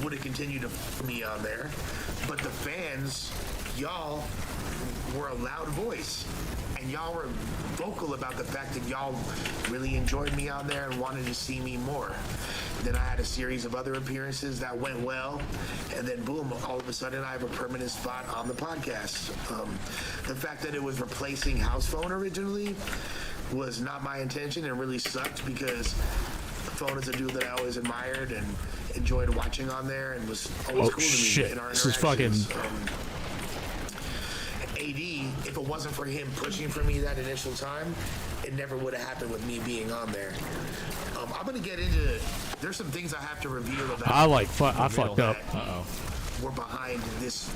would have continued to put me on there, but the fans, y'all were a loud voice, and y'all were vocal about the fact that y'all really enjoyed me on there and wanted to see me more. Then I had a series of other appearances that went well, and then boom, all of a sudden I have a permanent spot on the podcast. The fact that it was replacing House Phone originally was not my intention and really sucked, because Phone is a dude that I always admired and enjoyed watching on there and was always cool to me in our This is fucking... AD, if it wasn't for him pushing for me that initial time, it never would have happened with me being on there. I'm gonna get into, there's some things I have to reveal about. I fucked up. We're behind this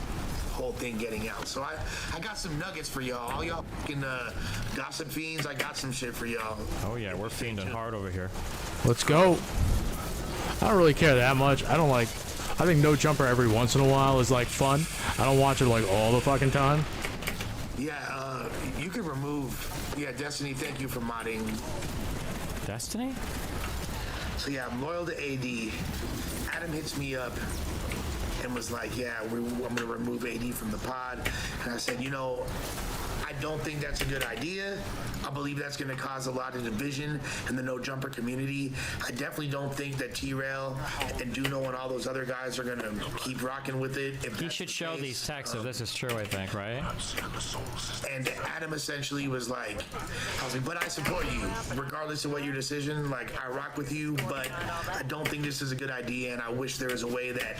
whole thing getting out. So I got some nuggets for y'all. All y'all fucking gossip fiends, I got some shit for y'all. Oh yeah, we're fiending hard over here. Let's go. I don't really care that much. I think No Jumper every once in a while is like fun. I don't watch it like all the fucking time. Yeah, you can remove. Yeah, Destiny, thank you for modding. Destiny? So yeah, I'm loyal to AD. Adam hits me up and was like, yeah, I'm gonna remove AD from the pod. And I said, you know, I don't think that's a good idea. I believe that's going to cause a lot of division in the No Jumper community. I definitely don't think that T-Rail and Duno and all those other guys are going to keep rocking with it. He should show these texts if this is true, I think, right? And Adam essentially was like, I was like, but I support you, regardless of what your decision, like, I rock with you, but I don't think this is a good idea, and I wish there was a way that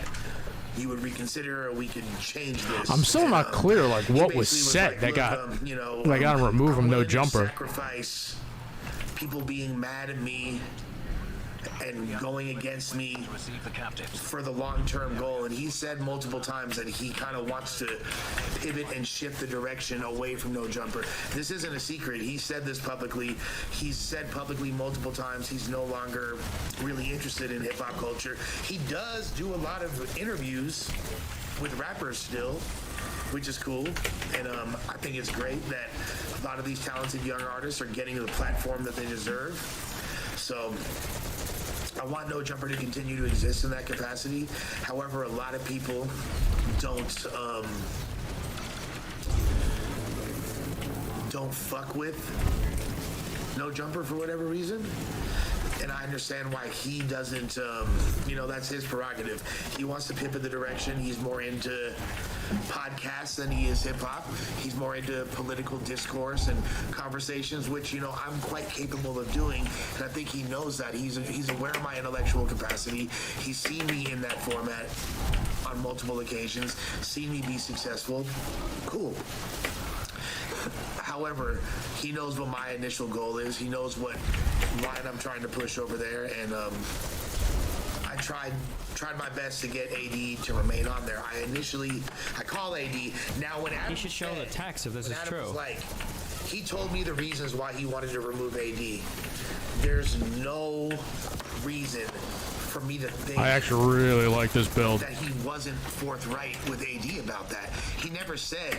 you would reconsider, or we could change this. I'm still not clear, like, what was said like, that look, got, you know, that got him removed from No Jumper. Sacrifice people being mad at me and going against me for the long-term goal. And he said multiple times that he kind of wants to pivot and shift the direction away from No Jumper. This isn't a secret. He said this publicly. He's said publicly multiple times he's no longer really interested in hip-hop culture. He does do a lot of interviews with rappers still, which is cool. And I think it's great that a lot of these talented young artists are getting the platform that they deserve. So I want No Jumper to continue to exist in that capacity. However, a lot of people don't fuck with No Jumper for whatever reason. And I understand why he doesn't, you know, that's his prerogative. He wants to pivot the direction. He's more into podcasts than he is hip-hop. He's more into political discourse and conversations, which, you know, I'm quite capable of doing. And I think he knows that. He's aware of my intellectual capacity. He's seen me in that format on multiple occasions, seen me be successful. Cool. However, he knows what my initial goal is. He knows what line I'm trying to push over there, and I tried my best to get AD to remain on there. I call AD. Now when Adam he should show the text if this is Adam true. was like, he told me the reasons why he wanted to remove AD. There's no reason for me to think I actually really like this build. that he wasn't forthright with AD about that. He never said,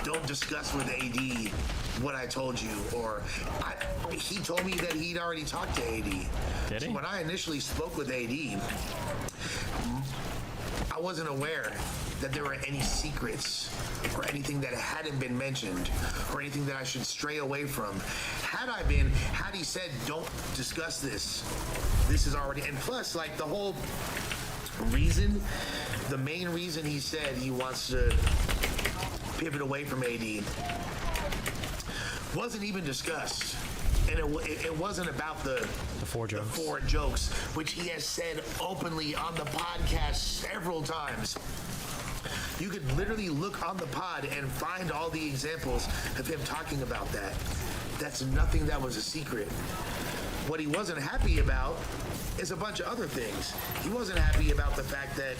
don't discuss with AD what I told you, or he told me that he'd already talked to AD. Did he? So when I initially spoke with AD, I wasn't aware that there were any secrets or anything that hadn't been mentioned or anything that I should stray away from. Had he said, don't discuss this is already, and plus, like, the whole reason, the main reason he said he wants to pivot away from AD wasn't even discussed and it wasn't about the four jokes, which he has said openly on the podcast several times. You could literally look on the pod and find all the examples of him talking about that. That's nothing that was a secret. What he wasn't happy about is a bunch of other things. He wasn't happy about the fact that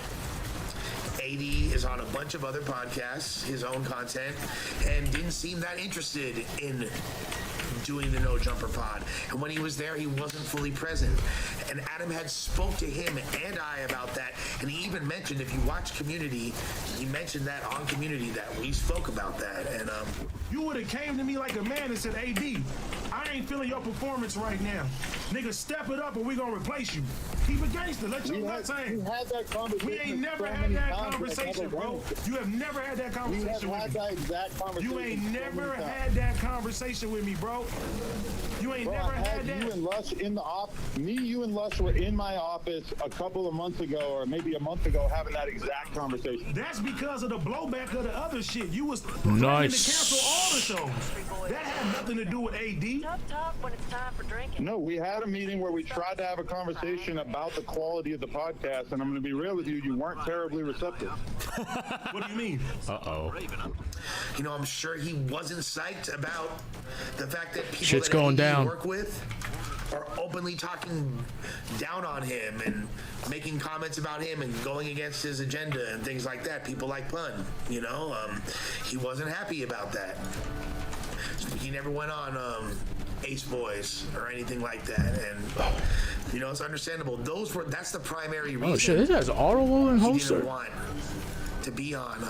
AD is on a bunch of other podcasts, his own content, and didn't seem that interested in doing the No Jumper pod. And when he was there, he wasn't fully present. And Adam had spoke to him and I about that. And he even mentioned, if you watch Community, he mentioned that on Community that we spoke about that. And you would have came to me like a man and said, AD, I ain't feeling your performance right now. Nigga, step it up or we gonna replace you. Keep it gangster. Let your nuts hang. We had that conversation. We ain't never had that conversation, bro. You have never had that conversation with me. That exact conversation. You ain't never had that conversation with me, bro. You ain't never had that. You and Lush in the office. Me, you, and Lush were in my office a couple of months ago, or maybe a month ago, having that exact conversation. That's because of the blowback of the other shit. You was nice. To cancel all the shows. That had nothing to do with AD. Talk when it's time for drinking. No, we had a meeting where we tried to have a conversation about the quality of the podcast, and I'm going to be real with you, you weren't terribly receptive. What do you mean? Uh-oh. You know, I'm sure he wasn't psyched about the fact that people Shit's that going he down. work with are openly talking down on him and making comments about him and going against his agenda and things like that. People like Pun, you know, he wasn't happy about that. He never went on Ace Boys or anything like that, and you know, it's understandable. That's the primary reason. Oh shit, this has auto loading He holster. didn't want to be on.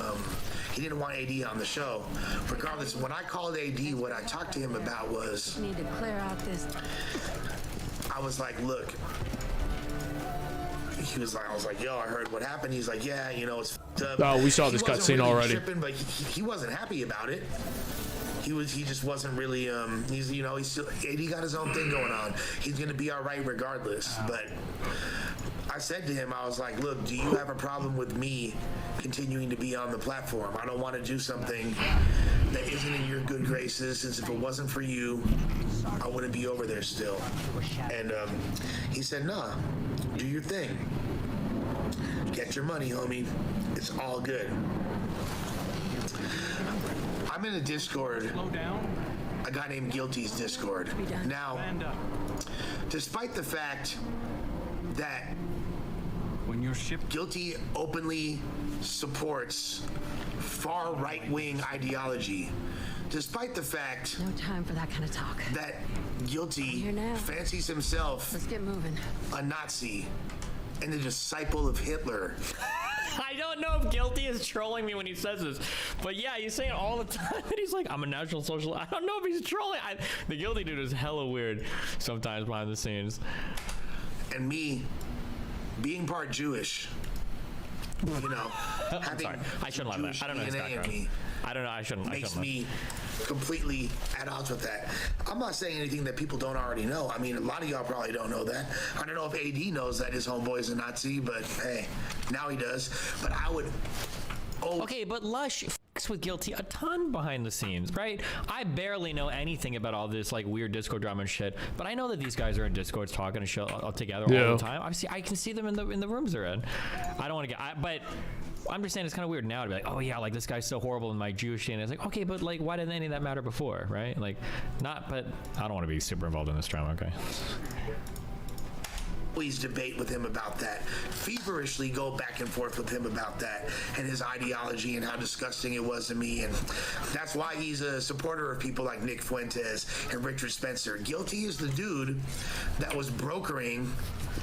He didn't want AD on the show. Regardless, when I called AD, what I talked to him about was, Need to clear out this. I was like, look. I was like, yo, I heard what happened. He's like, yeah, you know, it's f***ed up. Oh, we saw He this wasn't cutscene really already. Tripping, but he wasn't happy about it. He just wasn't really. He's, you know, he's still. AD got his own thing going on. He's gonna be all right regardless. But I said to him, I was like, look, do you have a problem with me continuing to be on the platform? I don't want to do something that isn't in your good graces, since if it wasn't for you, I wouldn't be over there still. And he said, nah, do your thing. Get your money, homie. It's all good. I'm in a Discord. A guy named Guilty's Discord. Now, despite the fact that when you're Guilty openly supports far right-wing ideology, despite the fact No time for that kind of talk. that Guilty fancies himself Let's get moving. a Nazi and a disciple of Hitler. I don't know if Guilty is trolling me when he says this, but yeah, he's saying all the time that he's like, I'm a National Socialist. I don't know if he's trolling. The Guilty dude is hella weird sometimes behind the scenes. And me, being part Jewish, you know, I'm sorry. I shouldn't lie that. I don't know his DNA in background. me I don't know. I shouldn't. makes me completely at odds with that. I'm not saying anything that people don't already know. I mean, a lot of y'all probably don't know that. I don't know if AD knows that his homeboy is a Nazi, but hey, now he does. But I would. Okay, but Lush fucks with Guilty a ton behind the scenes, right? I barely know anything about all this like weird Discord drama and shit, but I know that these guys are in Discords talking and shit all together all the time. Obviously, I can see them in the rooms they're in. I don't want to get, but I'm just saying it's kind of weird now to be like, oh yeah, like this guy's so horrible in my Jewish thing. It's like, okay, but like, why didn't any of that matter before, right? Like, not, but I don't want to be super involved in this drama, okay? Always debate with him about that, feverishly go back and forth with him about that and his ideology and how disgusting it was to me. And that's why he's a supporter of people like Nick Fuentes and Richard Spencer. Guilty is the dude that was brokering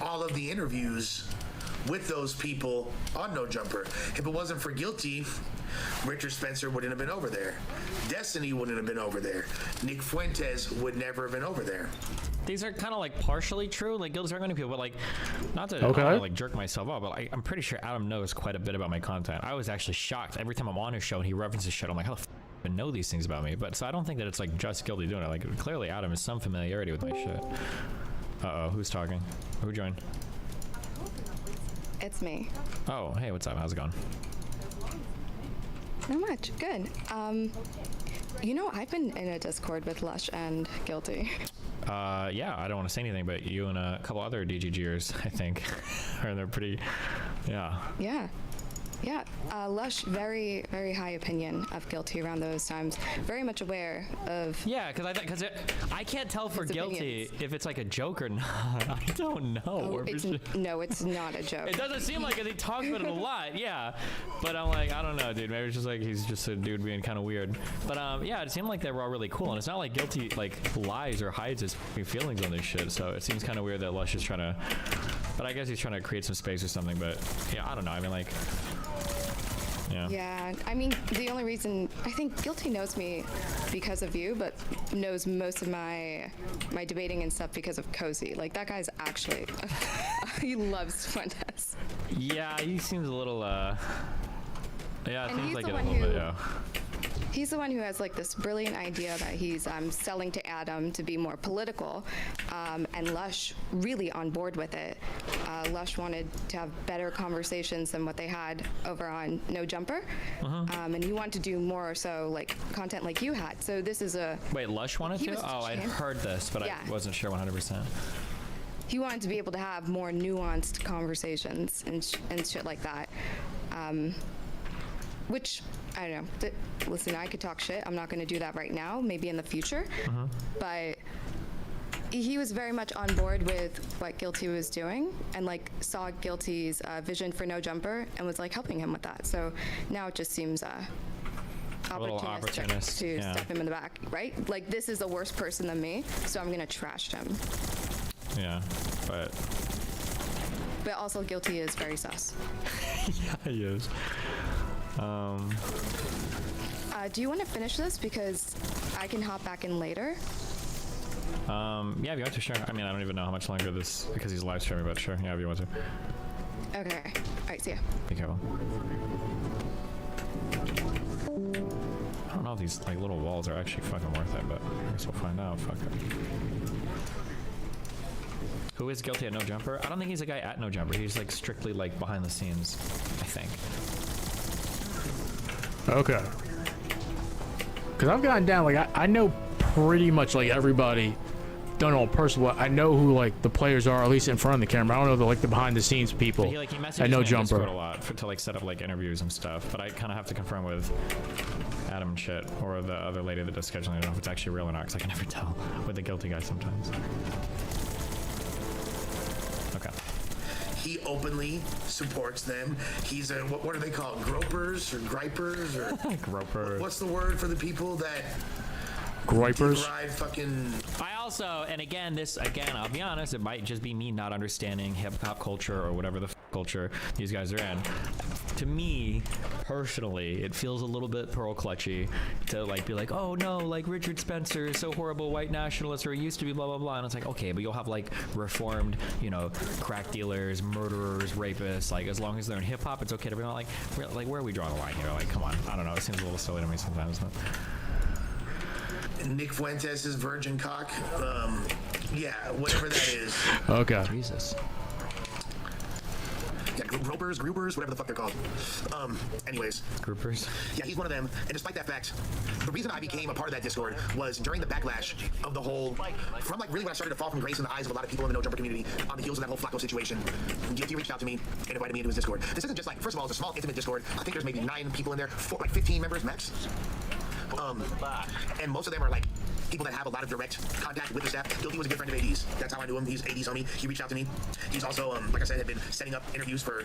all of the interviews with those people on No Jumper. If it wasn't for Guilty, Richard Spencer wouldn't have been over there. Destiny wouldn't have been over there. Nick Fuentes would never have been over there. These are kind of like partially true. Like Guilty's arguing people, but like, not to I don't wanna, like jerk myself up, but I'm pretty sure Adam knows quite a bit about my content. I was actually shocked every time I'm on his show and he references shit. I'm like, how the f I know these things about me? But so I don't think that it's like just Guilty doing it. Like clearly Adam has some familiarity with my shit. Uh-oh, who's talking? Who joined? It's me. Oh, hey, what's up? How's it going? Not much. Good. You know, I've been in a Discord with Lush and Guilty. Yeah, I don't want to say anything, but you and a couple other DGGers, I think, are they're pretty, yeah. Yeah, Lush, very, very high opinion of Guilty around those times. Very much aware of. Yeah, because I can't tell for Guilty opinions. if it's like a joke or not. I don't know. Oh, no, it's not a joke. It doesn't seem like it. He talks about it a lot, yeah. But I'm like, I don't know, dude. Maybe it's just like he's just a dude being kind of weird. But yeah, it seemed like they were all really cool, and it's not like Guilty like lies or hides his feelings on this shit. So it seems kind of weird that Lush is trying to. But I guess he's trying to create some space or something. But yeah, I don't know. I mean, like. Yeah, I mean, the only reason I think Guilty knows me because of you, but knows most of my debating and stuff because of Cozy. Like that guy's actually he loves Fuentes. Yeah, he seems a little yeah, it And seems he's like the it a one little bit, who- yeah. He's the one who has like this brilliant idea that he's selling to Adam to be more political, and Lush really on board with it. Lush wanted to have better conversations than what they had over on No Jumper, and he wanted to do more so like content like you had. So this is a Wait, Lush wanted He to? was Oh, I'd champ- heard this, but Yeah. I wasn't sure 100%. he wanted to be able to have more nuanced conversations and shit like that. Which I don't know. Listen, I could talk shit. I'm not going to do that right now. Maybe in the future. But he was very much on board with what Guilty was doing, and like saw Guilty's vision for No Jumper and was like helping him with that. So now it just seems A little opportunistic opportunist, to yeah. step him in the back, right? Like this is a worse person than me, so I'm going to trash him. Yeah, but But also Guilty is very sus. yeah, he is. Do you want to finish this because I can hop back in later? Yeah, if you want to, sure. I mean, I don't even know how much longer this, because he's live streaming, but sure, yeah, if you want to. Okay. All right, see ya. Be careful. I don't know if these like little walls are actually fucking worth it, but I guess we'll find out. Fuck it. Who is Guilty at No Jumper? I don't think he's a guy at No Jumper. He's like strictly like behind the scenes, I think. Okay. Because I've gotten down, like, I know pretty much, like, everybody. Don't know personally. I know who, like, the players are, at least in front of the camera. I don't know the, like, the behind-the-scenes people. But he messages at No me on Jumper. Discord a lot to like set up like interviews and stuff. But I kind of have to confirm with Adam and shit, or the other lady that does scheduling. I don't know if it's actually real or not, because I can never tell with the Guilty guy sometimes. Okay. He openly supports them. He's a, what are they called? Gropers or gripers or Groper. What's the word for the people that Gripers? deride fucking? I also, and again, I'll be honest, it might just be me not understanding hip-hop culture or whatever the culture these guys are in. To me, personally, it feels a little bit pearl clutchy to like be like, oh no, like Richard Spencer is so horrible, white nationalist, or he used to be blah blah blah, and it's like, okay, but you'll have like reformed, you know, crack dealers, murderers, rapists, like as long as they're in hip-hop, it's okay to be like where are we drawing the line here? Like, come on, I don't know, it seems a little silly to me sometimes. But Nick Fuentes' virgin cock. Yeah, whatever that is. Okay. Jesus. Yeah, gropers, groupers, whatever the fuck they're called. Anyways. Groupers? Yeah, he's one of them. And despite that fact, the reason I became a part of that Discord was during the backlash of the whole, from like really when I started to fall from grace in the eyes of a lot of people in the No Jumper community on the heels of that whole Flacco situation, Guilty reached out to me and invited me into his Discord. This isn't just like, first of all, it's a small, intimate Discord. I think there's maybe 9 people in there, like 15 members max. And most of them are like people that have a lot of direct contact with the staff. Guilty was a good friend of AD's. That's how I knew him. He's AD's homie. He reached out to me. He's also, like I said, had been setting up interviews for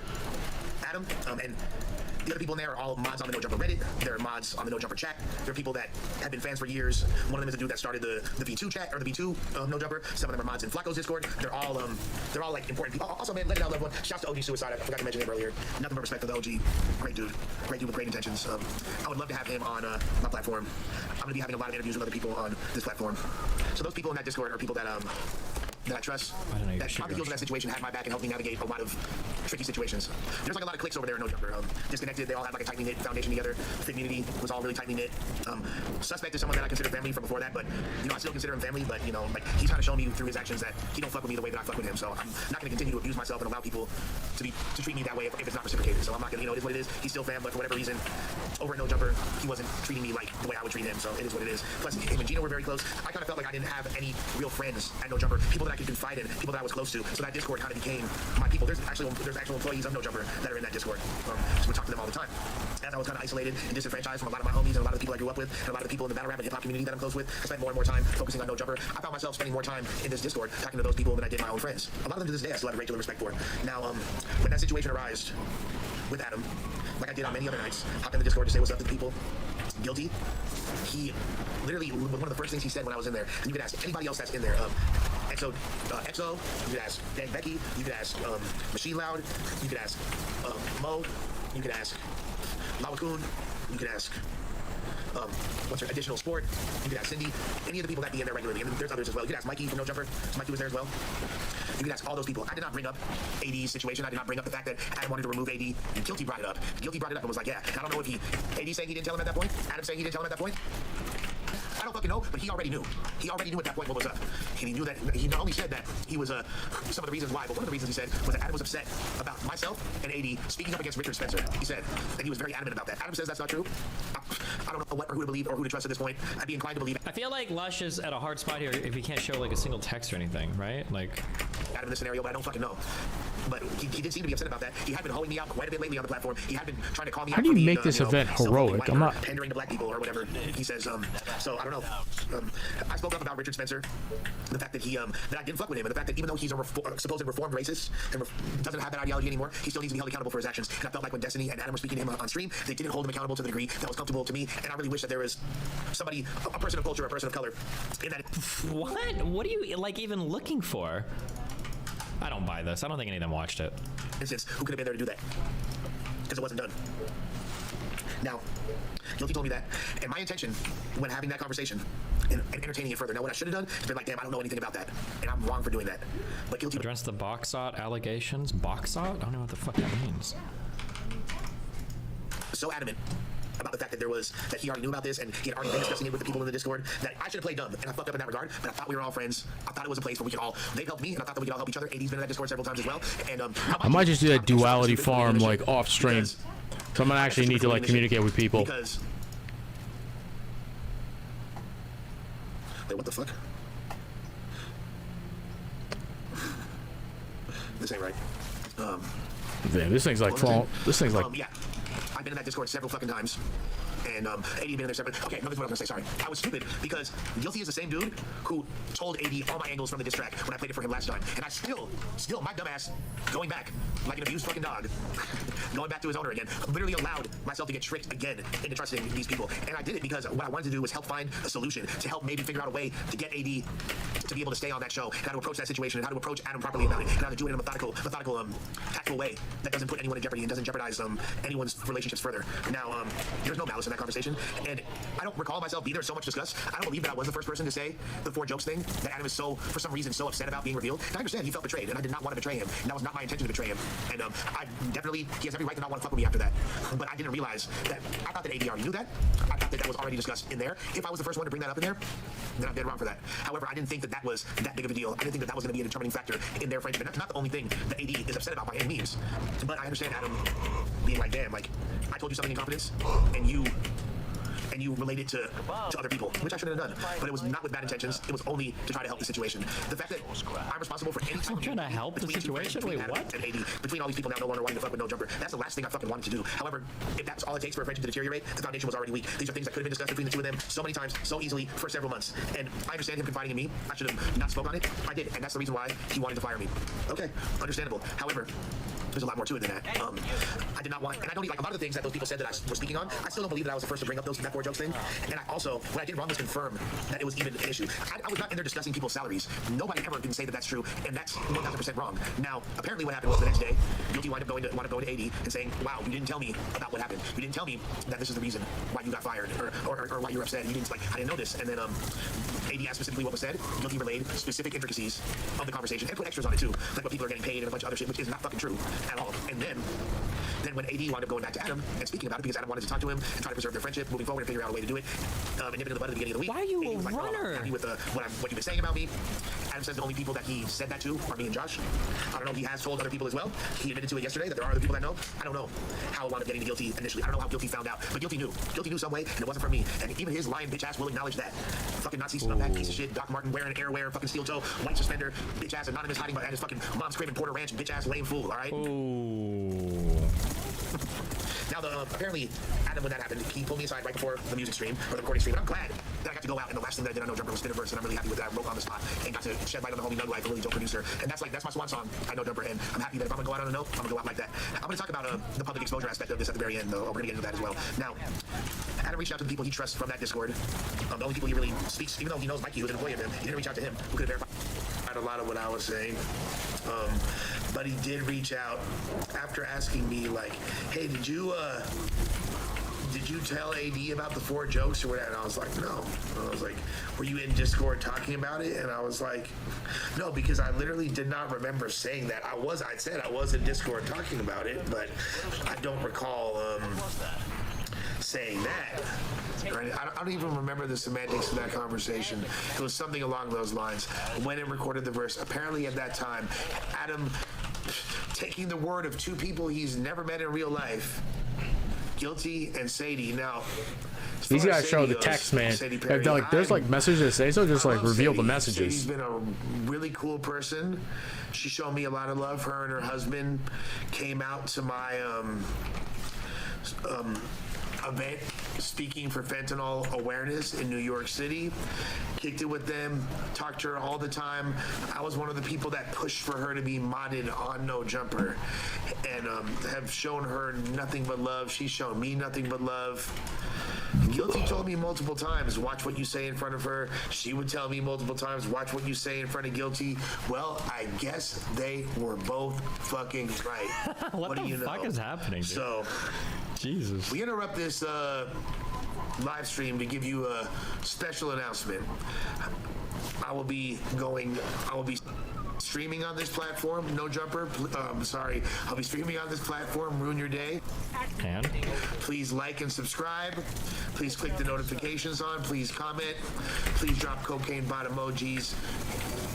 Adam. And the other people in there are all mods on the No Jumper Reddit. They're mods on the No Jumper chat. They're people that have been fans for years. One of them is the dude that started the V2 chat, or the V2 No Jumper. Some of them are mods in Flacco's Discord. They're all like important people. Also, man, let it out, loved one. Shouts to OG Suicide. I forgot to mention him earlier. Nothing but respect for the OG. Great dude with great intentions. I would love to have him on my platform. I'm going to be having a lot of interviews with other people on this platform. So those people in that Discord are people that I trust, that on the heels of that situation had my back and helped me navigate a lot of tricky situations. There's like a lot of cliques over there in No Jumper. Disconnected, they all had like a tightly knit foundation together. Femininity was all really tightly knit. Suspect is someone that I consider family from before that, but you know, I still consider him family, but you know, like he's kind of shown me through his actions that he don't fuck with me the way that I fuck with him. So I'm not going to continue to abuse myself and allow people to treat me that way if it's not reciprocated. So I'm not gonna, it is what it is. He's still fam, but for whatever reason, over at No Jumper, he wasn't treating me like the way I would treat him. So it is what it is. Plus, him and Gino were very close. I kind of felt like I didn't have any real friends at No Jumper, people that I could confide in, people that I was close to. So that Discord kind of became my people. There's actual employees of No Jumper that are in that Discord. So we talk to them all the time. As I was kind of isolated and disenfranchised from a lot of my homies and a lot of the people I grew up with, and a lot of the people in the battle rap and hip hop community that I'm close with, I spent more and more time focusing on No Jumper. I found myself spending more time in this Discord talking to those people than I did my own friends. A lot of them to this day I still have regular respect for. Now, when that situation arose with Adam, like I did on many other nights, hopped in the Discord to say what's up to the people. Guilty. He literally, one of the first things he said when I was in there, and you could ask anybody else that's in there, EXO, you could ask Dan Becky, you could ask Machine Loud, you could ask Mo, you could ask Lawakun, you could ask what's her additional sport, you could ask Cindy, any of the people that be in there regularly, and there's others as well. You could ask Mikey from No Jumper, Mikey was there as well. You could ask all those people. I did not bring up AD's situation. I did not bring up the fact that Adam wanted to remove AD. And Guilty brought it up. Guilty brought it up and was like, yeah. And I don't know if AD saying he didn't tell him at that point, Adam saying he didn't tell him at that point. I don't fucking know, but he already knew. He already knew at that point what was up. And he knew that, he not only said that he was, some of the reasons why, but one of the reasons he said was that Adam was upset about myself and AD speaking up against Richard Spencer. He said, and he was very adamant about that. Adam says that's not true. I don't know what or who to believe or who to trust at this point. I'd be inclined to believe. I feel like Lush is at a hard spot here if he can't show like a single text or anything, right? Like Adam in this scenario, but I don't fucking know. But he did seem to be upset about that. He had been holding me out quite a bit lately on the platform. He had been trying to call me out. How do you make this event heroic? I'm not pandering to black people or whatever he says. So I don't know. I spoke up about Richard Spencer, the fact that he that I didn't fuck with him, and the fact that even though he's a supposed reformed racist and doesn't have that ideology anymore, he still needs to be held accountable for his actions. And I felt like when Destiny and Adam were speaking to him on stream, they didn't hold him accountable to the degree that was comfortable to me. And I really wish that there was somebody, a person of culture, a person of color, in that. What are you like even looking for? I don't buy this. I don't think any of them watched it. Instance, who could have been there to do that? Because it wasn't done. Now, Guilty told me that, and my intention when having that conversation and entertaining it further, now what I should have done is been like, damn, I don't know anything about that, and I'm wrong for doing that. But Guilty address the Boxot allegations. Boxot? I don't know what the fuck that means. So adamant about the fact that that he already knew about this and he had already been discussing it with the people in the Discord that I should have played dumb and I fucked up in that regard, but I thought we were all friends. I thought it was a place where we could all, they've helped me and I thought that we could all help each other. AD's been in that Discord several times as well. And I might just do that duality farm like off stream. So I'm gonna actually need to like communicate with people. Because wait, what the fuck? This ain't right. Damn, this thing's like fall. This thing's like. Yeah. I've been in that Discord several fucking times. And AD been in there several. Okay, no, this is what I was gonna say. Sorry, I was stupid because Guilty is the same dude who told AD all my angles from the diss track when I played it for him last time. And I still, my dumbass, going back like an abused fucking dog, going back to his owner again, literally allowed myself to get tricked again into trusting these people. And I did it because what I wanted to do was help find a solution to help maybe figure out a way to get AD to be able to stay on that show, and how to approach that situation, and how to approach Adam properly about it, and how to do it in a methodical, tactful way that doesn't put anyone in jeopardy and doesn't jeopardize anyone's relationships further. Now, there's no malice in that conversation, and I don't recall myself being there so much discussed. I don't believe that I was the first person to say the 4 jokes thing, that Adam is so, for some reason, so upset about being revealed. And I understand he felt betrayed, and I did not want to betray him, and that was not my intention to betray him. And I definitely, he has every right to not want to fuck with me after that. But I didn't realize that, I thought that AD already knew that. I thought that that was already discussed in there. If I was the first one to bring that up in there, then I'm dead wrong for that. However, I didn't think that that was that big of a deal. I didn't think that that was going to be a determining factor in their friendship. And that's not the only thing that AD is upset about by any means. But I understand Adam being like, damn, like, I told you something in confidence, and you relate it to other people, which I shouldn't have done. But it was not with bad intentions. It was only to try to help the situation. The fact that I'm responsible for any I'm trying to help the situation? Wait, what? And AD, between all these people now no longer wanting to fuck with No Jumper, that's the last thing I fucking wanted to do. However, if that's all it takes for a friendship to deteriorate, the foundation was already weak. These are things that could have been discussed between the two of them so many times, so easily, for several months. And I understand him confiding in me. I should have not spoke on it. I did, and that's the reason why he wanted to fire me. Okay, understandable. However, there's a lot more to it than that. I did not want, and I don't even, like, a lot of the things that those people said that I was speaking on, I still don't believe that I was the first to bring up that 4 jokes thing. And I also, what I did wrong was confirm that it was even an issue. I was not in there discussing people's salaries. Nobody ever can say that that's true, and that's 1,000% wrong. Now, apparently what happened was the next day, Guilty wound up going to AD and saying, wow, you didn't tell me about what happened. You didn't tell me that this is the reason why you got fired, or why you're upset. You didn't, like, I didn't know this. And then AD asked specifically what was said. Guilty relayed specific intricacies of the conversation and put extras on it too, like what people are getting paid and a bunch of other shit, which is not fucking true at all. And then then when AD wound up going back to Adam and speaking about it because Adam wanted to talk to him and try to preserve their friendship moving forward and figure out a way to do it, and nip it in the bud at the beginning of the week. Why are you AD a was like, runner? I'm happy with what you've been saying about me. Adam says the only people that he said that to are me and Josh. I don't know. He has told other people as well. He admitted to it yesterday that there are other people that know. I don't know how it wound up getting to Guilty initially. I don't know how Guilty found out, but Guilty knew. Guilty knew some way, and it wasn't from me. And even his lying bitch ass will acknowledge that. Fucking Nazi scumbag piece of shit. Doc Martin wearing airwear, fucking steel toe, white suspender, bitch ass anonymous hiding behind his fucking mom screaming Porter Ranch, bitch ass lame fool. All right. Now, apparently, Adam, when that happened, he pulled me aside right before the music stream, or the recording stream, and I'm glad that I got to go out, and the last thing that I did on No Jumper was spin a verse, and I'm really happy with that. I wrote on the spot, and got to shed light on the homie Nug Life, a really dope producer, and that's my swan song, I No Jumper, and I'm happy that if I'm going to go out on a note, I'm going to go out like that. I'm going to talk about the public exposure aspect of this at the very end, though. We're going to get into that as well. Now, Adam reached out to the people he trusts from that Discord. The only people he really speaks, even though he knows Mikey, who's an employee of him, he didn't reach out to him, who could have verified a lot of what I was saying. But he did reach out after asking me, like, hey, did you tell AD about the 4 jokes or whatever? And I was like, no. And I was like, were you in Discord talking about it? And I was like, no, because I literally did not remember saying that. I said I was in Discord talking about it, but I don't recall saying that. Right? I don't even remember the semantics of that conversation. It was something along those lines. When it recorded the verse, apparently at that time, Adam, taking the word of 2 people he's never met in real life, Guilty and Sadie. Now, these guys show the text, man. Like, there's like messages that say so, just like reveal the messages. Sadie's been a really cool person. She showed me a lot of love. Her and her husband came out to my event speaking for fentanyl awareness in New York City. Kicked it with them, talked to her all the time. I was one of the people that pushed for her to be modded on No Jumper, and have shown her nothing but love. She's shown me nothing but love. Guilty told me multiple times, watch what you say in front of her. She would tell me multiple times, watch what you say in front of Guilty. Well, I guess they were both fucking right. What do you know? the fuck is happening, dude? So, Jesus. We interrupt this live stream to give you a special announcement. I will be streaming on this platform, No Jumper. I'll be streaming on this platform, Ruin Your Day. And? Please like and subscribe. Please click the notifications on. Please comment. Please drop cocaine bot emojis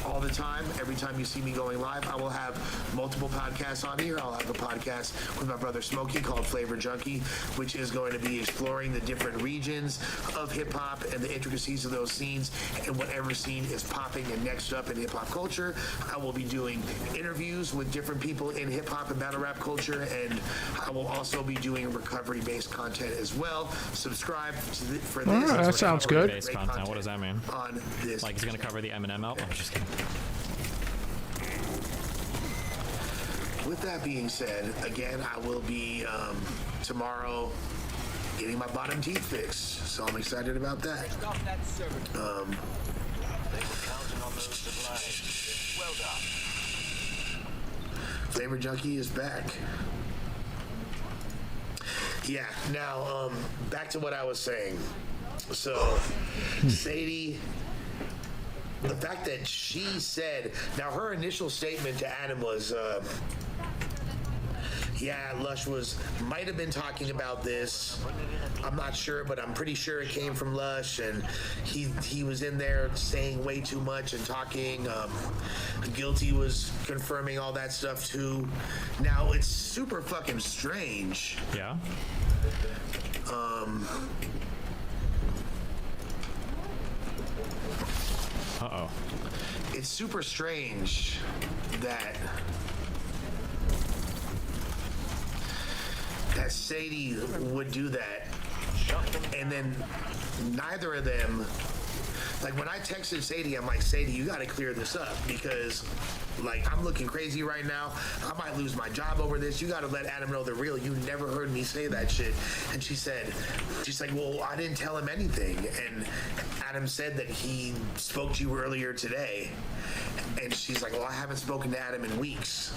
all the time. Every time you see me going live, I will have multiple podcasts on here. I'll have a podcast with my brother Smokey called Flavor Junkie, which is going to be exploring the different regions of hip-hop and the intricacies of those scenes and whatever scene is popping and next up in hip-hop culture. I will be doing interviews with different people in hip-hop and battle rap culture, and I will also be doing recovery-based content as well. Subscribe for this. All right, that sounds good. Based content. What does that mean? On this. Like he's gonna cover the Eminem album? I'm just kidding. With that being said, again, I will be tomorrow getting my bottom teeth fixed, so I'm excited about that. Flavor Junkie is back. Yeah, now, back to what I was saying. So, Sadie, the fact that she said, now her initial statement to Adam was, yeah, Lush might have been talking about this. I'm not sure, but I'm pretty sure it came from Lush, and he was in there saying way too much and talking. Guilty was confirming all that stuff too. Now, it's super fucking strange. Yeah. Uh-oh. It's super strange that Sadie would do that, and then neither of them, like when I texted Sadie, I'm like, Sadie, you gotta clear this up because like I'm looking crazy right now. I might lose my job over this. You gotta let Adam know the real. You never heard me say that shit. And she's like, well, I didn't tell him anything. And Adam said that he spoke to you earlier today. And she's like, well, I haven't spoken to Adam in weeks.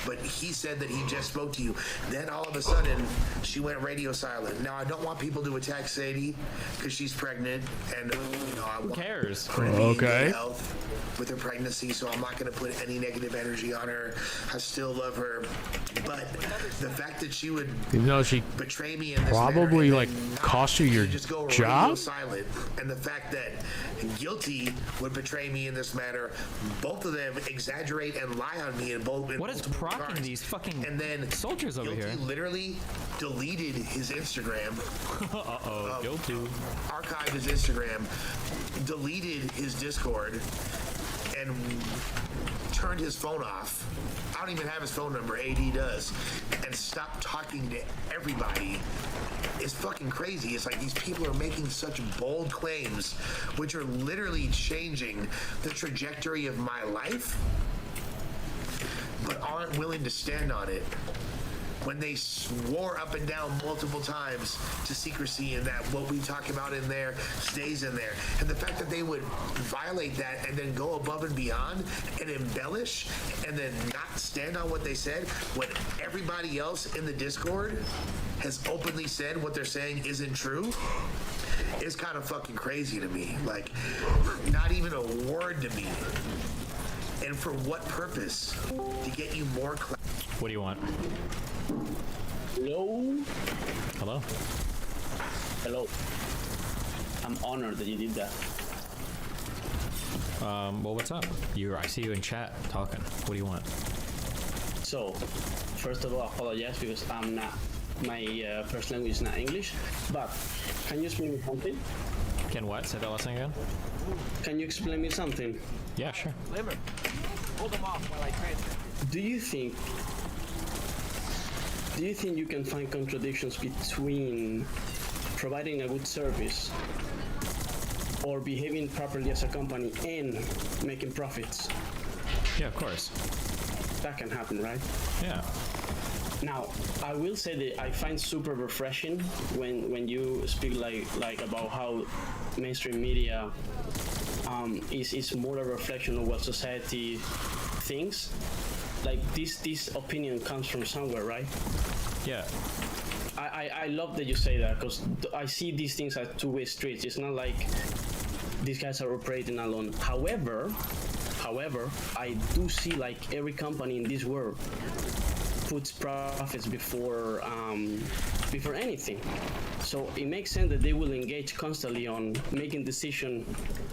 but he said that he just spoke to you. Then all of a sudden, she went radio silent. Now, I don't want people to attack Sadie because she's pregnant, and Who cares? Okay. Health with her pregnancy, so I'm not going to put any negative energy on her. I still love her, but the fact that she would Even though she betray me in this probably manner like and then cost you your just go radio job. silent, and the fact that Guilty would betray me in this manner, both of them exaggerate and lie on me in both. What is propping these fucking and then soldiers over Guilty here? literally deleted his Instagram. Uh-oh, Guilty. Archived his Instagram, deleted his Discord, and turned his phone off. I don't even have his phone number, AD does, and stopped talking to everybody. It's fucking crazy. It's like these people are making such bold claims, which are literally changing the trajectory of my life, but aren't willing to stand on it. When they swore up and down multiple times to secrecy and that what we talk about in there stays in there. And the fact that they would violate that and then go above and beyond and embellish and then not stand on what they said when everybody else in the Discord has openly said what they're saying isn't true is kind of fucking crazy to me. Like, not even a word to me. And for what purpose? To get you more What do you want? Hello? Hello? Hello. I'm honored that you did that. Well, what's up? I see you in chat talking. What do you want? So, first of all, I apologize because I'm not, my first language is not English, but can you explain me something? Can what? Say that last thing again? Can you explain me something? Yeah, sure. Hold them off while I translate. Do you think you can find contradictions between providing a good service or behaving properly as a company and making profits? Yeah, of course. That can happen, right? Yeah. Now, I will say that I find super refreshing when you speak like about how mainstream media is more a reflection of what society thinks. Like this opinion comes from somewhere, right? Yeah. I love that you say that because I see these things as two-way streets. It's not like these guys are operating alone. However, I do see like every company in this world puts profits before anything. So it makes sense that they will engage constantly on making decision,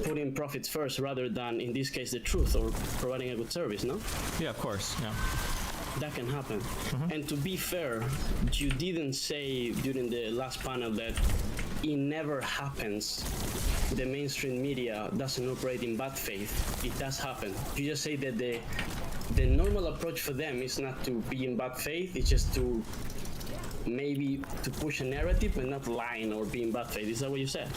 putting profits first rather than, in this case, the truth or providing a good service, no? Yeah, of course, yeah. That can happen. And to be fair, you didn't say during the last panel that it never happens. The mainstream media doesn't operate in bad faith. It does happen. You just say that the normal approach for them is not to be in bad faith, it's just to maybe to push a narrative but not lying or be in bad faith. Is that what you said?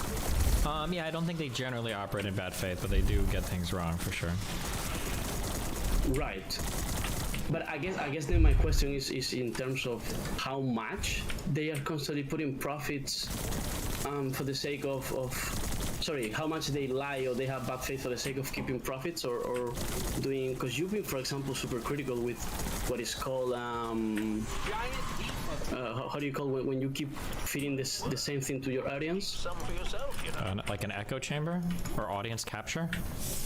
Yeah, I don't think they generally operate in bad faith, but they do get things wrong for sure. Right. But I guess then my question is in terms of how much they are constantly putting profits for the sake of sorry, how much they lie or they have bad faith for the sake of keeping profits or doing, because you've been, for example, super critical with what is called how do you call it when you keep feeding the same thing to your audience? Like an echo chamber or audience capture?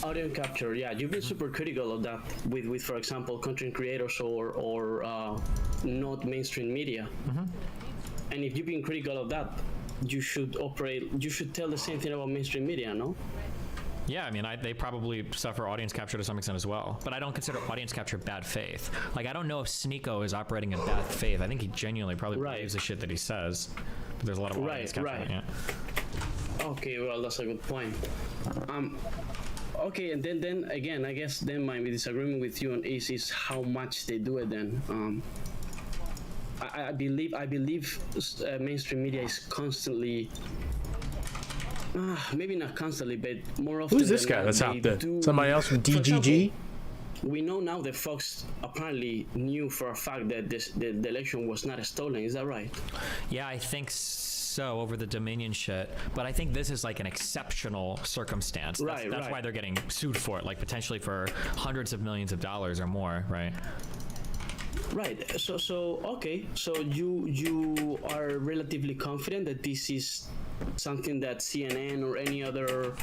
Audience capture, yeah. You've been super critical of that with for example, content creators or not mainstream media. And if you've been critical of that, you should tell the same thing about mainstream media, no? Yeah, I mean, they probably suffer audience capture to some extent as well, but I don't consider audience capture bad faith. Like, I don't know if Sneako is operating in bad faith. I think he genuinely probably believes the shit that he says, but there's a lot of audience capture. Yeah. Okay, well, that's a good point. Okay, and then again, I guess then my disagreement with you on is how much they do it then. I believe mainstream media is constantly, maybe not constantly, but more often. Who's this guy that's out there? Somebody else from DGG? We know now that Fox apparently knew for a fact that the election was not stolen. Is that right? Yeah, I think so, over the Dominion shit. But I think this is like an exceptional circumstance. That's why they're getting sued for it, like potentially for hundreds of millions of dollars or more, right? Right. So okay. So you are relatively confident that this is something that CNN or any other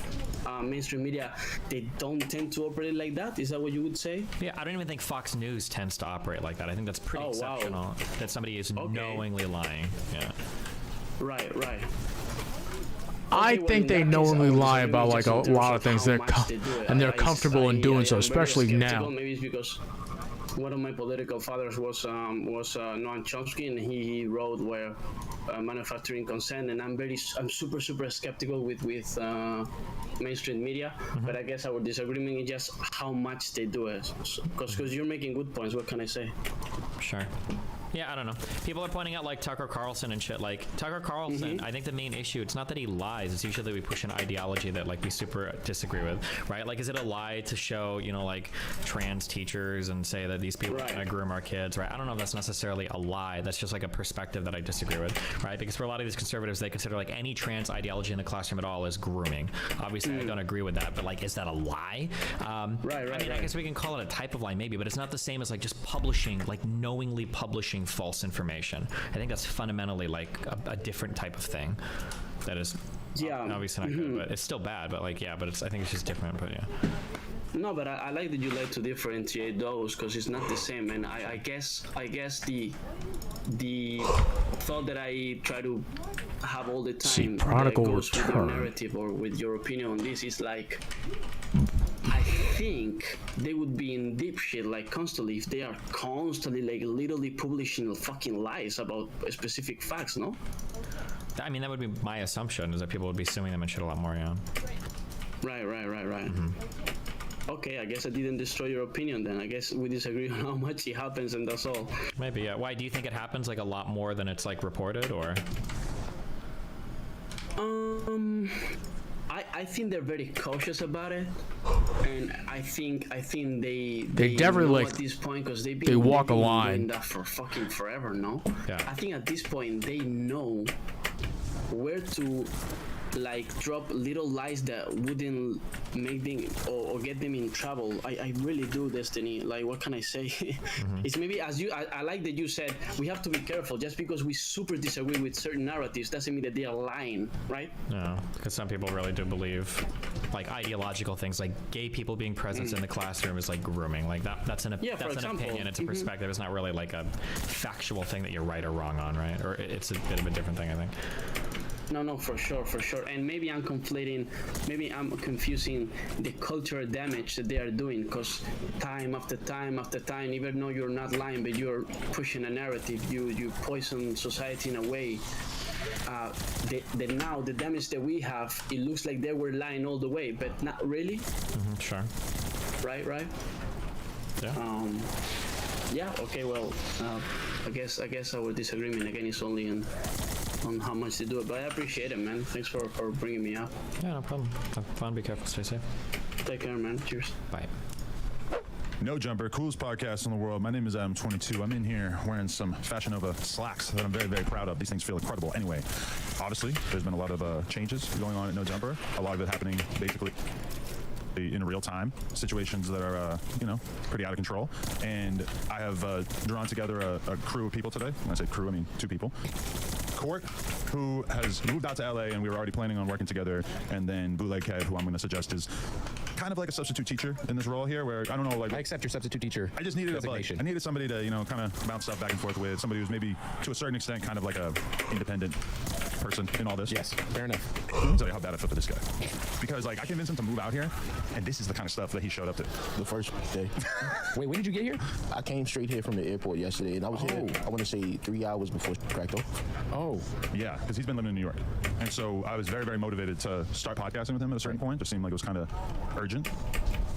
mainstream media, they don't tend to operate like that? Is that what you would say? Yeah, I don't even think Fox News tends to operate like that. I think that's pretty exceptional that somebody is knowingly lying. Yeah. Right. I think they knowingly lie about like a lot of things, and they're comfortable in doing so, especially now. Maybe it's because one of my political fathers was Noam Chomsky, and he wrote where manufacturing consent, and I'm super skeptical with mainstream media. But I guess our disagreement is just how much they do it. Because you're making good points. What can I say? Sure. Yeah, I don't know. People are pointing out like Tucker Carlson and shit. Like Tucker Carlson, I think the main issue, it's not that he lies. It's usually that we push an ideology that like we super disagree with, right? Like, is it a lie to show, you know, like trans teachers and say that these people are gonna groom our kids, right? I don't know if that's necessarily a lie. That's just like a perspective that I disagree with, right? Because for a lot of these conservatives, they consider like any trans ideology in the classroom at all as grooming. Obviously, I don't agree with that, but like, is that a lie? I mean, I guess we can call it a type of lie maybe, but it's not the same as like just publishing, like knowingly publishing false information. I think that's fundamentally like a different type of thing that is obviously not good, but it's still bad, but like, yeah, but it's, I think it's just different, but yeah. No, but I like that you like to differentiate those, because it's not the same. And I guess the thought that I try to have all the time that goes with your narrative or with your opinion on this is like, I think they would be in deep shit like constantly if they are constantly like literally publishing fucking lies about specific facts, no? I mean, that would be my assumption, is that people would be suing them and shit a lot more, yeah. Right. Okay, I guess I didn't destroy your opinion then. I guess we disagree on how much it happens, and that's all. Maybe, yeah. Why, do you think it happens like a lot more than it's like reported, or? I think they're very cautious about it, and I think they definitely know like at this point, because they've they walk a been line. doing that for fucking forever, no? Yeah. I think at this point they know where to like drop little lies that wouldn't make them or get them in trouble. I really do, Destiny. Like, what can I say? It's maybe as you I like that you said we have to be careful. Just because we super disagree with certain narratives doesn't mean that they are lying, right? No, because some people really do believe like ideological things, like gay people being present in the classroom is like grooming. Like that's an opinion, it's a perspective. It's not really like a factual thing that you're right or wrong on, right? Or it's a bit of a different thing, I think. No, for sure. And maybe I'm confusing the cultural damage that they are doing, because time after time, even though you're not lying, but you're pushing a narrative, you poison society in a way. Now the damage that we have, it looks like they were lying all the way, but not really. Sure. Right. Yeah. Yeah. Okay. Well, I guess our disagreement again is only on how much they do it, but I appreciate it, man. Thanks for bringing me up. Yeah, no problem. Have fun. Be careful. Stay safe. Take care, man. Cheers. Bye. No Jumper, coolest podcast in the world. My name is Adam22. I'm in here wearing some Fashion Nova slacks that I'm very, very proud of. These things feel incredible. Anyway, obviously, there's been a lot of changes going on at No Jumper. A lot of it happening basically in real time, situations that are, pretty out of control. And I have drawn together a crew of people today. When I say crew, I mean 2 people. Court, who has moved out to LA, and we were already planning on working together, and then Bootleg Kev, who I'm going to suggest is kind of like a substitute teacher in this role here, where I don't know, like I accept your substitute teacher. I just needed I needed somebody to kind of bounce stuff back and forth with, somebody who's maybe to a certain extent kind of like a independent person in all this. Yes, fair enough. Let me tell you how bad I feel for this guy, because like I convinced him to move out here, and this is the kind of stuff that he showed up to. The first day. Wait, when did you get here? I came straight here from the airport yesterday, and I was here, I want to say 3 hours before cracked off. Oh. Yeah, because he's been living in New York. And so I was very, very motivated to start podcasting with him at a certain point. It seemed like it was kind of urgent.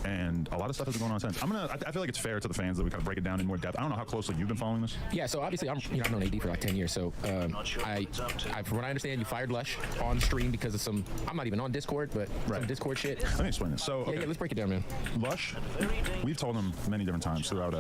And a lot of stuff has been going on since. I feel like it's fair to the fans that we kind of break it down in more depth. I don't know how closely you've been following this. Yeah, so obviously I've known AD for like 10 years. So from what I understand, you fired Lush on stream because of some, I'm not even on Discord, but some Discord shit. Let me explain this. So, okay. Yeah, let's break it down, man. Lush, we've told him many different times throughout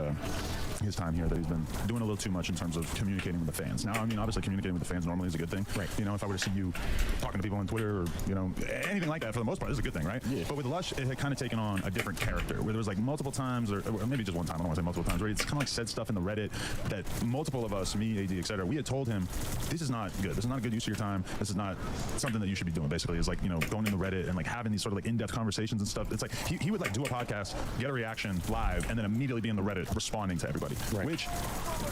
his time here that he's been doing a little too much in terms of communicating with the fans. Now, I mean, obviously communicating with the fans normally is a good thing. Right. You know, if I were to see you talking to people on Twitter or, you know, anything like that, for the most part, it's a good thing, right? Yeah. But with Lush, it had kind of taken on a different character, where there was like multiple times, or maybe just one time, I don't want to say multiple times, where it's kind of like said stuff in the Reddit that multiple of us, me, AD, etc., we had told him, this is not good. This is not a good use of your time. This is not something that you should be doing, basically. Is like, you know, going in the Reddit and like having these sort of like in-depth conversations and stuff. It's like he would like do a podcast, get a reaction live, and then immediately be in the Reddit responding to everybody. Right. Which,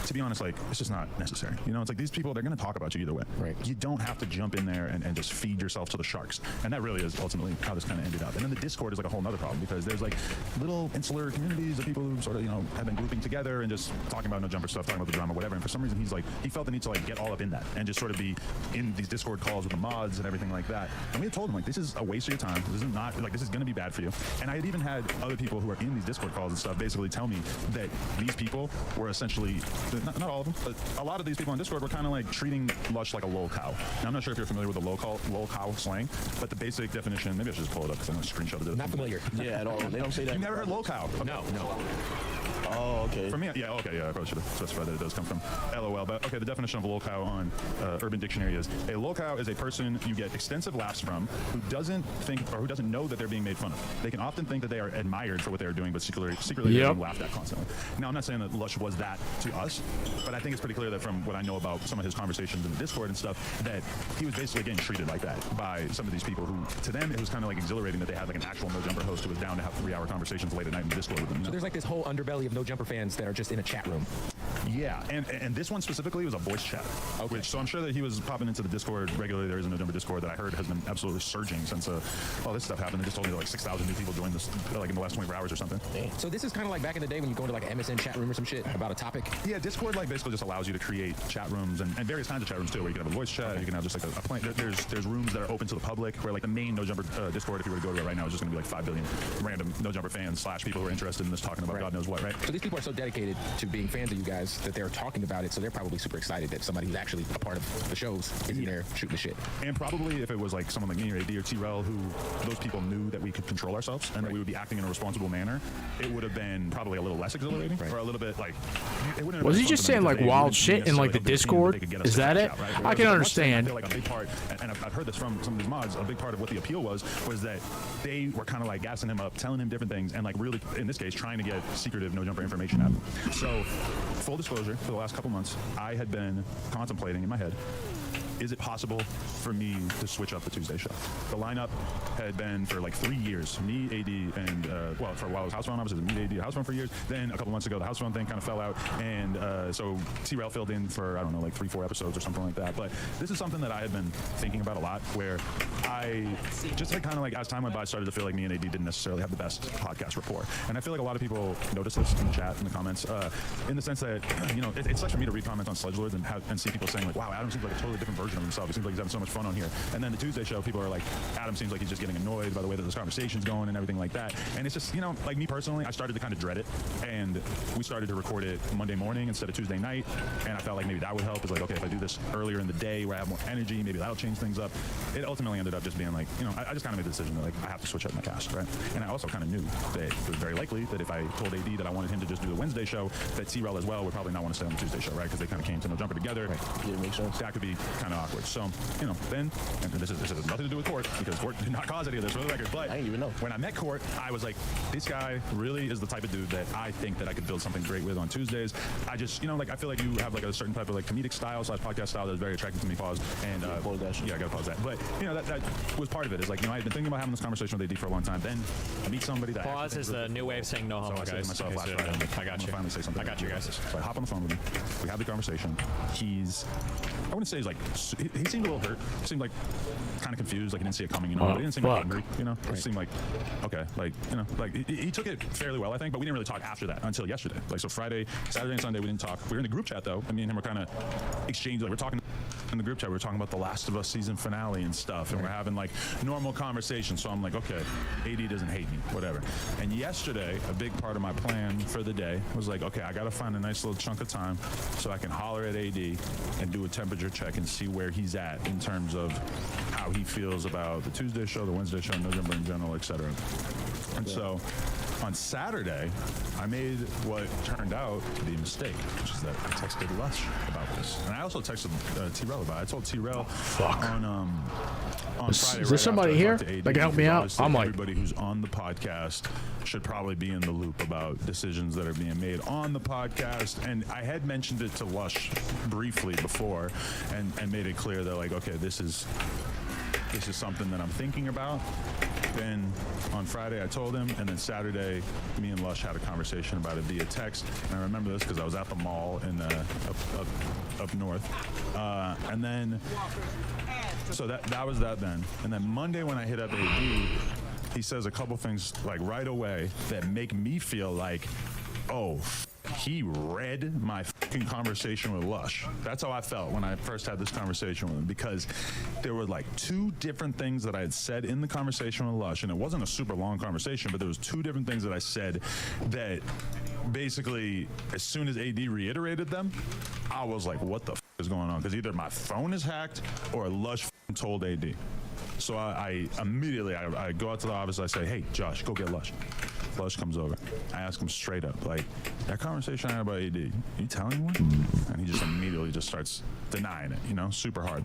to be honest, like, it's just not necessary. You know, it's like these people, they're going to talk about you either way. Right. You don't have to jump in there and just feed yourself to the sharks. And that really is ultimately how this kind of ended up. And then the Discord is like a whole nother problem, because there's like little insular communities of people who sort of, you know, have been grouping together and just talking about no jumper stuff, talking about the drama, whatever. And for some reason, he felt the need to like get all up in that and just sort of be in these Discord calls with the mods and everything like that. And we had told him, like, this is a waste of your time. This is not, like, this is going to be bad for you. And I had even had other people who are in these Discord calls and stuff basically tell me that these people were essentially, not all of them, but a lot of these people on Discord were kind of like treating Lush like a lol cow. Now, I'm not sure if you're familiar with the lol cow slang, but the basic definition, maybe I should just pull it up because I'm going to screenshot it. Not familiar. Yeah, at all. They don't say that. You never heard lol cow? Okay. No. Oh, okay. For me, yeah, okay, yeah, I probably should have specified that it does come from LOL. But okay, the definition of a lolcow on Urban Dictionary is a lolcow is a person you get extensive laughs from who doesn't think or who doesn't know that they're being made fun of. They can often think that they are admired for what they are doing, but secretly they're being laughed at constantly. Now, I'm not saying that Lush was that to us, but I think it's pretty clear that from what I know about some of his conversations in the Discord and stuff, that he was basically getting treated like that by some of these people who, to them, it was kind of like exhilarating that they had like an actual No Jumper host who was down to have 3-hour conversations late at night in the Discord with them. You know? So there's like this whole underbelly of No Jumper fans that are just in a chat room. Yeah, and this one specifically was a voice chat. Okay. So I'm sure that he was popping into the Discord regularly. There is a No Jumper Discord that I heard has been absolutely surging since all this stuff happened. They just told me that like 6,000 new people joined this like in the last 24 hours or something. So this is kind of like back in the day when you go into like an MSN chat room or some shit about a topic. Yeah, Discord like basically just allows you to create chat rooms and various kinds of chat rooms too, where you can have a voice chat. You can have just like a plan. There's rooms that are open to the public where like the main No Jumper Discord, if you were to go to it right now, is just going to be like 5 billion random No Jumper fans / people who are interested in this talking about God knows what, right? So these people are so dedicated to being fans of you guys that they're talking about it, so they're probably super excited that somebody who's actually a part of the shows is in there shooting the shit. And probably if it was like someone like me or AD or T-Rel, who those people knew that we could control ourselves and that we would be acting in a responsible manner, it would have been probably a little less exhilarating or a little bit like. Was he just saying like wild shit in like the Discord? Is that it? I can understand. I feel like a big part, and I've heard this from some of these mods, a big part of what the appeal was that they were kind of like gassing him up, telling him different things, and like really, in this case, trying to get secretive No Jumper information out of him. So, full disclosure, for the last couple months, I had been contemplating in my head, is it possible for me to switch up the Tuesday show? The lineup had been for like 3 years, me, AD, and well, for a while it was House Phone, obviously, me, AD, House Phone for years. Then a couple months ago, the House Phone thing kind of fell out, and so T-Rel filled in for, I don't know, like 3-4 episodes or something like that. But this is something that I had been thinking about a lot, where I just like, kind of like, as time went by, started to feel like me and AD didn't necessarily have the best podcast rapport. And I feel like a lot of people notice this in the chat, in the comments, in the sense that, you know, it's such for me to read comments on Sledge Lords and see people saying like, wow, Adam seems like a totally different version of himself. He seems like he's having so much fun on here. And then the Tuesday show, people are like, Adam seems like he's just getting annoyed by the way that this conversation's going and everything like that. And it's just, you know, like me personally, I started to kind of dread it. And we started to record it Monday morning instead of Tuesday night. And I felt like maybe that would help. It's like, okay, if I do this earlier in the day where I have more energy, maybe that'll change things up. It ultimately ended up just being like, you know, I just kind of made the decision that like, I have to switch up my cast, right? And I also kind of knew that it was very likely that if I told AD that I wanted him to just do the Wednesday show, that T-Rel as well would probably not want to stay on the Tuesday show, right? Because they kind of came to No Jumper together. Right. Yeah, makes sense. That could be kind of awkward. So, you know, then, and this has nothing to do with Court, because Court did not cause any of this for the record, but I didn't even know. When I met Court, I was like, this guy really is the type of dude that I think that I could build something great with on Tuesdays. I just, you know, like, I feel like you have like a certain type of like comedic style / podcast style that's very attractive to me, pause. And, yeah, I gotta pause that. But, you know, that was part of it. Is like, you know, I had been thinking about having this conversation with AD for a long time. Then I meet somebody that pause is the new way of saying no homo, guys. guys. Myself last Friday, I got you. Finally say something. I got you, guys. So I hop on the phone with him. We have the conversation. I wouldn't say he's like, he seemed a little hurt. He seemed like kind of confused, like he didn't see it coming, you know. But he didn't seem like angry, you know. It seemed like, okay, like, you know, like he took it fairly well, I think. But we didn't really talk after that until yesterday. Like, so Friday, Saturday, and Sunday we didn't talk. We were in the group chat though, and me and him were kind of exchanging. Like, we're talking in the group chat. We were talking about the Last of Us season finale and stuff, and we're having like normal conversations. So I'm like, okay, AD doesn't hate me, whatever. And yesterday, a big part of my plan for the day was like, okay, I gotta find a nice little chunk of time so I can holler at AD and do a temperature check and see where he's at in terms of how he feels about the Tuesday show, the Wednesday show, No Jumper in general, etc. And so on Saturday, I made what turned out to be a mistake, which is that I texted Lush about this, and I also texted T-Rel about it. I told T-Rel on Friday. Is there somebody here that can help me out? I'm like, everybody who's on the podcast should probably be in the loop about decisions that are being made on the podcast. And I had mentioned it to Lush briefly before, and made it clear that like, okay, this is something that I'm thinking about. Then on Friday I told him, and then Saturday me and Lush had a conversation about it via text. And I remember this because I was at the mall in up north, and then so that was that then. And then Monday when I hit up AD, he says a couple things like right away that make me feel like, oh, he read my fucking conversation with Lush. That's how I felt when I first had this conversation with him, because there were like two different things that I had said in the conversation with Lush, and it wasn't a super long conversation, but there was two different things that I said that basically as soon as AD reiterated them, I was like, what the is going on? Because either my phone is hacked or Lush told AD. So I immediately I go out to the office. I say, hey, Josh, go get Lush. Lush comes over. I ask him straight up, like, that conversation I had about AD, you telling anyone? And he just immediately just starts denying it, super hard.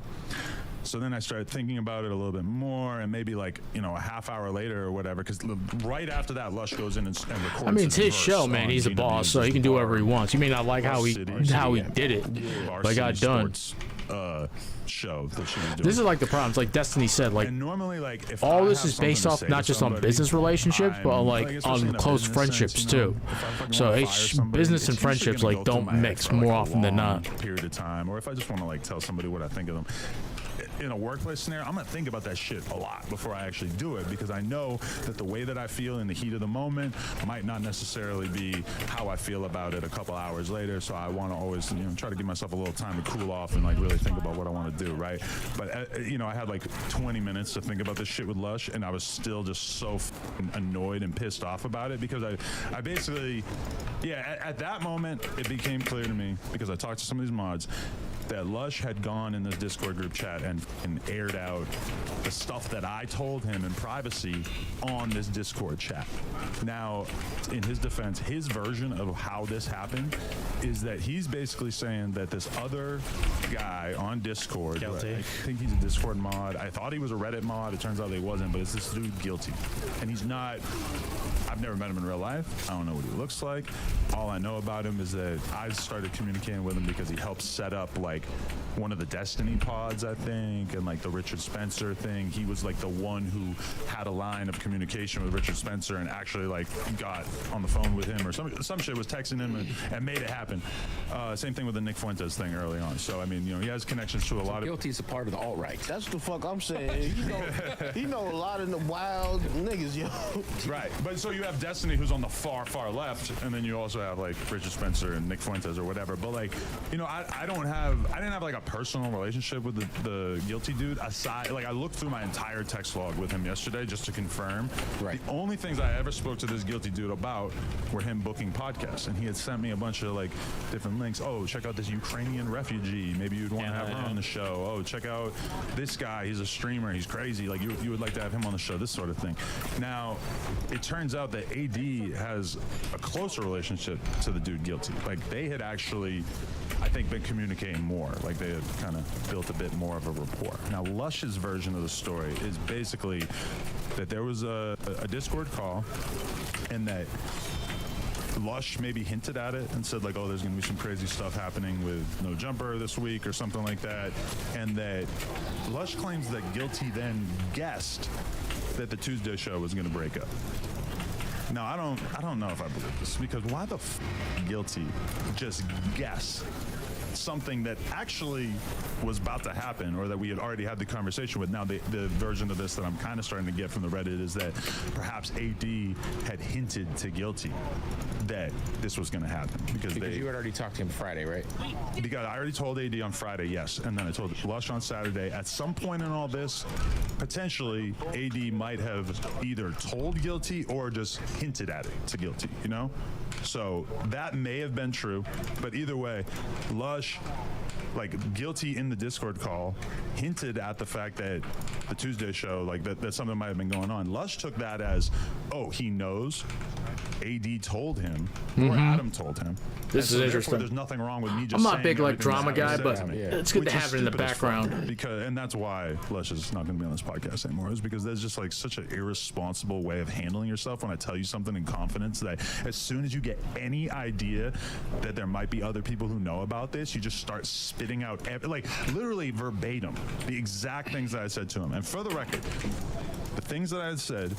So then I started thinking about it a little bit more, and maybe like, a half hour later or whatever, because right after that, Lush goes in and records. I mean, it's his show, man. He's a boss, so he can do whatever he wants. You may not like how he did it, but it got done. Show that she was doing. This is like the problem. It's like Destiny said, like, and normally, like, if all I this have is based something off to say not to just on somebody, business relationships, but on like, like especially on in a close business friendships sense, too. if I fucking So wanna fire somebody, business it's and usually friendships gonna like go through don't my head mix for, like, more a often than long not. period of time, or if I just want to like tell somebody what I think of them. In a workplace scenario, I'm gonna think about that shit a lot before I actually do it, because I know that the way that I feel in the heat of the moment might not necessarily be how I feel about it a couple hours later. So I want to always, try to give myself a little time to cool off and like really think about what I want to do, right? But I had like 20 minutes to think about this shit with Lush, and I was still just so annoyed and pissed off about it, because I basically, at that moment it became clear to me, because I talked to some of these mods, that Lush had gone in this Discord group chat and aired out the stuff that I told him in privacy on this Discord chat. Now, in his defense, his version of how this happened is that he's basically saying that this other guy on Discord, Guilty. I think he's a Discord mod. I thought he was a Reddit mod. It turns out he wasn't, but it's this dude Guilty. And he's not, I've never met him in real life. I don't know what he looks like. All I know about him is that I started communicating with him because he helped set up like one of the Destiny pods, I think, and like the Richard Spencer thing. He was like the one who had a line of communication with Richard Spencer and actually like got on the phone with him, or some shit, was texting him and made it happen. Same thing with the Nick Fuentes thing early on. So I mean, he has connections to a lot of. Guilty's a part of the alt-right. That's the fuck I'm saying. You know a lot of the wild niggas, yo. Right, but so you have Destiny, who's on the far left, and then you also have like Richard Spencer and Nick Fuentes or whatever. But like, I didn't have like a personal relationship with the Guilty dude. Aside, like, I looked through my entire text log with him yesterday just to confirm. Right. The only things I ever spoke to this Guilty dude about were him booking podcasts, and he had sent me a bunch of like different links. Oh, check out this Ukrainian refugee. Maybe you'd want to have her on the show. Oh, check out this guy. He's a streamer. He's crazy. Like you would like to have him on the show. This sort of thing. Now, it turns out that AD has a closer relationship to the dude Guilty. Like, they had actually, I think, been communicating more. Like, they had kind of built a bit more of a rapport. Now, Lush's version of the story is basically that there was a Discord call, and that Lush maybe hinted at it and said like, oh, there's gonna be some crazy stuff happening with No Jumper this week or something like that, and that Lush claims that Guilty then guessed that the Tuesday show was gonna break up. Now, I don't know if I believe this, because why the Guilty just guess something that actually was about to happen, or that we had already had the conversation with? Now, the version of this that I'm kind of starting to get from the Reddit is that perhaps AD had hinted to Guilty that this was going to happen, because you had already talked to him Friday, right? Because I already told AD on Friday, yes, and then I told Lush on Saturday. At some point in all this, potentially AD might have either told Guilty or just hinted at it to Guilty, So that may have been true, but either way, Lush, like, Guilty in the Discord call, hinted at the fact that the Tuesday show, like, that something might have been going on. Lush took that as, oh, he knows AD told him, or Adam told him. This is interesting. There's nothing wrong with me just I'm not saying big like everything drama that guy, Adam but said to me, it's good to which is have it in the stupid as fuck, background. because, and that's why Lush is not going to be on this podcast anymore, is because there's just like such an irresponsible way of handling yourself when I tell you something in confidence that as soon as you get any idea that there might be other people who know about this, you just start spitting out like literally verbatim the exact things that I said to him. And for the record, the things that I had said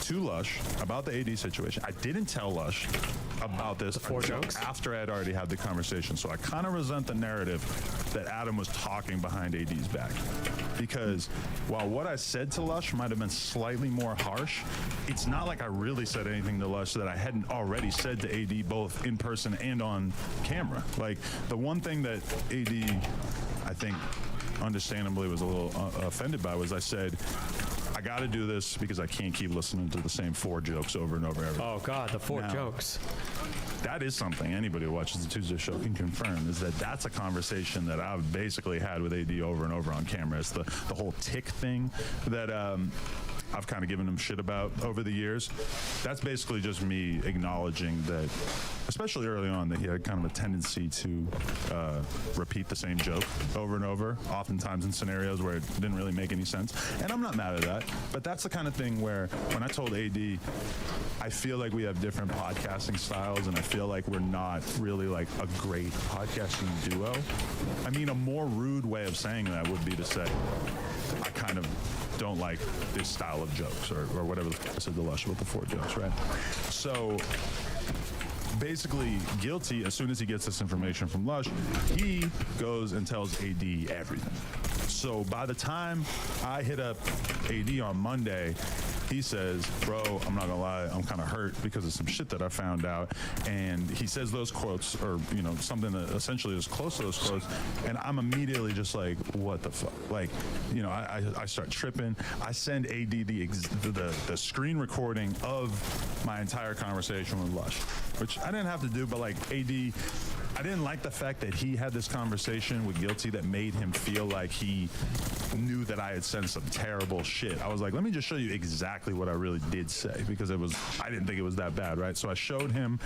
to Lush about the AD situation, I didn't tell Lush about this after I had already had the conversation. So I kind of resent the narrative that Adam was talking behind AD's back. Because while what I said to Lush might have been slightly more harsh, it's not like I really said anything to Lush that I hadn't already said to AD both in person and on camera. Like the one thing that AD, I think, understandably was a little offended by was I said, I got to do this because I can't keep listening to the same 4 jokes over and over. Oh God, the 4 jokes. That is something anybody who watches the Tuesday show can confirm, is that that's a conversation that I've basically had with AD over and over on camera. It's the whole tick thing that I've kind of given him shit about over the years. That's basically just me acknowledging that, especially early on, that he had kind of a tendency to repeat the same joke over and over, oftentimes in scenarios where it didn't really make any sense. And I'm not mad at that, but that's the kind of thing where when I told AD, I feel like we have different podcasting styles and I feel like we're not really like a great podcasting duo. I mean, a more rude way of saying that would be to say, I kind of don't like this style of jokes or whatever the f*** I said to Lush with the 4 jokes, right? So basically guilty, as soon as he gets this information from Lush, he goes and tells AD everything. So by the time I hit up AD on Monday, he says, bro, I'm not gonna lie, I'm kind of hurt because of some shit that I found out. And he says those quotes, or, you know, something that essentially is close to those quotes. And I'm immediately just like, what the fuck? Like, you know, I start tripping. I send AD the screen recording of my entire conversation with Lush, which I didn't have to do, but like AD, I didn't like the fact that he had this conversation with Guilty that made him feel like he knew that I had said some terrible shit. I was like, let me just show you exactly what I really did say, because I didn't think it was that bad, right? So I showed him,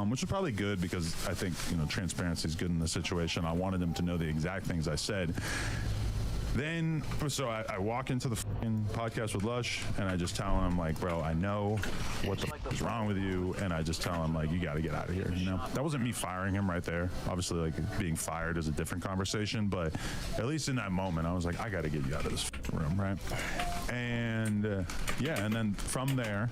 which was probably good because I think, you know, transparency is good in this situation. I wanted him to know the exact things I said. Then, so I walk into the fucking podcast with Lush, and I just tell him, like, bro, I know what the fuck is wrong with you, and I just tell him, like, you got to get out of here, you know? That wasn't me firing him right there. Obviously, like, being fired is a different conversation, but at least in that moment, I was like, I got to get you out of this room, right? And, yeah, and then from there,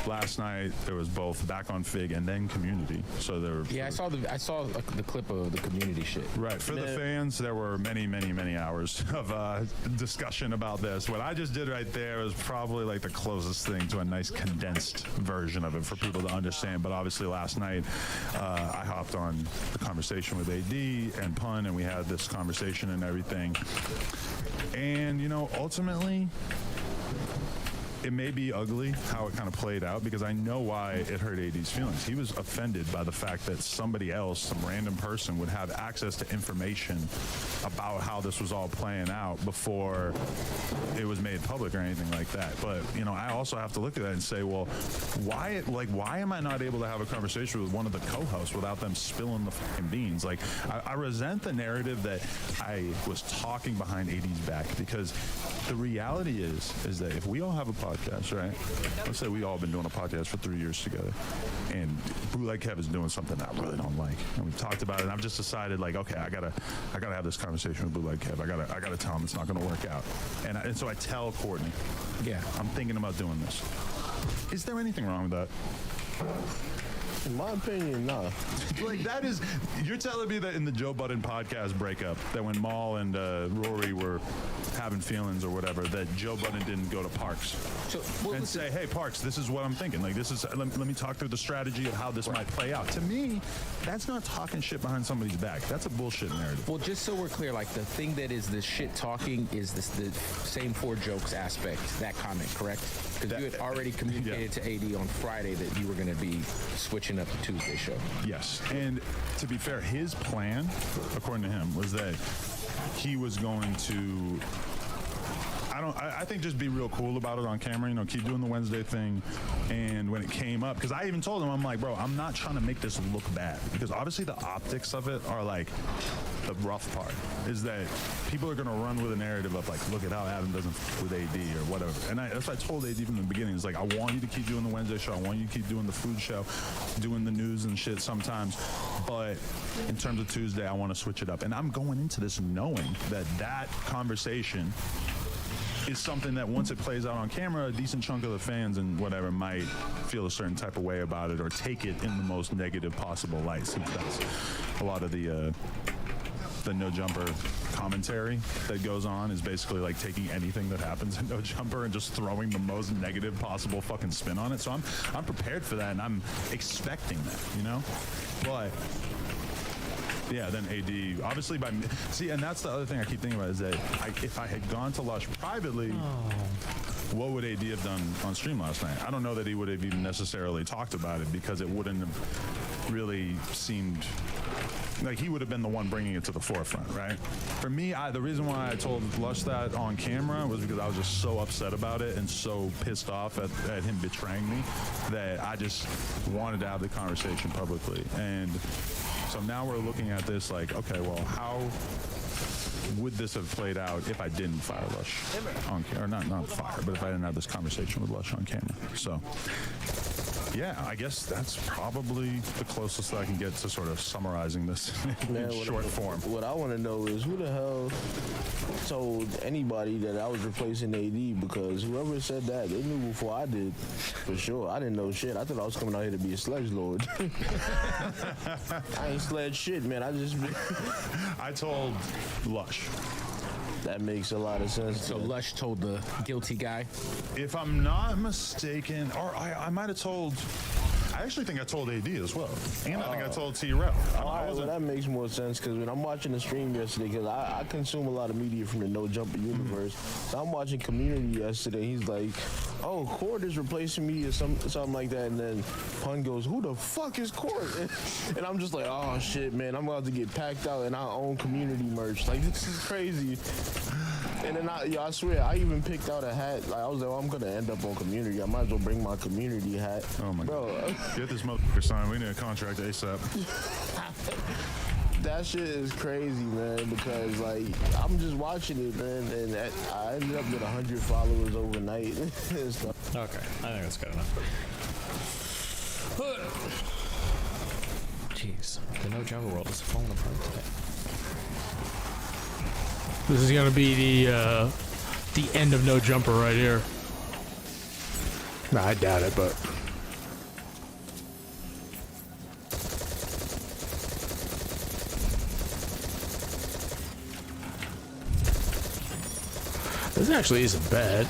last night there was both Back on Fig and then Community. So there were, I saw the clip of the Community shit. Right. For the fans, there were many hours of discussion about this. What I just did right there was probably like the closest thing to a nice condensed version of it for people to understand. But obviously last night I hopped on the conversation with AD and Pun, and we had this conversation and everything. And, you know, ultimately, it may be ugly how it kind of played out, because I know why it hurt AD's feelings. He was offended by the fact that somebody else, some random person, would have access to information about how this was all playing out before it was made public or anything like that. But, you know, I also have to look at that and say, well, why am I not able to have a conversation with one of the co-hosts without them spilling the fucking beans? Like, I resent the narrative that I was talking behind AD's back, because the reality is that if we all have a podcast, right? Let's say we all been doing a podcast for 3 years together, and Bootleg Kev is doing something I really don't like, and we've talked about it, and I've just decided, like, okay, I gotta have this conversation with Bootleg Kev. I gotta tell him it's not gonna work out, and so I tell Courtney, yeah, I'm thinking about doing this. Is there anything wrong with that? In my opinion, no. Like, that is, you're telling me that in the Joe Budden podcast breakup, that when Maul and Rory were having feelings or whatever, that Joe Budden didn't go to Parks and say, hey, Parks, this is what I'm thinking. Like, this is, let me talk through the strategy of how this might play out. To me, that's not talking shit behind somebody's back. That's a bullshit narrative. Well, just so we're clear, like, the thing that is the shit talking is the same 4 jokes aspect, that comment, correct? Because you had already communicated to AD on Friday that you were going to be switching up the Tuesday show. Yes, and to be fair, his plan, according to him, was that he was going to, I think just be real cool about it on camera. You know, keep doing the Wednesday thing. And when it came up, because I even told him, I'm like, bro, I'm not trying to make this look bad, because obviously the optics of it are like the rough part. Is that people are gonna run with a narrative of like, look at how Adam doesn't with AD or whatever. And that's what I told AD from the beginning. It's like, I want you to keep doing the Wednesday show. I want you to keep doing the food show, doing the news and shit sometimes. But in terms of Tuesday, I want to switch it up. And I'm going into this knowing that that conversation is something that once it plays out on camera, a decent chunk of the fans and whatever might feel a certain type of way about it or take it in the most negative possible light, since that's a lot of the no jumper commentary that goes on is basically like taking anything that happens in no jumper and just throwing the most negative possible fucking spin on it. So I'm prepared for that, and I'm expecting that, you know? But yeah, then AD, obviously see, and that's the other thing I keep thinking about is that if I had gone to Lush privately, what would AD have done on stream last night? I don't know that he would have even necessarily talked about it, because it wouldn't have really seemed like he would have been the one bringing it to the forefront, right? For me, the reason why I told Lush that on camera was because I was just so upset about it and so pissed off at him betraying me that I just wanted to have the conversation publicly. And so now we're looking at this like, okay, well, how would this have played out if I didn't fire Lush on camera? Or not fire, but if I didn't have this conversation with Lush on camera. So yeah, I guess that's probably the closest that I can get to sort of summarizing this in short form. What I want to know is who the hell told anybody that I was replacing AD, because whoever said that, they knew before I did, for sure. I didn't know shit. I thought I was coming out here to be a sledge lord. I ain't sledge shit, man. I told Lush. That makes a lot of sense. So Lush told the guilty guy? If I'm not mistaken, or I might have told, I actually think I told AD as well. And I think I told T-Rel. Well, that makes more sense, because when I'm watching the stream yesterday, because I consume a lot of media from the No Jumper universe, so I'm watching Community yesterday. He's like, oh, Cord is replacing me or something like that, and then Pun goes, who the fuck is Cord? And I'm just like, oh shit, man, I'm about to get packed out in our own Community merch. Like, this is crazy. And then I swear, I even picked out a hat. Like, I was like, well, I'm gonna end up on Community. I might as well bring my Community hat. Oh my god. Get this motherfucker signed. We need a contract ASAP. That shit is crazy, man, because like I'm just watching it, man, and I ended up with 100 followers overnight and stuff. Okay, I think that's good enough. Jeez, the No Jungle world is falling apart today. This is gonna be the end of No Jumper right here. Nah, I doubt it, but this actually isn't bad.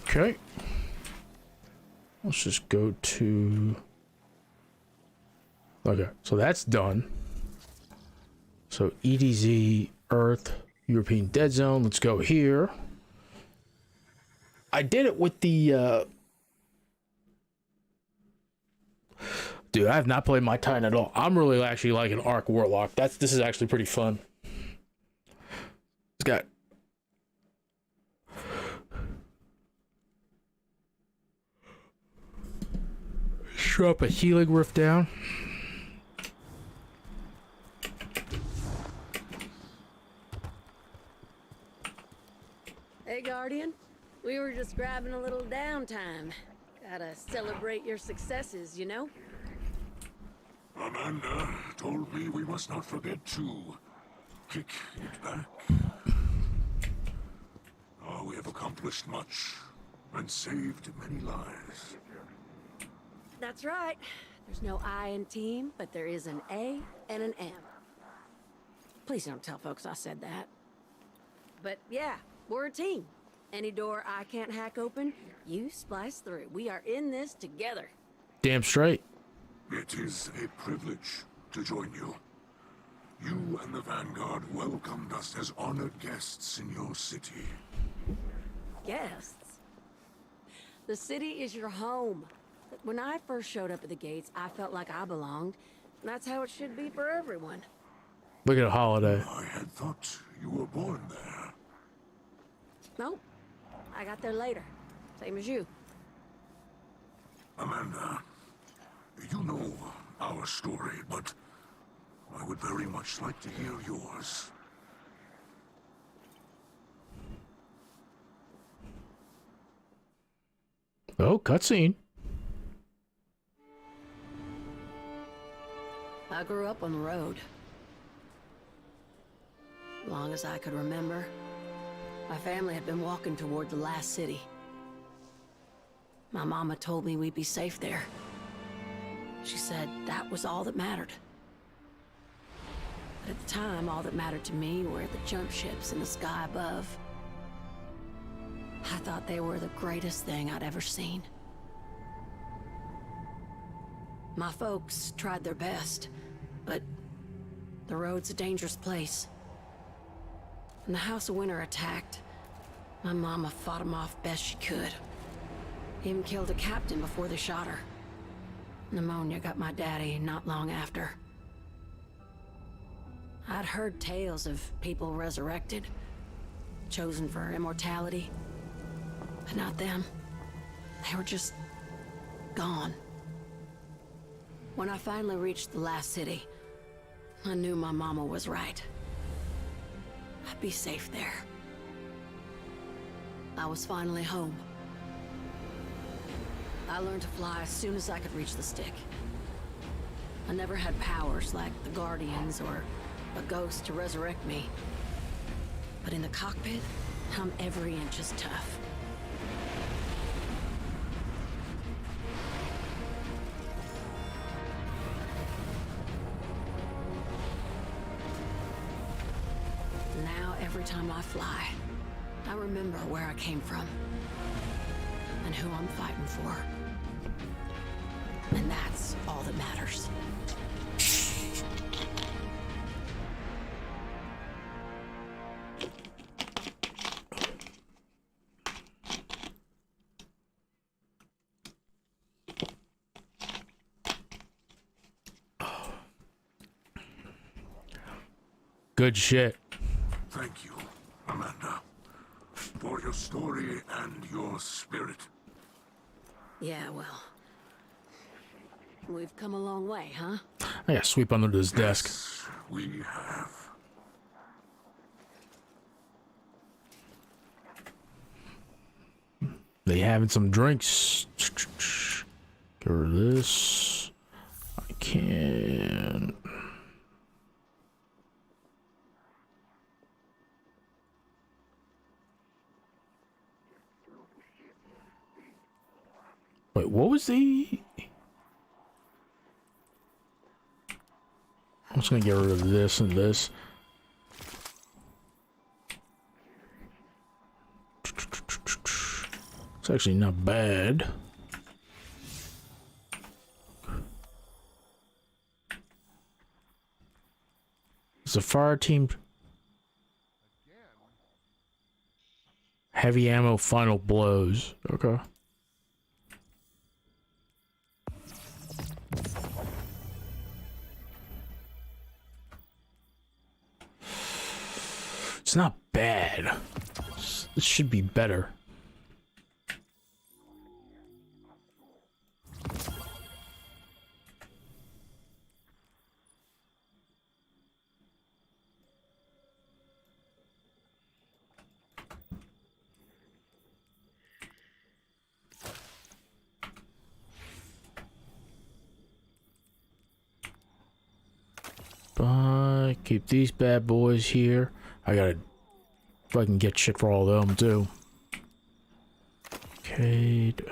Okay. Let's just go to... Okay, so that's done. So EDZ, Earth, European Dead Zone. Let's go here. I did it with the... Dude, I have not played my Titan at all. I'm really actually liking Arc Warlock. This is actually pretty fun. It's got... Drop a healing rift down. Hey, Guardian. We were just grabbing a little downtime. Gotta celebrate your successes, you know? Amanda told me we must not forget to kick it back. Oh, we have accomplished much and saved many lives. That's right. There's no I in team, but there is an A and an M. Please don't tell folks I said that. But yeah, we're a team. Any door I can't hack open, you splice through. We are in this together. Damn straight. It is a privilege to join you. You and the Vanguard welcomed us as honored guests in your city. Guests? The city is your home. When I first showed up at the gates, I felt like I belonged. And that's how it should be for everyone. Look at Holiday. I had thought you were born there. Nope. I got there later. Same as you. Amanda, you know our story, but I would very much like to hear yours. Oh, cutscene. I grew up on the road. Long as I could remember, my family had been walking toward the last city. My mama told me we'd be safe there. She said that was all that mattered. But at the time, all that mattered to me were the jump ships in the sky above. I thought they were the greatest thing I'd ever seen. My folks tried their best, but the road's a dangerous place. When the House of Winter attacked, my mama fought them off best she could. Even killed a captain before they shot her. Pneumonia got my daddy not long after. I'd heard tales of people resurrected, chosen for immortality. But not them. They were just gone. When I finally reached the last city, I knew my mama was right. I'd be safe there. I was finally home. I learned to fly as soon as I could reach the stick. I never had powers like the Guardians or a ghost to resurrect me. But in the cockpit, I'm every inch as tough. Now, every time I fly, I remember where I came from and who I'm fighting for. And that's all that matters. Good shit. Thank you, Amanda, for your story and your spirit. Yeah, well, we've come a long way, huh? I gotta sweep under this desk. We have. They having some drinks. Get rid of this. I can't. Wait, what was the... I'm just gonna get rid of this and this. It's actually not bad. It's a fire team. Heavy ammo final blows. Okay. It's not bad. This should be better. But keep these bad boys here. I gotta fucking get shit for all of them too. Cade.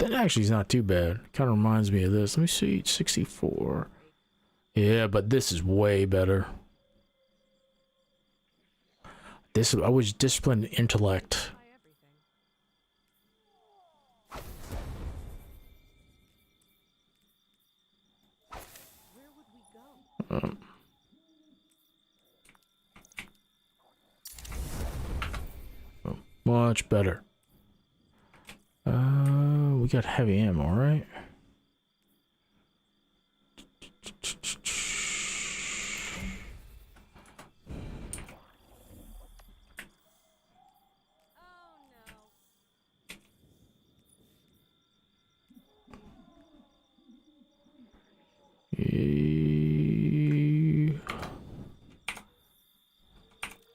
That actually is not too bad. Kind of reminds me of this. Let me see, 64. Yeah, but this is way better. This, I was disciplined intellect. Much better. We got heavy ammo, right?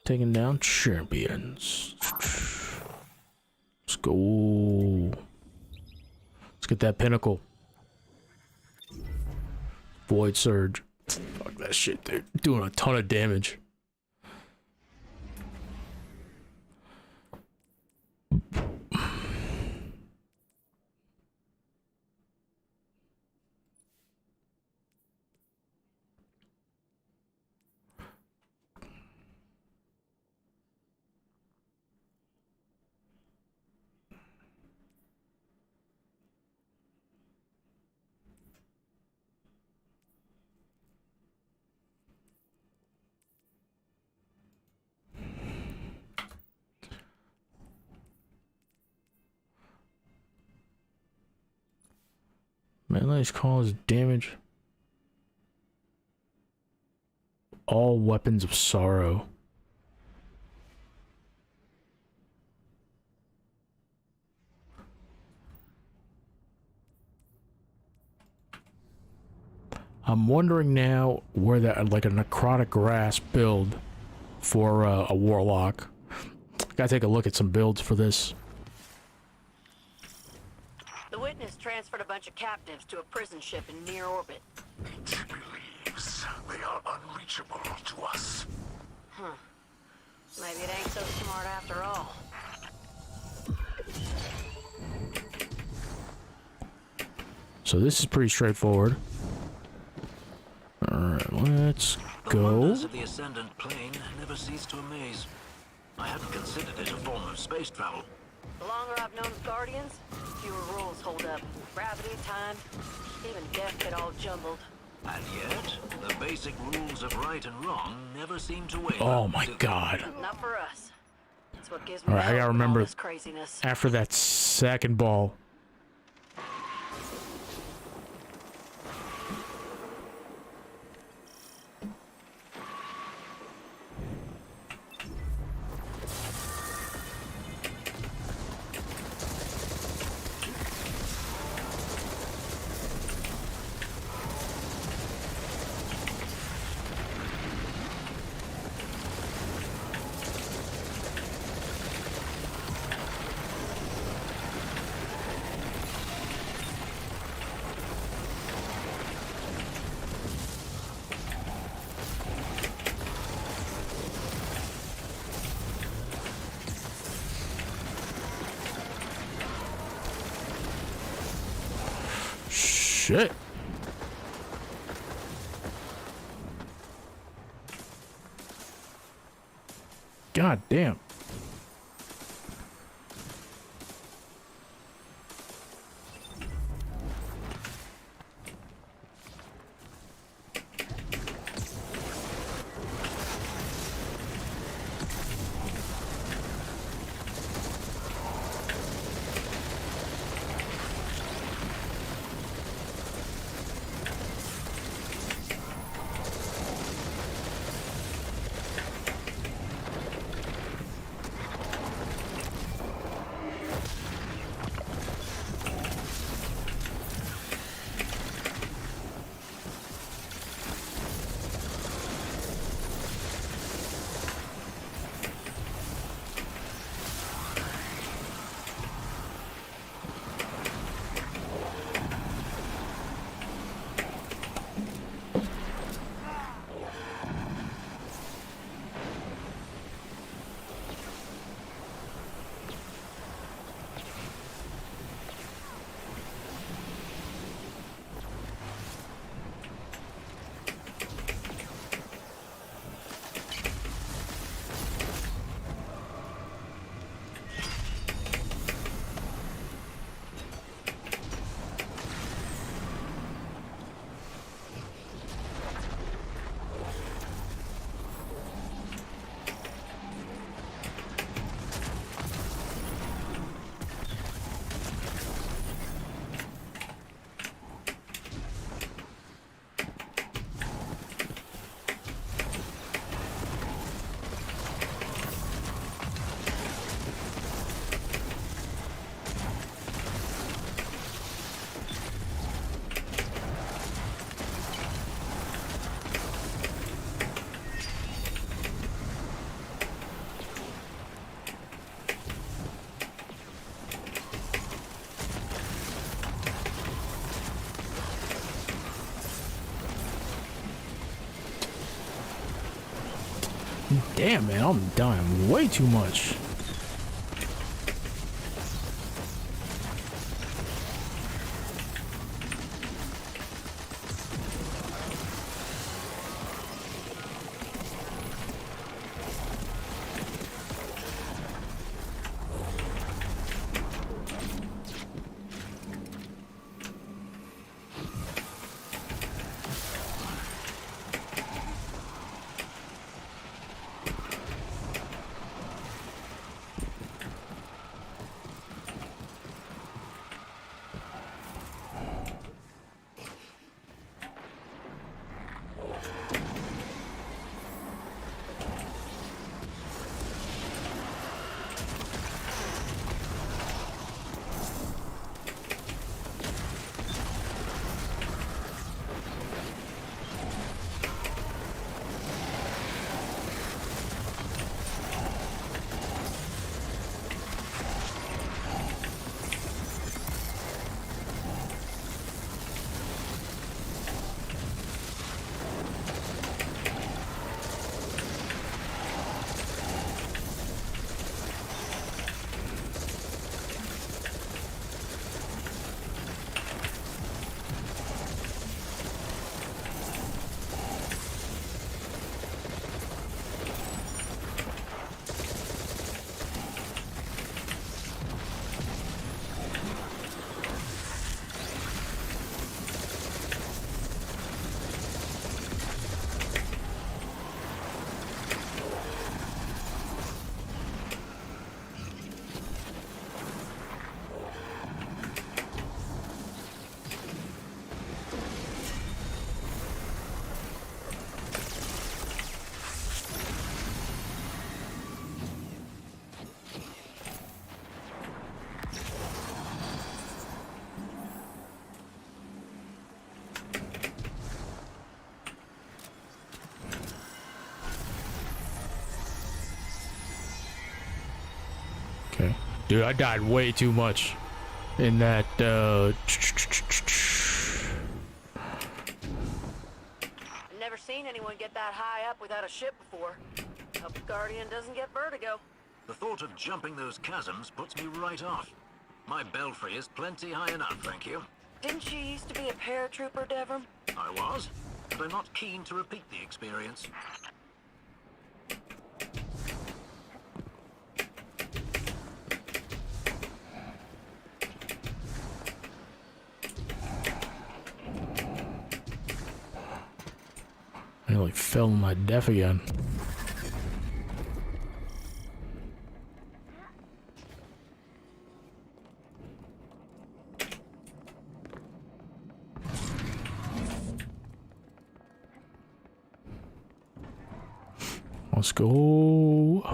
Taking down champions. Let's go. Let's get that pinnacle. Void surge. Fuck that shit, dude. Doing a ton of damage. Melee's cause damage. All weapons of sorrow. I'm wondering now where that, like a necrotic grass build for a warlock. Gotta take a look at some builds for this. The witness transferred a bunch of captives to a prison ship in near orbit. It believes they are unreachable to us. Maybe it ain't so smart after all. So this is pretty straightforward. Alright, let's go. Wonders of the ascendant plane never cease to amaze. I hadn't considered it a form of space travel. The longer I've known the Guardians, fewer rules hold up. Gravity, time, even death get all jumbled. And yet, the basic rules of right and wrong never seem to waver. Oh my god. Not for us. That's what gives me Alright, I gotta hope in all remember this craziness. after that second ball. Shit. God damn. Damn, man, I'm dying way too much. Okay. Dude, I died way too much in that, I've never seen anyone get that high up without a ship before. Hope the Guardian doesn't get vertigo. The thought of jumping those chasms puts me right off. My belfry is plenty high enough, thank you. Didn't you used to be a paratrooper, Devram? I was, but I'm not keen to repeat the experience. I like fell in my death again. Let's go.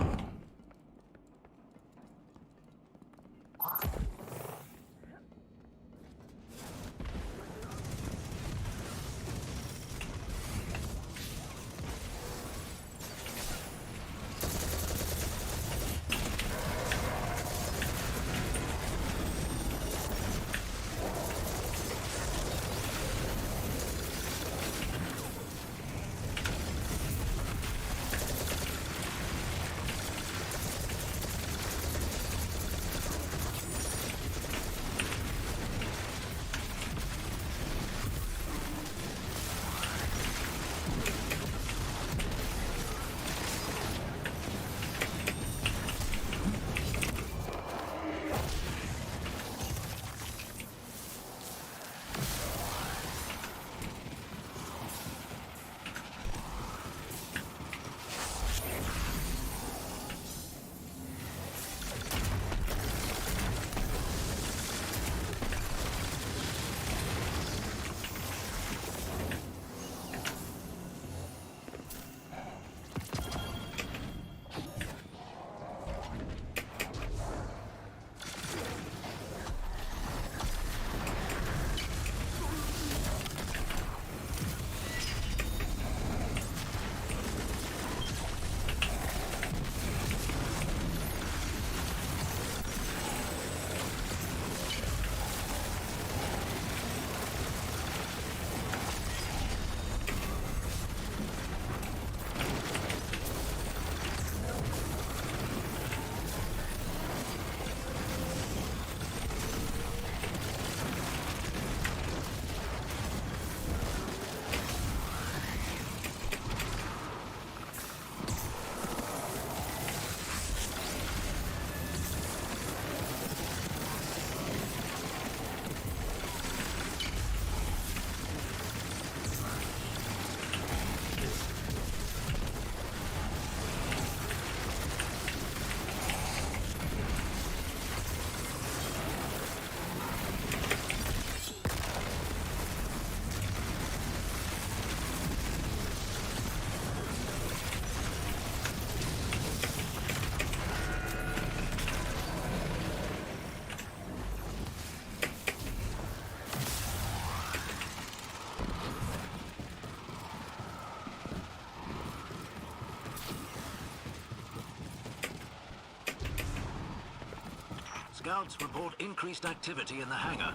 Scouts report increased activity in the hangar.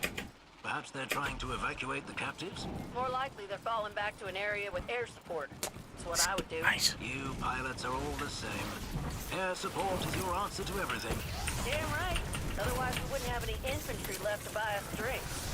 Perhaps they're trying to evacuate the captives? More likely they're falling back to an area with air support. That's what I would do. Nice. You pilots are all the same. Air support is your answer to everything. Damn right. Otherwise we wouldn't have any infantry left to buy us drinks.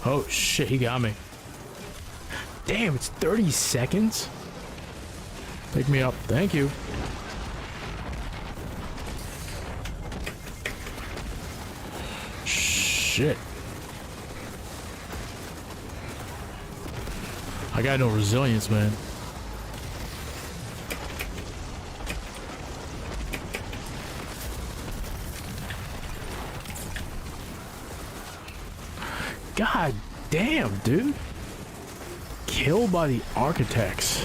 Oh shit, he got me. Damn, it's 30 seconds? Pick me up, thank you. Shit. I got no resilience, man. God damn, dude. Killed by the architects.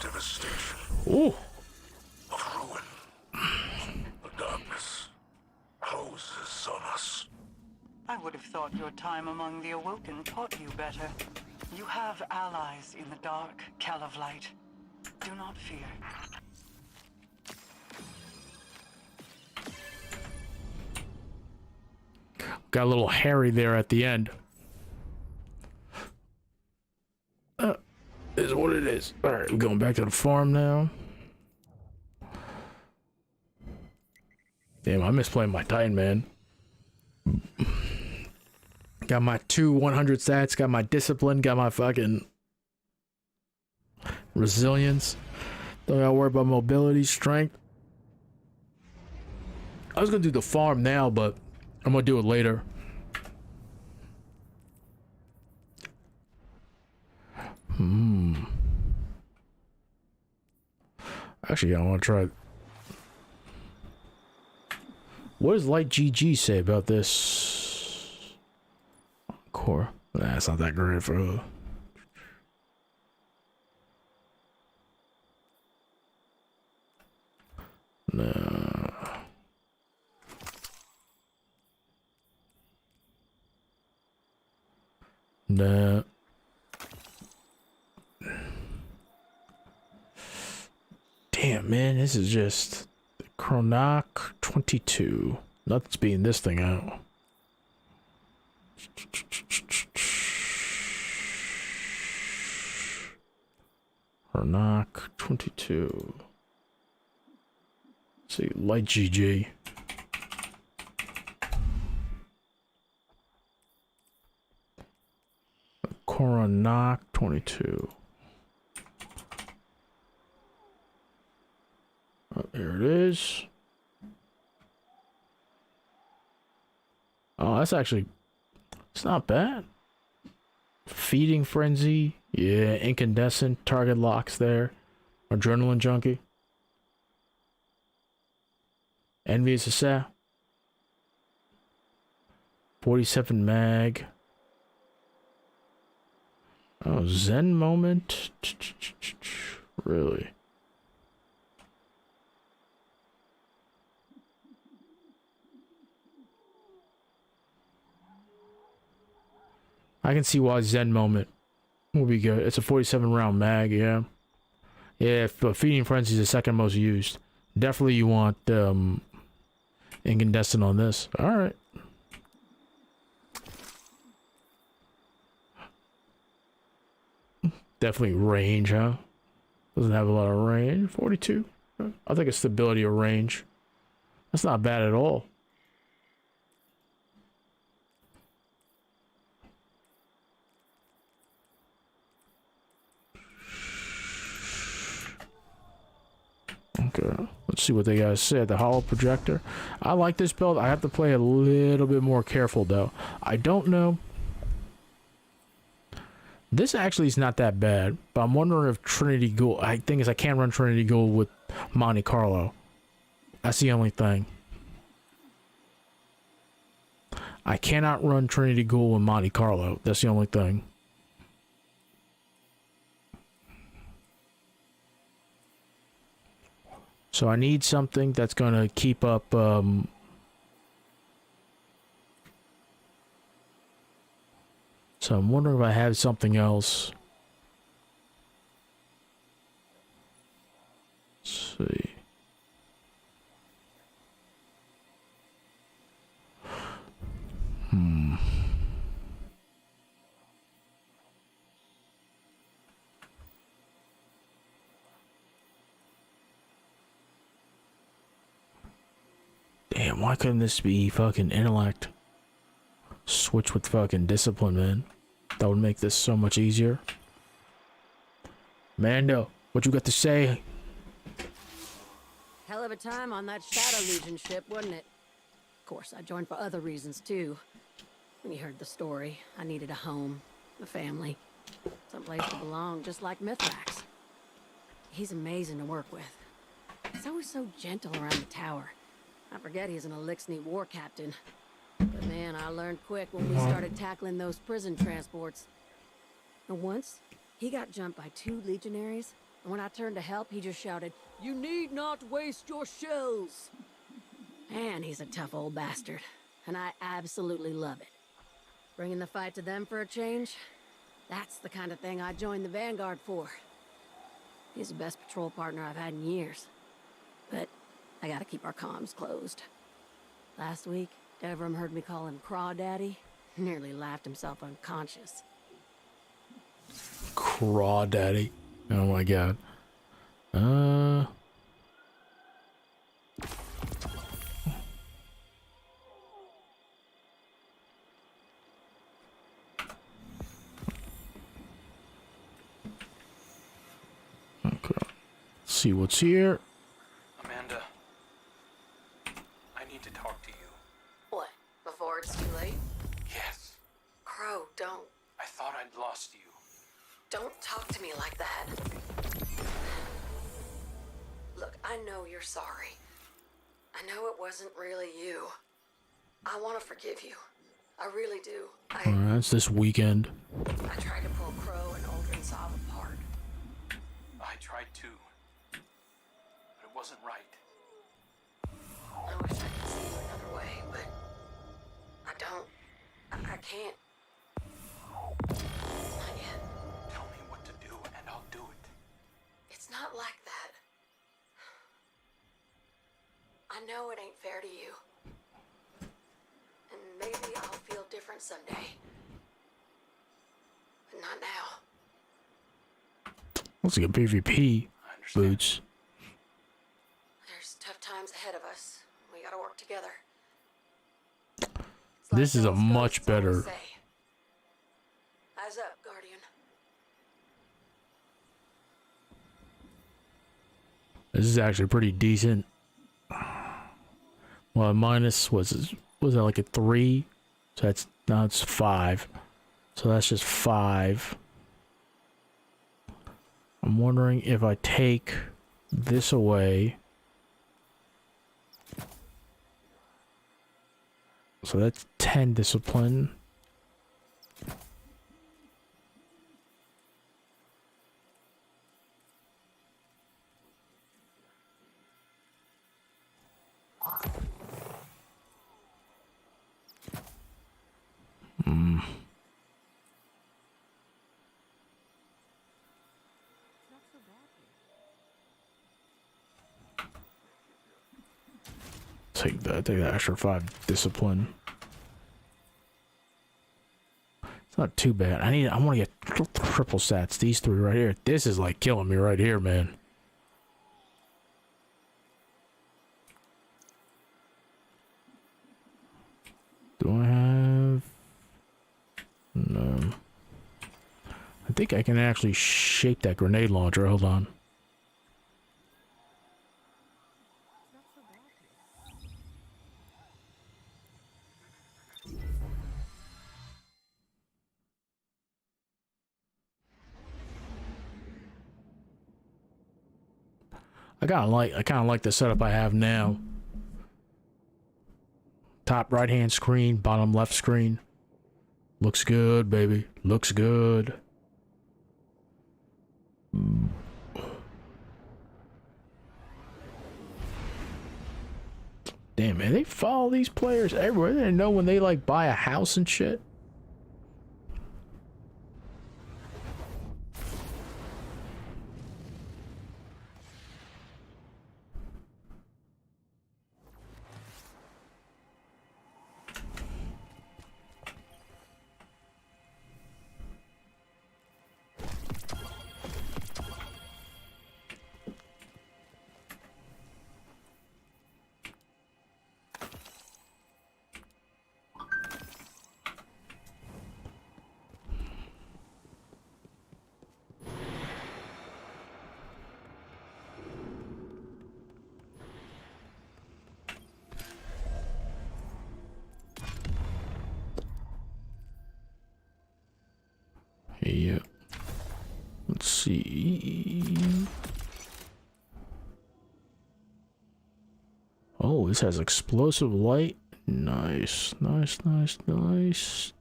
devastation, Ooh. of ruin. The darkness closes on us. I would have thought your time among the Awoken taught you better. You have allies in the dark, Cal of Light. Do not fear. Got a little hairy there at the end. Is what it is. Alright, we're going back to the farm now. Damn, I miss playing my Titan, man. Got my 2 100 stats, got my discipline, got my fucking resilience. Don't gotta worry about mobility, strength. I was gonna do the farm now, but I'm gonna do it later. Actually, I want to try. What does Light GG say about this core? Nah, it's not that great for her. No. No. Damn, man, this is just Chronoc 22. Nothing's beating this thing out. Chronoc 22. Let's see, Light GG. Chronoc 22. Oh, here it is. Oh, that's actually, it's not bad. Feeding Frenzy. Yeah, Incandescent. Target locks there. Adrenaline Junkie. Envious Assassin. 47 mag. Oh, Zen Moment. Really? I can see why Zen Moment will be good. It's a 47 round mag, yeah. Yeah, Feeding Frenzy is the second most used. Definitely you want Incandescent on this. Alright. Definitely range, huh? Doesn't have a lot of range. 42. I think it's stability of range. That's not bad at all. Okay, let's see what they guys said. The hollow projector. I like this build. I have to play a little bit more careful though. I don't know. This actually is not that bad, but I'm wondering if Trinity Ghoul. I think is I can't run Trinity Ghoul with Monte Carlo. That's the only thing. I cannot run Trinity Ghoul with Monte Carlo. That's the only thing. So I need something that's gonna keep up so I'm wondering if I have something else. Let's see. Damn, why couldn't this be fucking intellect? Switch with fucking discipline, man. That would make this so much easier. Mando, what you got to say? Hell of a time on that Shadow Legion ship, wasn't it? Of course, I joined for other reasons too. When you heard the story, I needed a home, a family, someplace to belong, just like Mithrax. He's amazing to work with. He's always so gentle around the tower. I forget he's an Elixir war captain. But man, I learned quick when we started tackling those prison transports. And once, he got jumped by 2 legionaries And when I turned to help, he just shouted, "You need not waste your shells." Man, he's a tough old bastard, and I absolutely love it. Bringing the fight to them for a change? That's the kind of thing I joined the Vanguard for. He's the best patrol partner I've had in years. But I gotta keep our comms closed. Last week, Devram heard me call him Crawdaddy. Nearly laughed himself unconscious. Crawdaddy. Oh my god. Okay. Let's see what's here. Amanda, I need to talk to you. What? Before it's too late? Yes. Crow, don't. I thought I'd lost you. Don't talk to me like that. Look, I know you're sorry. I know it wasn't really you. I want to forgive you. I really do. Alright, it's this weekend. I tried to pull Crow and Aldrin Saab apart. I tried too. But it wasn't right. I wish I could see it another way, but I don't. I can't. Not yet. Tell me what to do and I'll do it. It's not like that. I know it ain't fair to you. And maybe I'll feel different someday. But not now. Looks like a PvP boots. There's tough times ahead of us. We gotta work together. This is a much better. Eyes up, Guardian. This is actually pretty decent. Well, minus was that like a 3? So that's now it's 5. So that's just 5. I'm wondering if I take this away. So that's 10 discipline. Take that extra 5 discipline. It's not too bad. I want to get triple stats. These 3 right here. This is like killing me right here, man. Do I have? No. I think I can actually shape that grenade launcher. Hold on. I kind of like the setup I have now. Top right hand screen, bottom left screen. Looks good, baby. Looks good. Damn, man, they follow these players everywhere. They know when they like buy a house and shit. Yeah. Let's see. Oh, this has explosive light. Nice, nice, nice, nice.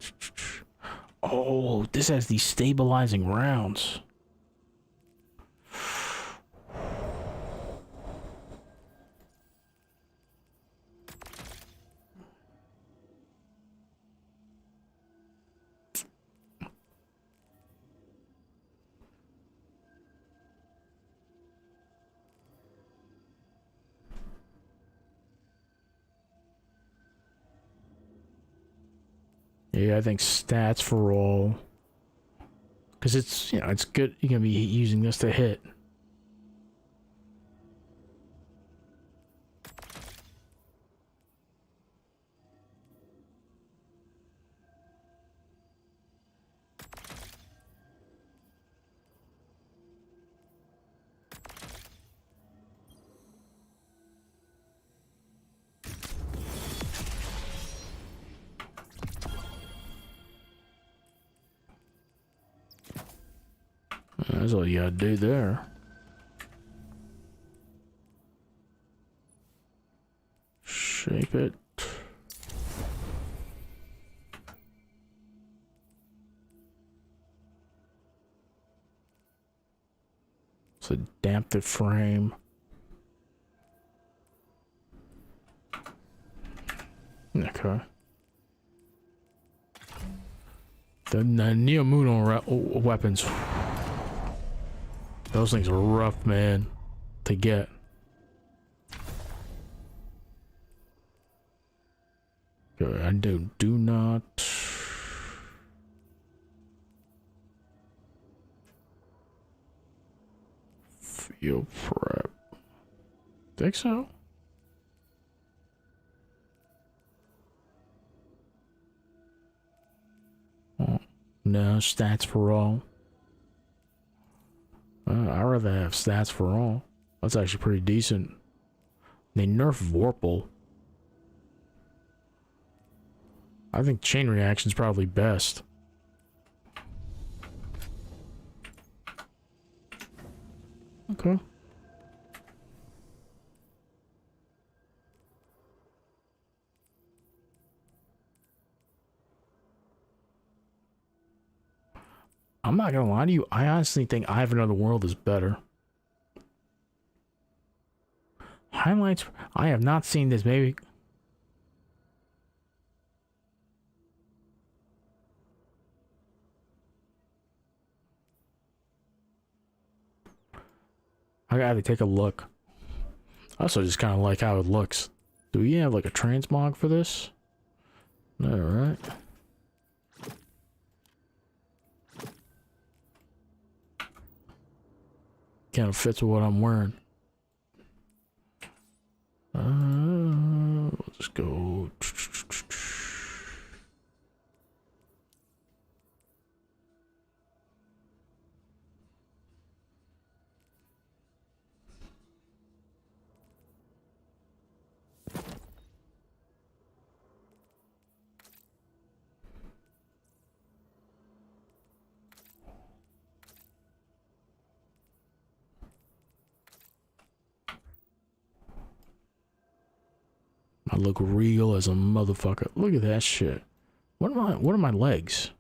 Oh, this has these stabilizing rounds. Yeah, I think stats for all. Because it's, you know, it's good. You're going to be using this to hit. That's all you gotta do there. Shape it. So damp the frame. Okay. The Neomuno weapons. Those things are rough, man, to get. Good. I do not field prep. Think so? Oh, no, stats for all. I'd rather have stats for all. That's actually pretty decent. They nerf Vorpal. I think chain reaction's probably best. Okay. I'm not gonna lie to you, I honestly think I Have Another World is better. Highlights, I have not seen this, maybe. I gotta take a look. I also just kind of like how it looks. Do we have like a transmog for this? No, right? Kind of fits with what I'm wearing. We'll just go. I look real as a motherfucker. Look at that shit. What are my legs?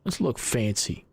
Let's look fancy.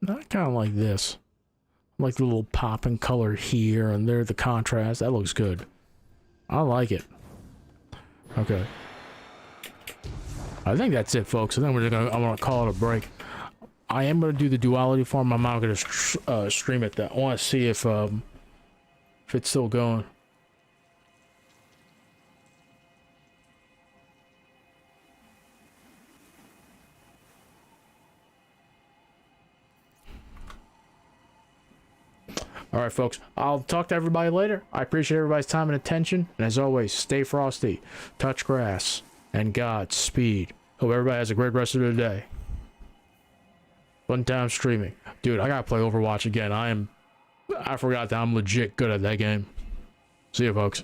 I kind of like this. I like the little pop in color here and there, the contrast. That looks good. I like it. Okay. I think that's it, folks. I think I'm gonna call it a break. I am gonna do the duality farm. I'm not gonna stream it. That I want to see if it's still going. All right, folks. I'll talk to everybody later. I appreciate everybody's time and attention. And as always, stay frosty. Touch grass. and Godspeed. Hope everybody has a great rest of their day. Fun time streaming. Dude, I gotta play Overwatch again. I forgot that I'm legit good at that game. See you, folks.